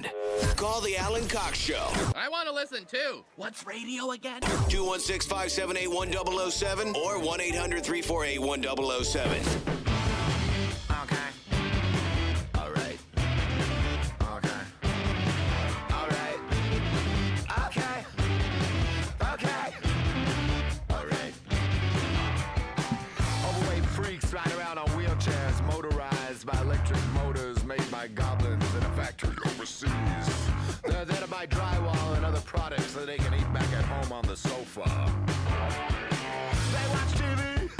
Speaker 7: weekend. Call the Alan Cox Show.
Speaker 1: I want to listen too. What's radio again?
Speaker 7: 216-578-1007 or 1-800-348-1007.
Speaker 1: Okay. All right. Okay. All right. Okay. Okay. All right.
Speaker 3: Overweight freaks ride around on wheelchairs, motorized by electric motors made by goblins in a factory overseas. They're there to buy drywall and other products so they can eat back at home on the sofa. They watch TV.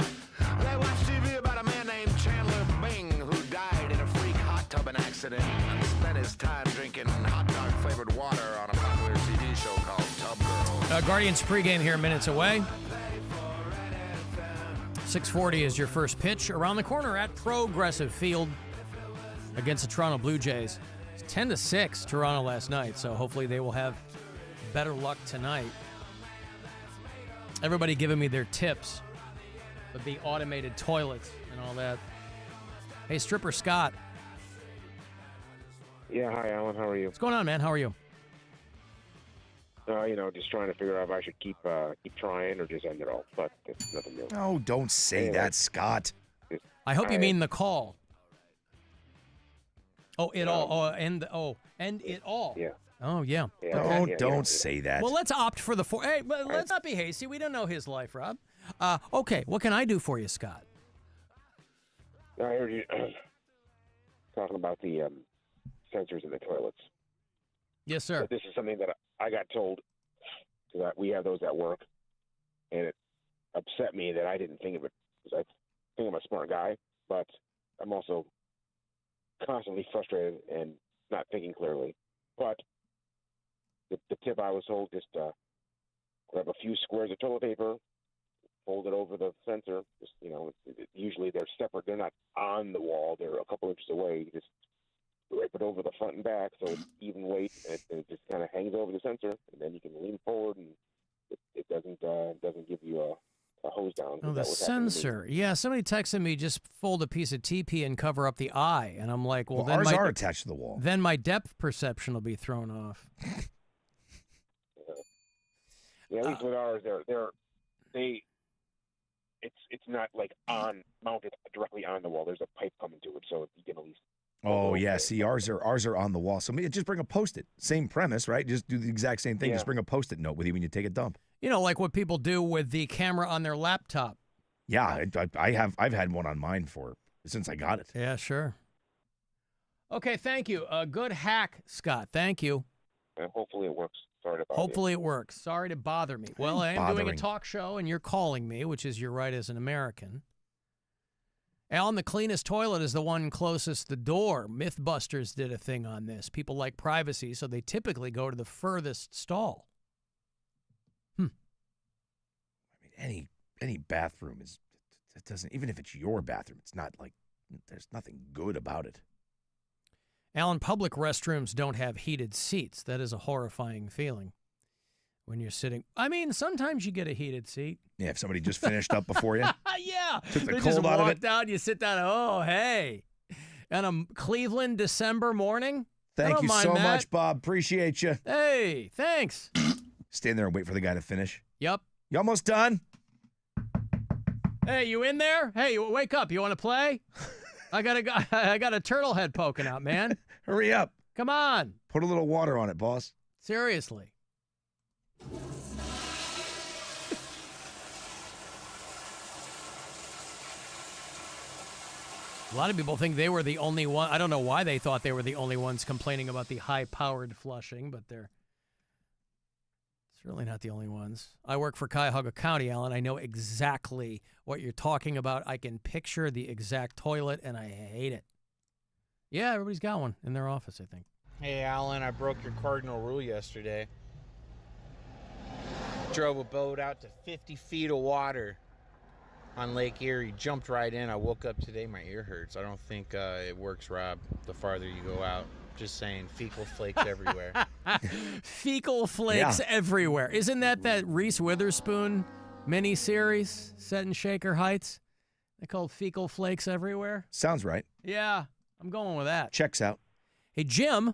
Speaker 3: They watch TV about a man named Chandler Bing who died in a freak hot tubbing accident and spent his time drinking hot dog flavored water on a popular TV show called Tub Girl.
Speaker 6: Guardians pregame here minutes away. 6:40 is your first pitch around the corner at Progressive Field against the Toronto Blue Jays. It's 10-6 Toronto last night, so hopefully they will have better luck tonight. Everybody giving me their tips of the automated toilets and all that. Hey, Stripper Scott.
Speaker 18: Yeah, hi, Alan. How are you?
Speaker 6: What's going on, man? How are you?
Speaker 18: Just trying to figure out if I should keep trying or just end it all. But it's nothing new.
Speaker 15: Oh, don't say that, Scott.
Speaker 6: I hope you mean the call. Oh, it all. Oh, and it all.
Speaker 18: Yeah.
Speaker 6: Oh, yeah.
Speaker 15: Don't say that.
Speaker 6: Well, let's opt for the four. Hey, but let's not be hasty. We don't know his life, Rob. Okay, what can I do for you, Scott?
Speaker 18: I heard you talking about the sensors in the toilets.
Speaker 6: Yes, sir.
Speaker 18: But this is something that I got told that we have those at work, and it upset me that I didn't think of it because I think I'm a smart guy, but I'm also constantly frustrated and not thinking clearly. But the tip I was told, just grab a few squares of toilet paper, fold it over the sensor. Just usually they're separate. They're not on the wall. They're a couple inches away. You just wrap it over the front and back so it's even weight, and it just kind of hangs over the sensor, and then you can lean forward, and it doesn't give you a hose down.
Speaker 6: Oh, the sensor. Yeah, somebody texted me, just fold a piece of TP and cover up the eye. And I'm like, well then
Speaker 15: ours are attached to the wall.
Speaker 6: Then my depth perception will be thrown off.
Speaker 18: Yeah, at least with ours, it's not like mounted directly on the wall. There's a pipe coming to it, so you can at least.
Speaker 15: Oh, yeah. See, ours are on the wall. So just bring a Post-it. Same premise, right? Just do the exact same thing.
Speaker 18: Yeah.
Speaker 15: Just bring a Post-it note with you when you take a dump.
Speaker 6: Like what people do with the camera on their laptop.
Speaker 15: Yeah, I've had one on mine since I got it.
Speaker 6: Yeah, sure. Okay, thank you. Good hack, Scott. Thank you.
Speaker 18: Hopefully it works. Sorry to bother
Speaker 6: Hopefully it works. Sorry to bother me. Well, I am doing a talk show, and you're calling me, which is your right as an American. Alan, the cleanest toilet is the one closest the door. Mythbusters did a thing on this. People like privacy, so they typically go to the furthest stall.
Speaker 15: I mean, any bathroom it doesn't, even if it's your bathroom, it's not like, there's nothing good about it.
Speaker 6: Alan, public restrooms don't have heated seats. That is a horrifying feeling when you're sitting. I mean, sometimes you get a heated seat.
Speaker 15: Yeah, if somebody just finished up before you.
Speaker 6: Yeah.
Speaker 15: Took the
Speaker 6: they
Speaker 15: cold
Speaker 6: just
Speaker 15: out of
Speaker 6: walk
Speaker 15: it.
Speaker 6: down, you sit down, oh, hey. On a Cleveland December morning. I
Speaker 15: Thank
Speaker 6: don't
Speaker 15: you
Speaker 6: mind
Speaker 15: so
Speaker 6: that.
Speaker 15: much, Bob. Appreciate you.
Speaker 6: Hey, thanks.
Speaker 15: Stand there and wait for the guy to finish.
Speaker 6: Yep.
Speaker 15: You almost done?
Speaker 6: Hey, you in there? Hey, wake up. You want to play? I got a turtle head poking out, man.
Speaker 15: Hurry up.
Speaker 6: Come on.
Speaker 15: Put a little water on it, boss.
Speaker 6: Seriously. A lot of people think they were the only one. I don't know why they thought they were the only ones complaining about the high-powered flushing, but they're certainly not the only ones. I work for Cuyahoga County, Alan. I know exactly what you're talking about. I can picture the exact toilet, and I hate it. Yeah, everybody's got one in their office, I think.
Speaker 19: Hey, Alan, I broke your cardinal rule yesterday. Drove a boat out to 50 feet of water on Lake Erie. Jumped right in. I woke up today, my ear hurts. I don't think it works, Rob, the farther you go out. Just saying, fecal flakes everywhere.
Speaker 6: Fecal flakes everywhere. Isn't that Reese Witherspoon miniseries set in Shaker Heights? They called Fecal Flakes Everywhere.
Speaker 15: Sounds right.
Speaker 6: Yeah, I'm going with that.
Speaker 15: Checks out.
Speaker 6: Hey, Jim.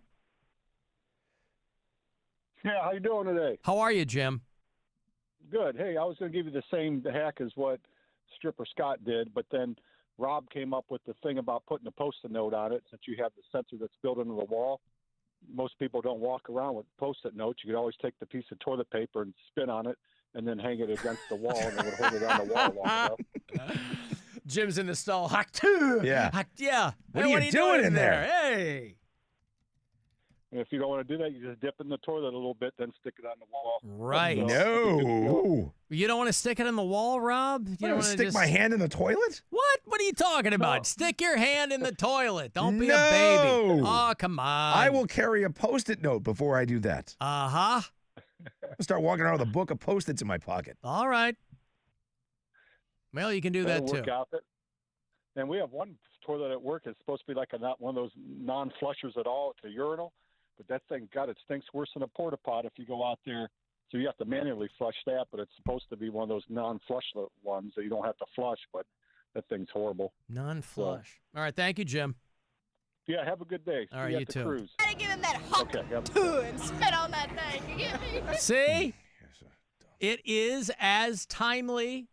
Speaker 8: Yeah, how you doing today?
Speaker 6: How are you, Jim?
Speaker 8: Good. Hey, I was going to give you the same hack as what Stripper Scott did, but then Rob came up with the thing about putting a Post-it note on it. Since you have the sensor that's built into the wall, most people don't walk around with Post-it notes. You could always take the piece of toilet paper and spin on it and then hang it against the wall, and it would hold it on the wall long enough.
Speaker 6: Jim's in the stall. Hack two.
Speaker 15: Yeah.
Speaker 6: Yeah.
Speaker 15: What
Speaker 6: Hey,
Speaker 15: are you doing in there?
Speaker 6: Hey.
Speaker 8: And if you don't want to do that, you just dip in the toilet a little bit, then stick it on the wall.
Speaker 6: Right.
Speaker 15: No.
Speaker 6: You don't want to stick it in the wall, Rob? You
Speaker 15: I
Speaker 6: don't
Speaker 15: don't
Speaker 6: wanna
Speaker 15: stick my hand in the toilet?
Speaker 6: What? What are you talking about? Stick your hand in the toilet. Don't be
Speaker 15: No.
Speaker 6: a baby. Oh, come on.
Speaker 15: I will carry a Post-it note before I do that.
Speaker 6: Uh-huh.
Speaker 15: I'll start walking around with a book of Post-its in my pocket.
Speaker 6: All right. Well, you can do that,
Speaker 8: That'll
Speaker 6: too.
Speaker 8: work out. And we have one toilet at work. It's supposed to be like one of those non-flushers at all. It's a urinal. But that thing, God, it stinks worse than a porta pot if you go out there. So you have to manually flush that, but it's supposed to be one of those non-flush ones that you don't have to flush, but that thing's horrible.
Speaker 6: Non-flush. All right, thank you, Jim.
Speaker 8: Yeah, have a good day.
Speaker 6: All right,
Speaker 8: See
Speaker 6: you
Speaker 8: at the
Speaker 6: too.
Speaker 8: Cruise.
Speaker 9: Gotta give him that hawk and spit on that thing. You get me?
Speaker 6: See? It is as timely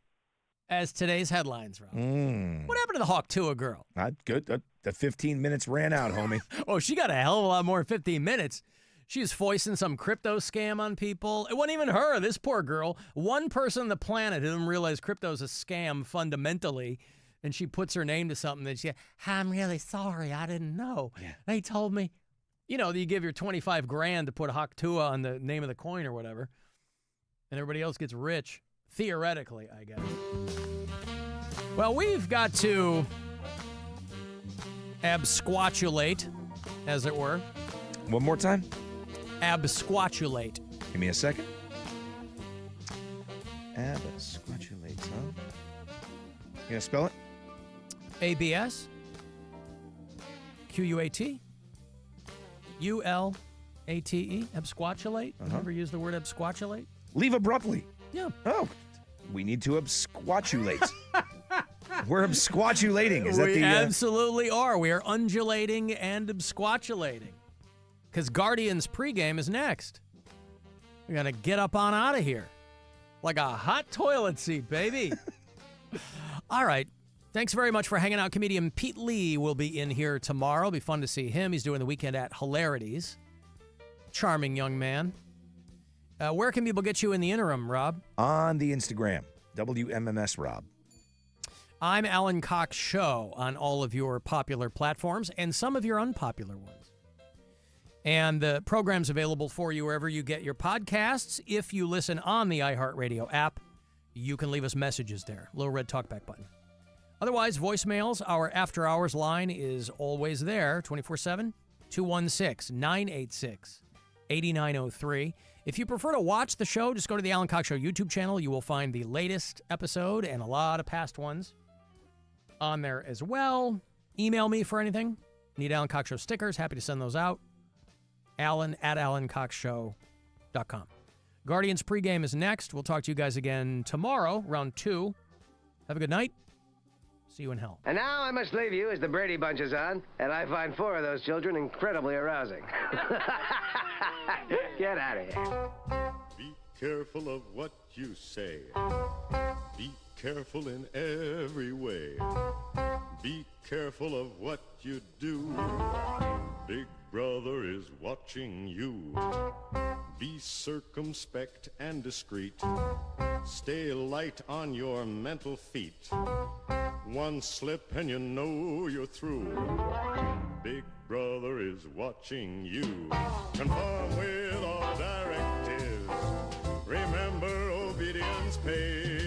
Speaker 6: as today's headlines, Rob. What happened to the Hawk Tua girl?
Speaker 15: Good. The 15 minutes ran out, homie.
Speaker 6: Oh, she got a hell of a lot more in 15 minutes. She was foisting some crypto scam on people. It wasn't even her, this poor girl. One person on the planet who didn't realize crypto's a scam fundamentally, and she puts her name to something that she, I'm really sorry, I didn't know. Yeah. They told me, you give your 25 grand to put Hawk Tua on the name of the coin or whatever, and everybody else gets rich, theoretically, I guess. Well, we've got to absquatulate, as it were.
Speaker 15: One more time.
Speaker 6: Absquatulate.
Speaker 15: Give me a second. Absquatulate, huh? You gonna spell it?
Speaker 6: ABS QUAT ULATE. Absquatulate. Ever use the word absquatulate?
Speaker 15: Leave abruptly.
Speaker 6: Yeah.
Speaker 15: Oh, we need to absquatulate. We're absquatulating. Is that
Speaker 6: we
Speaker 15: the?
Speaker 6: Absolutely are. We are undulating and absquatulating. Because Guardians pregame is next. We gotta get up on out of here, like a hot toilet seat, baby. All right. Thanks very much for hanging out. Comedian Pete Lee will be in here tomorrow. It'll be fun to see him. He's doing the weekend at Hilarities. Charming young man. Where can people get you in the interim, Rob?
Speaker 15: On the Instagram, WMMS Rob.
Speaker 6: I'm Alan Cox Show on all of your popular platforms and some of your unpopular ones. And the program's available for you wherever you get your podcasts. If you listen on the iHeartRadio app, you can leave us messages there. Little red talkback button. Otherwise, voicemails, our after hours line is always there, 24/7, 216-986-8903. If you prefer to watch the show, just go to the Alan Cox Show YouTube channel. You will find the latest episode and a lot of past ones on there as well. Email me for anything. Need Alan Cox Show stickers. Happy to send those out. Alan@AlanCoxShow.com. Guardians pregame is next. We'll talk to you guys again tomorrow, round 2. Have a good night. See you in hell.
Speaker 10: And now I must leave you as the Brady Bunch is on, and I find 4 of those children incredibly arousing. Get out of here.
Speaker 12: Be careful of what you say. Be careful in every way. Be careful of what you do. Big Brother is watching you. Be circumspect and discreet. Stay light on your mental feet. One slip and you know you're through. Big Brother is watching you. Conform with all directives. Remember, obedience pays.